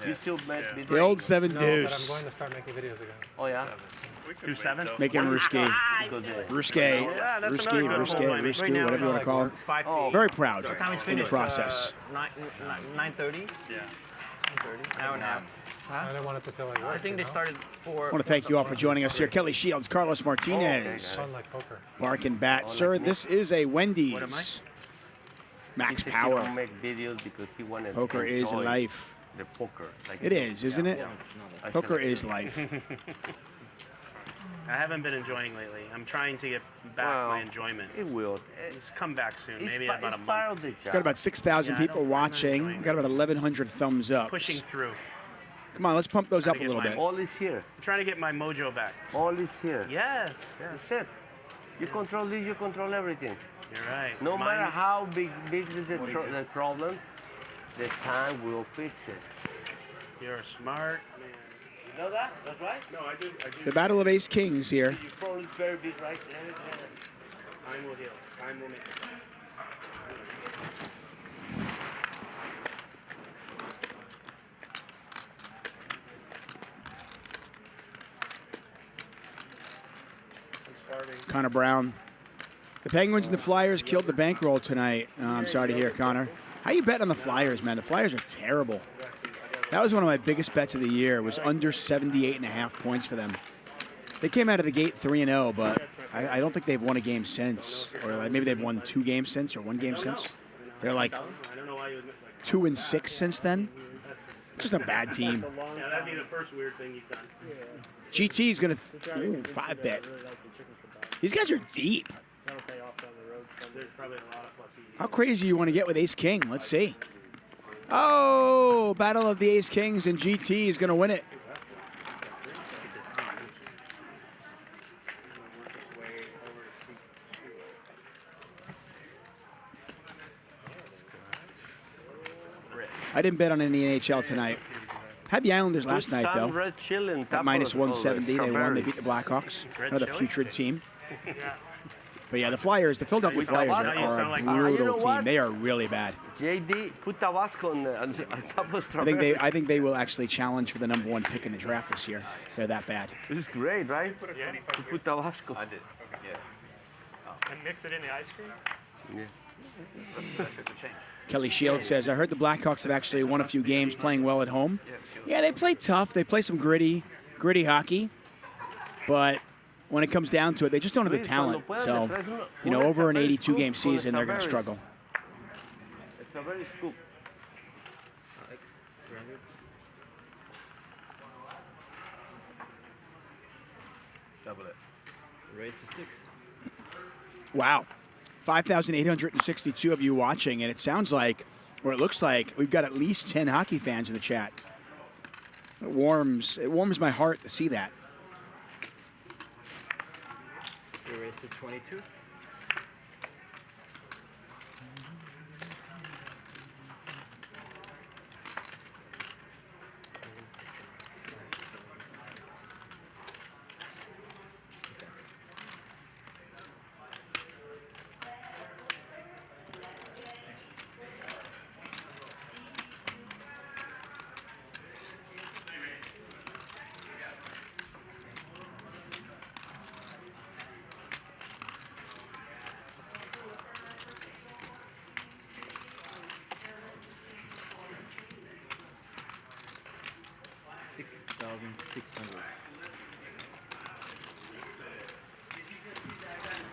You still make videos? The old 7 No, deuce. but I'm going to start making videos again. Oh, yeah? Do 7? Make him risque. Risque. Yeah, that's Risque, another good risque, hole by me. risque, Right now, whatever you want to call him. 5 Oh. feet. Very proud What time is in the finished? process. 9:30? Yeah. 9:30. Hour and a half. I didn't want it to feel like work. I think they started for. I want to thank you all for joining us here. Kelly Shields, Carlos Martinez, Fun like poker. Bark and Bat. Sir, this is a Wendy's. Max He said he Power. don't make videos because he wanted Poker to is enjoy life. The poker. Like It is, isn't it? I Poker said- is life. I haven't been enjoying lately. I'm trying to get back my enjoyment. It will. It's come back soon. Maybe It's about a it's part month. of the job. Got about 6,000 Yeah, I people don't- watching. We got about 1,100 thumbs up. Pushing through. Come on, let's pump those Trying up to a get little my- bit. All is here. I'm trying to get my mojo back. All is here. Yes. That's it. You control this, you control everything. You're right. No Mine- matter how big is the problem, the time will fix it. You're smart. You know that? That's right? No, I did. The Battle of Ace Kings here. You probably very big, right? Time will heal. Time will make it. Connor Brown. The Penguins and the Flyers killed the bankroll tonight. I'm sorry to hear, Connor. How you bet on the Flyers, man? The Flyers are terrible. That was one of my biggest bets of the year. Was under 78.5 points for them. They came out of the gate 3-0, but I don't think they've won a game since. Or like maybe they've won 2 games since or 1 game since. They're like 2-6 since then. Just a bad team. Yeah, that'd be the first weird thing you've done. GT is going to 5 bet. These guys are deep. That'll pay off down the road because there's probably a lot of plus easy. How crazy you want to get with Ace King? Let's see. Oh, battle of the Ace Kings, and GT is going to win it. I didn't bet on any NHL tonight. Had the Islanders last night, though. Red chili At minus 170, they won. They beat the Blackhawks. Another putrid team. But yeah, the Flyers, the Philadelphia Flyers are a brutal team. They are really bad. JD, put Tabasco on top of strawberries. I think they will actually challenge for the #1 pick in the draft this year. They're that bad. This is great, right? Yeah. To put Tabasco. I did. Yeah. And mix it in the ice cream? Yeah. That's it, the change. Kelly Shields says, I heard the Blackhawks have actually won a few games playing well at home. Yeah, they play tough. They play some gritty hockey. But when it comes down to it, they just don't have the talent. So, you know, over an 82-game season, they're going to struggle. Strawberry scoop. Double it. Raise to 6. Wow. 5,862 of you watching, and it sounds like, or it looks like, we've got at least 10 hockey fans in the chat. It warms my heart to see that. Raise to 22.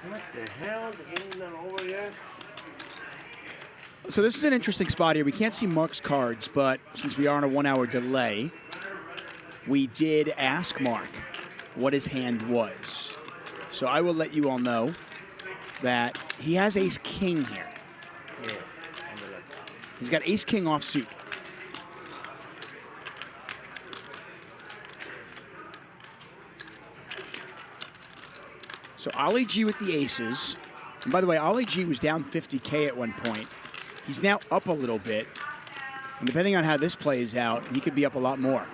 What the hell? Over here? So this is an interesting spot here. We can't see Marc's cards, but since we are on a 1-hour delay, we did ask Marc what his hand was. So I will let you all know that he has ace-king here. He's got ace-king offsuit. So Ollie G with the aces. And by the way, Ollie G was down 50K at one point. He's now up a little bit. And depending on how this plays out, he could be up a lot more.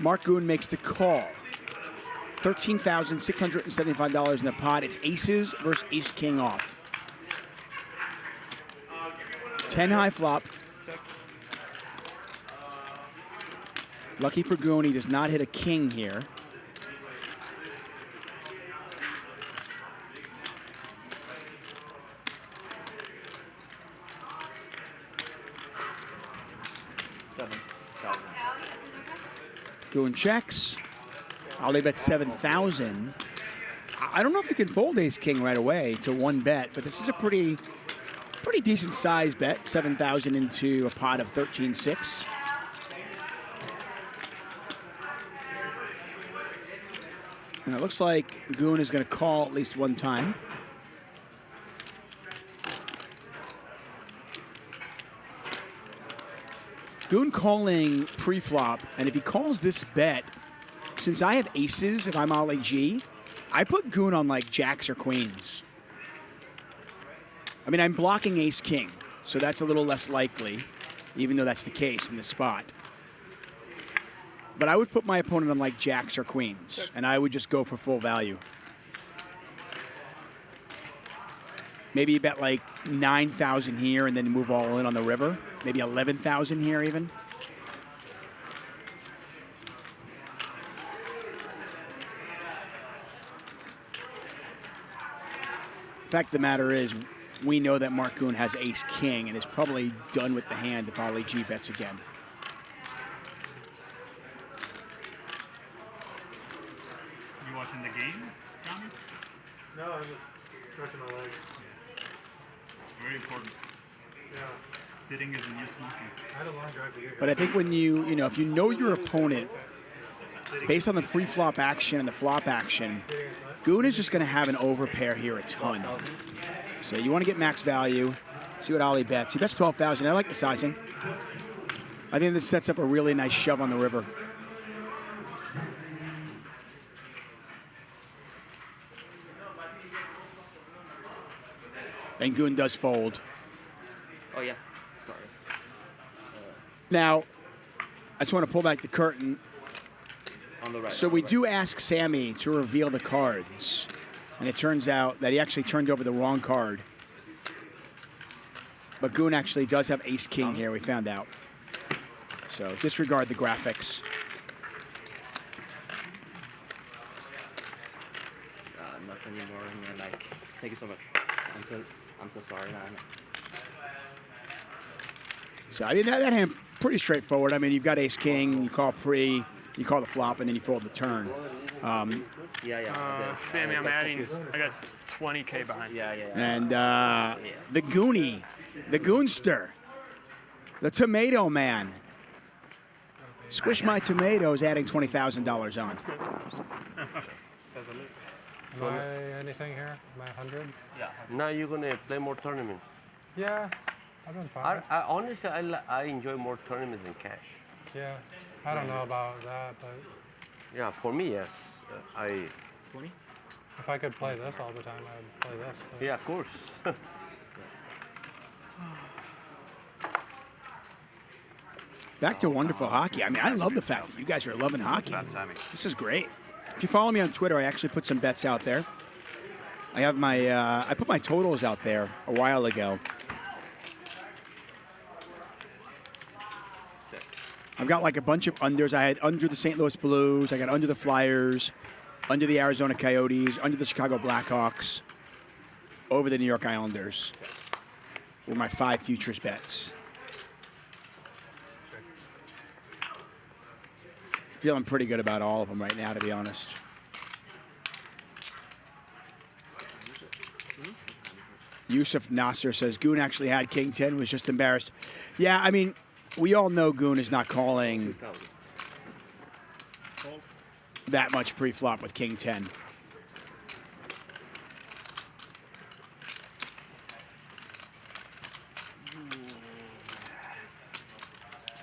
Marc Goone makes the call. $13,675 in the pot. It's aces versus ace-king off. 10 high flop. Lucky for Goone, he does not hit a king here. Goone checks. Ollie bet 7,000. I don't know if you can fold ace-king right away to one bet, but this is a pretty decent size bet. 7,000 into a pot of 13.6. And it looks like Goone is going to call at least one time. Goone calling pre-flop, and if he calls this bet, since I have aces, if I'm Ollie G, I put Goone on like jacks or queens. I mean, I'm blocking ace-king, so that's a little less likely, even though that's the case in this spot. But I would put my opponent on like jacks or queens, and I would just go for full value. Maybe bet like 9,000 here and then move all in on the river. Maybe 11,000 here even. The fact of the matter is, we know that Marc Goone has ace-king and is probably done with the hand if Ollie G bets again. You watching the game, Johnny? No, I'm just stretching my legs. Very important. Yeah. Sitting is a new smoking. I had a long drive to get here. But I think when you know, if you know your opponent, based on the pre-flop action and the flop action, Goone is just going to have an overpair here a ton. So you want to get max value. See what Ollie bets. He bets 12,000. I like the sizing. I think this sets up a really nice shove on the river. And Goone does fold. Oh, yeah. Sorry. Now, I just want to pull back the curtain. On the right. So we do ask Sammy to reveal the cards. And it turns out that he actually turned over the wrong card. But Goone actually does have ace-king here, we found out. So disregard the graphics. Not anymore, man. Like, thank you so much. I'm so sorry, man. So, I mean, that hand, pretty straightforward. I mean, you've got ace-king, you call pre, you call the flop, and then you fold the turn. Sammy, I'm adding, I got 20K behind. And the Goonie, the Goonster, the Tomato Man. Squish My Tomatoes, adding $20,000 on. Am I anything here? Am I 100? Yeah. Now you're going to play more tournaments. Yeah, I've been fine. Honestly, I enjoy more tournaments than cash. Yeah, I don't know about that, but... Yeah, for me, yes. 20? If I could play this all the time, I'd play this. But... Yeah, of course. Back to wonderful hockey. I mean, I love the fact that you guys are loving hockey. This is great. If you follow me on Twitter, I actually put some bets out there. I have my, I put my totals out there a while ago. I've got like a bunch of unders. I had under the St. Louis Blues. I got under the Flyers, under the Arizona Coyotes, under the Chicago Blackhawks, over the New York Islanders were my 5 futures bets. Feeling pretty good about all of them right now, to be honest. Yusuf Nasser says, Goone actually had King 10, was just embarrassed. Yeah, I mean, we all know Goone is not calling that much pre-flop with King 10.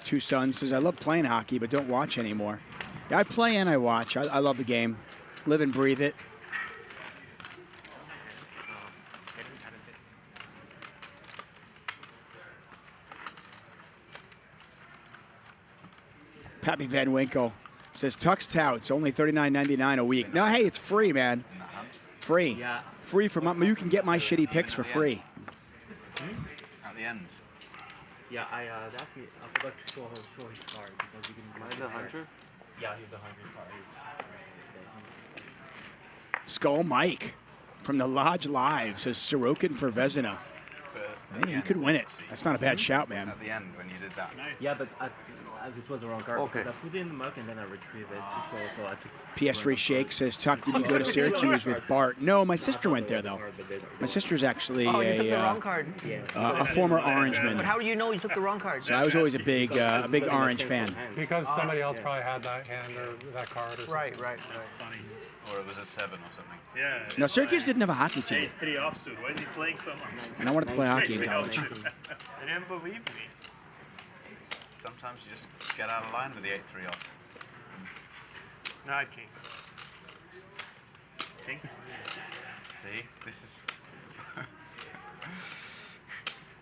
Two Sons says, I love playing hockey, but don't watch anymore. Yeah, I play and I watch. I love the game. Live and breathe it. Pappy Van Winkle says, Tux Touts, only $39.99 a week. No, hey, it's free, man. Free. Yeah. Free for my, you can get my shitty picks for free. At the end. Yeah, I forgot to show his card because you can. Am I the hunter? Yeah, he's the hunter. Sorry. Skull Mike from the Lodge Live says Sorokin for Vezina. Hey, you could win it. That's not a bad shout, man. At the end when you did that. Yeah, but it was the wrong card. Okay. I put it in the muck and then I retrieved it. So I took. PS3 Shake says, Tuck, did you go to Syracuse with Bart? No, my sister went there, though. My sister's actually you took the wrong card. A former Orangeman. But how do you know you took the wrong card? So I was always a big Orange fan. Because somebody else probably had that hand or that card or something. Right. Funny. Or it was a 7 or something. Yeah. No, Syracuse didn't have a hockey team. 8-3 offsuit. Why is he playing so much? And I wanted to play hockey in 8-3 college. offsuit. They didn't believe me. Sometimes you just get out of line with the 8-3 off. No, I Kings. Kings? See, this is...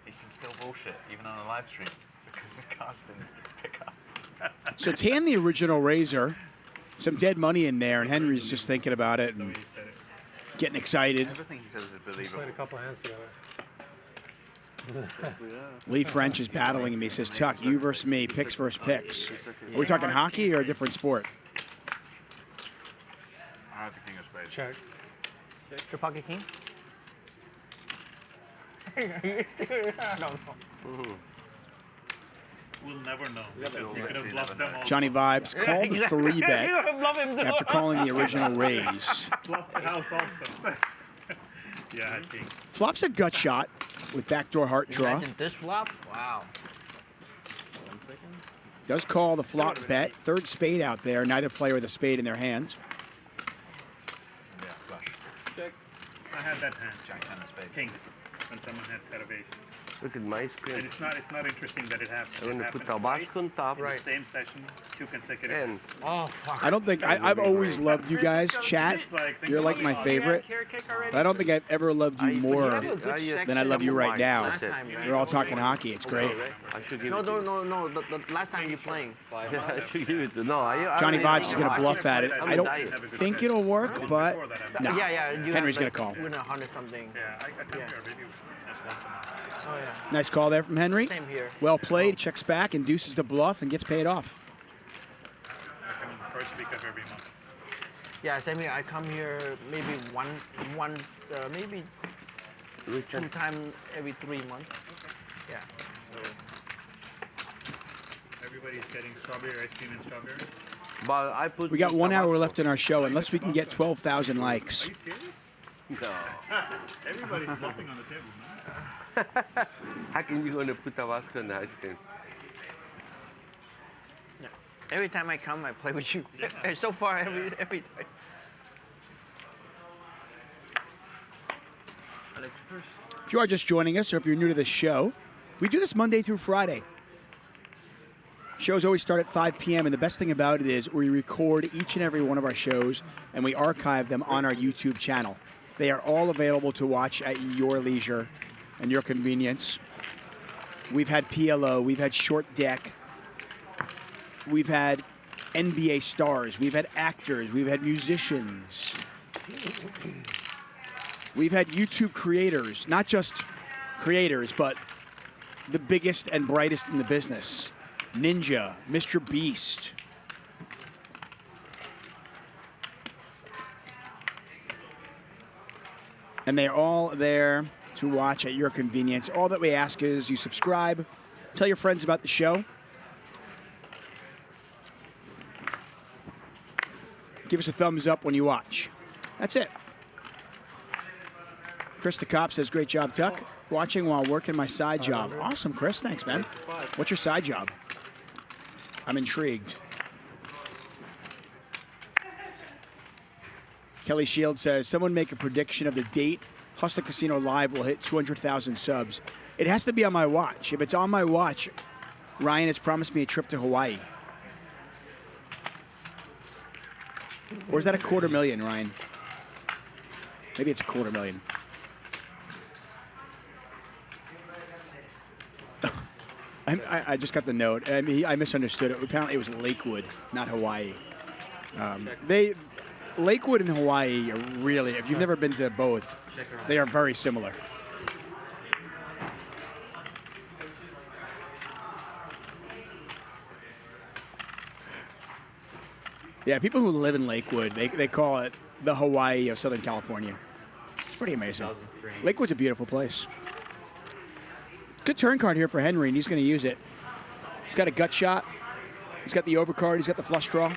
He can still bullshit, even on a live stream, because the cards didn't pick up. So Tan, the original Razor, some dead money in there, and Henry's just thinking about it and getting excited. Everything he says is believable. Played a couple hands together. Lee French is battling me. He says, Chuck, you versus me, picks versus picks. Are we talking hockey or a different sport? I have the king of spades. Check. Your pocket king? I don't know. We'll never know because you could have bluffed them all. Johnny Vibes called the 3-bet after calling the original raise. Bluffed the house also. Yeah, I think. Flop's a gut shot with backdoor heart draw. Imagine this flop? Wow. Does call the flop bet. Third spade out there. Neither player with a spade in their hands. Yeah, flush. had that hand. Kings. When someone had set of aces. Look at my screen. And it's not interesting that it happened. I'm going to put Tabasco on top. In the same session, 2 consecutive. And I don't think I've always loved you guys. Chat, you're like my favorite. But I don't think I've ever loved you more than I love you right now. We're all talking hockey. It's great. I should give No, it to no, you. no, no. The last time you're playing. Yeah, I should give it to No, Johnnie Vibes is going to bluff at it. I don't think it'll work, but no. Yeah. Henry's going to call. Win 100 something. Yeah, I come here maybe just once a month. Oh, yeah. Nice call there from Henry. Same here. Well played. Checks back, induces the bluff, and gets paid off. I come the first week of every month. Yeah, same here. I come here maybe maybe 2 times every 3 months. Yeah. So everybody's getting strawberry ice cream and strawberry. But I put We got 1 hour left in our show, unless we can get 12,000 likes. Are you serious? No. Everybody's bluffing on the table, man. How can you going to put Tabasco in the ice cream? Yeah. Every time I come, I play with you. Yeah. So far, every time. If you are just joining us, or if you're new to the show, we do this Monday through Friday. Shows always start at 5 p.m., and the best thing about it is we record each and every one of our shows, and we archive them on our YouTube channel. They are all available to watch at your leisure and your convenience. We've had PLO, we've had Short Deck, we've had NBA stars, we've had actors, we've had musicians. We've had YouTube creators, not just creators, but the biggest and brightest in the business. Ninja, Mr. Beast. And they're all there to watch at your convenience. All that we ask is you subscribe, tell your friends about the show. Give us a thumbs up when you watch. That's it. Chris the Cop says, great job, Tuck. Watching while working my side job. Awesome, Chris. Thanks, man. What's your side job? I'm intrigued. Kelly Shield says, someone make a prediction of the date Hustler Casino Live will hit 200,000 subs. It has to be on my watch. If it's on my watch, Ryan has promised me a trip to Hawaii. Or is that $250,000, Ryan? Maybe it's $250,000. I just got the note. I mean, I misunderstood it. Apparently, it was Lakewood, not Hawaii. Lakewood and Hawaii are really, if you've never been to both, they are very similar. Yeah, people who live in Lakewood, they call it the Hawaii of Southern California. It's pretty amazing. Lakewood's a beautiful place. Good turn card here for Henry, and he's going to use it. He's got a gut shot. He's got the overcard. He's got the flush draw.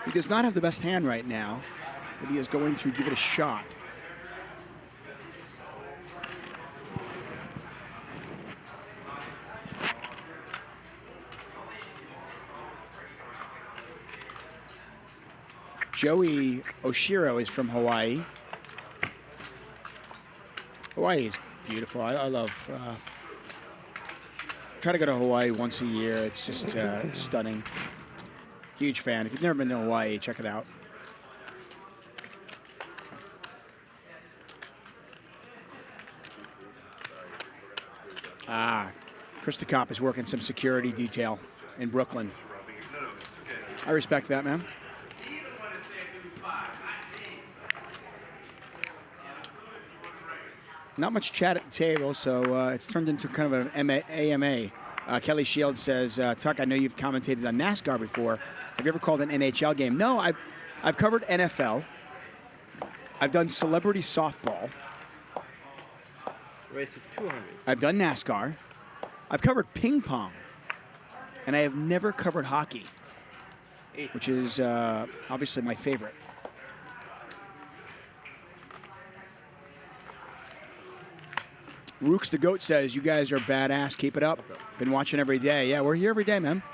He does not have the best hand right now, but he is going to give it a shot. Joey Oshiro is from Hawaii. Hawaii is beautiful. I love. Try to go to Hawaii once a year. It's just stunning. Huge fan. If you've never been to Hawaii, check it out. Chris the Cop is working some security detail in Brooklyn. I respect that, man. Not much chat at the table, so it's turned into kind of an AMA. Kelly Shield says, Tuck, I know you've commentated on NASCAR before. Have you ever called an NHL game? No, I've covered NFL. I've done celebrity softball. Race of 200. I've done NASCAR. I've covered ping pong. And I have never covered hockey, which is obviously my favorite. Rooks the Goat says, you guys are badass. Keep it up. Been watching every day. Yeah, we're here every day, man.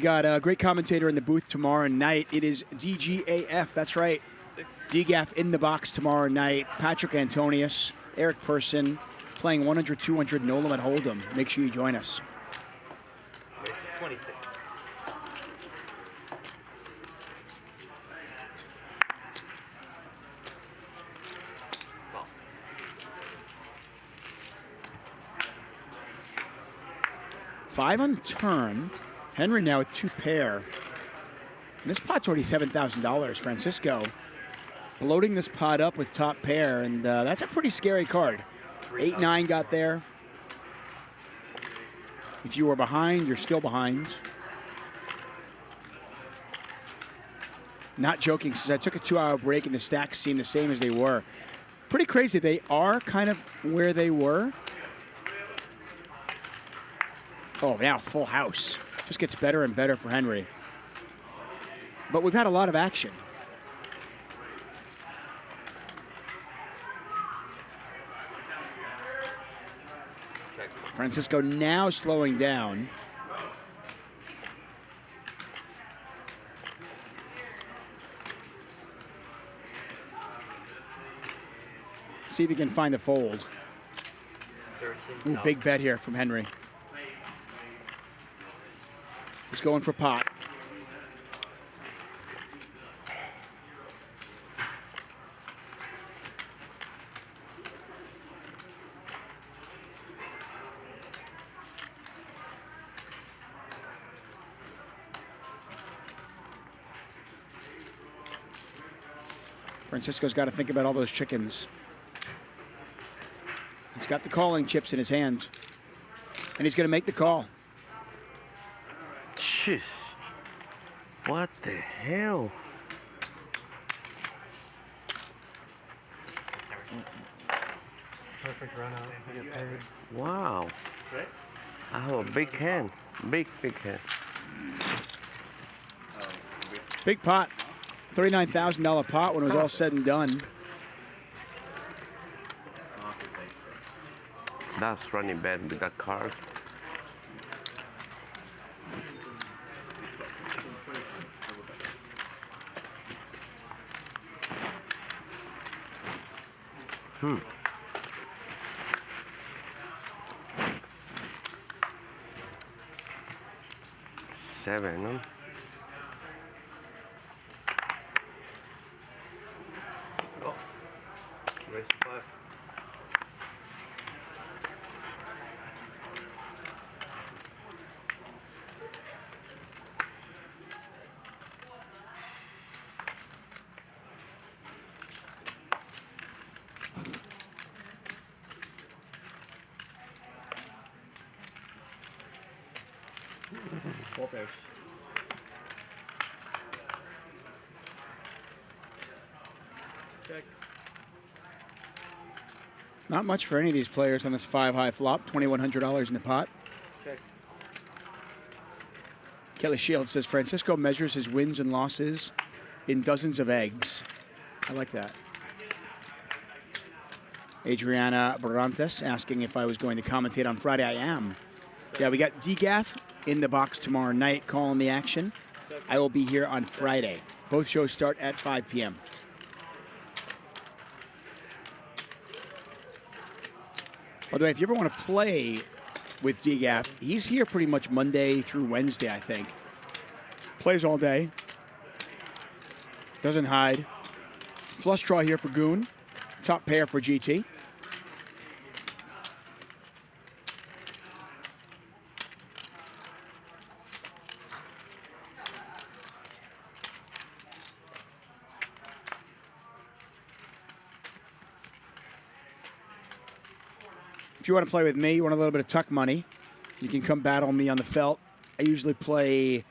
got a great commentator in the booth tomorrow night. It is DGAF. That's right. DGAF in the box tomorrow night. Patrick Antonius, Eric Person, playing 100, 200 no limit hold'em. Make sure you join us. 26. Five on the turn. Henry now with 2 pair. And this pot's already $7,000. Francisco loading this pot up with top pair, and that's a pretty scary card. 8-9 got there. If you were behind, you're still behind. Not joking, since I took a 2-hour break and the stacks seem the same as they were. Pretty crazy. They are kind of where they were. Oh, now full house. Just gets better and better for Henry. But we've had a lot of action. Francisco now slowing down. See if he can find the fold. Ooh, big bet here from Henry. He's going for pot. Francisco's got to think about all those chickens. He's got the calling chips in his hand, and he's going to make the call. Jeez. What the hell? Perfect run out. You get paid. Wow. I have a big hand. Big hand. Big pot. $39,000 pot when it was all said and done. That's running bad with that card. Seven, huh? Raise to 5. Four pairs. Check. Not much for any of these players on this 5-high flop. $2,100 in the pot. Check. Kelly Shields says Francisco measures his wins and losses in dozens of eggs. I like that. Adriana Barantes asking if I was going to commentate on Friday. I am. Yeah, we got DGAF in the box tomorrow night calling the action. I will be here on Friday. Both shows start at 5 p.m. By the way, if you ever want to play with DGAF, he's here pretty much Monday through Wednesday, I think. Plays all day. Doesn't hide. Flush draw here for Goone. Top pair for GT. If you want to play with me, you want a little bit of tuck money, you can come battle me on the felt. I usually play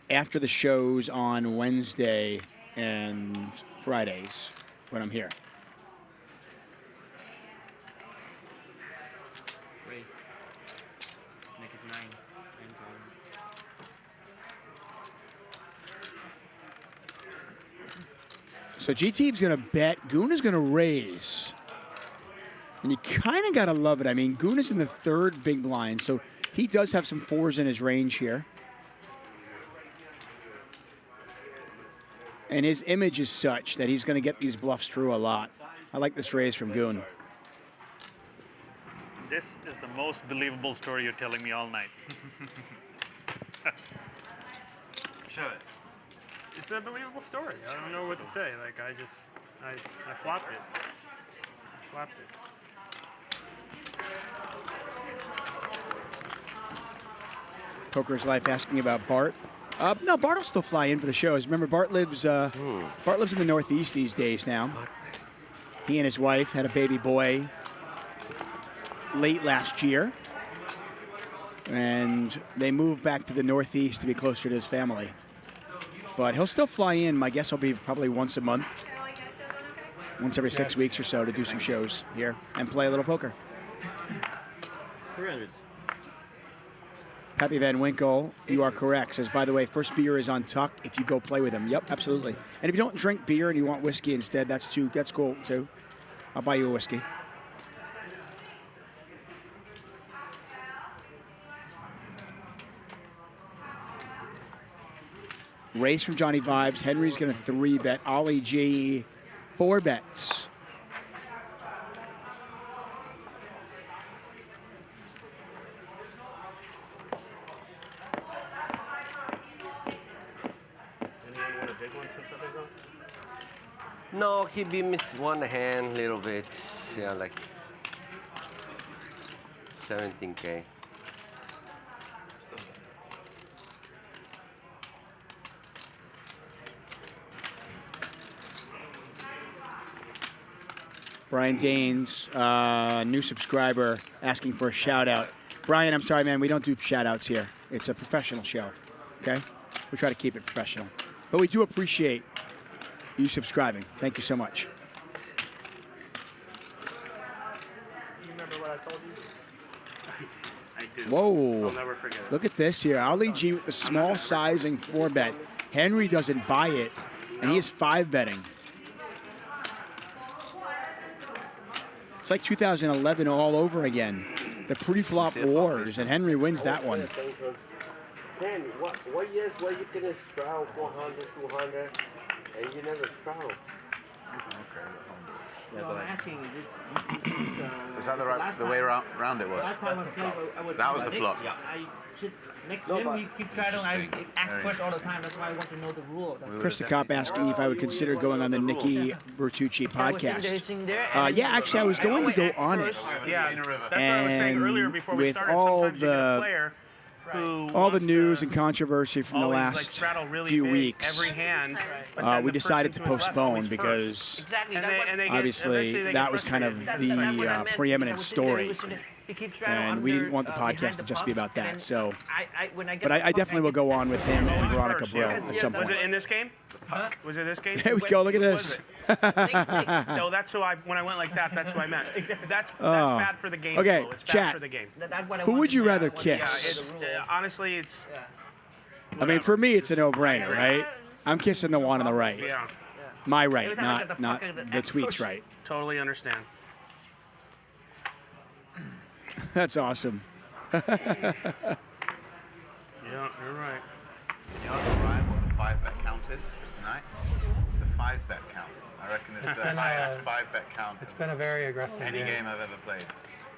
after the shows on Wednesday and Fridays when I'm here. Raise. Make it 9. And So GT's going to bet. Goone is going to raise. And you kind of got to love it. I mean, Goone is in the third big blind, so he does have some fours in his range here. And his image is such that he's going to get these bluffs through a lot. I like this raise from Goone. This is the most believable story you're telling me all night. Show it. It's a believable story. I don't know what to say. Like, I flopped it. Flopped it. Poker's Life asking about Bart. No, Bart will still fly in for the shows. Remember, Bart lives in the Northeast these days now. He and his wife had a baby boy late last year. And they moved back to the Northeast to be closer to his family. But he'll still fly in. My guess will be probably once a month. Once every 6 weeks or so to do some shows here and play a little poker. 300. Happy Van Winkle, you are correct. Says, by the way, first beer is on Tuck if you go play with him. Yep, absolutely. And if you don't drink beer and you want whiskey instead, that's cool too. I'll buy you a whiskey. Race from Johnnie Vibes. Henry's going to 3-bet. Ollie G, 4 bets. No, he beat me one hand a little bit. Yeah, like 17K. Brian Danes, new subscriber, asking for a shout out. Brian, I'm sorry, man, we don't do shout outs here. It's a professional show, okay? We try to keep it professional. But we do appreciate you subscribing. Thank you so much. You remember what I told you? I do. Whoa. I'll never forget it. Look at this here. Ali G with the small sizing 4-bet. Henry doesn't buy it, and he is 5-betting. It's like 2011 all over again. The pre-flop wars, and Henry wins that one. Dan, what years were you going to straddle 400, 200, and you never straddle? Yeah, well, I'm asking, Was that the way round it was? That was the flop. Next time we keep trying to ask questions all the time. That's why I want to know the rule. Chris the Cop asking if I would consider going on the Nicky Nitucci podcast. Yeah, actually, I was going to go on it. Yeah, that's what I was saying earlier before we with started. all Sometimes you get a player all the news and controversy from the last few weeks, we decided to postpone because obviously that was kind of the preeminent story. And we didn't want the podcast to just be about that. So, but I definitely will go on with him and Veronica Brill at some point. Was it in this game? Was it this game? There we go. Look at this. No, that's who when I went like that, that's who I meant. That's bad for the game. Okay, It's chat. bad for the game. Who would you rather kiss? Yeah, honestly, it's. I mean, for me, it's a no-brainer, right? I'm kissing the one on the right. Yeah. My right, not the tweet's right. Totally understand. That's awesome. Yeah, you're right. You know, Ryan, what the 5-bet count is for tonight? The 5-bet count. I reckon it's the highest 5-bet count. It's been a very aggressive any game I've ever played.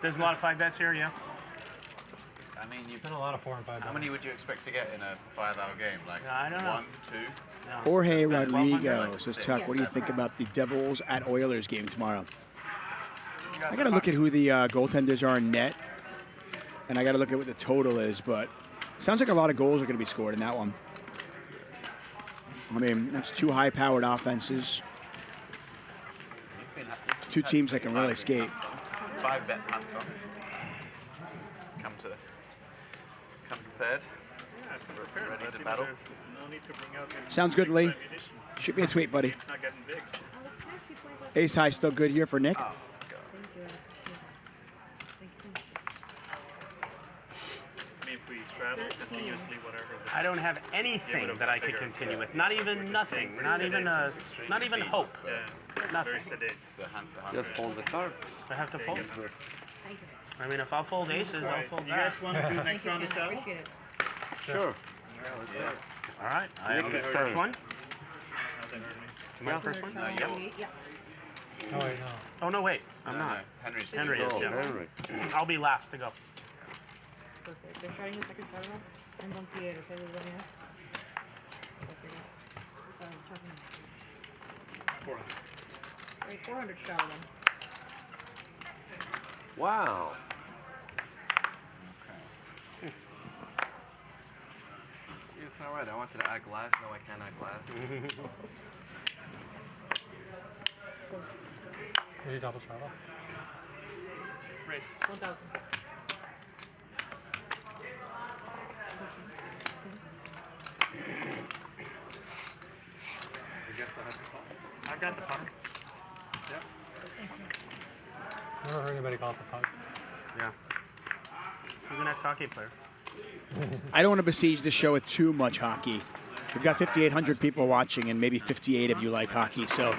There's a lot of 5-bets here, yeah. I mean, you've been a lot of 4 and 5. How many would you expect to get in a 5-hour game? Like I don't know. 1, 2? Jorge Rodrigo says, Chuck, what do you think about the Devils at Oilers game tomorrow? I got to look at who the goaltenders are in net, and I got to look at what the total is, but sounds like a lot of goals are going to be scored in that one. I mean, that's 2 high-powered offenses. 2 teams that can really skate. 5-bet pants on. Come prepared. Ready to battle. Sounds good, Lee. Shoot me a tweet, buddy. Ace high still good here for Nick. I don't have anything that I could continue with. Not even nothing. Not even hope. Nothing. Just fold the card. I have to fold. I mean, if I'll fold aces, I'll fold that. You guys want to do next round of settle? Sure. All right. I am the first one. Am I the first one? Yeah. Oh, wait, no. Oh, no, wait. I'm No, not. no, Henry's Henry is, Oh, yeah. Henry. I'll be last to go. Perfect. They're starting the second starter and don't see it. Okay, there's one here. 400. Wait, 400 starter them. Wow. See, it's not right. I wanted to add glass. No, I can't add glass. Did you double travel? Race. 1,000. I guess I have to call. I got the puck. Yep. Never heard anybody call it the puck. Yeah. Who's the next hockey player? I don't want to besiege the show with too much hockey. We've got 5,800 people watching, and maybe 58 of you like hockey. So,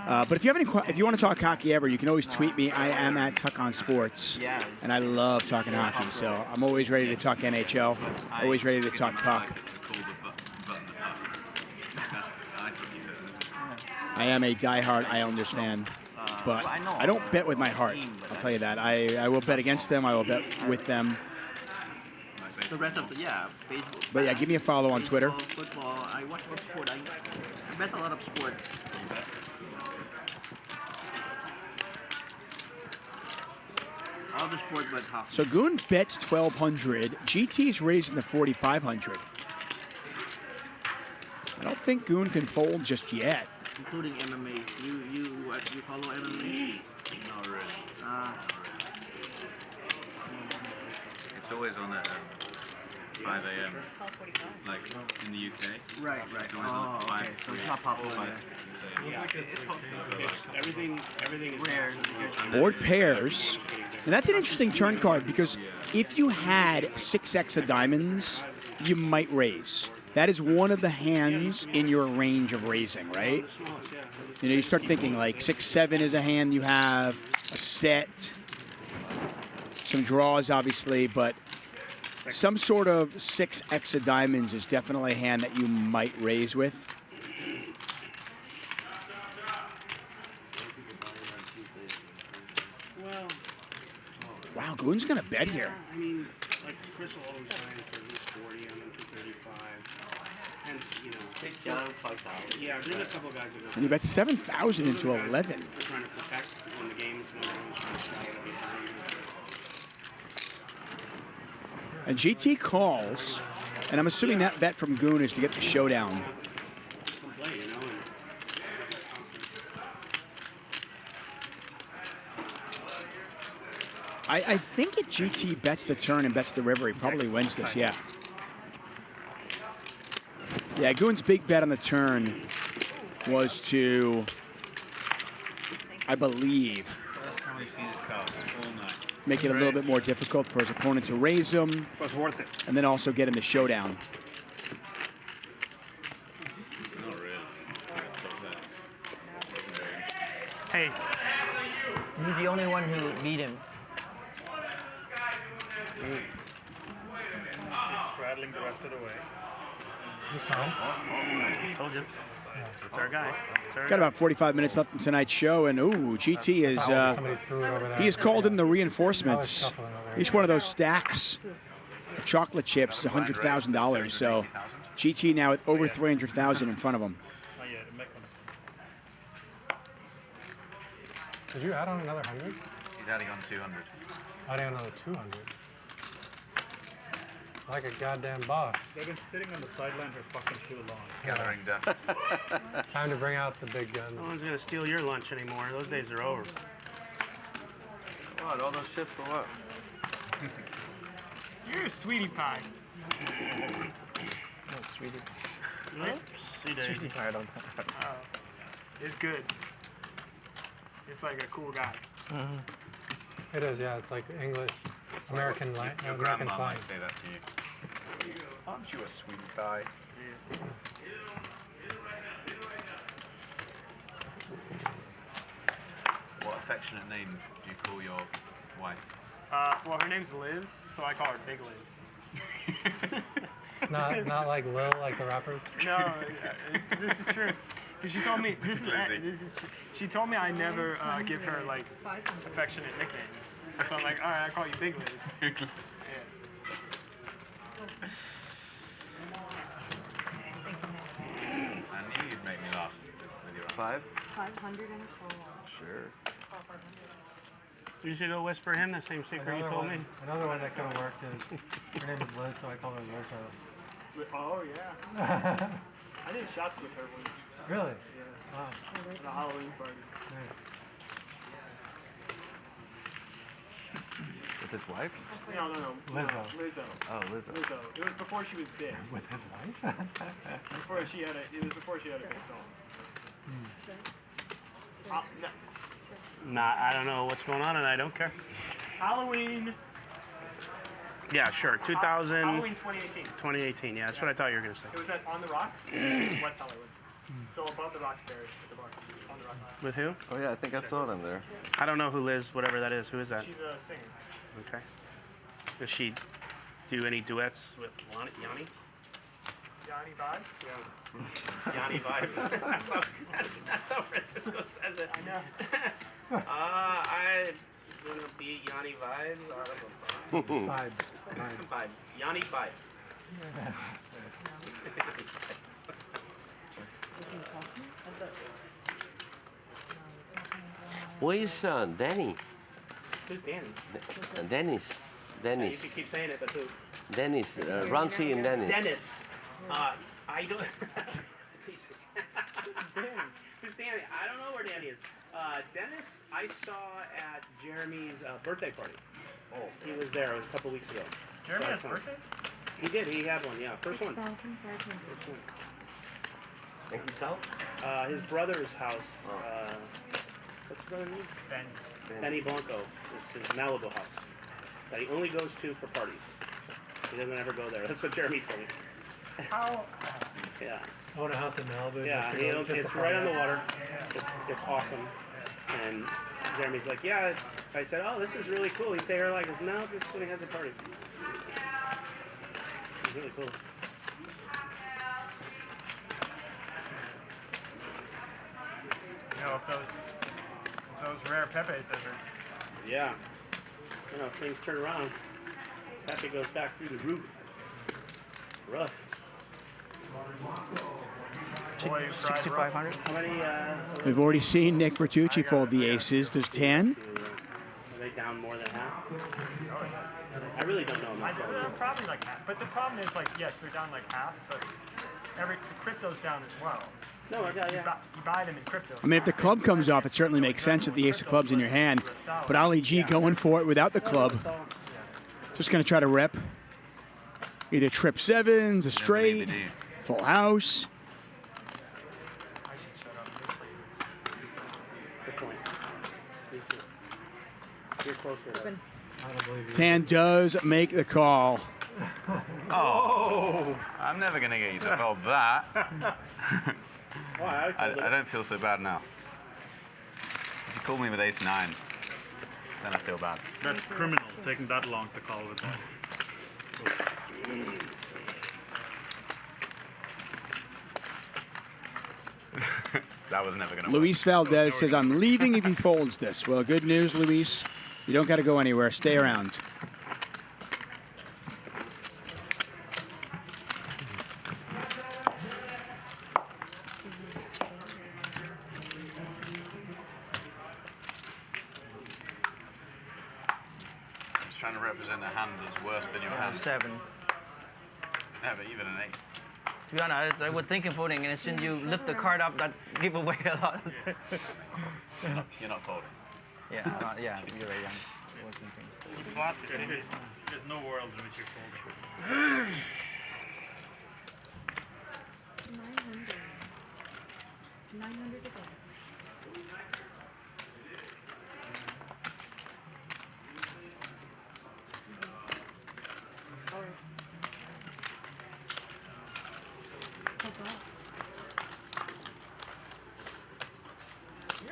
but if you have any, if you want to talk hockey ever, you can always tweet me. I am at Tuchman Sports, and I love talking hockey. So I'm always ready to talk NHL. Always ready to talk puck. I am a diehard Islanders fan, but I don't bet with my heart. I'll tell you that. I will bet against them. I will bet with them. The rest of the, baseball. But yeah, give me a follow on Twitter. Football. I watch more sport. I bet a lot of sport. All the sport but hockey. So Goone bets 1,200. GT's raising to 4,500. I don't think Goone can fold just yet. Including MMA. You follow MMA? Not really. It's always on at 5 a.m. like in the UK. Right. It's always on at 5. Okay. So it's not popular. 5, 6 a.m. Everything is rare. Board pairs. And that's an interesting turn card because if you had 6x of diamonds, you might raise. That is one of the hands in your range of raising, right? You know, you start thinking like 6-7 is a hand you have, a set, some draws obviously, but some sort of 6x of diamonds is definitely a hand that you might raise with. Well, wow, Goone's gonna bet here. I mean, like Chris will always try and for he's 40, I'm in for 35. And, you know, take down 5,000. Yeah, there's a couple guys who go. And you bet 7,000 into 11. We're trying to protect when the game's when everyone's trying to strike every time. And GT calls, and I'm assuming that bet from Goone is to get the showdown. I think if GT bets the turn and bets the river, he probably wins this, yeah. Yeah, Goone's big bet on the turn was to, I believe, First time we've seen his cards all night. make it a little bit more difficult for his opponent to raise him. Was worth it. And then also get in the showdown. Not really. Hey. You're the only one who beat him. Straddling the rest of the way. This time? Told you. It's our guy. Got about 45 minutes left in tonight's show, and ooh, GT is he has called in the reinforcements. Each one of those stacks of chocolate chips is $100,000. So GT now at over 300,000 in front of him. Did you add on another 100? He's adding on 200. Adding another 200. Like a goddamn boss. They've been sitting on the sidelines for fucking too long. Gathering dust. Time to bring out the big guns. No one's gonna steal your lunch anymore. Those days are over. What? All those chips for what? You're a sweetie pie. No, sweetie. Oops. Sweetie pie, I don't. It's good. It's like a cool guy. It is, yeah. It's like English, American Your American grandma slang. might say that to you. Aren't you a sweet guy? What affectionate name do you call your wife? Well, her name's Liz, so I call her Big Liz. Not like Lil, like the rappers. No, this is true. She told me she told me I never give her like affectionate nicknames. So I'm like, all right, I call you Big Liz. Yeah. I knew you'd make me laugh with your 5? 500 and a call. Sure. You should go whisper him the same secret you told me. Another one that could have worked is, her name is Liz, so I call her Lizzo. Oh yeah. I did shots with her once. Really? Yeah. Wow. At a Halloween party. Nice. With his wife? No. Lizzo. Lizzo. Oh, Lizzo. Lizzo. It was before she was big. With his wife? It was before she had a big song. No. Nah, I don't know what's going on, and I don't care. Halloween. Yeah, sure. 2000. Halloween 2018. 2018. Yeah, that's what I thought you were gonna say. It was at On the Rocks, West Hollywood. So above the Roxbury at the bar. On the Rocks. With who? Oh yeah, I think I saw them there. I don't know who Liz, whatever that is. Who is that? She's a singer. Okay. Does she do any duets with Yanni? Johnnie Vibes? Yeah. Johnnie Vibes. that's how Francisco says it. I know. I'm gonna beat Yanni Vibes out of a Vibes. Vibes. Yanni Vibes. Where is Danny? Who's Danny? Dennis. Yeah, you can keep saying it, but who? Dennis. Ramsey and Dennis. Dennis. I don't. Who's Danny? I don't know where Danny is. Dennis, I saw at Jeremy's birthday party. Oh, he was there. It was a couple weeks ago. Jeremy has birthday? He did. He had one. Yeah, first one. 6,500. And his house? His brother's house. What's his brother's name? Benny Blanco. It's his Malibu house that he only goes to for parties. He doesn't ever go there. That's what Jeremy told me. How? Yeah. I own a house in Malibu. Yeah, it's right on the water. It's awesome. And Jeremy's like, yeah. I said, oh, this is really cool. You stay here like this? No, just when he has a party. It's really cool. You know, if those rare Pepes ever. Yeah. You know, if things turn around, Pepe goes back through the roof. Rough. 6,500. How many? We've already seen Nick Nitucci fold the aces. There's 10. Are they down more than half? I really don't know. Probably like half. But the problem is, like, yes, they're down like half, but the crypto's down as well. No, yeah. You buy them in crypto. I mean, if the club comes off, it certainly makes sense with the ace of clubs in your hand. But Ali G going for it without the club. Just going to try to rep. Either trip sevens, a straight, full house. Good point. You're closer. Tan does make the call. Oh, I'm never going to get you to fold that. I don't feel so bad now. If you call me with ace 9, then I feel bad. That's criminal, taking that long to call with that. That was never going to work. Luis Valdez says, I'm leaving if he folds this. Well, good news, Luis. You don't got to go anywhere. Stay around. Just trying to represent a hand that's worse than your hand. 7. Yeah, but even an 8. To be honest, I was thinking folding, and as soon as you lift the card up, that give away a lot. You're not folding. Yeah, you're right. I was thinking. There's no world in which you're folding. 900. 900 to go.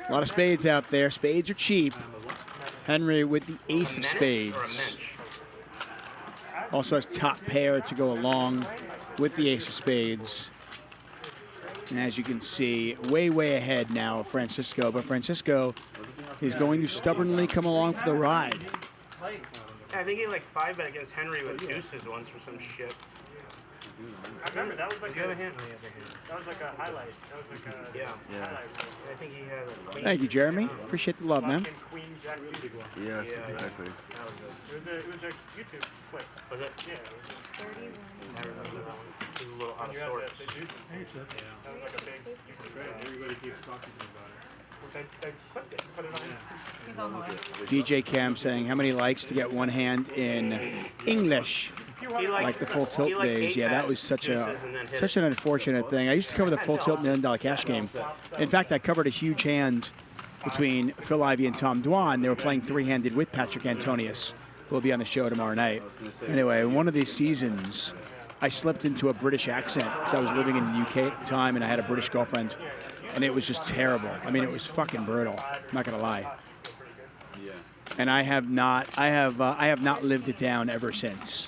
A lot of spades out there. Spades are cheap. Henry with the ace of spades. Also has top pair to go along with the ace of spades. And as you can see, way, way ahead now of Francisco. But Francisco is going to stubbornly come along for the ride. I think he like 5-bet against Henry with deuces once or some shit. I remember that was like The a other hand. that was like a highlight. That was like a highlight. I think he had a queen. Thank you, Jeremy. Appreciate the love, man. Queen Jack deuce. Yes, exactly. It was a YouTube clip. Was it? Yeah. It was a 31. I remember that one. He was a little out of you had sorts. the deuces. That was like a big YouTube clip. Everybody keeps talking to me about it. Which I clipped it, put it on. He's on the way. DJ Cam saying, how many likes to get one hand in English? Like the full tilt days. Yeah, that was such an unfortunate thing. I used to cover the full tilt $1 million cash game. In fact, I covered a huge hand between Phil Ivey and Tom Dwan. They were playing three-handed with Patrick Antonius, who will be on the show tomorrow night. Anyway, in one of these seasons, I slipped into a British accent because I was living in the UK at the time and I had a British girlfriend. And it was just terrible. I mean, it was fucking brutal. I'm not gonna lie. And I have not lived it down ever since.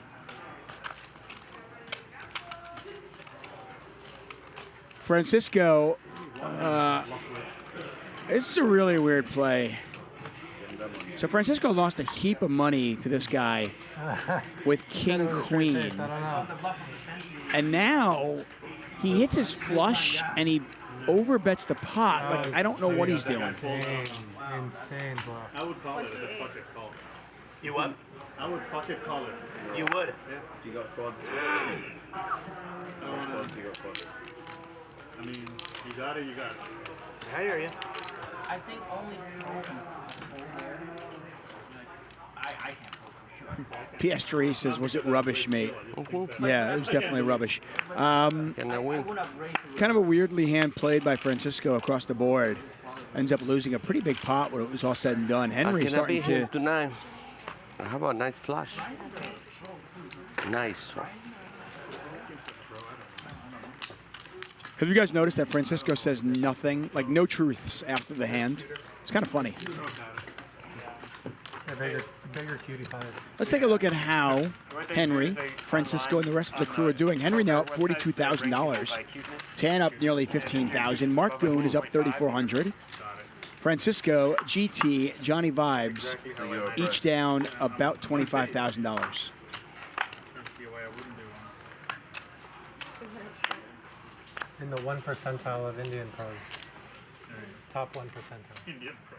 Francisco, this is a really weird play. So Francisco lost a heap of money to this guy with King Queen. And now he hits his flush and he overbets the pot. Like, I don't know what he's doing. Insane, bro. I would call it a pocket call. You what? I would pocket call it. You would? Yeah, if you got quads. You got quads. I mean, you got it, you got it. I hear you. I think only I can't PS3 says, was it rubbish, mate? Yeah, it was definitely rubbish. Kind of a weirdly hand played by Francisco across the board. Ends up losing a pretty big pot when it was all said and done. Henry starting to... tonight. How about a nice flush? Nice. Have you guys noticed that Francisco says nothing, like no truths after the hand? It's kind of funny. Bigger cutie pies. Let's take a look at how Henry, Francisco, and the rest of the crew are doing. Henry now up $42,000. Tan up nearly $15,000. Marc Goone is up $3,400. Francisco, GT, Johnnie Vibes, each down about $25,000. In the 1 percentile of Indian pros. Top 1 percentile. Indian pros.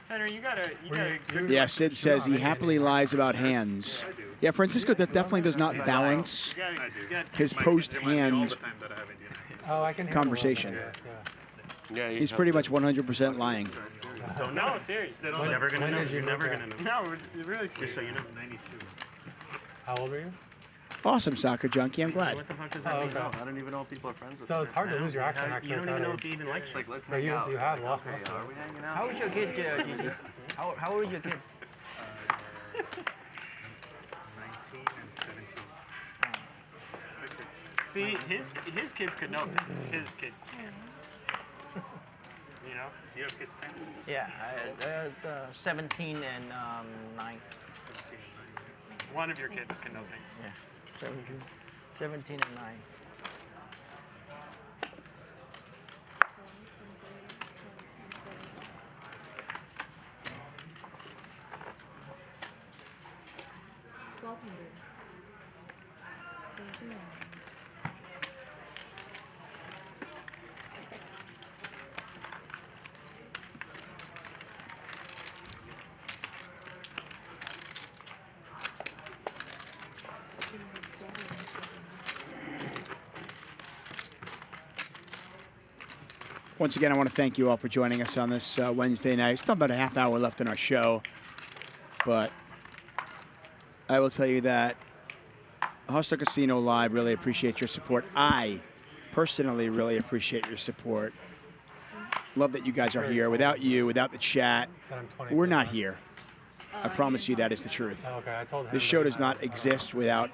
Henry, you got a Yeah, Sid says he happily lies about hands. Yeah, Francisco that definitely does not balance his post-hand conversation. Yeah, he's pretty much 100% lying. No, serious. You're never gonna know. You're never gonna know. No, really. Just so you know. 92. How old are you? Awesome, Soccer Junkie. I'm glad. What the fuck does that mean? I don't even know if people are friends with So it's hard to lose your accent after You don't even know if he even likes It's like, let's But hang out. you have lost Okay, most of are it. we hanging out? How was your kid, Gigi? How old is your kid? 19 and 17. See, his kids could know things. His kid. You know, you have kids too. Yeah, 17 and 9. One of your kids can know things. Yeah, 17 and 9. Once again, I want to thank you all for joining us on this Wednesday night. Still about a half hour left in our show, but I will tell you that Hustler Casino Live really appreciate your support. I personally really appreciate your support. Love that you guys are here. Without you, without the chat, we're not here. I promise you that is the truth. Okay, I told him. This show does not exist without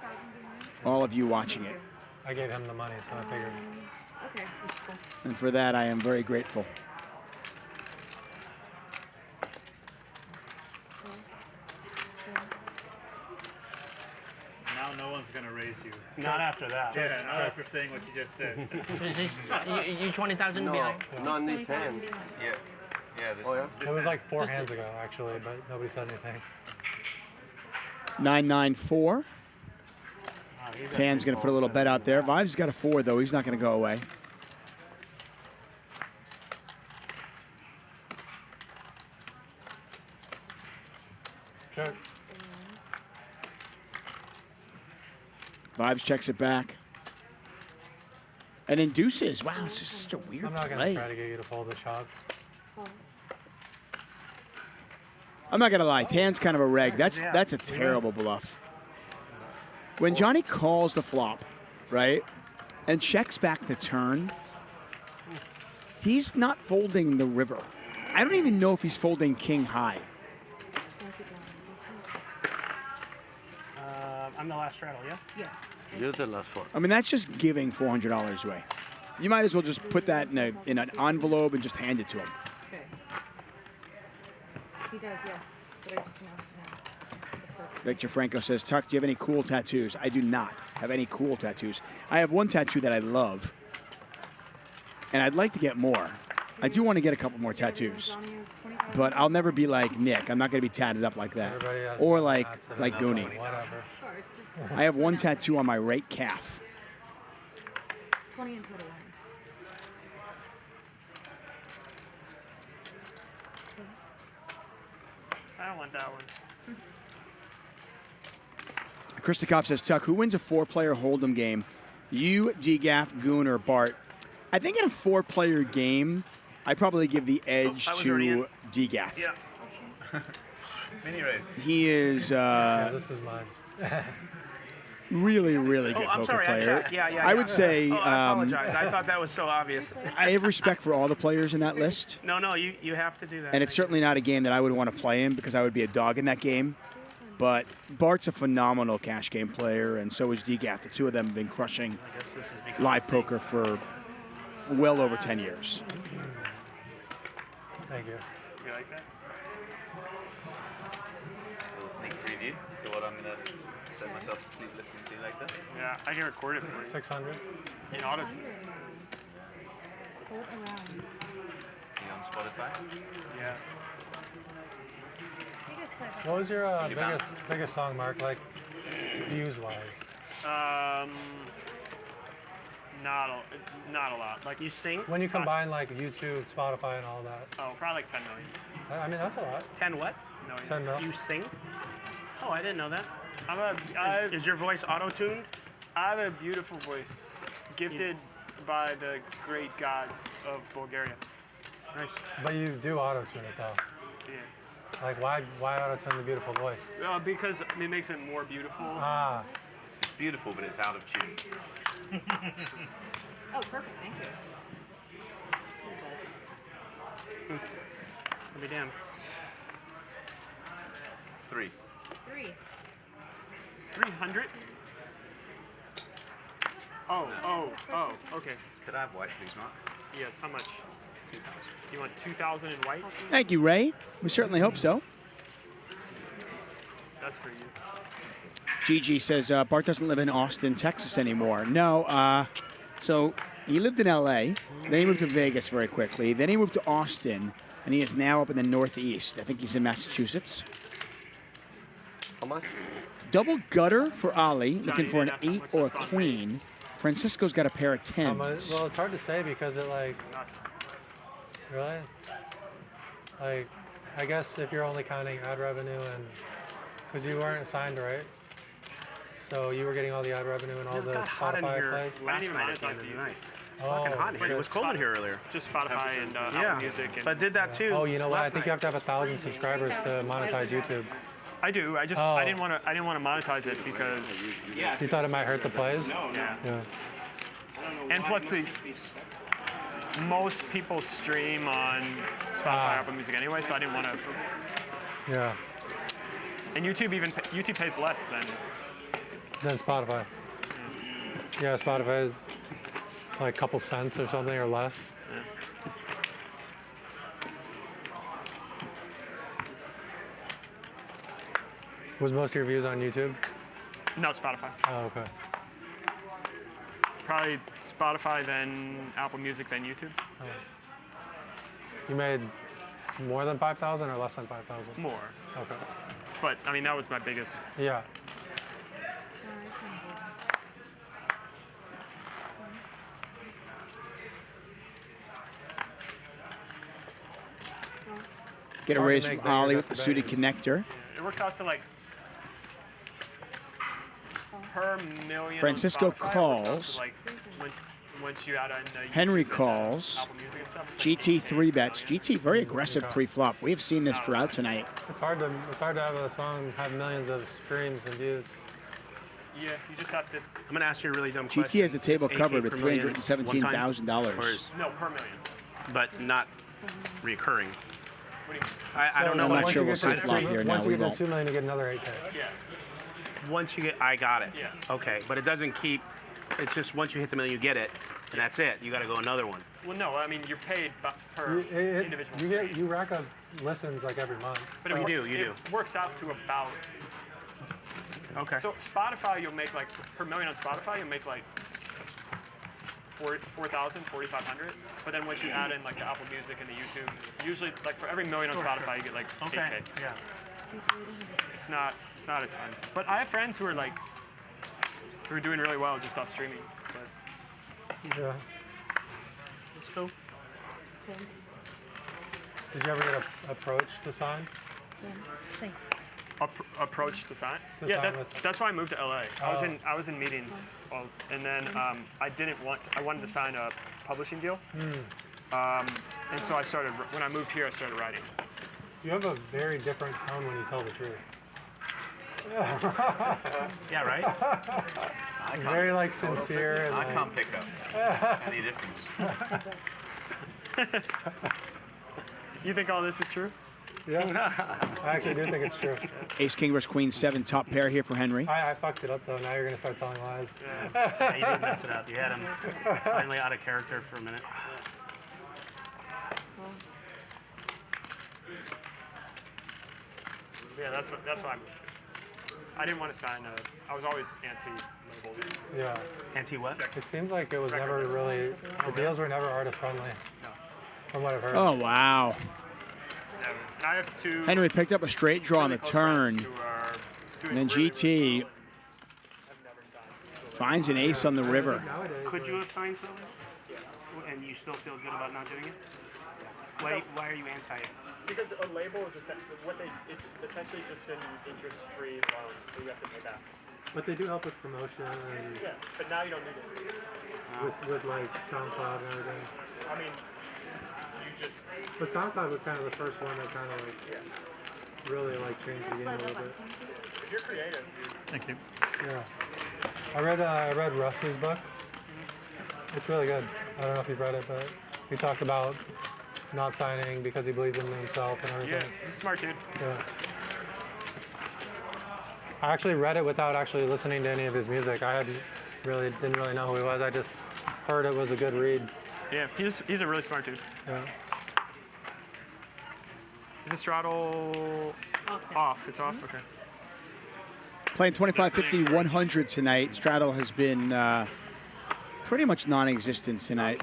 all of you watching it. I gave him the money, so I figured. Okay, that's cool. And for that, I am very grateful. Now no one's gonna raise you. Not after that. Yeah, not after saying what you just said. You 20,000 No, behind? not in these hands. Yeah. Yeah, this Oh, yeah? It was like 4 hands ago, actually, but nobody said anything. 994. Tan's going to put a little bet out there. Vibes got a 4, though. He's not going to go away. Sure. Vibes checks it back. And induces. Wow, it's just such a weird I'm not going play. to try to get you to fold the shot. I'm not going to lie. Tan's kind of a reg. That's a terrible bluff. When Johnny calls the flop, right, and checks back the turn, he's not folding the river. I don't even know if he's folding king high. I'm the last straddle, yeah? Yes. You're the last one. I mean, that's just giving $400 away. You might as well just put that in an envelope and just hand it to him. Okay. He does, yes. But I just announced it now. That's perfect. Victor Franco says, Tuck, do you have any cool tattoos? I do not have any cool tattoos. I have one tattoo that I love, and I'd like to get more. I do want to get a couple more tattoos, but I'll never be like Nick. I'm not going to be tatted up like that, or like Goone. I have one tattoo on my right calf. 20 and 21. I don't want that one. Krista Kopp says, Tuck, who wins a 4-player Hold'em game? You, DGAF, Goone, or Bart? I think in a 4-player game, I'd probably give the edge to DGAF. Yeah. Mini race. He is This is mine. really, really good I'm poker sorry, player. I checked. Yeah. I would say I apologize. I thought that was so obvious. I have respect for all the players in that list. No, you have to do that. And it's certainly not a game that I would want to play in because I would be a dog in that game. But Bart's a phenomenal cash game player, and so is DGAF. The two of them have been crushing live poker for well over 10 years. Thank you. You like that? A little sneak preview to what I'm going to send myself to sleep listening to later. Yeah, I can record it for you. 600. In auto. Pull it around. You on Spotify? Yeah. What was your biggest song, Mark? Like views-wise? Not a lot. Like you sing? When you combine like YouTube, Spotify, and all that. Oh, probably like 10 million. I mean, that's a lot. 10 what? No. 10 mil. You sing? Oh, I didn't know that. Is your voice auto-tuned? I have a beautiful voice, gifted by the great gods of Bulgaria. Nice. But you do auto-tune it though. Yeah. Like why auto-tune the beautiful voice? Because it makes it more beautiful. Ah. It's beautiful, but it's out of tune. Oh, perfect. Thank you. I'll be damned. 3. 300? Oh, okay. Could I have white, please, Mark? Yes, how much? 2,000. You want 2,000 in white? Thank you, Ray. We certainly hope so. That's for you. Gigi says, Bart doesn't live in Austin, Texas anymore. No, so he lived in L.A., then he moved to Vegas very quickly, then he moved to Austin, and he is now up in the Northeast. I think he's in Massachusetts. How much? Double gutter for Ali, looking for an Johnny, 8 or a queen. Francisco's got a pair of 10s. Well, it's hard to say because it like, really? Like, I guess if you're only counting ad revenue and, because you weren't signed, right? So you were getting all the ad revenue and all the Spotify plays? Last night at the end of the night. Oh, fucking hot in here. It was cold in here earlier. Just Spotify and Apple Music. And But did that too. Oh, you know what? I last think you have to have 1,000 subscribers to monetize YouTube. I do. I didn't want to monetize it because You thought it might hurt the plays? Yeah. Yeah. And plus most people stream on Spotify, Apple Music anyway, so I didn't want to. Yeah. And YouTube pays less than Then Spotify. Yeah, Spotify is like a couple cents or something or less. Was most of your views on YouTube? No, Spotify. Oh, okay. Probably Spotify, then Apple Music, then YouTube. Oh. You made more than 5,000 or less than 5,000? More. Okay. But I mean, that was my biggest. Yeah. Get a raise from Ollie with the suited connector. It works out to like per million. Francisco on Spotify, it works out calls. to, like, once you add in Henry YouTube and, calls. Apple Music and stuff, it's GT 3 bets. GT very aggressive pre-flop. We have seen this throughout tonight. It's hard to have a song have millions of streams and views. Yeah, you just have to. I'm gonna ask you a really dumb question. GT has the table Is covered 8K with per million $317,000. or is- No, per million. But not recurring. What do you mean? I don't know. I'm not what sure you we'll get see to a flop here now. Once you We get to won't. 2 million, you get another 8K. Yeah. Once you get, I got it. Yeah. Okay, but it doesn't keep. It's just once you hit the million, you get it, and that's it. You got to go another one. Well, no, I mean you're paid per individual. You rack up listens like every month. But So it, you do. It works out to about. Okay. So Spotify, you'll make like per million on Spotify, you'll make like 4,000, 4,500. But then once you add in like the Apple Music and the YouTube, usually like for every million on Spotify, you get like 8K. Yeah. It's not a ton. But I have friends who are like who are doing really well just off streaming. But Yeah. Let's go. Did you ever get approached to sign? Approach the sign. To Yeah, sign with- that's why I moved to LA. Oh. I was in meetings, and then I wanted to sign a publishing deal, and so when I moved here, I started writing. You have a very different tone when you tell the truth. Yeah, right? Very like sincere. And, I like, can't pick up any difference. You think all this is true? Yeah, I actually do think it's true. Ace King versus Queen 7, top pair here for Henry. I fucked it up though. Now you're gonna start telling lies. Yeah, you did mess it up. You had him finally out of character for a minute. Yeah, that's why I didn't want to sign I was always anti-label. Yeah. Anti what? It seems like it was never really. The deals were never artist friendly. No. From what I've heard. Oh, wow. Never. And I have two. Henry picked up a straight draw on the turn. And then GT finds an ace on the river. Could you have signed something? Yeah. And you still feel good about not doing it? Why are you anti it? Because a label is it's essentially just an interest-free loan that you have to pay back. But they do help with promotion and Yeah, but now you don't need it. with like SoundCloud and everything. I mean, you just. But SoundCloud was kind of the first one that kind of like really like changed the game a little bit. If you're creative, Thank you. Yeah. I read Russ's book. It's really good. I don't know if you've read it, but he talked about not signing because he believed in himself and everything. Yeah, he's a smart dude. Yeah. I actually read it without actually listening to any of his music. I didn't really know who he was. I just heard it was a good read. Yeah, he's a really smart dude. Yeah. Is the straddle off? It's off? Okay. Playing 25, 50, 100 tonight. Straddle has been pretty much non-existent tonight.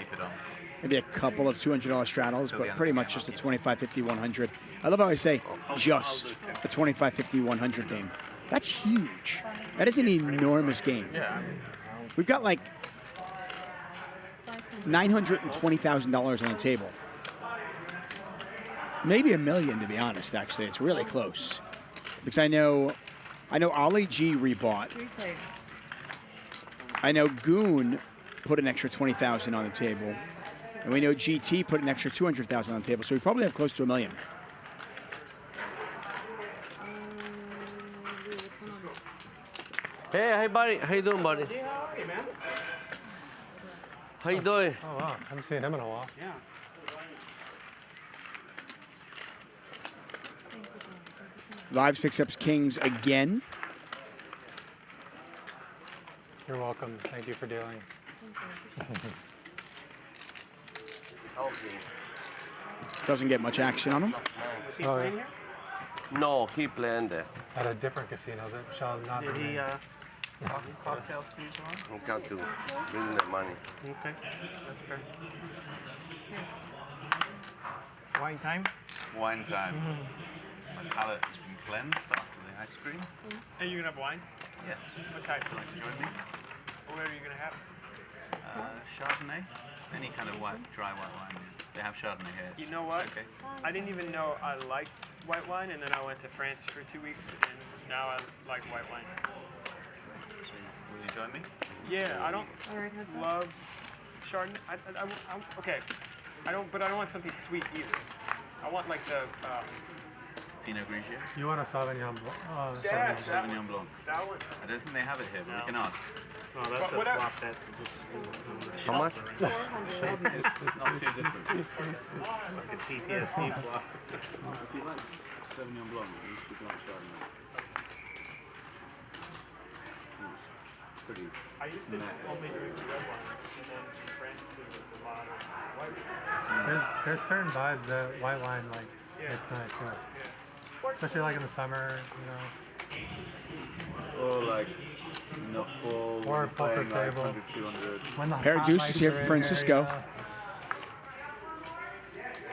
Maybe a couple of $200 straddles, but pretty much just a 25, 50, 100. I love how I say just a 25, 50, 100 game. That's huge. That is an enormous game. Yeah. We've got like $920,000 on the table. Maybe $1 million, to be honest, actually. It's really close. Because I know Ollie G rebought. I know Goone put an extra 20,000 on the table. And we know GT put an extra 200,000 on the table. So we probably have close to $1 million. Hey buddy, how you doing, buddy? How you doing? Oh wow, I haven't seen him in a while. Yeah. Vibes picks up Kings again. You're welcome. Thank you for dealing. Doesn't get much action on him. Was he playing here? No, he playing there. At a different casino that shall not Did be he, named. cocktails, please, on? I'm going to bring the money. Okay, that's fair. Wine time? Wine time. My palate has been cleansed after the ice cream. Are you gonna have wine? Yes. What type? Would you like to join me? What are you gonna have? Chardonnay. Any kind of dry white wine. They have Chardonnay here. You know what? Okay. I didn't even know I liked white wine, and then I went to France for 2 weeks, and now I like white wine. So will you join me? Yeah, I don't love Chardonnay. Okay, but I don't want something sweet either. I want like the Pinot Grigio. You want a Sauvignon Blanc? Yes, that Sauvignon Blanc. That one. I don't think they have it here, but we can ask. Oh, that's a flop. That How much? It's not too different. like a PTSD flop. If you like Sauvignon Blanc, at least you can like Chardonnay. It's pretty. I used to only drink red wine, and then in France it was a lot of white wine. There's certain vibes that white wine, like, it's nice, yeah. Especially like in the summer, you know. Or like, not full. Or a poker playing, like, table. 100, 200. When the Pair of hot deuces lights here are for in Francisco. area.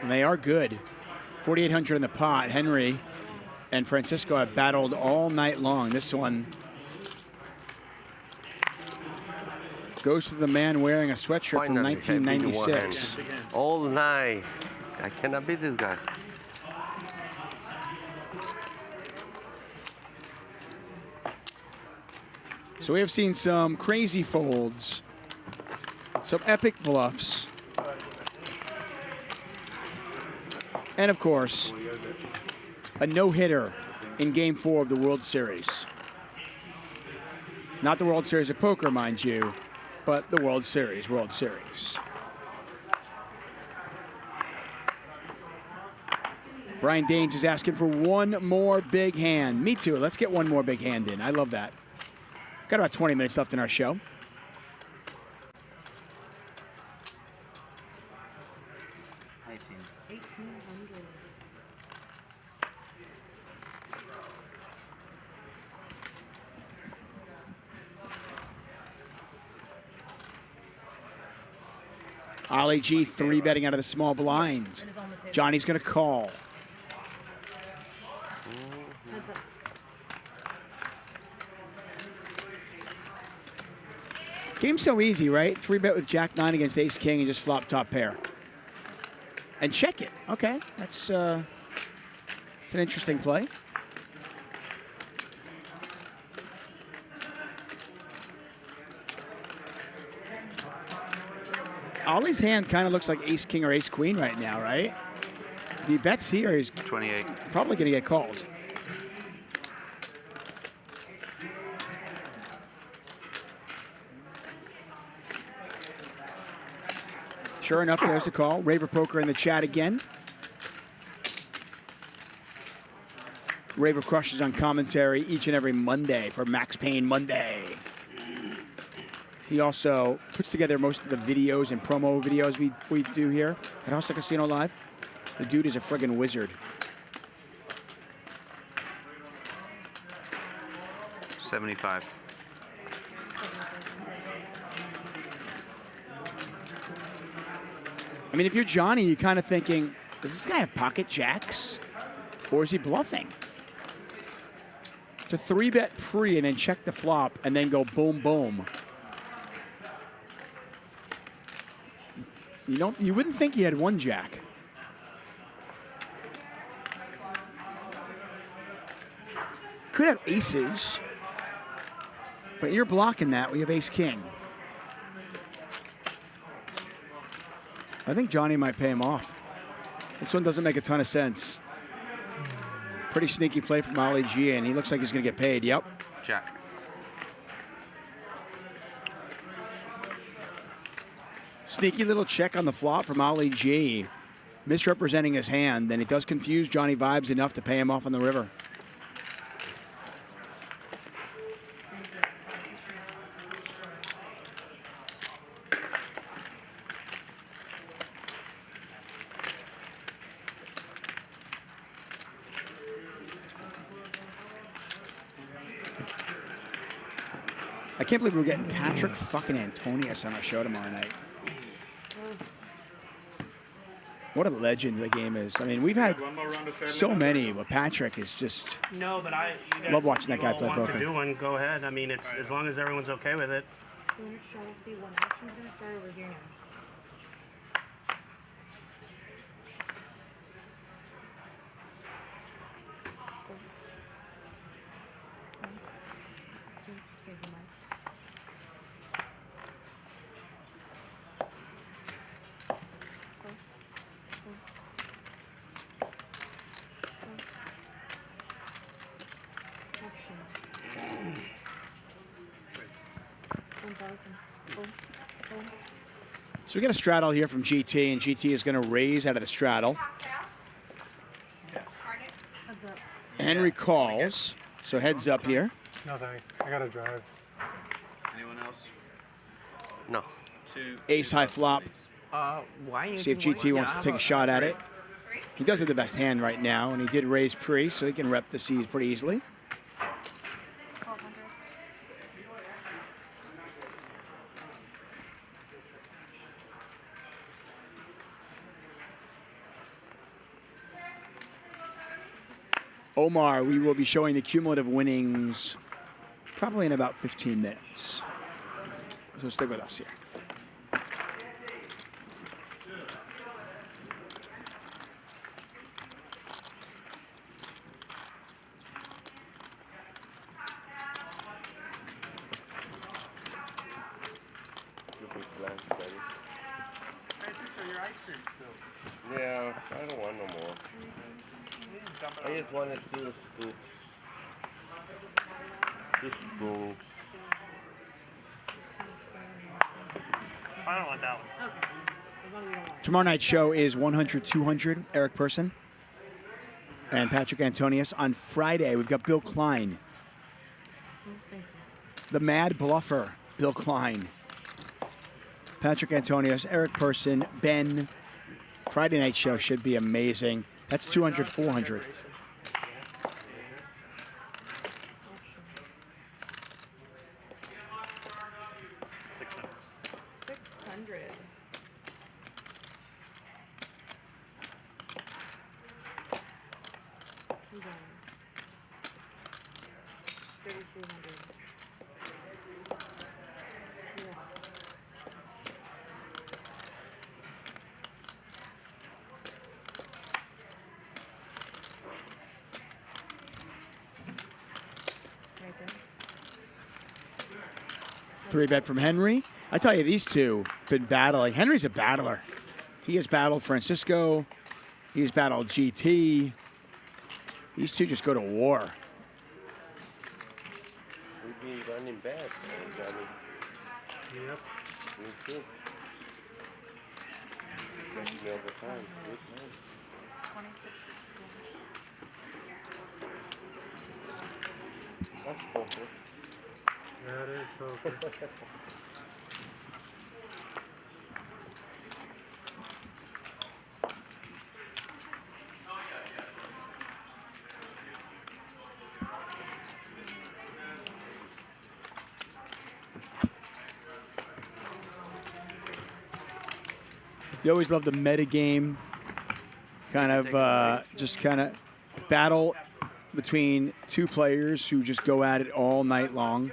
And they are good. 4,800 in the pot. Henry and Francisco have battled all night long. This one goes to the man wearing a sweatshirt from Finally, 1996. All night. I cannot beat this guy. So we have seen some crazy folds, some epic bluffs, and of course, a no-hitter in Game 4 of the World Series. Not the World Series of Poker, mind you, but the World Series. Brian Daines is asking for one more big hand. Me too. Let's get one more big hand in. I love that. Got about 20 minutes left in our show. Ollie G 3-betting out of the small blind. Johnny's going to call. Game's so easy, right? 3-bet with Jack-9 against Ace-King and just flop top pair. And check it. Okay, that's it's an interesting play. Ollie's hand kind of looks like Ace-King or Ace-Queen right now, right? If he bets here, he's 28. Probably going to get called. Sure enough, there's the call. Raver Poker in the chat again. Raver crushes on commentary each and every Monday for Max Payne Monday. He also puts together most of the videos and promo videos we do here at Hustler Casino Live. The dude is a friggin' wizard. 75. I mean, if you're Johnny, you're kind of thinking, does this guy have pocket jacks? Or is he bluffing? It's a 3-bet pre and then check the flop and then go boom, boom. You wouldn't think he had one jack. Could have aces, but you're blocking that. We have Ace-King. I think Johnny might pay him off. This one doesn't make a ton of sense. Pretty sneaky play from Ollie G, and he looks like he's going to get paid. Yep. Jack. Sneaky little check on the flop from Ollie G. Misrepresenting his hand, and it does confuse Johnny Vibes enough to pay him off on the river. I can't believe we're getting Patrick fucking Antonius on our show tomorrow night. What a legend the game is. I mean, we've had so many, but Patrick is just... No, but love watching that guy play want to poker. do one, go ahead. I mean, it's as long as everyone's okay with it. So we're going to see one action's going to start over here now. So we got a straddle here from GT, and GT is going to raise out of the straddle. Henry calls, so heads up here. No thanks. I got to drive. Anyone else? No. Ace high flop. Why? See if GT wants to take a shot at it. He does have the best hand right now, and he did raise pre, so he can rep the C's pretty easily. Omar, we will be showing the cumulative winnings probably in about 15 minutes. So stick with us here. Yeah, I don't want no more. I just wanted two scoops. Two scoops. I don't want that one. Tomorrow night's show is 100-200, Eric Person and Patrick Antonius. On Friday, we've got Bill Klein. The Mad Bluffer, Bill Klein. Patrick Antonius, Eric Person, Ben. Friday night show should be amazing. That's 200-400. Three bet from Henry. I tell you, these two been battling. Henry's a battler. He has battled Francisco. He has battled GT. These two just go to war. We'd be running bad, Johnny. Yep. Me too. Catching me over time. Good man. That's poker. That is poker. You always love the meta game, kind of just kind of battle between two players who just go at it all night long.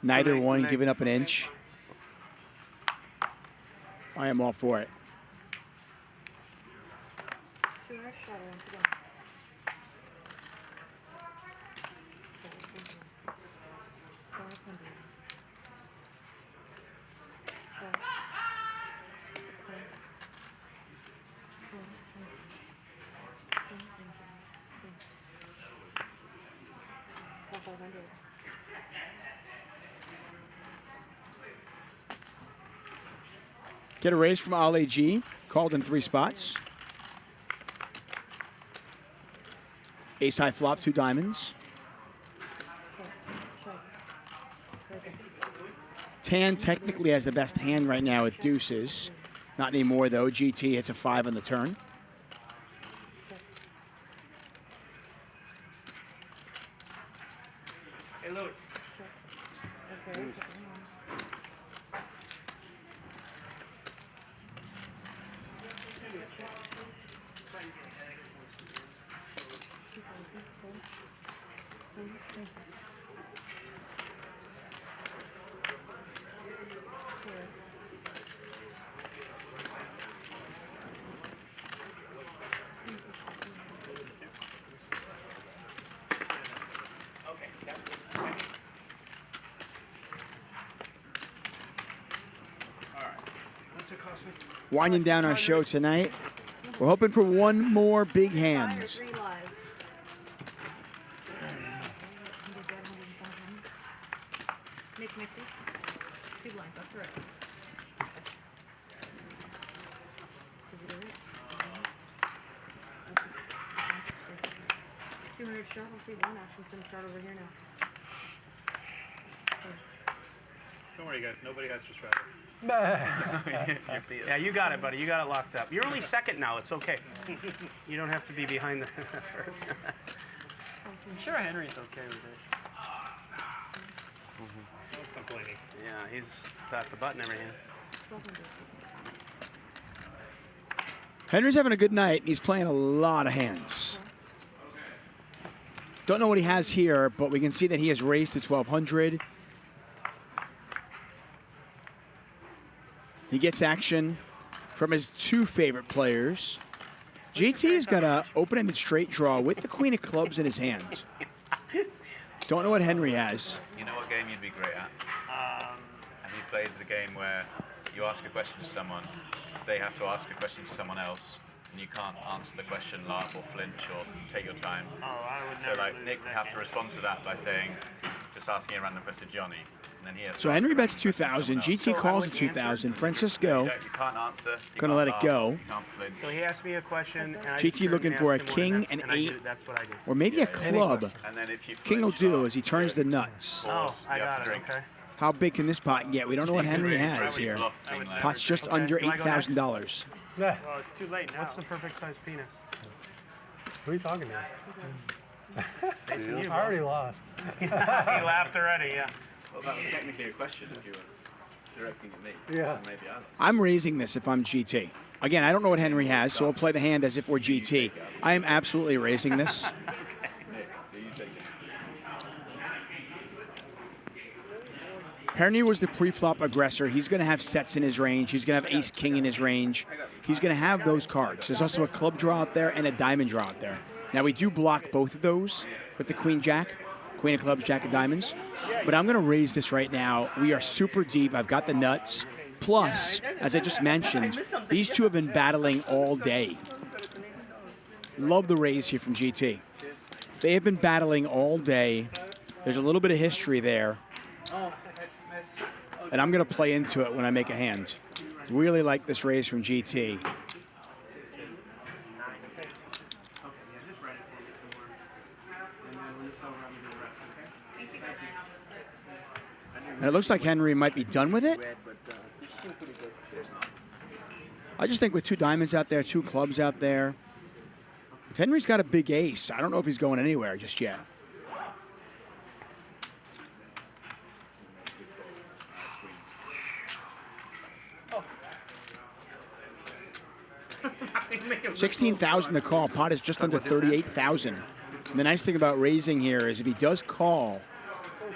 Neither one giving up an inch. I am all for it. Get a raise from Ali G. Called in 3 spots. Ace high flop, 2 diamonds. Tan technically has the best hand right now with deuces. Not anymore though. GT hits a 5 on the turn. Hey, Louis. Winding down our show tonight. We're hoping for one more big hand. Nick Nitucci. 2 blinds, that's correct. 200 short. We'll see one action's going to start over here now. Don't worry, guys. Nobody has to struggle. Yeah, you got it, buddy. You got it locked up. You're only second now. It's okay. You don't have to be behind the first. I'm sure Henry's okay with it. No one's complaining. Yeah, he's got the button every hand. Henry's having a good night. He's playing a lot of hands. Don't know what he has here, but we can see that he has raised to 1,200. He gets action from his 2 favorite players. GT's got an open-ended straight draw with the queen of clubs in his hand. Don't know what Henry has. You know what game you'd be great at? Have you played the game where you ask a question to someone, they have to ask a question to someone else, and you can't answer the question, laugh or flinch or take your time? Oh, I would So like Nick would have to respond to that by saying, just asking a random question to Johnny. And then he has So Henry bets 2,000. GT calls at 2,000. Francisco You can't answer. gonna let it go. You can't flinch. So he asked me a question. And I GT just looking turned for a and asked him king, one, an and I 8, did- That's what I did. or maybe a club. And then if you King will do as he turns the nuts. Oh, I got it. Okay. How big can this pot get? We don't know what Henry has here. Pot's just under Do I go next? $8,000. Well, it's too late now. What's the perfect size penis? What are you talking about? Facing you, I already lost. He laughed already, yeah. Well, that was technically a question if you were directing at me. Yeah. So maybe I lost. I'm raising this if I'm GT. Again, I don't know what Henry has, so we'll play the hand as if we're GT. I am absolutely raising this. Nick, do you take it? Henry was the pre-flop aggressor. He's going to have sets in his range. He's going to have ace-king in his range. He's going to have those cards. There's also a club draw out there and a diamond draw out there. Now, we do block both of those with the queen-jack, queen of clubs, jack of diamonds. But I'm going to raise this right now. We are super deep. I've got the nuts. Plus, as I just mentioned, these two have been battling all day. Love the raise here from GT. They have been battling all day. There's a little bit of history there. And I'm going to play into it when I make a hand. Really like this raise from GT. And it looks like Henry might be done with it. I just think with 2 diamonds out there, 2 clubs out there, if Henry's got a big ace, I don't know if he's going anywhere just yet. $16,000 to call. Pot is just under $38,000. The nice thing about raising here is if he does call,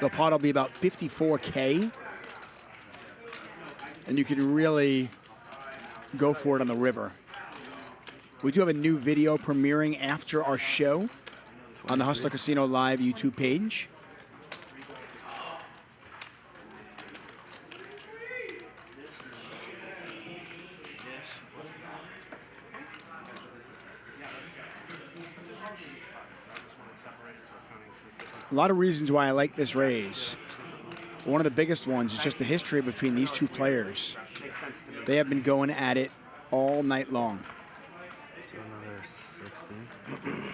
the pot will be about $54K. And you can really go for it on the river. We do have a new video premiering after our show on the Hustler Casino Live YouTube page. A lot of reasons why I like this raise. One of the biggest ones is just the history between these 2 players. They have been going at it all night long. So another 16.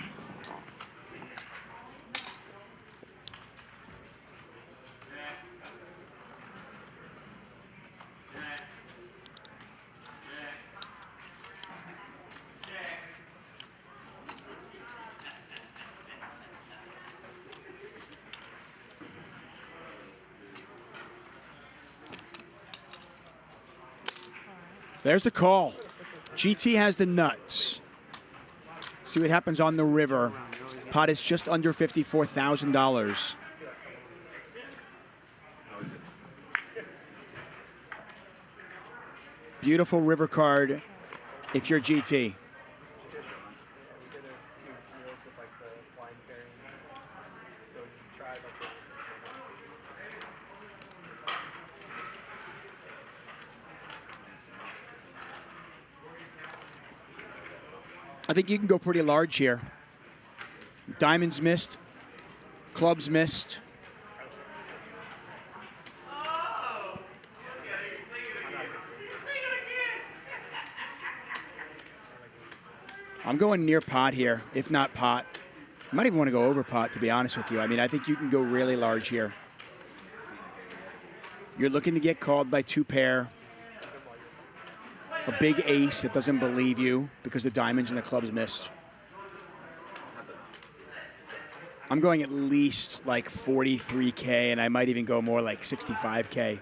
There's the call. GT has the nuts. See what happens on the river. Pot is just under $54,000. Beautiful river card if you're GT. I think you can go pretty large here. Diamonds missed. Clubs missed. I'm going near pot here, if not pot. I might even want to go over pot, to be honest with you. I mean, I think you can go really large here. You're looking to get called by 2 pair. A big ace that doesn't believe you because the diamonds and the clubs missed. I'm going at least like 43K, and I might even go more like 65K.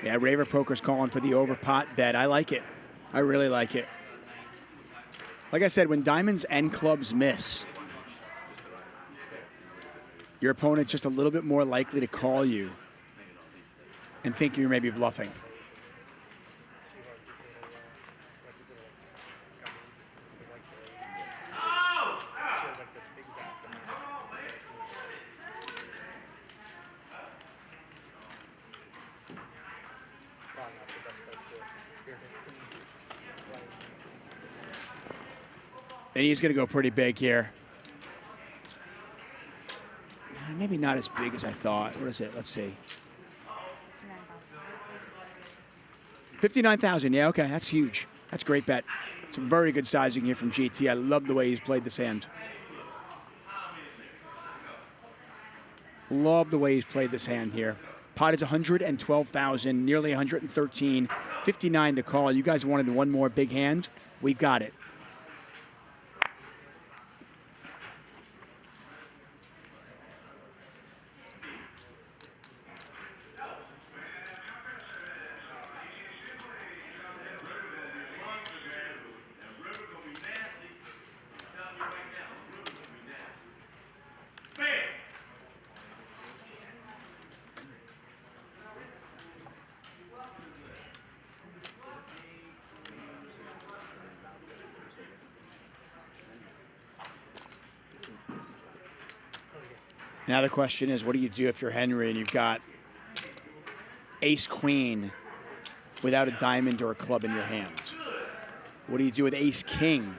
Yeah, Raver Poker's calling for the over pot bet. I like it. I really like it. Like I said, when diamonds and clubs miss, your opponent's just a little bit more likely to call you and think you're maybe bluffing. And he's going to go pretty big here. Maybe not as big as I thought. What is it? Let's see. 59,000. Yeah, okay. That's huge. That's a great bet. It's a very good sizing here from GT. I love the way he's played this hand. Love the way he's played this hand here. Pot is 112,000, nearly 113. 59 to call. You guys wanted one more big hand. We've got it. Now the question is, what do you do if you're Henry and you've got ace-queen without a diamond or a club in your hand? What do you do with ace-king?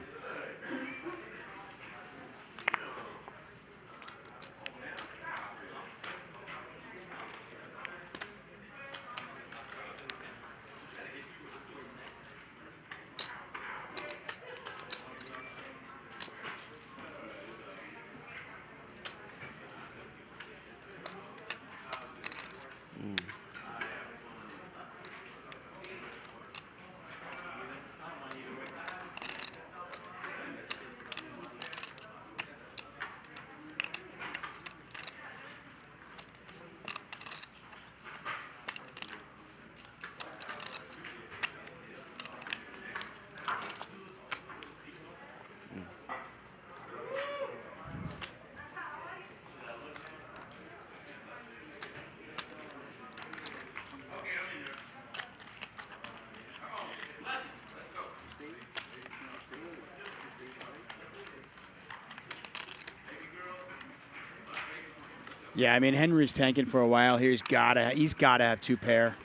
Yeah, I mean, Henry's tanking for a while here. He's gotta have 2 pair.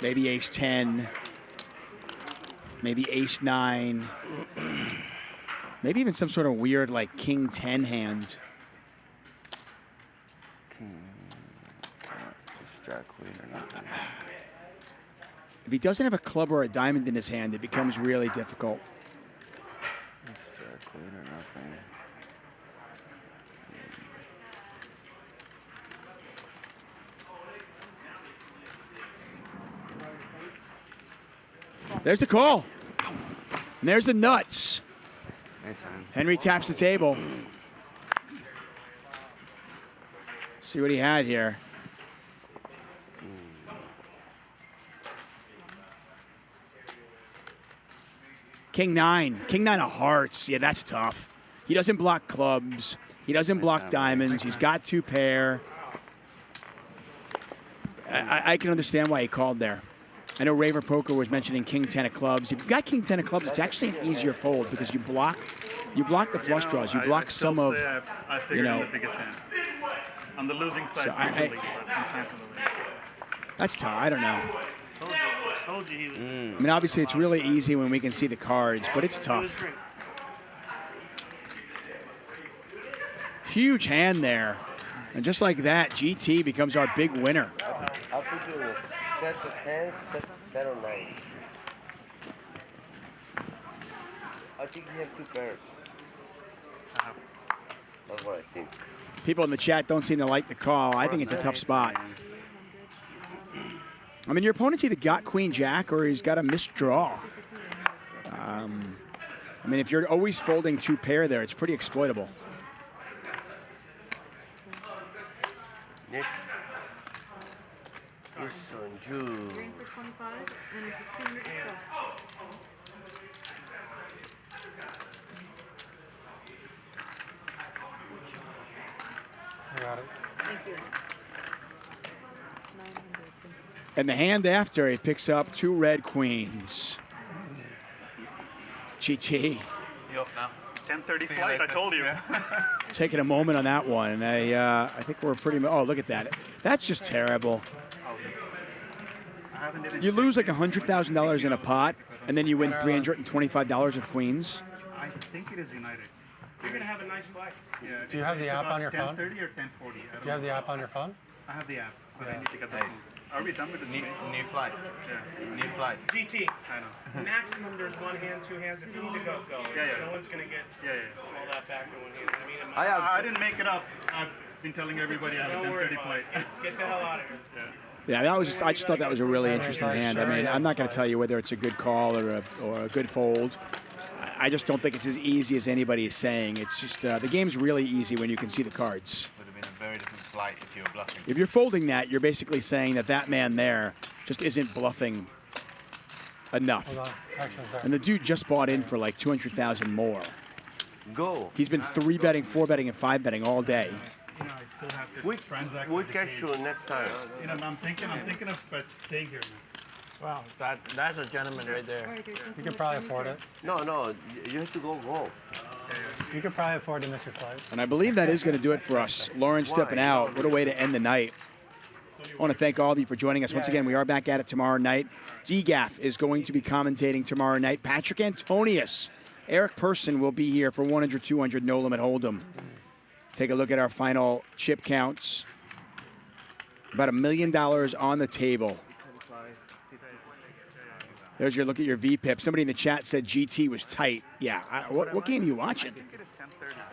Maybe ace-10. Maybe ace-9. Maybe even some sort of weird, like, king-10 hand. Just jack queen or nothing. If he doesn't have a club or a diamond in his hand, it becomes really difficult. Just jack queen or nothing. There's the call. And there's the nuts. Nice hand. Henry taps the table. See what he had here. King-9. King-9 of hearts. Yeah, that's tough. He doesn't block clubs. He doesn't block diamonds. He's got 2 pair. I can understand why he called there. I know Raver Poker was mentioning king-10 of clubs. If you've got king-10 of clubs, it's actually an easier fold because you block the flush draws. You block some of, I figured out the biggest hand. on the losing side So usually, but sometimes on the winning side. That's tough. I don't know. Told you he was. I mean, obviously, it's really easy when we can see the cards, but it's tough. Huge hand there. And just like that, GT becomes our big winner. I'll put you in a set of hands, set of 9. I think you have 2 pairs. That's what I think. People in the chat don't seem to like the call. I think it's a tough spot. I mean, your opponent's either got Queen Jack or he's got a missed draw. I mean, if you're always folding 2 pair there, it's pretty exploitable. Nick. This on June. Green for 25 and 1600 I got it. Thank you. 900. And the hand after, he picks up 2 red queens. GT. You off now? 10:30 flight, I told you. Taking a moment on that one, and I think we're pretty. Oh, look at that! That's just terrible. You lose like $100,000 in a pot, and then you win $325 with queens. I think it is United. You're gonna have a nice flight. Yeah, Do you have the app on your phone? 10:30 or 10:40? Do you have the app on your phone? I have the app, but I need to get the phone. Are we done with this? New flight. Yeah. New flight. GT. I know. Maximum, there's 1 hand, 2 hands. If you need to go, go. Yeah. No one's gonna get all that back in 1 hand. I mean, I didn't make it up. I've been telling everybody I have a 10:30 flight. Get the hell out of here. Yeah, that was. I just thought that was a really interesting hand. I mean, I'm not going to tell you whether it's a good call or a good fold. I just don't think it's as easy as anybody is saying. It's just the game's really easy when you can see the cards. Would have been a very different flight if you were bluffing. If you're folding that, you're basically saying that man there just isn't bluffing enough. Hold on. Action's there. And the dude just bought in for like 200,000 more. Go. He's been 3-betting, 4-betting, and 5-betting all day. You know, I still have to transact. We catch you next time. You know, I'm thinking of staying here now. Wow, that's a gentleman right there. You could probably afford it. No, you have to go home. You could probably afford to miss your flight. And I believe that is going to do it for us. Lauren stepping out. What a way to end the night. I want to thank all of you for joining us. Once again, we are back at it tomorrow night. DGAF is going to be commentating tomorrow night. Patrick Antonius. Eric Person will be here for 100, 200, no limit hold'em. Take a look at our final chip counts. About $1 million on the table. There's your look at your VPIP. Somebody in the chat said GT was tight. Yeah, what game are you watching?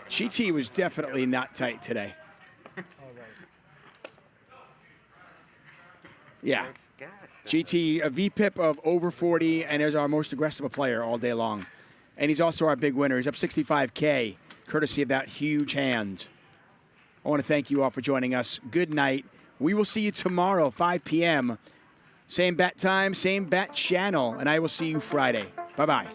GT was definitely not tight today. Yeah. GT, a VPIP of over 40, and there's our most aggressive player all day long. And he's also our big winner. He's up 65K, courtesy of that huge hand. I want to thank you all for joining us. Good night. We will see you tomorrow, 5 p.m. Same bat time, same bat channel, and I will see you Friday. Bye-bye.